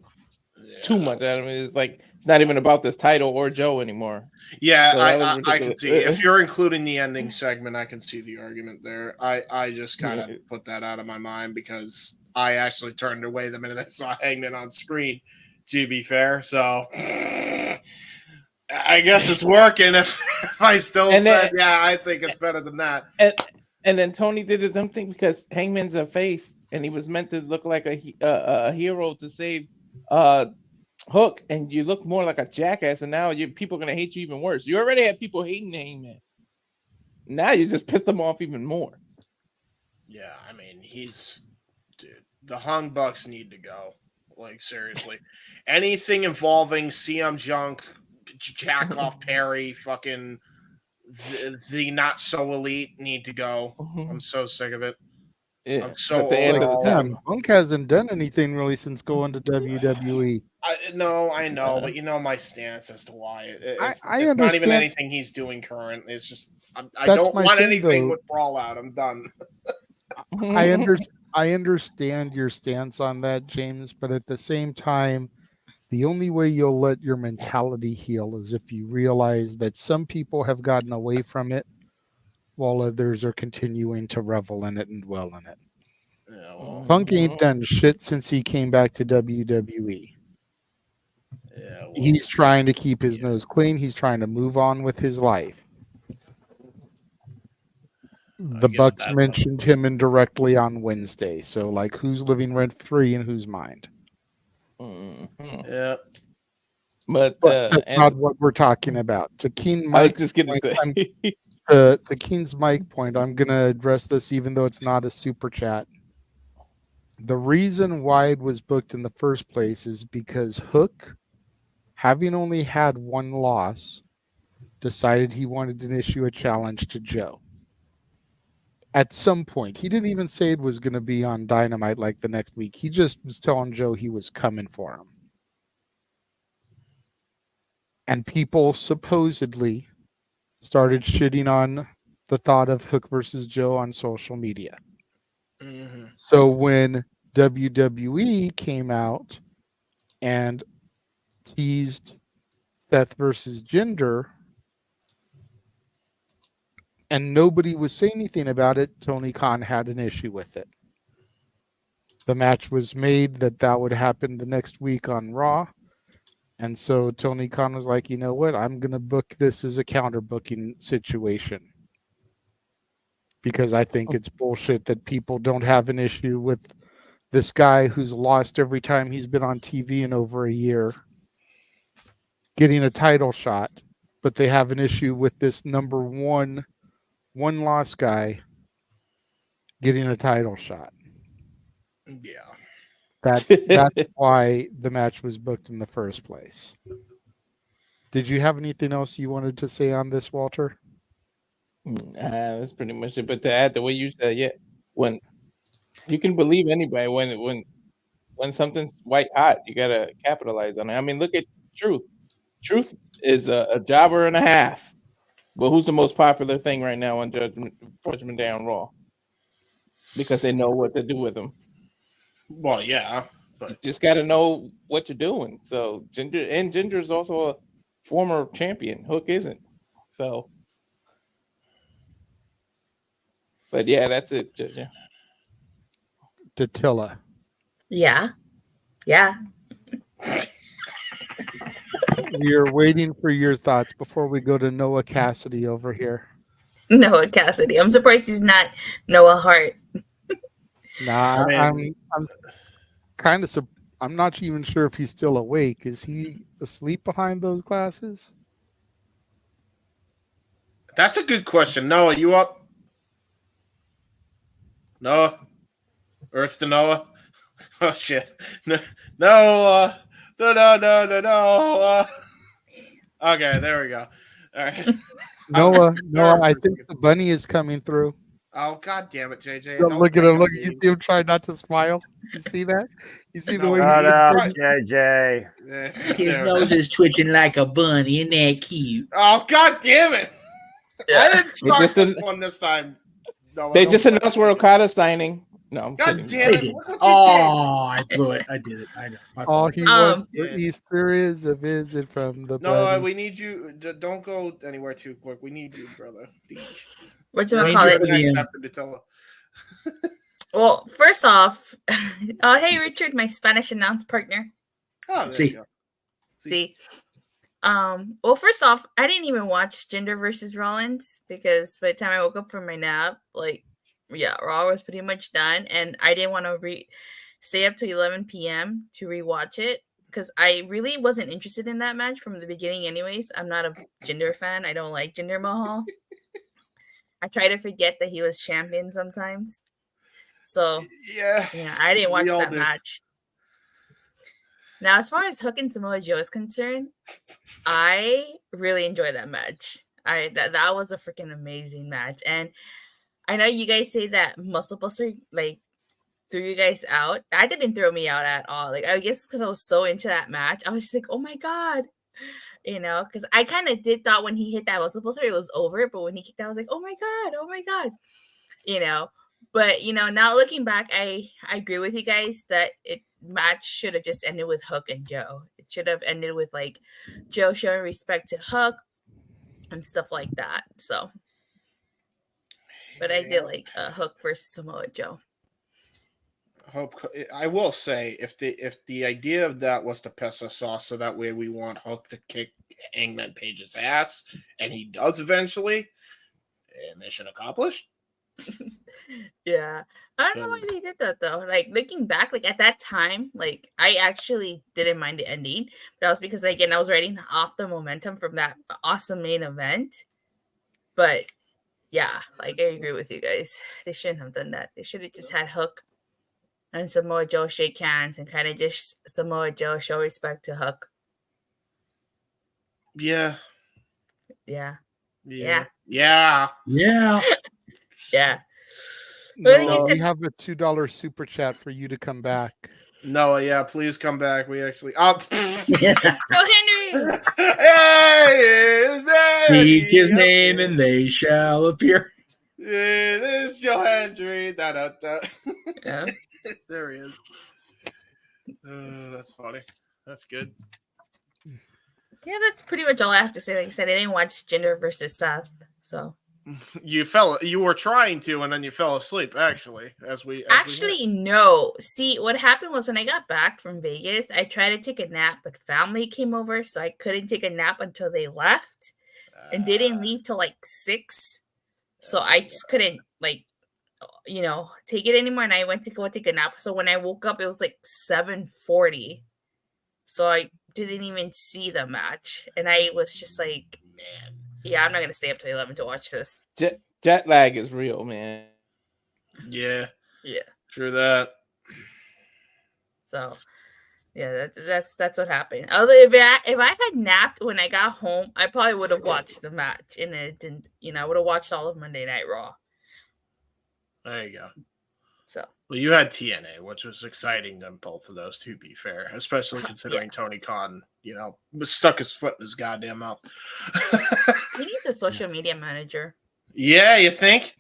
too much out of it. It's like it's not even about this title or Joe anymore. Yeah, So I can see if you're including the ending segment, I can see the argument there. I just kind of put that out of my mind because I actually turned away the minute I saw Hangman on screen. To be fair, so I guess it's working. If I still said, yeah, I think it's better than that. And then Tony did his own thing because Hangman's a face, and he was meant to look like a hero to save Hook, and you look more like a jackass, and now people are gonna hate you even worse. You already had people hating Hangman. Now you just pissed them off even more. Yeah, I mean, the Hung Bucks need to go. Like seriously, anything involving CM Junk, Jackoff Perry, fucking the not so elite need to go. I'm so sick of it. Yeah, I'm so Punk hasn't done anything really since going to WWE. I know, but you know my stance as to why. It's understand. not even anything he's doing current. It's just I don't want anything with Brawl Out. I'm done. I understand your stance on that, James, but at the same time, the only way you'll let your mentality heal is if you realize that some people have gotten away from it while others are continuing to revel in it and dwell in it. Yeah, well, Punk ain't done shit since he came back to WWE. Yeah, well, he's trying to keep his nose clean. He's trying to move on with his life. The Bucks mentioned him indirectly on Wednesday. So, like, who's living rent free in whose mind? Yeah. But that's not what we're talking about. To Keen Mike's point, to Keen's Mike point, I'm going to address this even though it's not a super chat. The reason why it was booked in the first place is because Hook, having only had one loss, decided he wanted to issue a challenge to Joe. At some point, he didn't even say it was going to be on Dynamite like the next week. He just was telling Joe he was coming for him. And people supposedly started shitting on the thought of Hook versus Joe on social media. Mm-hmm. So when WWE came out and teased Seth versus Jinder, and nobody was saying anything about it, Tony Khan had an issue with it. The match was made that would happen the next week on Raw. And so Tony Khan was like, you know what? I'm going to book this as a counter booking situation. Because I think it's bullshit that people don't have an issue with this guy who's lost every time he's been on TV in over a year getting a title shot. But they have an issue with this number one loss guy getting a title shot. Yeah. That's why the match was booked in the first place. Did you have anything else you wanted to say on this, Walter? That's pretty much it. But to add the way you said, yeah, when you can believe anybody when something's white hot, you gotta capitalize on it. I mean, look at Truth. Truth is a jobber and a half. But who's the most popular thing right now on Judgment Day on Raw? Because they know what to do with them. Well, yeah, but you just got to know what you're doing. So Ginger is also a former champion. Hook isn't. So, but yeah, that's it. Yeah. Datilla. Yeah. Yeah. We are waiting for your thoughts before we go to Noah Cassidy over here. Noah Cassidy. I'm surprised he's not Noah Hart. Nah, I mean- I'm kind of I'm not even sure if he's still awake. Is he asleep behind those glasses? That's a good question. Noah, you up? Noah? Earth to Noah? Oh, shit. No. No. Okay, there we go. All right. Noah, I think the bunny is coming through. Oh, God damn it, JJ. Look, Don't look at blame him. Look, me. you see him try not to smile. You see that? You see the No, way Shut he's up, turning- JJ. His nose is twitching like a bunny. Isn't that cute? Oh, God damn it. I didn't start this one this time. Noah, They don't just blame announced me. where Okada's signing. No, I'm God kidding. damn They it. did. Look what you Oh, I blew it. I did it. I know. My All fault. he wants for Easter is a visit from the No, bunny. we need you. Don't go anywhere too quick. We need you, brother. What's You're it call it? next after Nutella. Well, first off, hey Richard, my Spanish announce partner. Oh, there you go. See. Well, first off, I didn't even watch Jinder versus Rollins because by the time I woke up from my nap, Raw was pretty much done, and I didn't want to stay up to 11 p.m. to rewatch it because I really wasn't interested in that match from the beginning. Anyways, I'm not a Jinder fan. I don't like Jinder Mahal. I try to forget that he was champion sometimes. So yeah, I didn't watch we all that do. match. Now, as far as Hook and Samoa Joe is concerned, I really enjoyed that match. That was a freaking amazing match, and I know you guys say that Muscle Buster threw you guys out. That didn't throw me out at all. I guess because I was so into that match, I was just like, oh my god, because I kind of did thought when he hit that Muscle Buster it was over, but when he kicked out, I was like, oh my god, But now looking back, I agree with you guys that match should have just ended with Hook and Joe. It should have ended with Joe showing respect to Hook and stuff like that. So, but I did like Hook versus Samoa Joe. I will say if the idea of that was to piss us off, so that way we want Hook to kick Hangman Page's ass, and he does eventually, mission accomplished. Yeah, I don't know why they did that though. Looking back, at that time, I actually didn't mind the ending, but that was because again I was riding off the momentum from that awesome main event. But yeah, I agree with you guys. They shouldn't have done that. They should have just had Hook and Samoa Joe shake hands and kind of just Samoa Joe show respect to Hook. Yeah. Yeah. Yeah. No, we have a $2 super chat for you to come back. Noah, yeah, please come back. We actually. Oh, Henry! Hey, is there? Speak his name and they shall appear. It is Joe Hendry. Yeah. There he is. That's funny. That's good. Yeah, that's pretty much all I have to say. Like I said, I didn't watch Jinder versus Seth, so. You were trying to, and then you fell asleep. Actually, No. See, what happened was when I got back from Vegas, I tried to take a nap, but family came over, so I couldn't take a nap until they left, and they didn't leave till 6. So I just couldn't take it anymore, and I went to go take a nap. So when I woke up, it was 7:40. So I didn't even see the match, and I was just like, man. Yeah, I'm not going to stay up till 11 to watch this. Jet lag is real, man. Yeah. Yeah. True that. So, yeah, that's what happened. Although if I had napped when I got home, I probably would have watched the match, and it didn't. I would have watched all of Monday Night Raw. There you go. So well, you had TNA, which was exciting on both of those, to be fair, especially considering Tony Khan, was stuck his foot in his goddamn mouth. he needs a social media manager. Yeah, you think?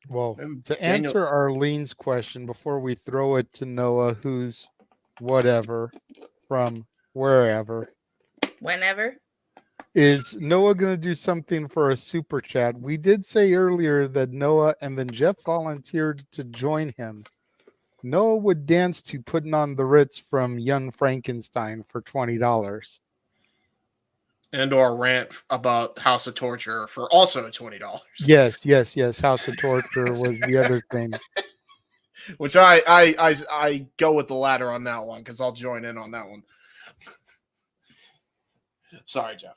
Well, to answer Arlene's question before we throw it to Noah, who's whatever from wherever, Whenever. Is Noah going to do something for a super chat? We did say earlier that Noah and then Jeff volunteered to join him. Noah would dance to Putting on the Ritz from Young Frankenstein for $20. And or rant about House of Torture for also $20. Yes. House of Torture was the other thing. Which I go with the latter on that one because I'll join in on that one. Sorry, Jeff.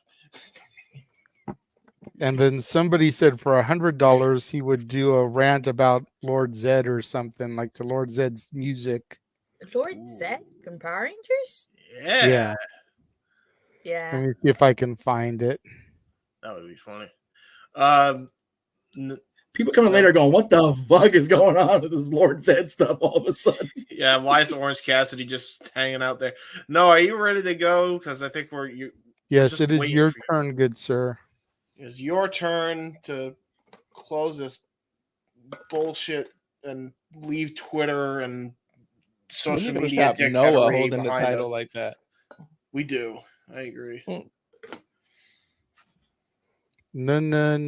And then somebody said for $100 he would do a rant about Lord Zed or something, like to Lord Zed's music. Lord Zed from Power Rangers? Yeah. Let me see if I can find it. That would be funny. People coming later going, what the fuck is going on with this Lord Zed stuff all of a sudden? Yeah, why is Orange Cassidy just hanging out there? No, are you ready to go? Because I think Yes, it is your turn, good sir. It's your turn to close this bullshit and leave Twitter and social media Noah holding the title like that. We do. I agree. No. No.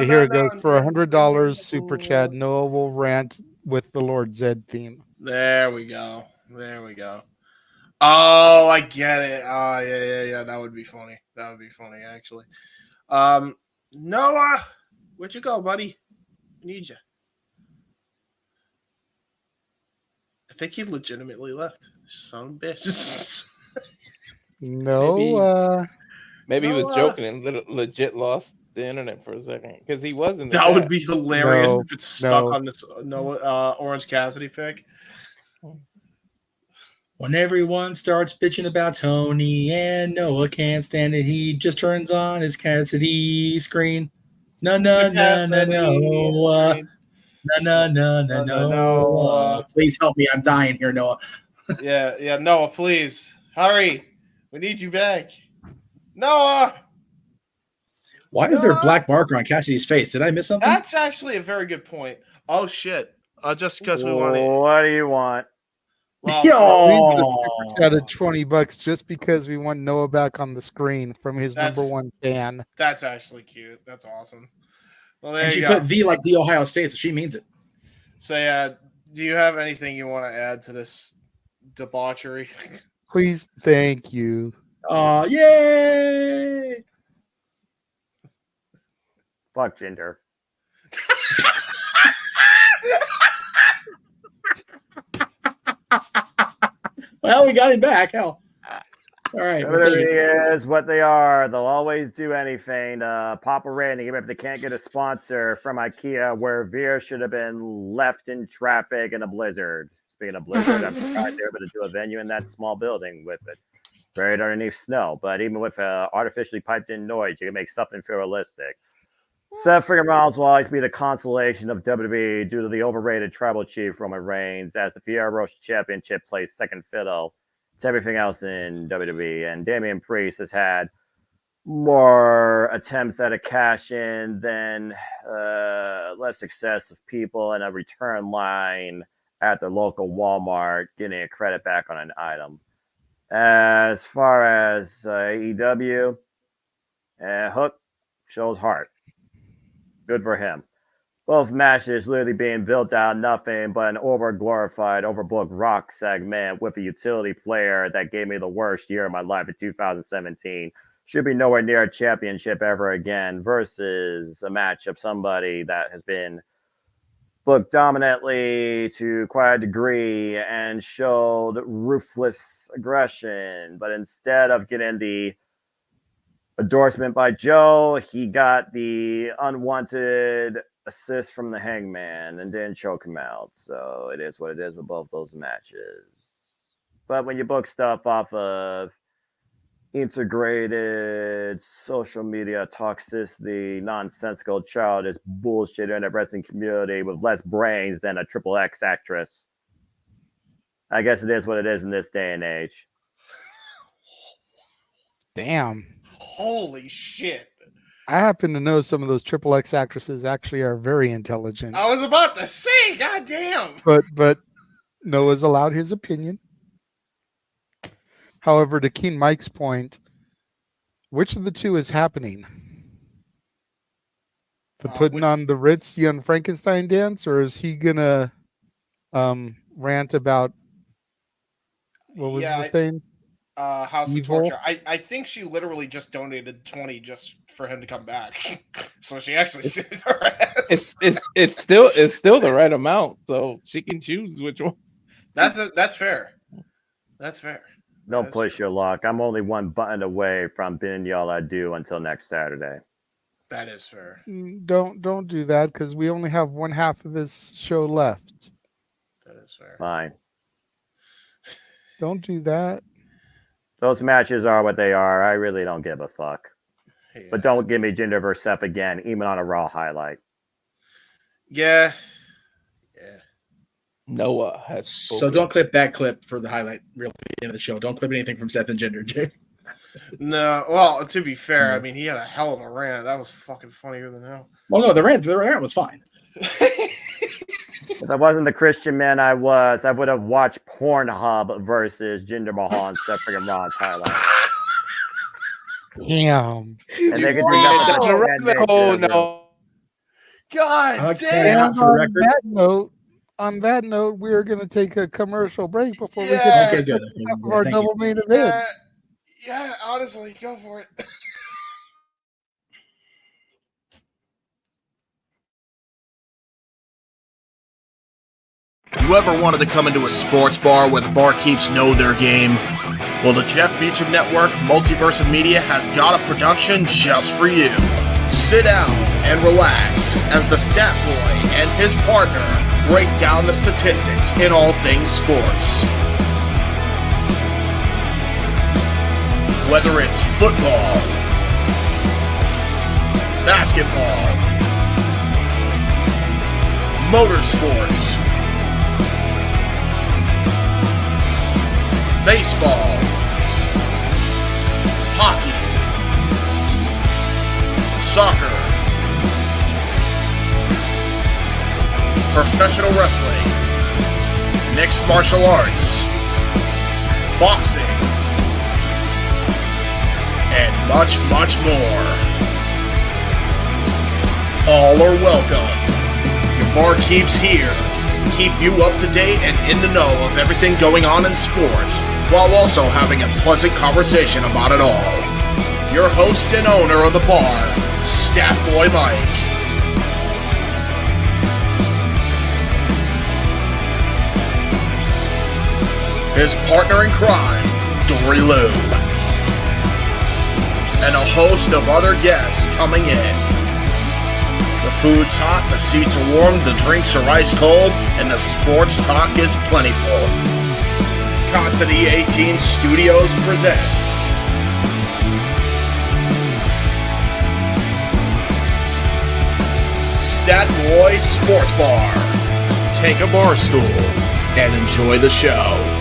Here it goes. For $100 super chat, Noah will rant with the Lord Zed theme. There we go. Oh, I get it. Oh, yeah. That would be funny. Actually. Noah, where'd you go, buddy? I need you. I think he legitimately left. Son of a bitch. No. Maybe he was joking and legit lost the internet for a second because he wasn't. That would be hilarious if it's stuck on this Orange Cassidy pick. When everyone starts bitching about Tony and Noah can't stand it, he just turns on his Cassidy screen. No. Please help me. I'm dying here, Noah. Yeah, Noah, please. Hurry. We need you back. Noah! Why is there a black marker on Cassidy's face? Did I miss something? That's actually a very good point. Oh, shit. Just because we want to... What do you want? Well, out of $20 just because we want Noah back on the screen from his number one fan. That's actually cute. That's awesome. Well, there and you she go. put the like the Ohio State, so she means it. So, do you have anything you want to add to this debauchery? Please, thank you. Yay! Fuck Ginger. Well, we got him back. Hell. All right. WWE is what they are. They'll always do anything. Pop a rating, even if they can't get a sponsor from IKEA, where Veer should have been left in traffic in a blizzard. Speaking of blizzard, I'm surprised they were able to do a venue in that small building with it buried underneath snow. But even with artificially piped in noise, you can make something feel realistic. Seth freaking Rollins will always be the consolation of WWE due to the overrated tribal chief Roman Reigns, as the Fiera Roche Championship plays second fiddle to everything else in WWE. And Damian Priest has had more attempts at a cash-in than less success of people in a return line at the local Walmart getting a credit back on an item. As far as AEW, Hook shows heart. Good for him. Both matches literally being built out nothing but an over-glorified, overbooked Rock segment with a utility player that gave me the worst year of my life in 2017. Should be nowhere near a championship ever again versus a match of somebody that has been booked dominantly to quite a degree and showed ruthless aggression. But instead of getting the endorsement by Joe, he got the unwanted assist from the Hangman and didn't choke him out. So it is what it is with both those matches. But when you book stuff off of integrated social media toxicity, nonsensical, childish bullshit in a wrestling community with less brains than a triple X actress. I guess it is what it is in this day and age. Damn. Holy shit. I happen to know some of those triple X actresses actually are very intelligent. I was about to say, goddamn. But Noah's allowed his opinion. However, to Keen Mike's point, which of the two is happening? The putting on the Ritz Young Frankenstein dance, or is he gonna rant about what was the thing? House Evil? of Torture. I think she literally just donated 20 just for him to come back. So she actually saved her ass. It's still the right amount, so she can choose which one. That's fair. That's fair. Don't push your luck. I'm only one button away from bidding y'all adieu until next Saturday. That is fair. Don't do that, because we only have one half of this show left. That is fair. Fine. Don't do that. Those matches are what they are. I really don't give a fuck. Yeah. But don't give me Jinder versus Seth again, even on a Raw highlight. Yeah. Noah has So spoken. don't clip that clip for the highlight reel at the end of the show. Don't clip anything from Seth and Jinder, Jay. No, well, to be fair, I mean, he had a hell of a rant. That was fucking funnier than hell. Well, no, the rant was fine. If I wasn't the Christian man I would have watched Pornhub versus Jinder Mahal and Seth freaking Rollins highlight. Damn. And they could do nothing but no. God damn. On that note, we are going to take a commercial break before we get to the half of our double main event. Yeah, honestly, go for it. You ever wanted to come into a sports bar where the barkeeps know their game? Well, the Jeff Meacham Network Multiverse of Media has got a production just for you. Sit down and relax as the stat boy and his partner break down the statistics in all things sports. Whether it's football, basketball, motorsports, baseball, hockey, soccer, professional wrestling, mixed martial arts, boxing, and much, much more. All are welcome. Your barkeeps here keep you up to date and in the know of everything going on in sports, while also having a pleasant conversation about it all. Your host and owner of the bar, Stat Boy Mike. His partner in crime, Dory Lou. And a host of other guests coming in. The food's hot, the seats are warm, the drinks are ice cold, and the sports talk is plentiful. Constant E18 Studios presents Stat Boy Sports Bar. Take a bar stool and enjoy the show.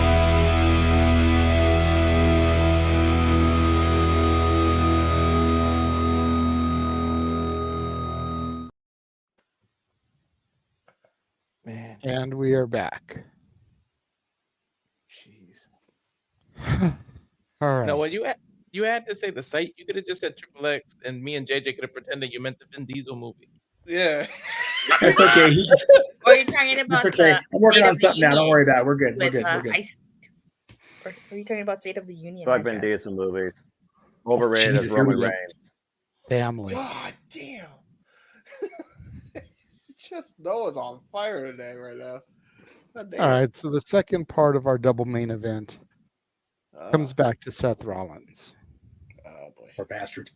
Man. And we are back. Jeez. All right. No, when you had to say the site, you could have just said Triple X, and me and JJ could have pretended you meant the Vin Diesel movie. Yeah. That's okay. Or you're talking about That's okay. I'm working State on of the something now. Don't Union worry about it. We're good. We're with, good. We're good. Or are you talking about State of the Union? Fuck Vin Diesel movies. Overrated Jesus, as here we Roman go. Reigns. Family. God damn. Just Noah's on fire today right now. God damn. All right, so the second part of our double main event comes back to Seth Rollins. Oh boy. Poor bastard.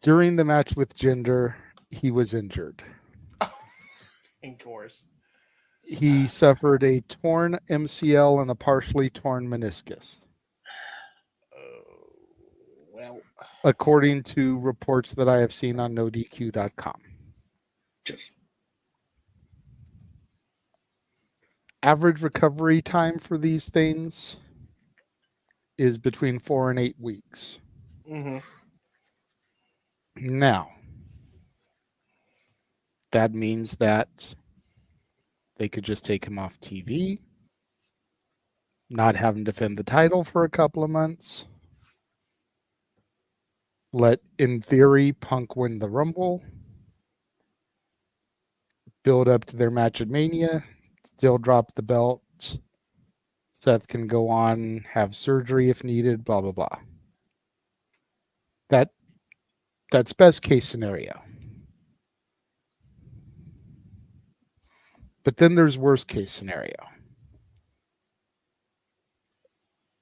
During the match with Jinder, he was injured. Of course. He suffered a torn MCL and a partially torn meniscus. Oh. Well, according to reports that I have seen on NoDQ.com. just Average recovery time for these things is between 4 and 8 weeks. mm-hmm. Now, that means that they could just take him off TV, not have him defend the title for a couple of months, let, in theory, Punk win the Rumble, build up to their match at Mania, still drop the belt. Seth can go on, have surgery if needed, blah, blah, blah. That's best case scenario. But then there's worst case scenario.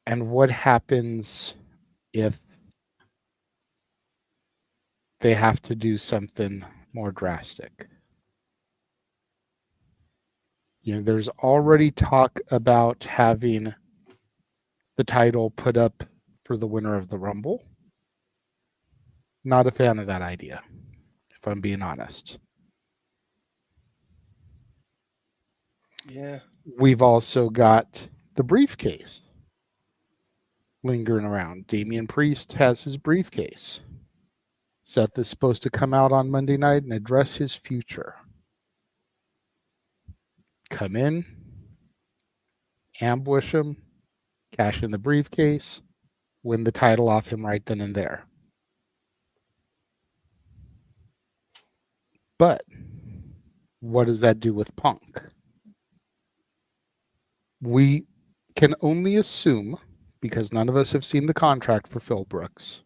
And what happens if they have to do something more drastic? There's already talk about having the title put up for the winner of the Rumble. Not a fan of that idea, if I'm being honest. Yeah. We've also got the briefcase lingering around. Damian Priest has his briefcase. Seth is supposed to come out on Monday night and address his future. Come in, ambush him, cash in the briefcase, win the title off him right then and there. But what does that do with Punk? We can only assume, because none of us have seen the contract for Phil Brooks,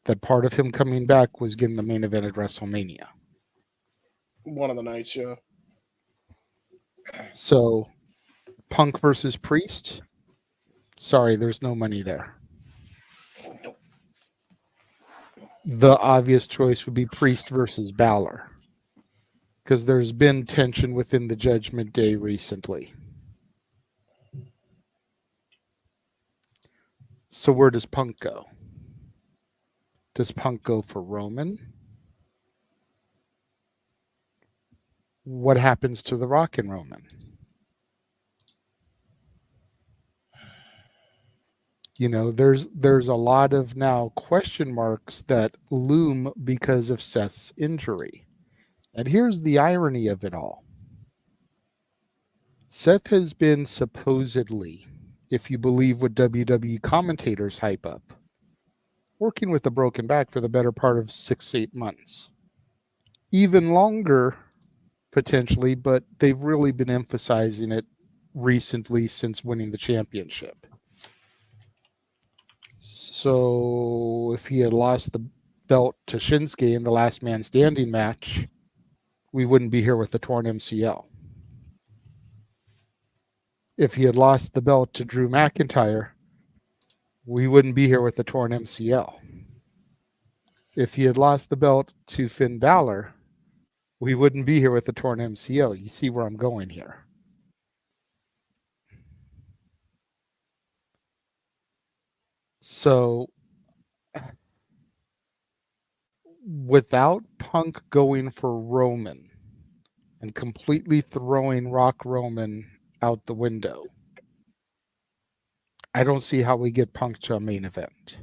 that part of him coming back was getting the main event at WrestleMania. One of the nights, yeah. So, Punk versus Priest? Sorry, there's no money there. Nope. The obvious choice would be Priest versus Balor, because there's been tension within the Judgment Day recently. So where does Punk go? Does Punk go for Roman? What happens to The Rock and Roman? There's a lot of now question marks that loom because of Seth's injury. And here's the irony of it all. Seth has been supposedly, if you believe what WWE commentators hype up, working with a broken back for the better part of 6-8 months. Even longer, potentially, but they've really been emphasizing it recently since winning the championship. So if he had lost the belt to Shinsuke in the last man standing match, we wouldn't be here with the torn MCL. If he had lost the belt to Drew McIntyre, we wouldn't be here with the torn MCL. If he had lost the belt to Finn Balor, we wouldn't be here with the torn MCL. You see where I'm going here. So, without Punk going for Roman and completely throwing Rock Roman out the window, I don't see how we get Punk to a main event.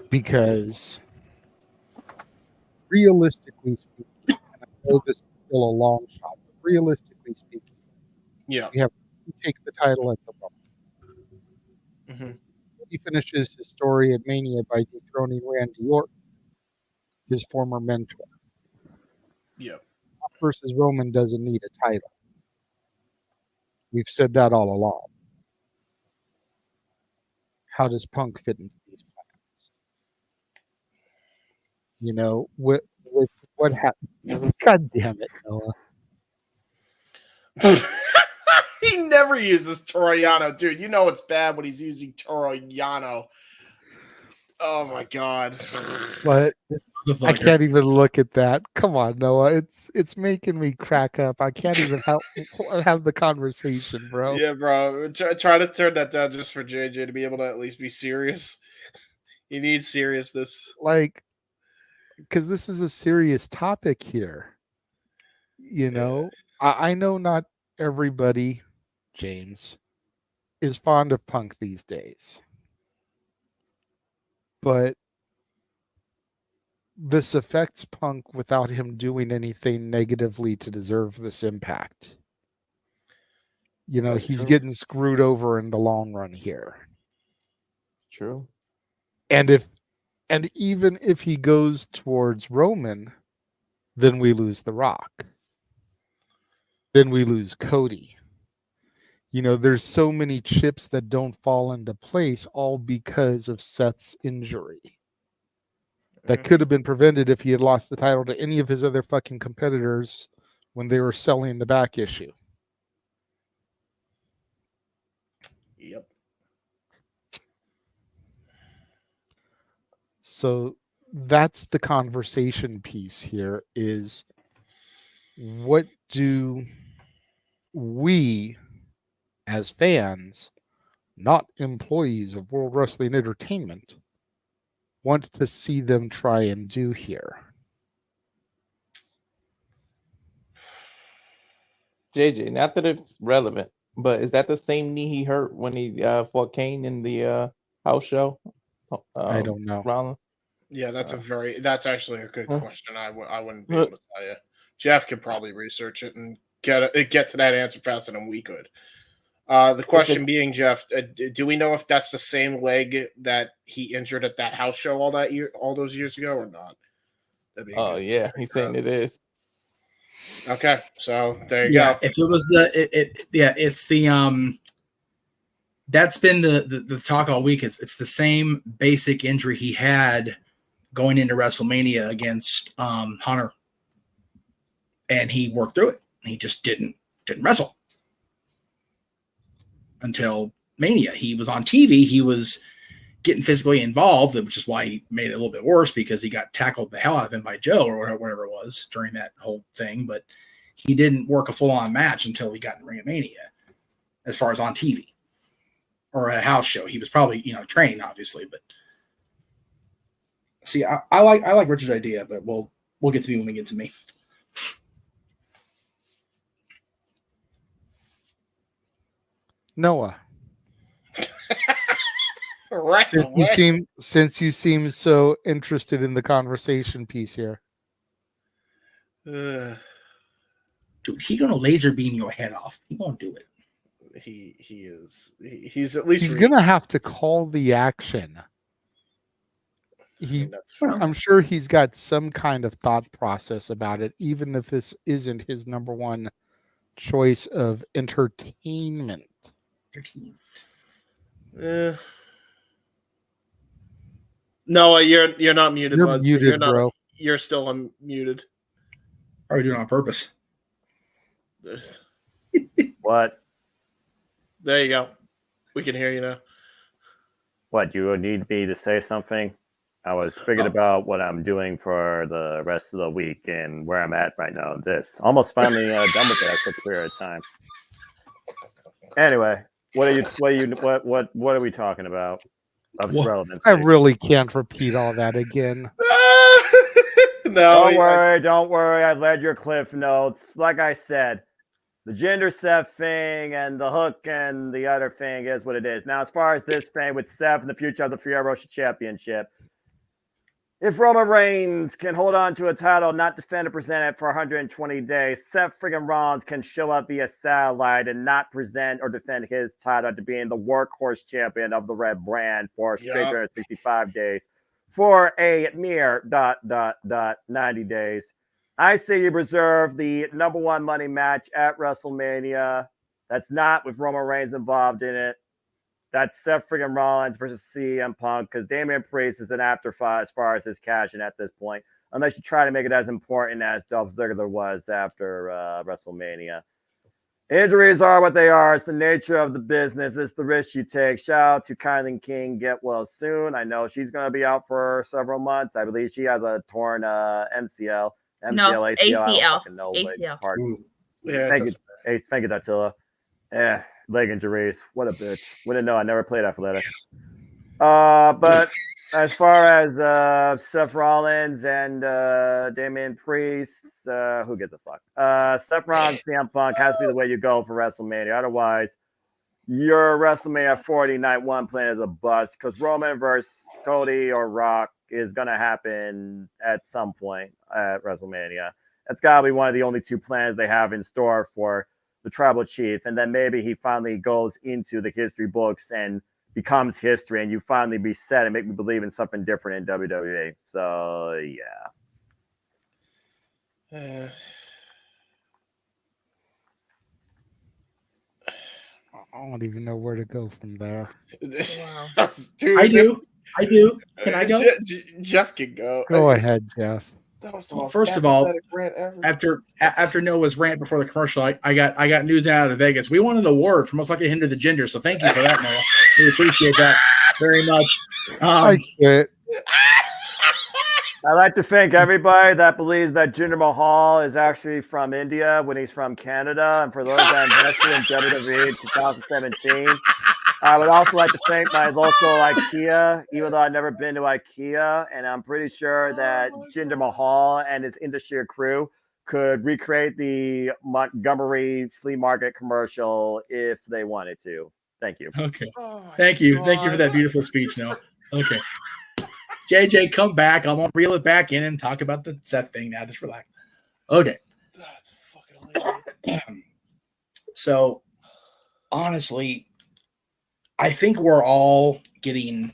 Because realistically speaking, and I know this is still a long shot, but realistically speaking, yeah, we have who takes the title at the Rumble. Mm-hmm. He finishes his story at Mania by dethroning Randy Orton, his former mentor. Yeah. Versus Roman doesn't need a title. We've said that all along. How does Punk fit into these plans? With what happened. God damn it, Noah. He never uses Toriano, dude. You know it's bad when he's using Toriano. Oh my God. But I can't even look at that. Come on, Noah. It's making me crack up. I can't even have the conversation, bro. Yeah, bro. Try to turn that down just for JJ to be able to at least be serious. He needs seriousness. Like, because this is a serious topic here. You know, I know not everybody, James, is fond of Punk these days. But this affects Punk without him doing anything negatively to deserve this impact. You know, That's he's true. getting screwed over in the long run here. True. And even if he goes towards Roman, then we lose The Rock. Then we lose Cody. You know, there's so many chips that don't fall into place, all because of Seth's injury. That could have been prevented if he had lost the title to any of his other fucking competitors when they were selling the back issue. Yep. So that's the conversation piece here, is what do we as fans, not employees of World Wrestling Entertainment, want to see them try and do here? JJ, not that it's relevant, but is that the same knee he hurt when he fought Kane in the house show? I don't know. Rollins? Yeah, that's actually a good Huh? question. I wouldn't be able to tell you. Jeff could probably research it and get to that answer faster than we could. The question being, Jeff, do we know if that's the same leg that he injured at that house show all those years ago, or not? Oh yeah, he's saying it is. Okay, so there you Yeah, go. if it was it's the that's been the talk all week. It's the same basic injury he had going into WrestleMania against Hunter, and he worked through it. He just didn't wrestle until Mania. He was on TV. He was getting physically involved, which is why he made it a little bit worse, because he got tackled the hell out of him by Joe or whatever it was during that whole thing. But he didn't work a full-on match until he got in Ring of Mania, as far as on TV or a house show. He was probably, trained, obviously, but see, I like Richard's idea, but we'll get to me when we get to me. Noah, Right since you seem so interested in the conversation piece here. Dude, he gonna laser beam your head off. He won't do it. He's at least he's gonna have to call the action. I'm sure he's got some kind of thought process about it, even if this isn't his number one choice of entertainment. No, you're not muted. You're bud. muted, You're not, bro. You're still unmuted. Are we doing it on purpose? What? There you go. We can hear you now. What, you would need me to say something? I was figuring about what I'm doing for the rest of the week and where I'm at right now. This almost finally done with it after a period of time. Anyway, what are we talking about? Of relevance. I really can't repeat all that again. No, don't worry. I read your cliff notes. Like I said, the gender Seth thing and the hook and the other thing is what it is. Now, as far as this thing with Seth and the future of the Freer Rocha Championship, if Roman Reigns can hold on to a title, not defend and present it for 120 days, Seth friggin' Rollins can show up via satellite and not present or defend his title to being the workhorse champion of the Red brand for straight 365 days for a mere ... 90 days. I say you preserve the number one money match at WrestleMania. That's not with Roman Reigns involved in it. That's Seth friggin' Rollins versus CM Punk, because Damian Priest is an afterthought as far as his cash in at this point, unless you try to make it as important as Dolph Ziggler was after WrestleMania. Injuries are what they are. It's the nature of the business. It's the risk you take. Shout out to Kylie King. Get well soon. I know she's going to be out for several months. I believe she has a torn MCL. No, ACL. I ACL. don't fucking know. ACL. Yeah, thank you, Dattila. Yeah, leg injuries. What a bitch. Wouldn't know. I never played athletics. But as far as Seth Rollins and Damian Priest, who gives a fuck? Seth Rollins, CM Punk has to be the way you go for WrestleMania. Otherwise, your WrestleMania 40 night one plan is a bust because Roman versus Cody or Rock is going to happen at some point at WrestleMania. That's got to be one of the only two plans they have in store for the Tribal Chief. And then maybe he finally goes into the history books and becomes history, and you finally be set and make me believe in something different in WWE. So, yeah. I don't even know where to go from there. Dude, I do. Can I go? Jeff can go. Go ahead, Jeff. That was the Well, most first of all, apathetic rant ever. after Noah's rant before the commercial, I got news out of Vegas. We won an award for most likely to hinder the gender, so thank you for that, Noah. We appreciate that very much. I quit. I'd like to thank everybody that believes that Jinder Mahal is actually from India when he's from Canada. And for those that invested in WWE in 2017, I would also like to thank my local IKEA, even though I've never been to IKEA. And I'm pretty sure that Jinder Mahal and his industry crew could recreate the Montgomery flea market commercial if they wanted to. Thank you. Okay. Thank you. Thank you for that beautiful speech, Noah. Okay. JJ, come back. I'm going to reel it back in and talk about the Seth thing now. Just relax. Okay. That's fucking hilarious. So, honestly, I think we're all getting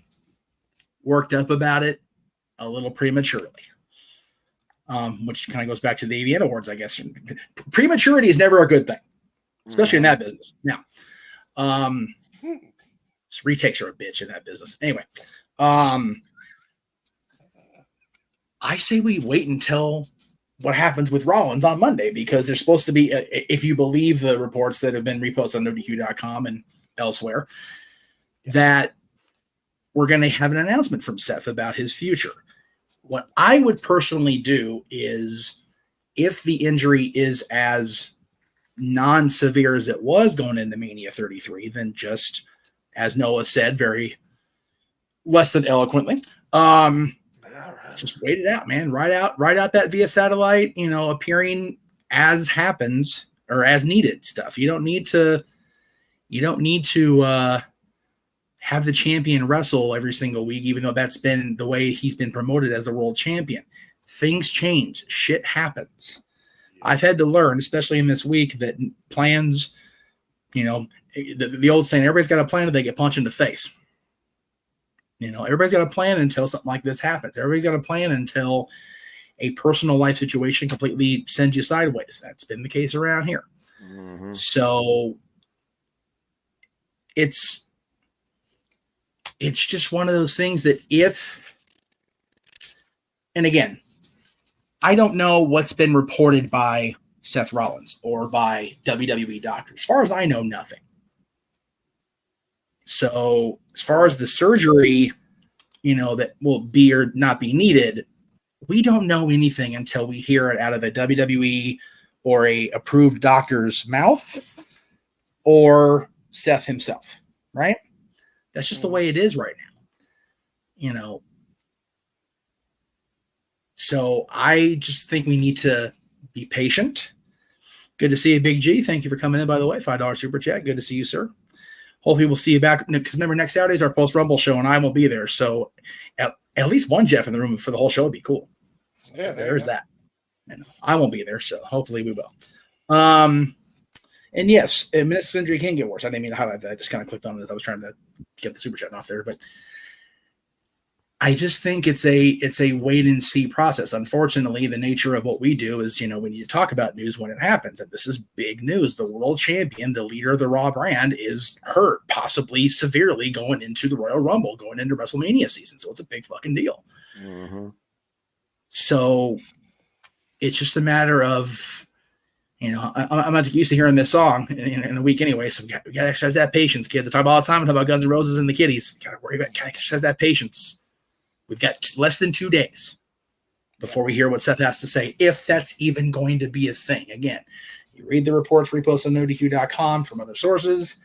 worked up about it a little prematurely, which kind of goes back to the AVN Awards, I guess. Prematurity is never a good thing, especially in that business. Now, retakes are a bitch in that business. Anyway, I say we wait until what happens with Rollins on Monday, because there's supposed to be, if you believe the reports that have been reposted on NoDQ.com and elsewhere, that we're going to have an announcement from Seth about his future. What I would personally do is, if the injury is as non-severe as it was going into Mania 33, then just, as Noah said, very less than eloquently, just wait it out, man. Ride out that via satellite, appearing as happens or as needed stuff. You don't need to have the champion wrestle every single week, even though that's been the way he's been promoted as the world champion. Things change. Shit happens. I've had to learn, especially in this week, that plans, the old saying, everybody's got a plan until they get punched in the face. Everybody's got a plan until something like this happens. Everybody's got a plan until a personal life situation completely sends you sideways. That's been the case around here. Mm-hmm. So it's just one of those things that and again, I don't know what's been reported by Seth Rollins or by WWE doctors. As far as I know, nothing. So as far as the surgery, that will be or not be needed, we don't know anything until we hear it out of the WWE or a approved doctor's mouth or Seth himself, right? That's just the way it is right now, So I just think we need to be patient. Good to see you, Big G. Thank you for coming in, by the way. $5 super chat. Good to see you, sir. Hopefully we'll see you back, because remember, next Saturday is our post-Rumble show, and I will be there. So at least one Jeff in the room for the whole show would be cool. Yeah, there's that. I won't be there, so hopefully we will. And yes, Minister injury can get worse. I didn't mean to highlight that. I just kind of clicked on it as I was trying to get the super chat off there. But I just think it's a wait and see process. Unfortunately, the nature of what we do is, we need to talk about news when it happens. And this is big news. The world champion, the leader of the Raw brand, is hurt, possibly severely, going into the Royal Rumble, going into WrestleMania season. So it's a big fucking deal. Mm-hmm. So it's just a matter of, You know, I'm not used to hearing this song in a week anyway, so we got to exercise that patience, kids. I talk all the time about Guns N' Roses and the Kiddies. Got to exercise that patience. We've got less than 2 days before we hear what Seth has to say, if that's even going to be a thing. Again, you read the reports reposted on NoDQ.com from other sources.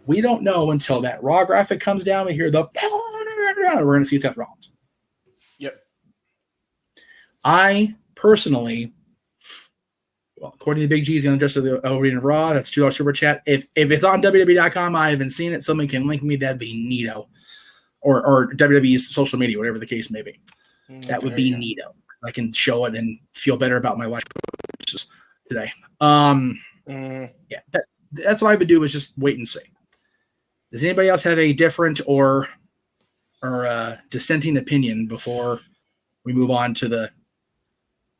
We don't know until that Raw graphic comes down. We hear the we're going to see Seth Rollins. Yep. I personally, well, according to Big G's going to adjust to the Arena Raw. That's $2 super chat. If it's on WWE.com, I haven't seen it. Someone can link me. That'd be neato. Or WWE's social media, whatever the case may be. That would be neato. I can show it and feel better about my life today. Yeah, that's what I would do is just wait and see. Does anybody else have a different or dissenting opinion before we move on to the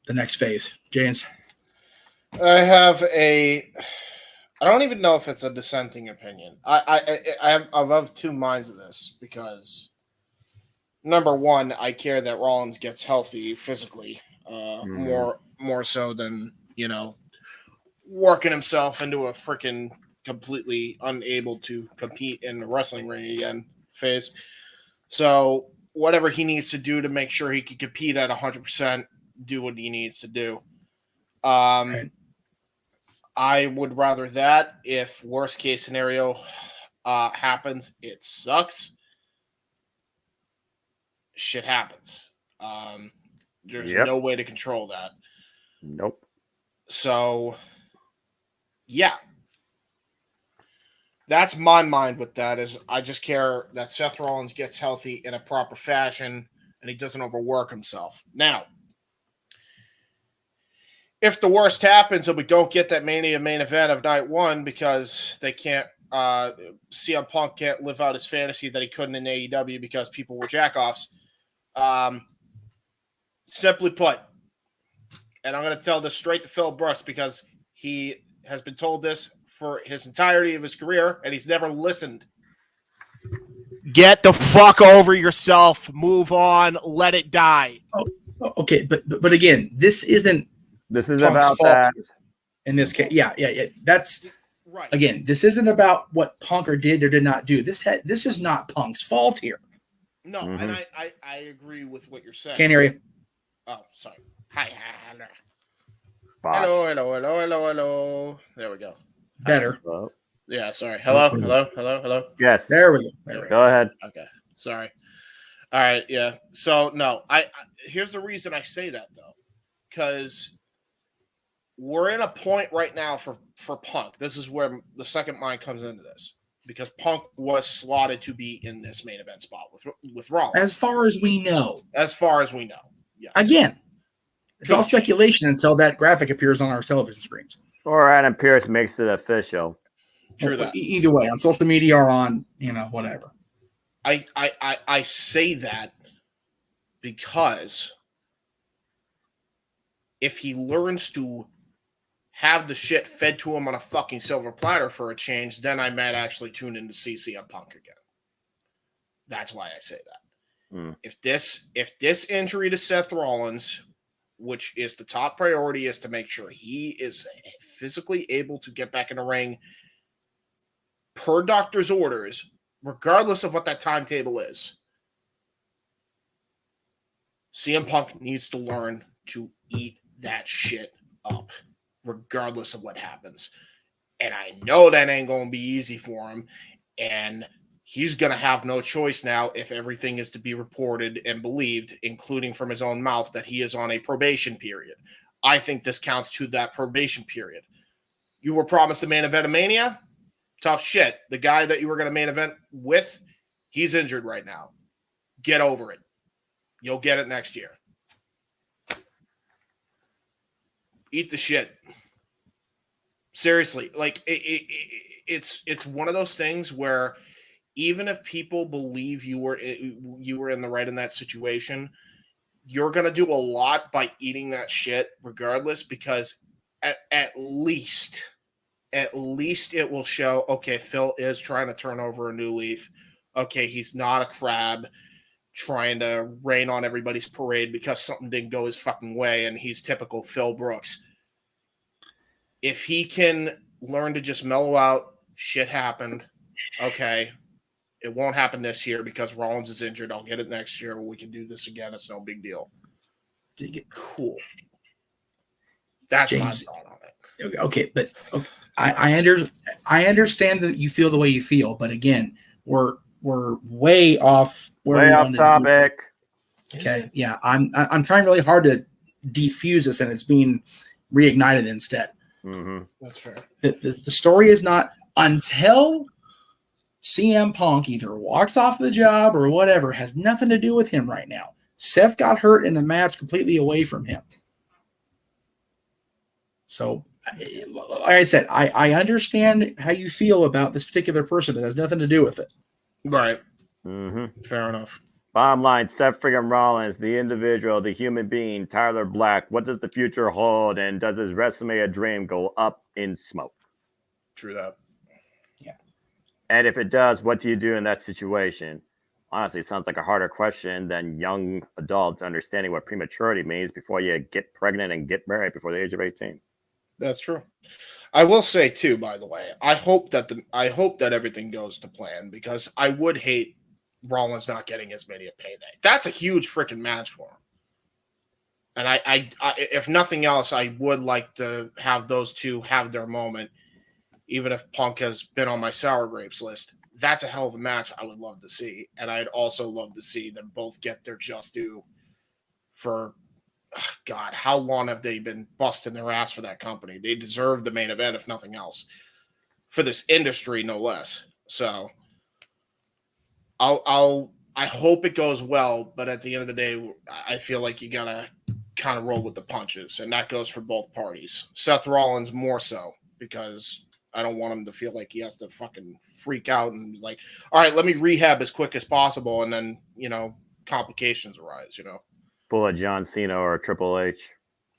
next phase? James? I don't even know if it's a dissenting opinion. I'm of two minds of this because number one, I care that Rollins gets healthy physically, more so than, you know, working himself into a freaking completely unable to compete in the wrestling ring again phase. So whatever he needs to do to make sure he can compete at 100%, do what he needs to do. I would rather that. If worst case scenario happens, it sucks. Shit happens. There's no way to control that. Nope. So, yeah. That's my mind with that, is I just care that Seth Rollins gets healthy in a proper fashion and he doesn't overwork himself. Now, if the worst happens and we don't get that Mania main event of night one because they can't, CM Punk can't live out his fantasy that he couldn't in AEW because people were jackoffs, simply put, and I'm going to tell this straight to Phil Brooks because he has been told this for his entirety of his career and he's never listened. Get the fuck over yourself. Move on. Let it die. Oh, okay, but again, this isn't. This is Punk's about fault that. In this case, yeah. That's right. Again, this isn't about what Punk did or did not do. This is not Punk's fault here. No, and I agree with what you're saying. Can't hear you. Oh, sorry. Hi. Hello. There we go. Better. Hello. Yeah, sorry. Hello. Yes. There we go. Go ahead. Okay. Sorry. All right. Yeah. So no, here's the reason I say that though, because we're in a point right now for Punk. This is where the second mind comes into this, because Punk was slotted to be in this main event spot with Rollins. As far as we know. Yes. Again, it's all speculation until that graphic appears on our television screens. Or Adam Pearce makes it official. True that. Either way, on social media or on, whatever. I say that because if he learns to have the shit fed to him on a fucking silver platter for a change, then I might actually tune in to see CM Punk again. That's why I say that. If this injury to Seth Rollins, which is the top priority, is to make sure he is physically able to get back in the ring per doctor's orders, regardless of what that timetable is, CM Punk needs to learn to eat that shit up, regardless of what happens. And I know that ain't going to be easy for him. And he's going to have no choice now if everything is to be reported and believed, including from his own mouth, that he is on a probation period. I think this counts to that probation period. You were promised a main event of Mania? Tough shit. The guy that you were going to main event with, he's injured right now. Get over it. You'll get it next year. Eat the shit. Seriously, like it's one of those things where even if people believe you were in the right in that situation, you're gonna do a lot by eating that shit regardless, because at least it will show, okay, Phil is trying to turn over a new leaf. Okay, he's not a crab trying to rain on everybody's parade because something didn't go his fucking way, and he's typical Phil Brooks. if he can learn to just mellow out, shit happened. Okay. It won't happen this year because Rollins is injured. I'll get it next year. We can do this again. It's no big deal. Cool. That's James, my thought on it. Okay, but okay, I understand that you feel the way you feel, but again, we're way off where we wanted topic. To be. Okay, yeah, I'm trying really hard to defuse this, and it's being reignited instead. Mm-hmm. That's fair. The story is not until CM Punk either walks off the job or whatever, has nothing to do with him right now. Seth got hurt in a match completely away from him. So, like I said, I understand how you feel about this particular person that has nothing to do with it. Right. Mm-hmm. Fair enough. Bottom line, Seth friggin' Rollins, the individual, the human being, Tyler Black, what does the future hold, and does his WrestleMania dream go up in smoke? True that. Yeah. And if it does, what do you do in that situation? Honestly, it sounds like a harder question than young adults understanding what prematurity means before you get pregnant and get married before the age of 18. That's true. I will say too, by the way, I hope that everything goes to plan, because I would hate Rollins not getting as many a payday. That's a huge freaking match for him. And I if nothing else, I would like to have those two have their moment, even if Punk has been on my sour grapes list. That's a hell of a match I would love to see. And I'd also love to see them both get their just due for, God, how long have they been busting their ass for that company? They deserve the main event, if nothing else, for this industry, no less. So I hope it goes well, but at the end of the day, I feel like you gotta kind of roll with the punches, and that goes for both parties. Seth Rollins more so, because I don't want him to feel like he has to fucking freak out and be like, all right, let me rehab as quick as possible, and then, complications arise, Pull a John Cena or a Triple H.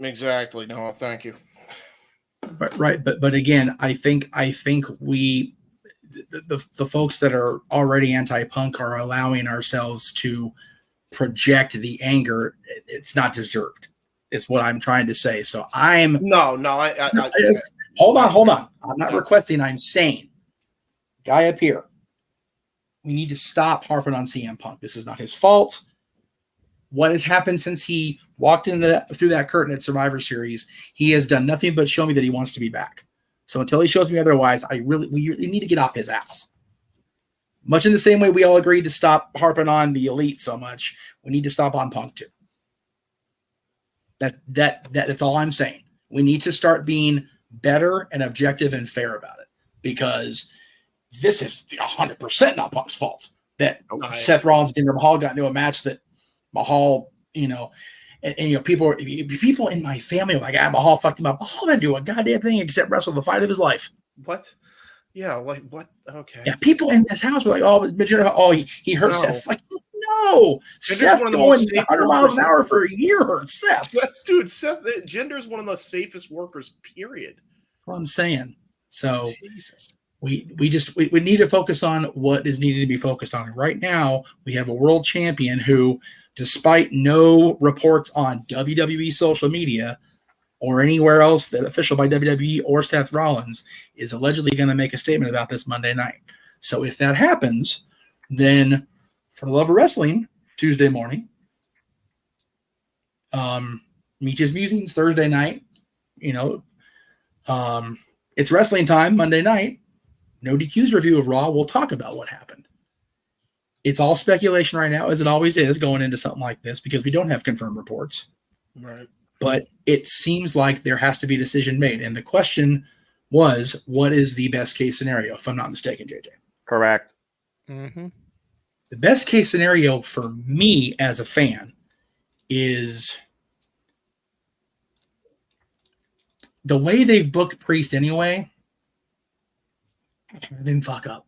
Exactly. No, thank you. But again, I think we the folks that are already anti-Punk are allowing ourselves to project the anger. It's not deserved. It's what I'm trying to say. So I'm hold on. I'm not requesting. I'm saying, guy up here, we need to stop harping on CM Punk. This is not his fault. What has happened since he walked through that curtain at Survivor Series, he has done nothing but show me that he wants to be back. So until he shows me otherwise, we really need to get off his ass. Much in the same way we all agreed to stop harping on the Elite so much, we need to stop on Punk too. That's all I'm saying. We need to start being better and objective and fair about it, because this is 100% not Punk's fault that Seth Rollins and Jinder Mahal got into a match that Mahal, people in my family are like, Mahal fucked him up. Mahal didn't do a goddamn thing except wrestle the fight of his life. What? Yeah, like what? Okay. Yeah, people in this house were like, he hurt Seth. It's like, no, Seth going 100 miles an hour for a year hurt Seth. Dude, Jinder's one of the safest workers, period. That's what I'm saying. So Jesus. We need to focus on what is needed to be focused on. Right now, we have a world champion who, despite no reports on WWE social media or anywhere else that official by WWE or Seth Rollins, is allegedly going to make a statement about this Monday night. So if that happens, then for the love of wrestling, Tuesday morning, Meech's Musings Thursday night, it's wrestling time Monday night. No DQ's review of Raw. We'll talk about what happened. It's all speculation right now, as it always is going into something like this, because we don't have confirmed reports. Right. But it seems like there has to be a decision made. And the question was, what is the best case scenario, if I'm not mistaken, JJ? Correct. Mm-hmm. The best case scenario for me as a fan is the way they've booked Priest anyway. Have him fuck up.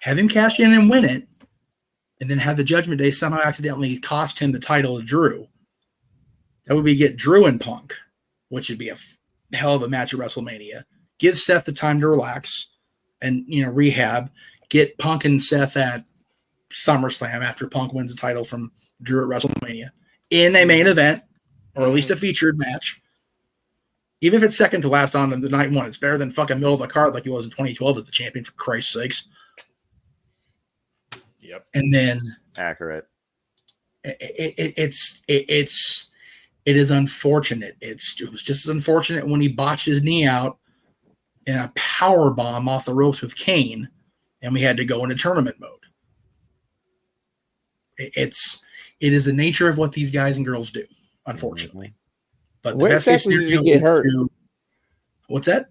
Have him cash in and win it, and then have the Judgment Day somehow accidentally cost him the title of Drew. That would be get Drew and Punk, which would be a hell of a match at WrestleMania. Give Seth the time to relax and rehab. Get Punk and Seth at SummerSlam after Punk wins the title from Drew at WrestleMania in a main event, or at least a featured match. Even if it's second to last on the night one, it's better than fucking middle of the card like he was in 2012 as the champion, for Christ's sakes. Yep. And then accurate. It is unfortunate. It was just as unfortunate when he botched his knee out in a power bomb off the ropes with Kane, and we had to go into tournament mode. It is the nature of what these guys and girls do, unfortunately. But the Where best case exactly did scenario he get is hurt? What's that?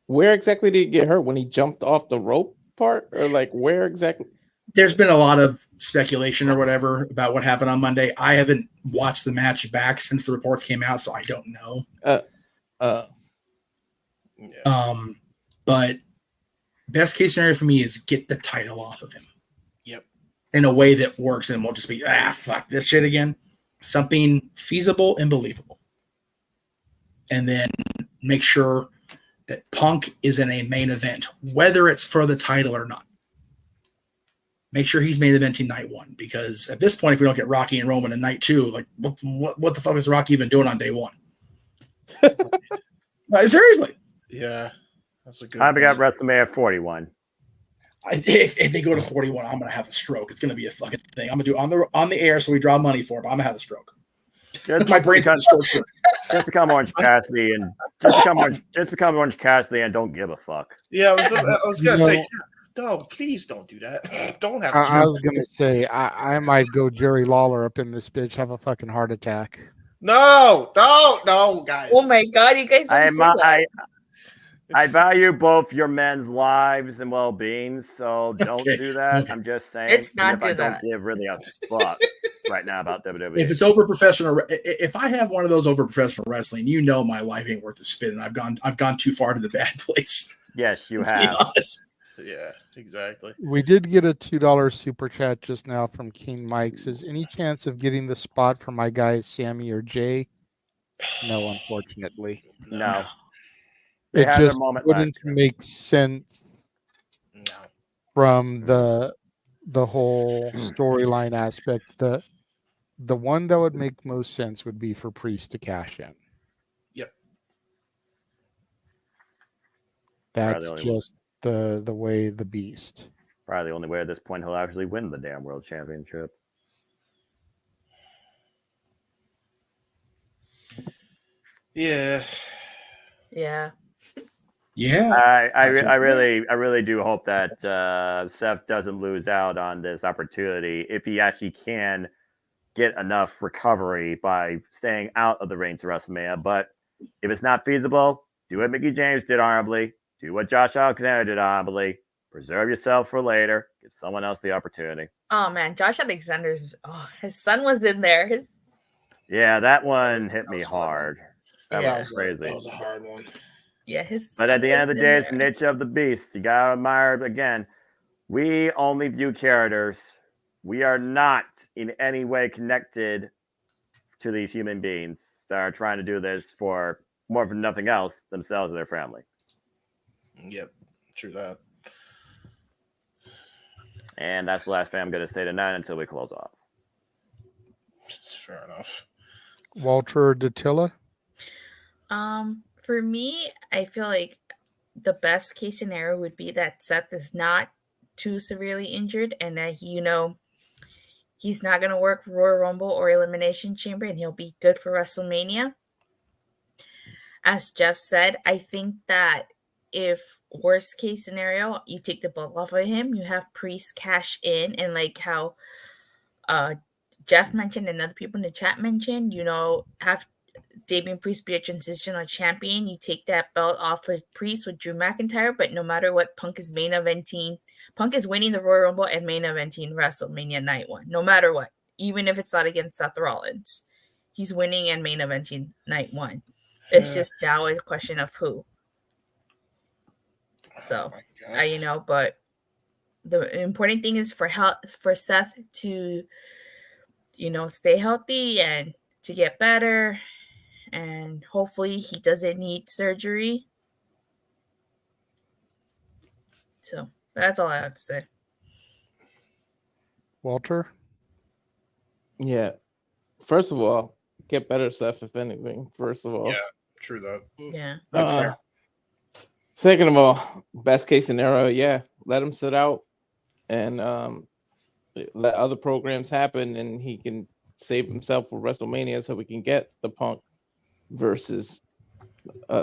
Where exactly did he get hurt? When he jumped off the rope part, or like where exactly? There's been a lot of speculation or whatever about what happened on Monday. I haven't watched the match back since the reports came out, so I don't know. But best case scenario for me is get the title off of him. Yep. In a way that works, and won't just be fuck this shit again. Something feasible and believable. And then make sure that Punk is in a main event, whether it's for the title or not. Make sure he's main eventing night one, because at this point, if we don't get Rocky and Roman in night two, like what the fuck is Rocky even doing on day one? Seriously. Yeah, that's a good. I got WrestleMania 41. If they go to 41, I'm gonna have a stroke. It's gonna be a fucking thing. I'm gonna do it on the air, so we draw money for it. But I'm gonna have a stroke. My brain's gonna stroke. Just become Orange Cassidy and just become Orange Cassidy and don't give a fuck. Yeah, I was gonna say. No, please don't do that. Don't have. I was gonna say I might go Jerry Lawler up in this bitch, have a fucking heart attack. No, guys. Oh my god, you guys don't say that. I value both your men's lives and well-being, so don't do that. Okay. I'm just saying. It's not do I that. don't give really a fuck right now about WWE. If it's over professional, if I have one of those over professional wrestling, you know my life ain't worth a spin, and I've gone too far to the bad place. Yes, you Let's be have. honest. Yeah, exactly. We did get a $2 super chat just now from King Mike. Says, any chance of getting the spot for my guys Sammy or Jay? No, unfortunately. No. It just wouldn't make sense from the whole storyline aspect. The one that would make most sense would be for Priest to cash in. Yep. That's just the way the beast. Probably the only way at this point he'll actually win the damn world championship. Yeah. Yeah. Yeah. I really do hope that Seth doesn't lose out on this opportunity if he actually can get enough recovery by staying out of the reigns of WrestleMania. But if it's not feasible, do what Mickey James did honorably. Do what Josh Alexander did honorably. Preserve yourself for later. Give someone else the opportunity. Oh man, Josh Alexander's his son was in there. Yeah, that one hit me hard. That was crazy. That was a hard one. Yeah, his. But at the end of the day, it's the nature of the beast. You gotta admire it again. We only view characters. We are not in any way connected to these human beings that are trying to do this for more than nothing else, themselves and their family. Yep, true that. And that's the last thing I'm going to say tonight until we close off. It's fair enough. Walter Dattila? For me, I feel like the best case scenario would be that Seth is not too severely injured and that he's not going to work Royal Rumble or Elimination Chamber and he'll be good for WrestleMania. As Jeff said, I think that if worst case scenario, you take the belt off of him, you have Priest cash in, and like how Jeff mentioned and other people in the chat mentioned, have Damian Priest be a transitional champion. You take that belt off of Priest with Drew McIntyre, but no matter what, Punk is winning the Royal Rumble and main eventing WrestleMania night one, no matter what, even if it's not against Seth Rollins. He's winning and main eventing night one. It's just now a question of who. So, but the important thing is for Seth to, stay healthy and to get better. And hopefully he doesn't need surgery. So that's all I have to say. Walter? Yeah. First of all, get better, Seth, if anything. First of all. Yeah, True that. Yeah. That's fair. Second of all, best case scenario, yeah, let him sit out and let other programs happen, and he can save himself for WrestleMania so we can get the Punk versus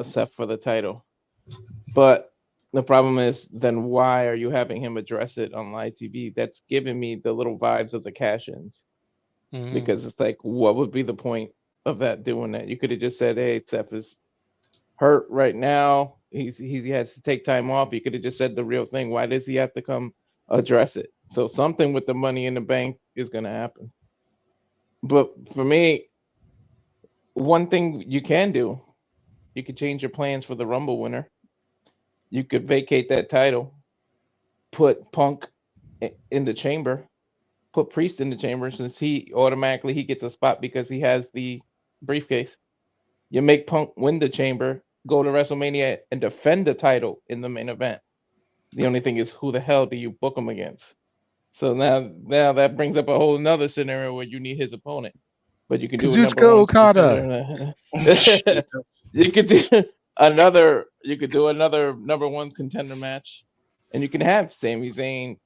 Seth for the title. But the problem is, then why are you having him address it on live TV? That's giving me the little vibes of the cash-ins. Because it's like, what would be the point of that doing that? You could have just said, hey, Seth is hurt right now. He has to take time off. You could have just said the real thing. Why does he have to come address it? So something with the Money in the Bank is going to happen. But for me, one thing you can do, you could change your plans for the Rumble winner. You could vacate that title, put Punk in the chamber, put Priest in the chamber, since he gets a spot because he has the briefcase. You make Punk win the chamber, go to WrestleMania and defend the title in the main event. The only thing is, who the hell do you book him against? So now that brings up a whole another scenario where you need his opponent. But you can do a number one Okada. You could do another number one contender match, and you can have Sami Zayn,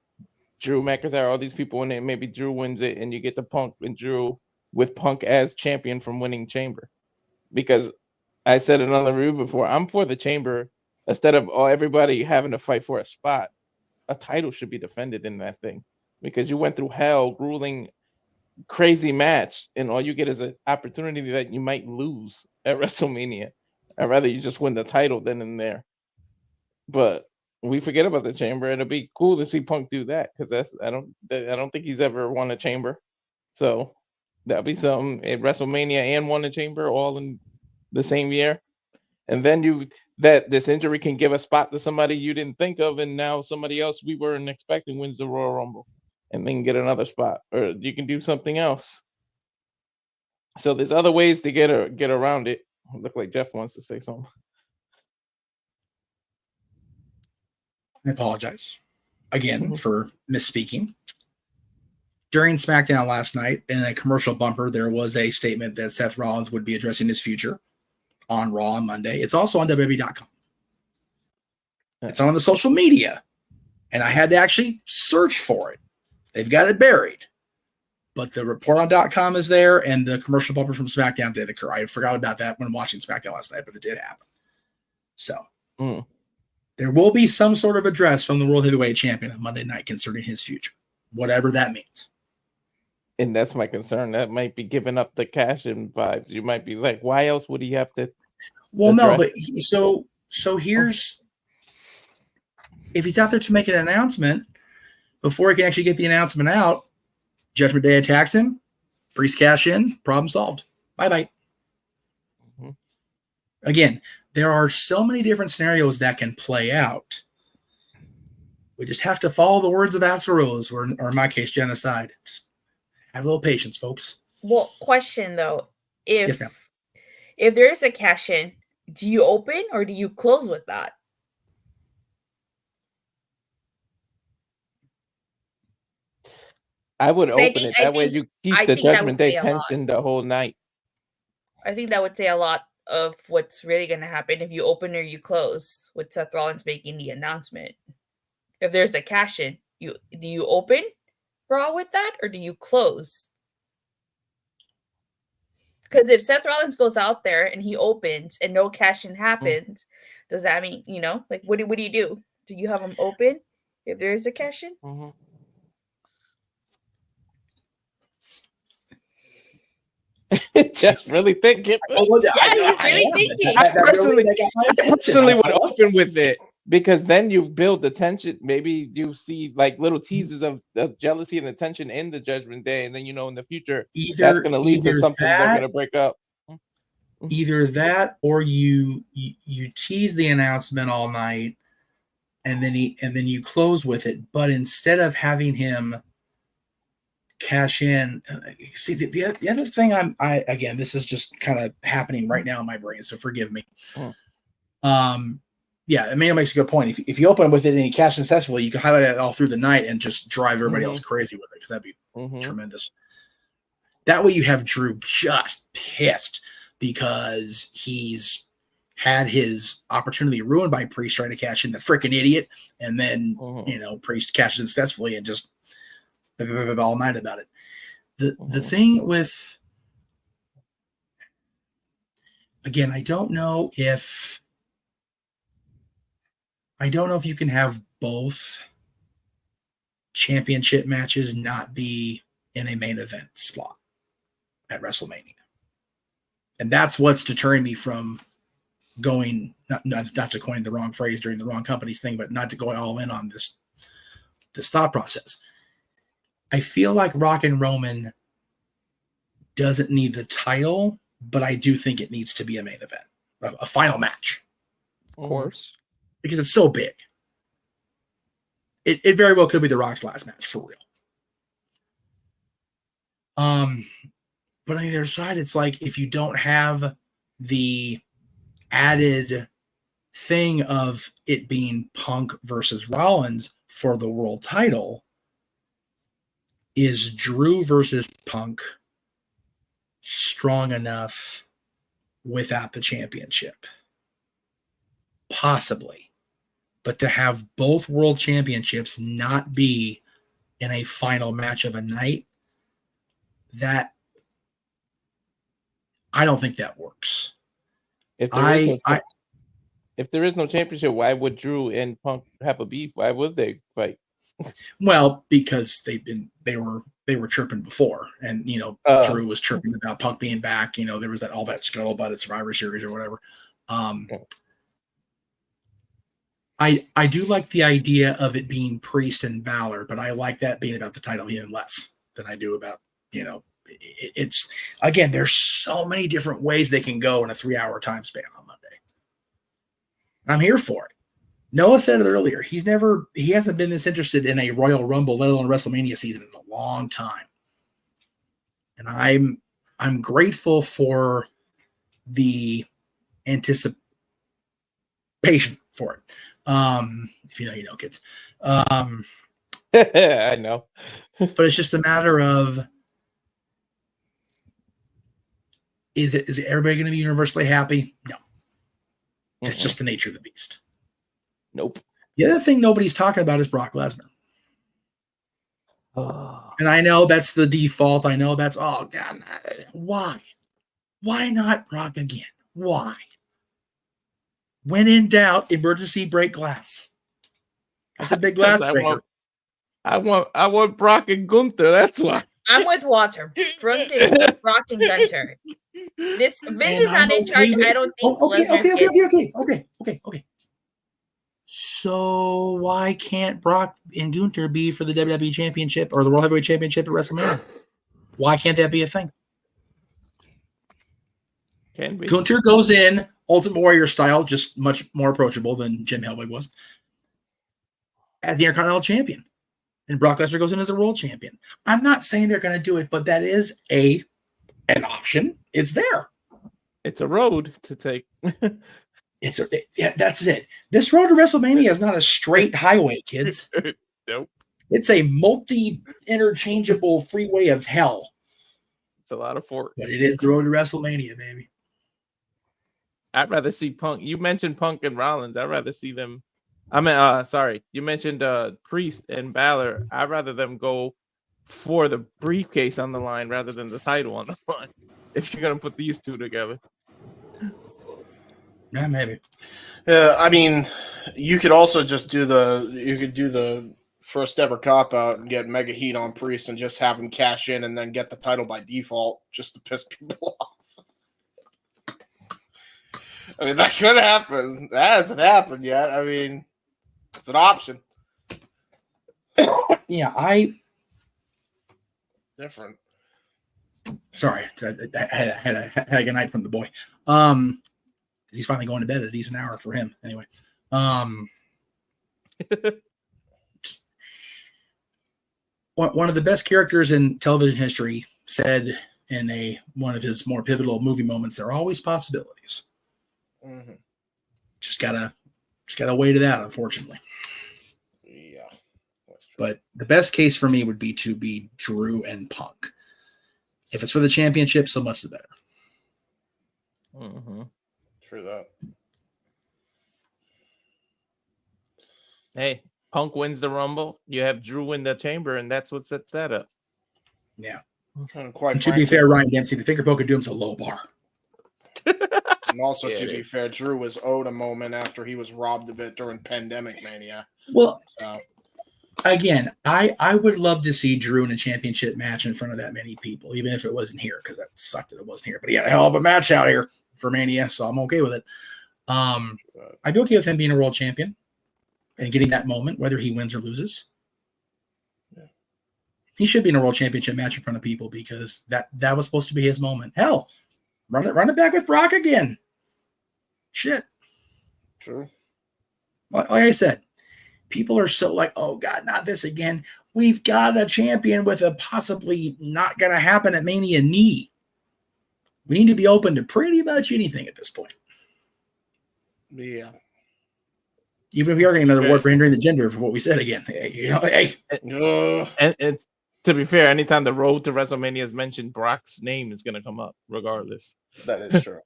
Drew McIntyre, all these people in it. Maybe Drew wins it, and you get to Punk and Drew with Punk as champion from winning chamber. Because I said it on the review before, I'm for the chamber. Instead of everybody having to fight for a spot, a title should be defended in that thing. Because you went through hell, grueling, crazy match, and all you get is an opportunity that you might lose at WrestleMania. I'd rather you just win the title than in there. But we forget about the chamber. It'll be cool to see Punk do that, because I don't think he's ever won a chamber. So that'll be something at WrestleMania and won a chamber all in the same year. And then this injury can give a spot to somebody you didn't think of, and now somebody else we weren't expecting wins the Royal Rumble, and then get another spot, or you can do something else. So there's other ways to get around it. Look like Jeff wants to say something. I apologize again for misspeaking. During SmackDown last night, in a commercial bumper, there was a statement that Seth Rollins would be addressing his future on Raw on Monday. It's also on WWE.com. It's on the social media, and I had to actually search for it. They've got it buried, but the report on .com is there, and the commercial bumper from SmackDown did occur. I forgot about that when watching SmackDown last night, but it did happen. So there will be some sort of address from the World Heavyweight Champion on Monday night concerning his future, whatever that means. And that's my concern. That might be giving up the cash-in vibes. You might be like, why else would he have to? Well, no, but so here's, if he's out there to make an announcement, before he can actually get the announcement out, Judgment Day attacks him, Priest cash in, problem solved. Bye-bye. Again, there are so many different scenarios that can play out. We just have to follow the words of Axl Rose, or in my case, genocide. Just have a little patience, folks. Well, question though, Yes, ma'am. if there is a cash in, do you open or do you close with that? I would open it. That way you keep the Judgment Day tension the whole night. I think that would say a lot of what's really going to happen if you open or you close with Seth Rollins making the announcement. If there's a cash in, do you open Raw with that or do you close? Because if Seth Rollins goes out there and he opens and no cash in happens, does that mean, like what do you do? Do you have him open if there is a cash in? Just really thinking. He's really thinking. I personally would open with it, because then you build the tension. Maybe you see like little teases of jealousy and attention in the Judgment Day, and then in the future that's going to lead to something they're going to break up. Either that, or you tease the announcement all night, and then you close with it. But instead of having him cash in, see the other thing, again, this is just kind of happening right now in my brain, so forgive me. Yeah, it makes a good point. If you open with it and you cash successfully, you can highlight that all through the night and just drive everybody else crazy with it, because that'd be tremendous. That way you have Drew just pissed because he's had his opportunity ruined by Priest trying to cash in, the freaking idiot, and then Priest cashes in successfully and just all night about it. The thing with, again, I don't know if you can have both championship matches not be in a main event slot at WrestleMania. And that's what's deterring me from going, not to coin the wrong phrase during the wrong company's thing, but not to go all in on this thought process. I feel like Rock and Roman doesn't need the title, but I do think it needs to be a main event, a final match. Of course. Because it's so big. It very well could be The Rock's last match, for real. But on the other side, it's like if you don't have the added thing of it being Punk versus Rollins for the world title, is Drew versus Punk strong enough without the championship? Possibly. But to have both world championships not be in a final match of a night, that I don't think that works. If there is no championship, why would Drew and Punk have a beef? Why would they fight? Well, because they were chirping before, and Drew was chirping about Punk being back. There was all that scuttlebutt at Survivor Series or whatever. I do like the idea of it being Priest and Balor, but I like that being about the title even less than I do about it's, again, there's so many different ways they can go in a 3-hour time span on Monday. I'm here for it. Noah said it earlier. He hasn't been this interested in a Royal Rumble, let alone Wrestlemania season, in a long time. And I'm grateful for the anticipation for it. If you know, kids. I know. But it's just a matter of, is everybody going to be universally happy? No. It's just the nature of the beast. Nope. The other thing nobody's talking about is Brock Lesnar. And I know that's the default. I know that's, oh, God, why? Why not Brock again? Why? When in doubt, emergency break glass. That's a big glass breaker. I want Brock and Gunther. That's why. I'm with Walter. Brock and Gunther. Vince is not in charge. I don't think. Okay. So why can't Brock and Gunther be for the WWE Championship or the World Heavyweight Championship at WrestleMania? Why can't that be a thing? Can be. Gunther goes in Ultimate Warrior style, just much more approachable than Jim Hellwig was, as the Intercontinental Champion. And Brock Lesnar goes in as a world champion. I'm not saying they're going to do it, but that is an option. It's there. It's a road to take. That's it. This road to WrestleMania is not a straight highway, kids. Nope. It's a multi-interchangeable freeway of hell. It's a lot of forks. But it is the road to WrestleMania, baby. I'd rather see Punk. You mentioned Punk and Rollins. I'd rather see them. I mean, sorry. You mentioned Priest and Balor. I'd rather them go for the briefcase on the line rather than the title on the line. If you're gonna put these two together. Yeah, maybe. Yeah, I mean, you could also just do the first ever cop out and get mega heat on Priest and just have him cash in and then get the title by default just to piss people off. I mean, that could happen. That hasn't happened yet. I mean, it's an option. Yeah, different. Sorry, I had a good night from the boy. He's finally going to bed at a decent hour for him. Anyway, one of the best characters in television history said in one of his more pivotal movie moments, "There are always possibilities." Mm-hmm. Just gotta wait to that, unfortunately. Yeah. But the best case for me would be to be Drew and Punk. If it's for the championship, so much the better. Mm-hmm. True that. Hey, Punk wins the Rumble. You have Drew win the Chamber, and that's what sets that up. Yeah. And quite And to be fair, Ryan Dempsey, the finger poke of doom's a low bar. And also, Yeah, to it be is. fair, Drew was owed a moment after he was robbed a bit during Pandemic Mania. Well, So, again, I would love to see Drew in a championship match in front of that many people, even if it wasn't here, because that sucked that it wasn't here. But he had a hell of a match out here for Mania, so I'm okay with it. I'd be okay with him being a world champion and getting that moment, whether he wins or loses. He should be in a world championship match in front of people because that was supposed to be his moment. Hell, run it back with Brock again. Shit. True. Like I said, people are so like, oh God, not this again. We've got a champion with a possibly not going to happen at Mania knee. We need to be open to pretty much anything at this point. Yeah. Even if we are getting another award for hindering the gender for what we said again. Hey. And it's, to be fair, anytime the road to WrestleMania is mentioned, Brock's name is going to come up regardless. That is true.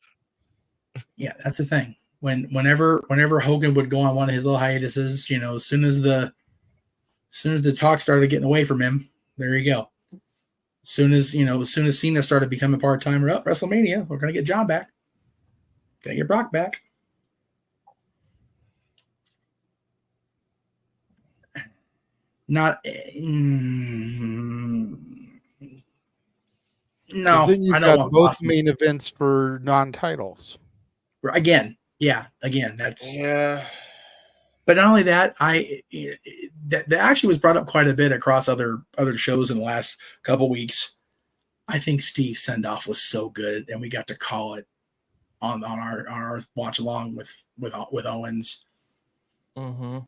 Yeah, that's the thing. Whenever Hogan would go on one of his little hiatuses, as soon as the talk started getting away from him, there you go. As soon as Cena started becoming part-time, WrestleMania, we're gonna get John back. Gonna get Brock back. Not no. Then you've I don't got want both Boston. main events for non-titles. Again, that's But not only that, that actually was brought up quite a bit across other shows in the last couple weeks. I think Steve's send-off was so good, and we got to call it on our watch along with Owens. Mm-hmm.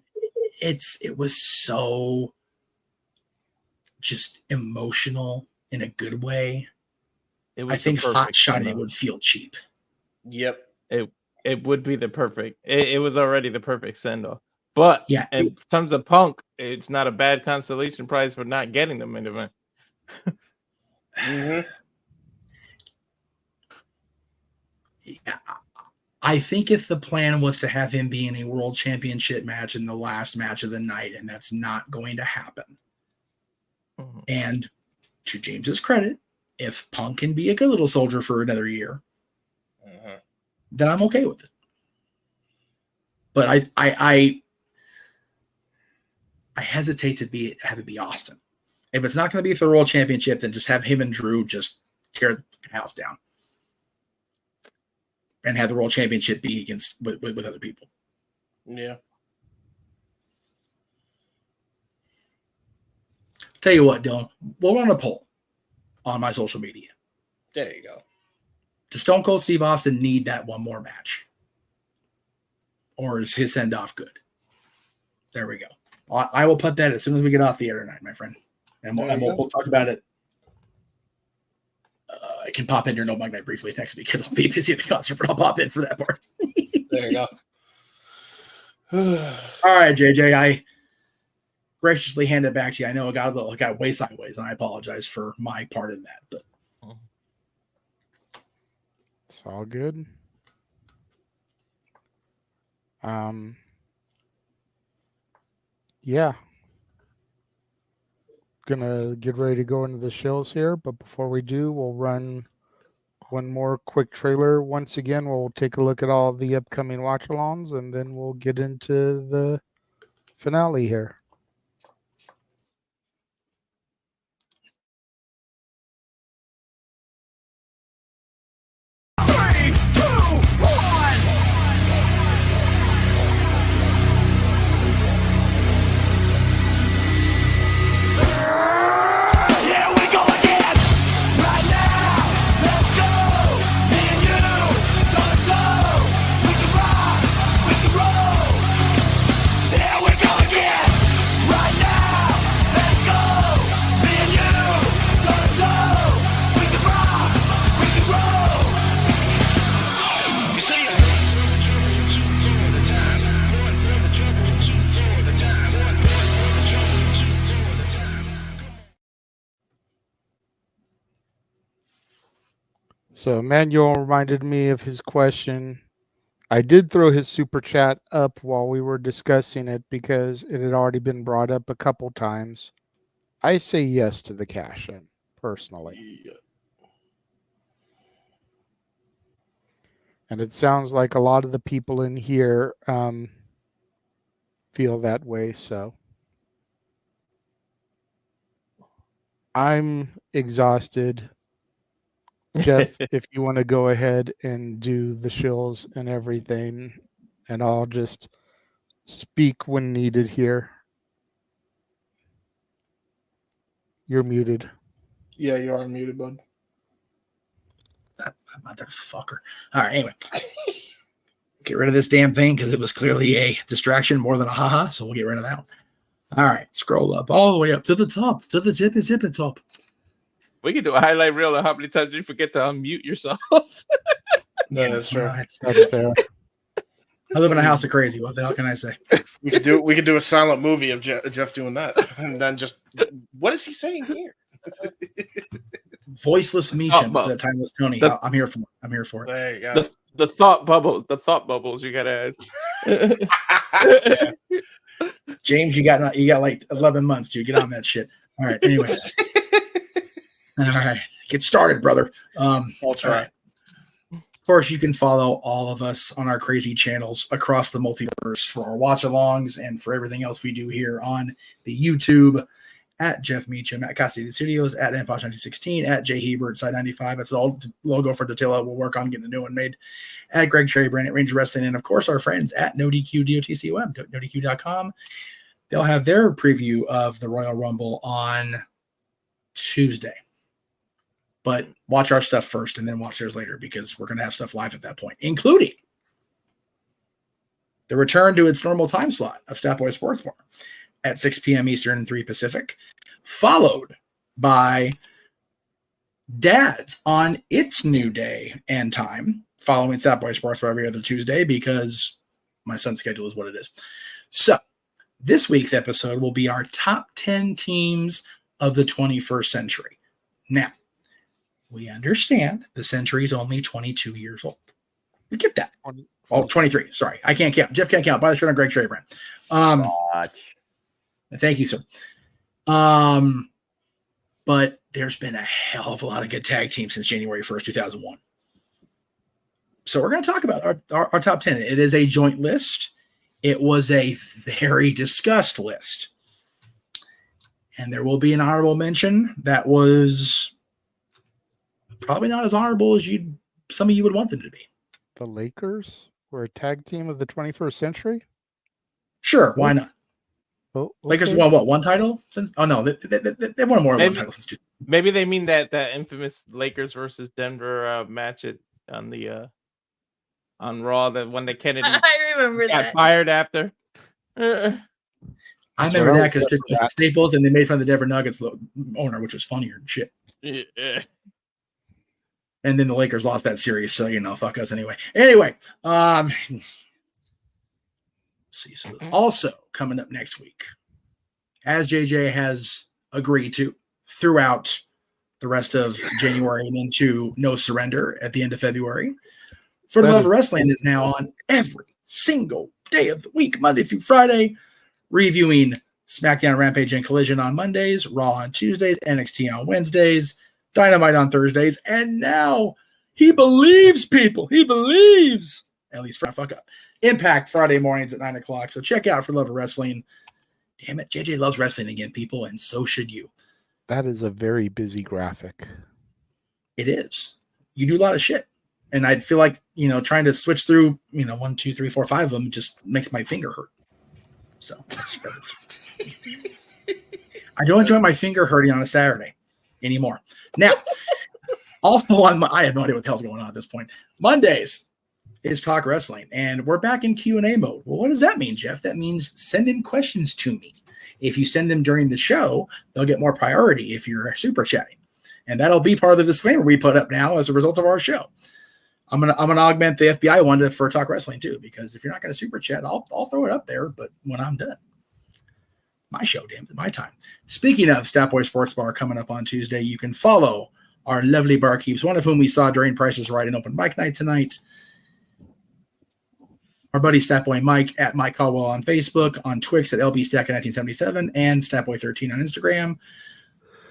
It was so just emotional in a good way. I think hot shotting would feel cheap. Yep. It would be the perfect. It was already the perfect send-off. But yeah, in terms of Punk, it's not a bad consolation prize for not getting the main event. Mm-hmm. Yeah, I think if the plan was to have him be in a world championship match in the last match of the night, and that's not going to happen. Mm-hmm. And to James's credit, if Punk can be a good little soldier for another year, then I'm okay with it. But I hesitate to have it be Austin. If it's not going to be for the world championship, then just have him and Drew just tear the house down. And have the world championship be with other people. Yeah. Tell you what, Dylan, we'll run a poll on my social media. There you go. Does Stone Cold Steve Austin need that one more match? Or is his send-off good? There we go. I will put that as soon as we get off the air tonight, my friend. And we'll talk about it. I can pop in during No Mug Night briefly next week because I'll be busy at the concert, but I'll pop in for that part. There you go. All right, JJ, I graciously hand it back to you. I know it got way sideways, and I apologize for my part in that. But it's all good. Yeah. Gonna get ready to go into the shows here, but before we do, we'll run one more quick trailer. Once again, we'll take a look at all the upcoming watch-alongs, and then we'll get into the finale here. So Emmanuel reminded me of his question. I did throw his super chat up while we were discussing it because it had already been brought up a couple times. I say yes to the cash in, personally. Yeah. And it sounds like a lot of the people in here feel that way, so I'm exhausted. Jeff, if you want to go ahead and do the shills and everything, and I'll just speak when needed here. You're muted. Yeah, you are muted, bud. That motherfucker. All right, anyway. Get rid of this damn thing because it was clearly a distraction more than a haha, so we'll get rid of that one. All right, scroll up all the way up to the top, to the zippy top. We could do a highlight reel of how many times you forget to unmute yourself. Yeah, that's true. That's fair. I live in a house of crazy. What the hell can I say? We could do a silent movie of Jeff doing that, and then just what is he saying here? Voiceless Meacham instead of timeless Tony. I'm here for it. I'm here for it. There you go. The thought bubble, you gotta add. James, you got like 11 months to get on that shit. All right. Anyways. All right. Get started, brother. I'll try. Right. Of course, you can follow all of us on our crazy channels across the multiverse for our watch-alongs and for everything else we do here on the YouTube. At Jeff Meacham, at Cassidy Studios, at Nfox1916, at J Hebert, Side 95. That's the old logo for Dotilla. We'll work on getting a new one made. At Greg Cherry Brand at Ranger Wrestling, and of course our friends at NoDQ DOTCOM, NoDQ.com. They'll have their preview of the Royal Rumble on Tuesday. But watch our stuff first and then watch theirs later because we're going to have stuff live at that point, including the return to its normal time slot of Statboy Sports Bar at 6 p.m. Eastern, 3 Pacific, followed by Dad's on its new day and time, following Statboy Sports Bar every other Tuesday because my son's schedule is what it is. So this week's episode will be our top 10 teams of the 21st century. Now, we understand the century is only 22 years old. We get that. 23. Sorry, I can't count. Jeff can't count. Buy the shirt on Greg Cherry Brand. Thank you, sir. But there's been a hell of a lot of good tag teams since January 1st, 2001. So we're going to talk about our top 10. It is a joint list. It was a very discussed list. And there will be an honorable mention that was probably not as honorable as some of you would want them to be. The Lakers were a tag team of the 21st century? Sure, why not? Oh, okay. Lakers won what, one title? They won more than one title since 2000. Maybe they mean that infamous Lakers versus Denver match on Raw, that when the Kennedy I remember got fired after. I remember that because Staples and they made fun of the Denver Nuggets owner, which was funnier and shit. Yeah. And then the Lakers lost that series, so fuck us anyway. Anyway, let's see. So also coming up next week, as JJ has agreed to throughout the rest of January and into No Surrender at the end of February, For the Love of Wrestling is now on every single day of the week, Monday through Friday, reviewing SmackDown, Rampage, and Collision on Mondays, Raw on Tuesdays, NXT on Wednesdays, Dynamite on Thursdays, and now he believes people. He believes. At least fuck up. Impact Friday mornings at 9 o'clock. So check out For Love of Wrestling. Damn it, JJ loves wrestling again, people, and so should you. That is a very busy graphic. It is. You do a lot of shit. And I feel like, trying to switch through, 1, 2, 3, 4, 5 of them just makes my finger hurt. So I don't enjoy my finger hurting on a Saturday anymore. Now, also I have no idea what the hell's going on at this point. Mondays is Talk Wrestling, and we're back in Q&A mode. Well, what does that mean, Jeff? That means send in questions to me. If you send them during the show, they'll get more priority if you're super chatting. And that'll be part of the disclaimer we put up now as a result of our show. I'm gonna augment the FBI one for Talk Wrestling too, because if you're not gonna super chat, I'll throw it up there, but when I'm done. My show, damn it, my time. Speaking of Statboy Sports Bar coming up on Tuesday, you can follow our lovely barkeeps, one of whom we saw during Price is Right and Open Mic Night tonight. our buddy Statboy Mike at Mike Caldwell on Facebook, on Twix at LBStack1977, and Statboy13 on Instagram.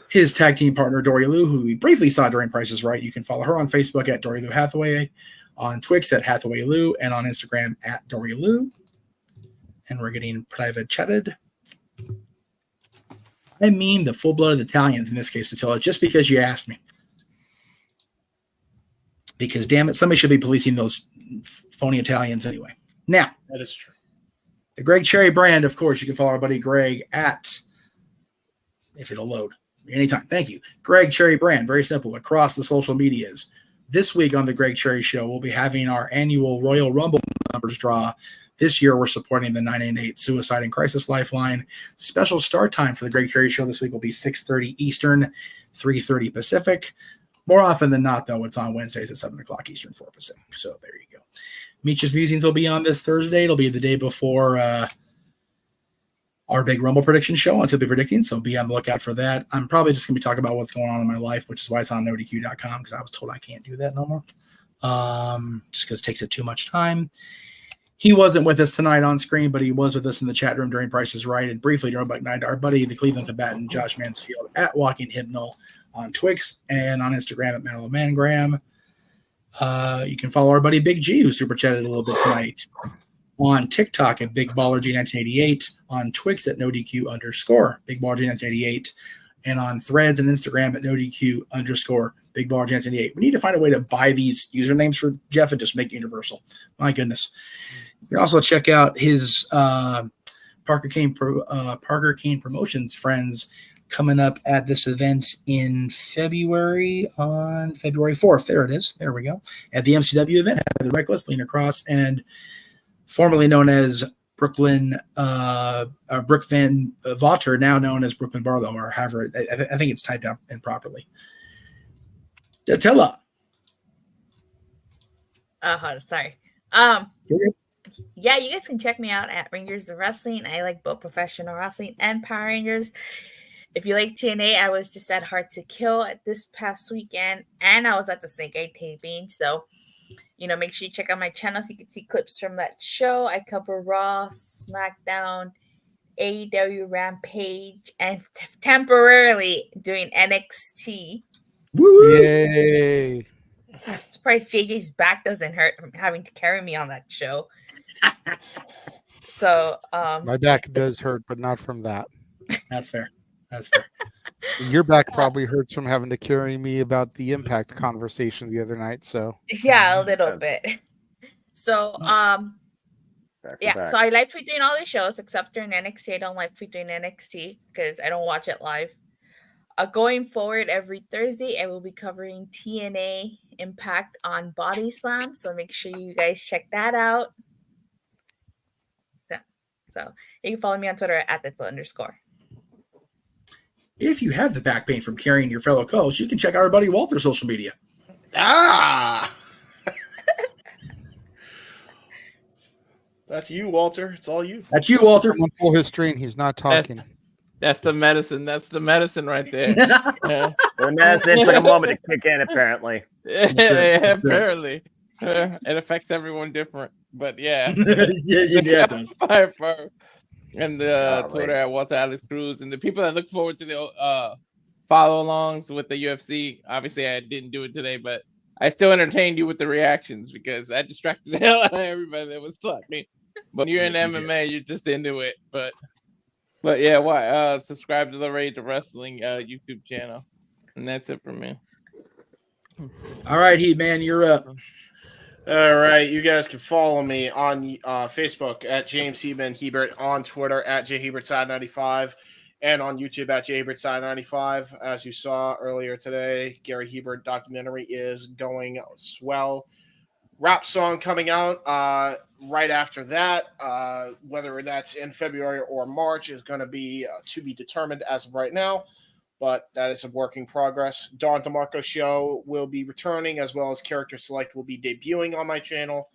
His tag team partner, Dory Lou, who we briefly saw during Price is Right. You can follow her on Facebook at Dory Lou Hathaway, on Twix at Hathaway Lou, and on Instagram at Dory Lou. And we're getting private chatted. I mean the full-blooded Italians in this case, Attila, just because you asked me. Because, damn it, somebody should be policing those phony Italians anyway. Now, that is true. The Greg Cherry brand, of course, you can follow our buddy Greg at, if it'll load, anytime. Thank you. Greg Cherry brand, very simple, across the social medias. This week on the Greg Cherry Show, we'll be having our annual Royal Rumble numbers draw. This year, we're supporting the 988 Suicide and Crisis Lifeline. Special start time for the Greg Cherry Show this week will be 6:30 Eastern, 3:30 Pacific. More often than not, though, it's on Wednesdays at 7 o'clock Eastern, 4 Pacific. So there you go. Meech's Musings will be on this Thursday. It'll be the day before our big Rumble prediction show on Simply Predicting, so be on the lookout for that. I'm probably just going to be talking about what's going on in my life, which is why it's on NoDQ.com, because I was told I can't do that no more, just because it takes up too much time. He wasn't with us tonight on screen, but he was with us in the chat room during Price is Right and briefly during Buck Night. Our buddy, the Cleveland combatant, Josh Mansfield, at Walking Hypnol on Twix and on Instagram at Malomangram. You can follow our buddy Big G, who super chatted a little bit tonight, on TikTok at Big Baller G1988, on Twix at NoDQ_ Big Baller G1988, and on Threads and Instagram at NoDQ_ Big Baller G1988. We need to find a way to buy these usernames for Jeff and just make it universal. My goodness. You can also check out his Parker Kane Promotions friends coming up at this event in February, on February 4th. There it is. There we go. At the MCW event, at the Reckless, Lena Cross, and formerly known as Brooke Van Vater, now known as Brooklyn Barlow, or however, I think it's typed out improperly. Datella. Sorry. Yeah, you guys can check me out at Rangers of Wrestling. I like both professional wrestling and Power Rangers. If you like TNA, I was just at Hard to Kill at this past weekend, and I was at the Snake Eye taping. So, make sure you check out my channel so you can see clips from that show. I cover Raw, SmackDown, AEW Rampage, and temporarily doing NXT. Woo! Yay! Surprised JJ's back doesn't hurt from having to carry me on that show. So my back does hurt, but not from that. That's fair. That's fair. Your back probably hurts from having to carry me about the Impact conversation the other night. So yeah, a little bit. So so I live tweet doing all these shows except during NXT. I don't live tweet doing NXT because I don't watch it live. Going forward, every Thursday, I will be covering TNA Impact on Body Slam. So make sure you guys check that out. So you can follow me on Twitter at @the_. If you have the back pain from carrying your fellow co-hosts, you can check out our buddy Walter's social media. That's you, Walter. It's all you. That's you, Walter. Someone pull his string. He's not talking. That's the medicine. That's the medicine right there. The medicine took a moment to kick in, apparently. Apparently. It affects everyone different. But yeah. Yeah, it does. And Twitter at Walter Alex Cruz. And the people that look forward to the follow-alongs with the UFC. Obviously, I didn't do it today, but I still entertained you with the reactions because I distracted the hell out of everybody that was talking. But you're in MMA, you're just into it. But yeah, subscribe to the Rage of Wrestling YouTube channel. And that's it for me. All right, Heat Man, you're up. All right, you guys can follow me on Facebook at James Heban Hebert, on Twitter at JHebertSide95, and on YouTube at JHebertSide95. As you saw earlier today, Gary Hebert documentary is going swell. Rap song coming out right after that. Whether that's in February or March is going to be determined as of right now, but that is a work in progress. Don DeMarco show will be returning, as well as Character Select will be debuting on my channel.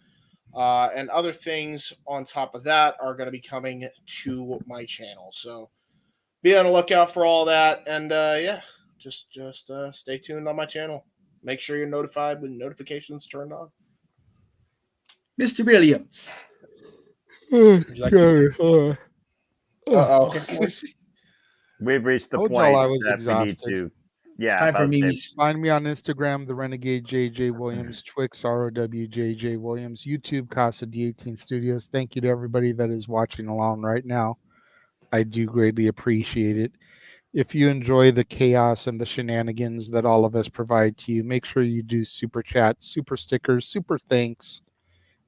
And other things on top of that are going to be coming to my channel. So be on the lookout for all that. And just stay tuned on my channel. Make sure you're notified when notifications turned on. Mr. Williams. Okay. We've reached the Told point y'all I was that we need exhausted. to. Yeah, It's time for about to say- memes. Find me on Instagram, the Renegade JJ Williams, Twix ROWJJ Williams, YouTube Casa D18 Studios. Thank you to everybody that is watching along right now. I do greatly appreciate it. If you enjoy the chaos and the shenanigans that all of us provide to you, make sure you do super chats, super stickers, super thanks.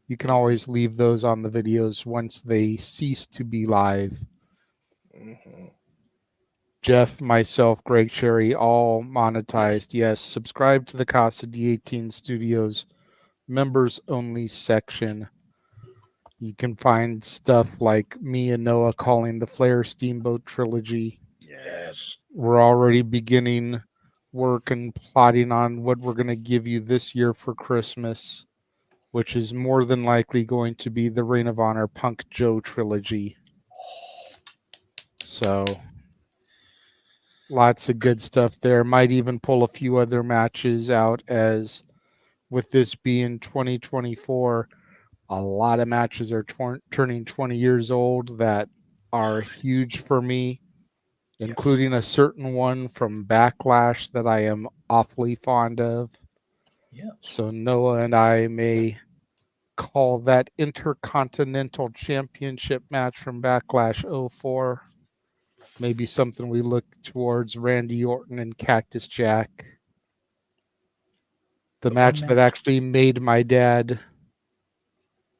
You can always leave those on the videos once they cease to be live. Jeff, myself, Greg Sherry, all monetized. Yes. Subscribe to the Casa D18 Studios members only section. You can find stuff like me and Noah calling the Flair Steamboat trilogy. Yes. We're already beginning work and plotting on what we're going to give you this year for Christmas, which is more than likely going to be the Reign of Honor Punk Joe trilogy. So lots of good stuff there. Might even pull a few other matches out, as with this being 2024, a lot of matches are turning 20 years old that are huge for me, including a certain one from Backlash that I am awfully fond of. Yeah. So Noah and I may call that Intercontinental Championship match from Backlash 04. Maybe something we look towards Randy Orton and Cactus Jack. The match that actually made my dad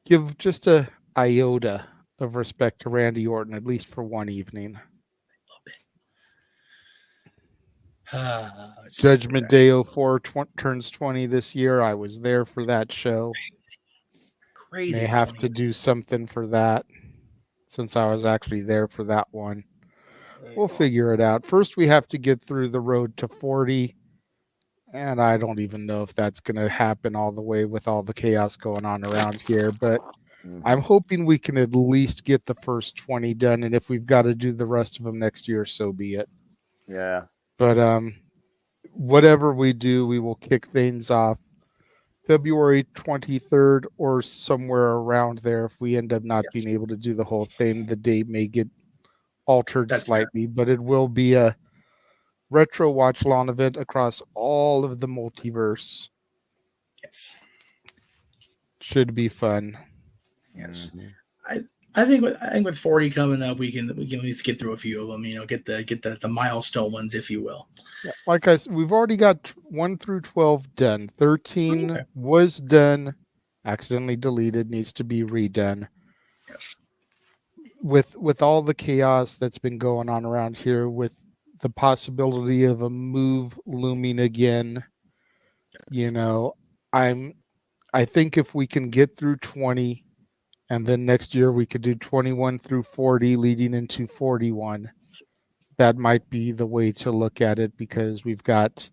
give just a iota of respect to Randy Orton, at least for one evening. Judgment Day 04 turns 20 this year. I was there for that show. Crazy. May have to do something for that, since I was actually there for that one. We'll figure it out. First, we have to get through the road to 40. And I don't even know if that's going to happen all the way with all the chaos going on around here. But I'm hoping we can at least get the first 20 done. And if we've got to do the rest of them next year, so be it. Yeah. But whatever we do, we will kick things off February 23rd or somewhere around there. If we end up not being able to do the whole thing, the date may get altered slightly, but it will be a retro watch lawn event across all of the multiverse. Yes. Should be fun. Yes. I think with 40 coming up, we can at least get through a few of them. Get the milestone ones, if you will. Yeah, like I said, we've already got 1 through 12 done. 13 was done, accidentally deleted, needs to be redone. Yes. With all the chaos that's been going on around here, with the possibility of a move looming again, I think if we can get through 20. And then next year we could do 21 through 40 leading into 41. That might be the way to look at it, because we've got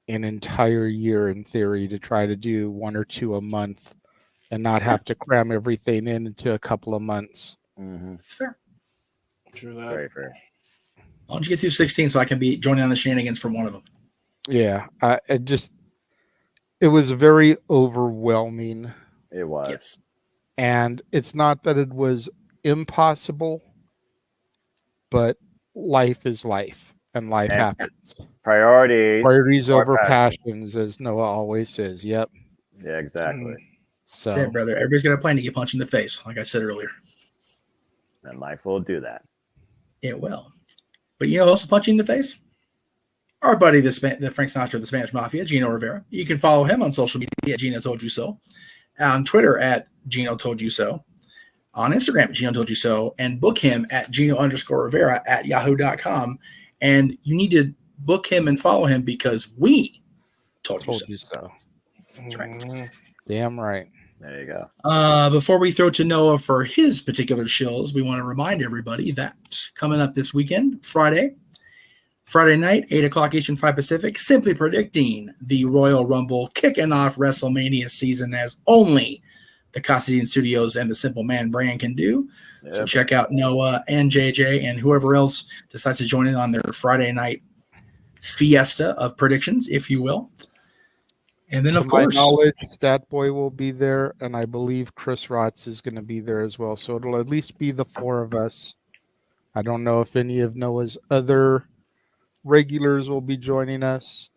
an entire year in theory to try to do 1 or 2 a month and not have to cram everything into a couple of months. It's fair. True that. Very fair. Why don't you get through 16 so I can be joining on the shenanigans for one of them? Yeah. It was very overwhelming. It was. Yes. And it's not that it was impossible, but life is life, and life happens. Priorities over passions, as Noah always says. Yep. Yeah, exactly. So, that's it, brother. Everybody's got a plan to get punched in the face, like I said earlier. And life will do that. It will. But also punch you in the face? Our buddy, the Frank Sinatra of the Spanish Mafia, Gino Rivera. You can follow him on social media at Gino Told You So. On Twitter at Gino Told You So, on Instagram at Gino Told You So, and book him at Gino_Rivera at yahoo.com. And you need to book him and follow him because we told you so. That's right. Damn right. There you go. Before we throw to Noah for his particular shills, we want to remind everybody that coming up this weekend, Friday night, 8 o'clock Eastern, 5 Pacific, Simply Predicting the Royal Rumble, kicking off WrestleMania season as only the Casa Studios and the Simple Man brand can do. So check out Noah and JJ and whoever else decides to join in on their Friday night fiesta of predictions, if you will. And then, to of course, my knowledge, Stat Boy will be there, and I believe Chris Rotz is going to be there as well. So it'll at least be the four of us. I don't know if any of Noah's other regulars will be joining us.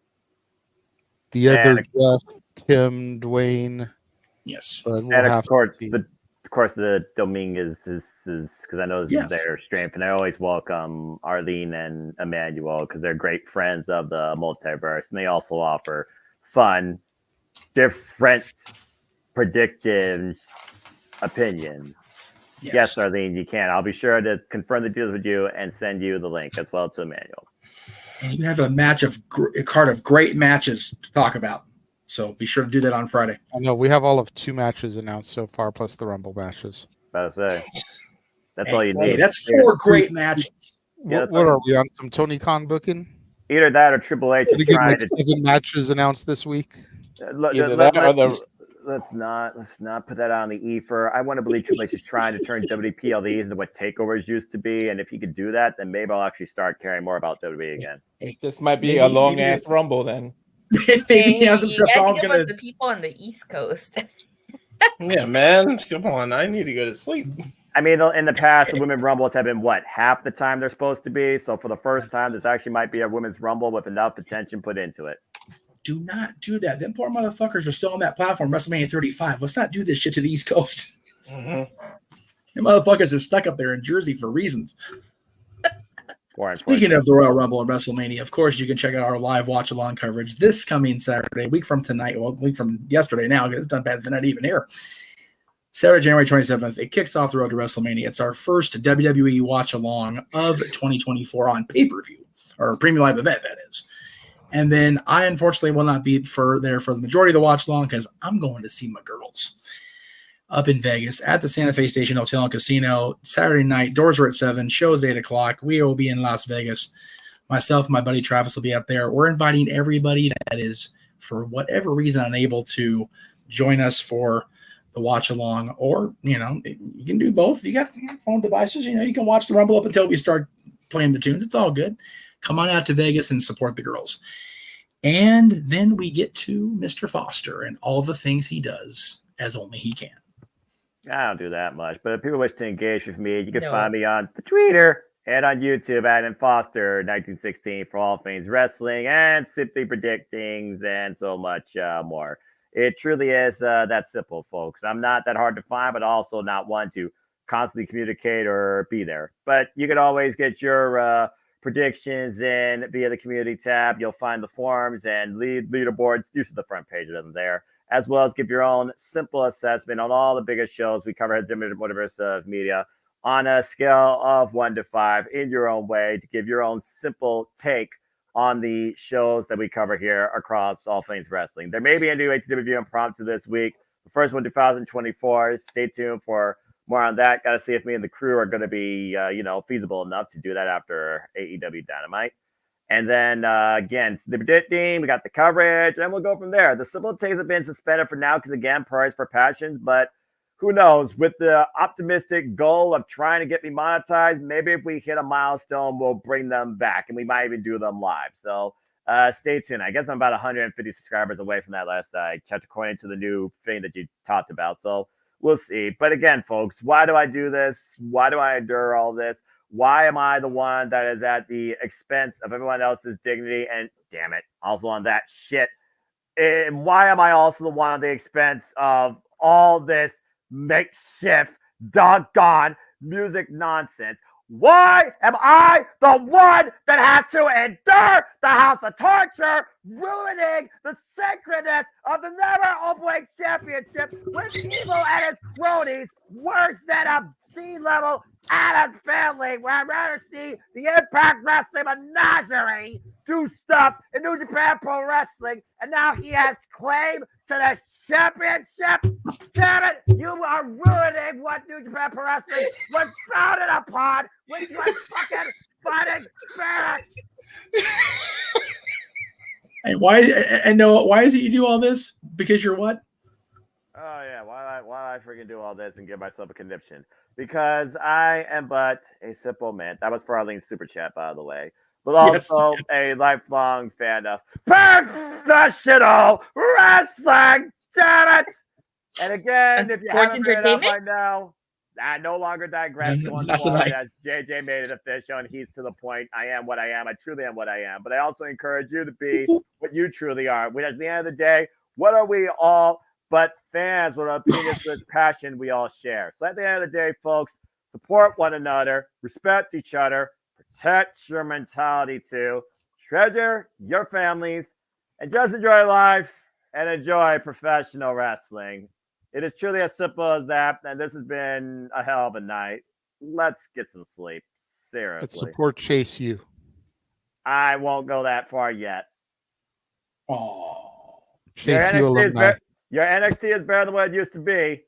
The other Jeff, Tim, Dwayne. Yes. But we'll And have of course, to see. the Dominguez is because I know this is their strength, and I always welcome Arlene and Emmanuel because they're great friends of the multiverse, and they also offer fun, different, predictive opinions. Yes, Arlene, you can. I'll be sure to confirm the deals with you and send you the link as well to Emmanuel. And you have a card of great matches to talk about. So be sure to do that on Friday. I know we have all of 2 matches announced so far, plus the Rumble matches. About to say, that's all you need. Hey, that's 4 great matches. What are we on? Some Tony Khan booking? Either that or Triple H is trying like to 7 matches announced this week. Let's not put that on the ether. I want to believe Triple H is trying to turn WWE PLDs into what takeovers used to be, and if he could do that, then maybe I'll actually start caring more about WWE again. This might be a long ass Rumble then. Maybe you had to give us the people on the East Coast. Yeah, man. Come on. I need to go to sleep. I mean, in the past, the Women's Rumbles have been, half the time they're supposed to be? So for the first time, this actually might be a Women's Rumble with enough attention put into it. Do not do that. Them poor motherfuckers are still on that platform, WrestleMania 35. Let's not do this shit to the East Coast. Mm-hmm. Them motherfuckers are stuck up there in Jersey for reasons. Speaking of the Royal Rumble and WrestleMania, of course, you can check out our live watch-along coverage this coming Saturday, a week from tonight, a week from yesterday now, because it's done past midnight even here. Saturday, January 27th, it kicks off the road to WrestleMania. It's our first WWE watch-along of 2024 on pay-per-view, or premium live event, that is. And then I, unfortunately, will not be there for the majority of the watch-along because I'm going to see my girls up in Vegas at the Santa Fe Station Hotel and Casino Saturday night. Doors are at 7, shows 8 o'clock. We will be in Las Vegas. Myself and my buddy Travis will be up there. We're inviting everybody that is, for whatever reason, unable to join us for the watch along, or, you can do both. You got phone devices, you can watch the Rumble up until we start playing the tunes. It's all good. Come on out to Vegas and support the girls. And then we get to Mr. Foster and all the things he does as only he can. I don't do that much, but if people wish to engage with me, you can find me on the Twitter and on YouTube at Imposter1916 for all things wrestling and simply predictings and so much more. It truly is that simple, folks. I'm not that hard to find, but also not one to constantly communicate or be there. But you can always get your predictions in via the community tab. You'll find the forums and leaderboards. Use the front page of them there, as well as give your own simple assessment on all the biggest shows we cover at Multiverse of Media on a scale of 1 to 5 in your own way to give your own simple take on the shows that we cover here across all things wrestling. There may be a new HC review impromptu this week. The first one, 2024. Stay tuned for more on that. Got to see if me and the crew are going to be, feasible enough to do that after AEW Dynamite. And then, again, the predicting, we got the coverage, and we'll go from there. The simple takes have been suspended for now because, again, priorities for passions. But who knows? With the optimistic goal of trying to get me monetized, maybe if we hit a milestone, we'll bring them back, and we might even do them live. So stay tuned. I guess I'm about 150 subscribers away from that last I checked according to the new thing that you talked about. So we'll see. But again, folks, why do I do this? Why do I endure all this? Why am I the one that is at the expense of everyone else's dignity? And damn it, also on that shit. And why am I also the one at the expense of all this makeshift, doggone music nonsense? Why am I the one that has to endure the House of Torture, ruining the sacredness of the Never Openweight Championship with evil and his cronies worse than a sea-level Adam's family, where I'd rather see the Impact Wrestling menagerie do stuff in New Japan Pro Wrestling, and now he has claim to the championship? Damn it, you are ruining what New Japan Pro Wrestling was founded upon, which was fucking fighting spirit. And why is it you do all this? Because you're what? Oh yeah, why I freaking do all this and give myself a conniption? Because I am but a simple man. That was for Arlene's super chat, by the way. but also a lifelong fan of professional wrestling. Damn it! And again, if you haven't figured it out by now, I no longer digress going forward as JJ made it official and he's to the point. I am what I am. I truly am what I am. But I also encourage you to be what you truly are. Which at the end of the day, what are we all but fans with opinions with passion we all share? So at the end of the day, folks, support one another, respect each other, protect your mentality too, treasure your families, and just enjoy life and enjoy professional wrestling. It is truly as simple as that, and this has been a hell of a night. Let's get some sleep. Seriously. Let's support Chase U. I won't go that far yet. Oh, Chase U alumni. Your NXT is better than what it used to be,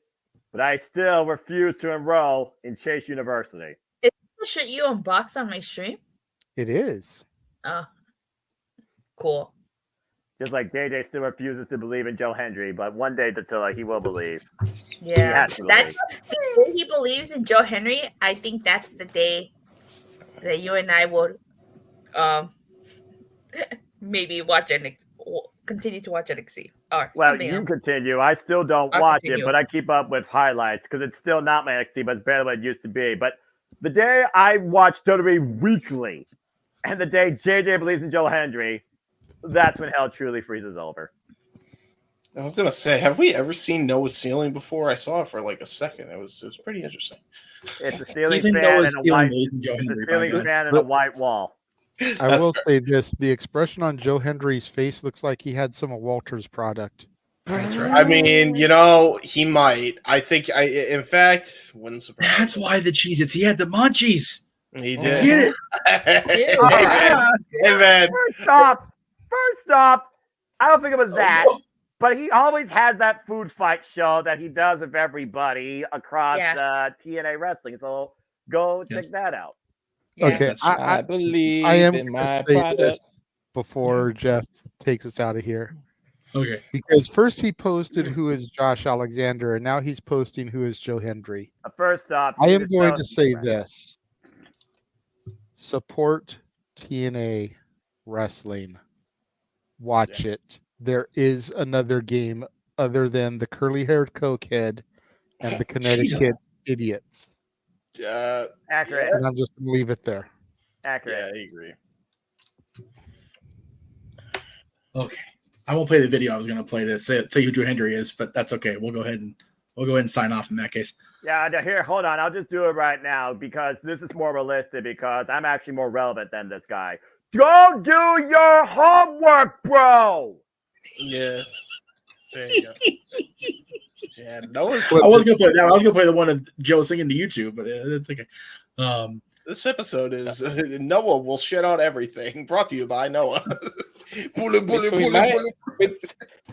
but I still refuse to enroll in Chase University. Is the shit you unbox on my stream? It is. Oh, cool. Just like JJ still refuses to believe in Joe Hendry, but one day he will believe. Yeah, the day he believes in Joe Henry, I think that's the day that you and I would maybe watch it, continue to watch NXT. Well, you continue. I still don't watch it, but I keep up with highlights because it's still not my NXT, but it's better than what it used to be. But the day I watch WWE weekly and the day JJ believes in Joe Hendry, that's when hell truly freezes over. I was gonna say, have we ever seen Noah's ceiling before? I saw it for like a second. It was pretty interesting. It's a ceiling fan and a white wall. I will say this: the expression on Joe Hendry's face looks like he had some of Walter's product. That's right. I mean, he might. I think in fact, wouldn't surprise. That's why the Cheez-Its. He had the munchies. He did. Get Hey, it. man. First off, I don't think it was that. But he always has that food fight show that he does with everybody across TNA Wrestling. So go check that out. Okay, I believe I am in going my to say product. this before Jeff takes us out of here. Okay. Because first he posted who is Josh Alexander, and now he's posting who is Joe Hendry. First off, I am going to say this. Support TNA Wrestling. Watch it. There is another game other than the curly-haired cokehead and the Connecticut idiots. Accurate. And I'm just going to leave it there. Accurate. Yeah, I agree. Okay. I won't play the video I was going to play to say who Joe Hendry is, but that's okay. We'll go ahead and sign off in that case. Yeah, here, hold on. I'll just do it right now because this is more realistic because I'm actually more relevant than this guy. Go do your homework, bro. Yeah. There you go. Yeah, I was gonna play that. I was gonna play the one of Joe singing to YouTube, but it's okay. This episode is Noah will shit on everything. Brought to you by Noah.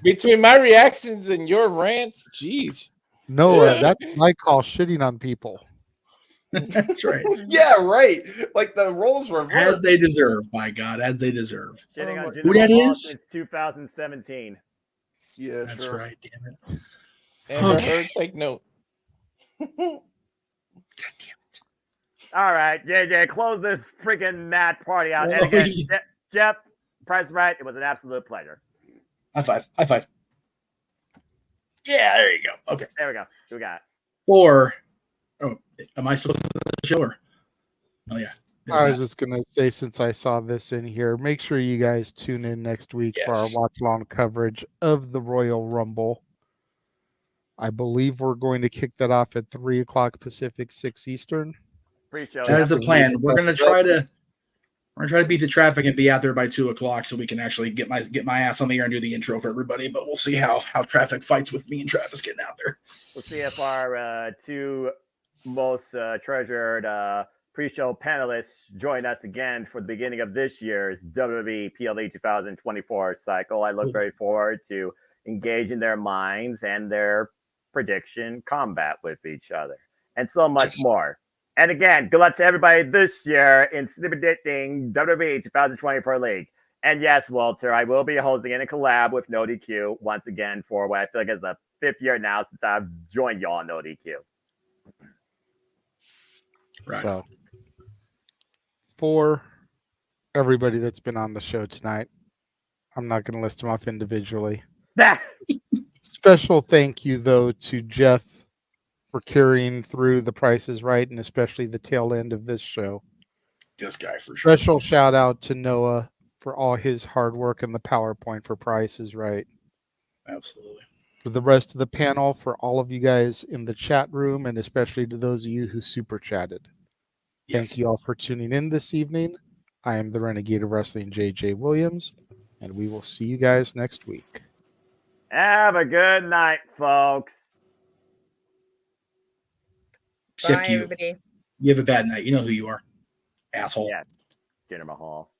Between my reactions and your rants, geez. Noah, that's what I call shitting on people. That's right. Yeah, right. Like the roles were as they deserve. By God, as they deserve. Who that is? Since 2017. Yeah, that's sure. right. Damn it. And take note. God damn it. All right, JJ, close this freaking mad party out. And again, Jeff, Price Right, it was an absolute pleasure. High five. High five. Yeah, there you go. Okay. There we go. Who we got? Or, am I supposed to show her? Oh, yeah. I was just going to say, since I saw this in here, make sure you guys tune in next week for our watch-along coverage of the Royal Rumble. I believe we're going to kick that off at 3 o'clock Pacific, 6 Eastern. That is the plan. We're going to try to beat the traffic and be out there by 2 o'clock so we can actually get my ass on the air and do the intro for everybody. But we'll see how traffic fights with me and Travis getting out there. We'll see if our two most treasured pre-show panelists join us again for the beginning of this year's WWE PLE 2024 cycle. I look very forward to engaging their minds and their prediction combat with each other and so much more. And again, good luck to everybody this year in predicting WWE 2024 League. And yes, Walter, I will be hosting in a collab with No DQ once again for what I feel like is the 5th year now since I've joined y'all on No DQ. Right. So, for everybody that's been on the show tonight. I'm not going to list them off individually. Special thank you, though, to Jeff for carrying through The Price is Right, and especially the tail end of this show. This guy for sure. Special shout out to Noah for all his hard work in the PowerPoint for Price is Right. Absolutely. For the rest of the panel, for all of you guys in the chat room, and especially to those of you who super chatted. Yes. Thank you all for tuning in this evening. I am the Renegade of Wrestling, JJ Williams, and we will see you guys next week. Have a good night, folks. Except Bye, you. everybody. You have a bad night. You know who you are. Asshole. Yeah. Jinder Mahal.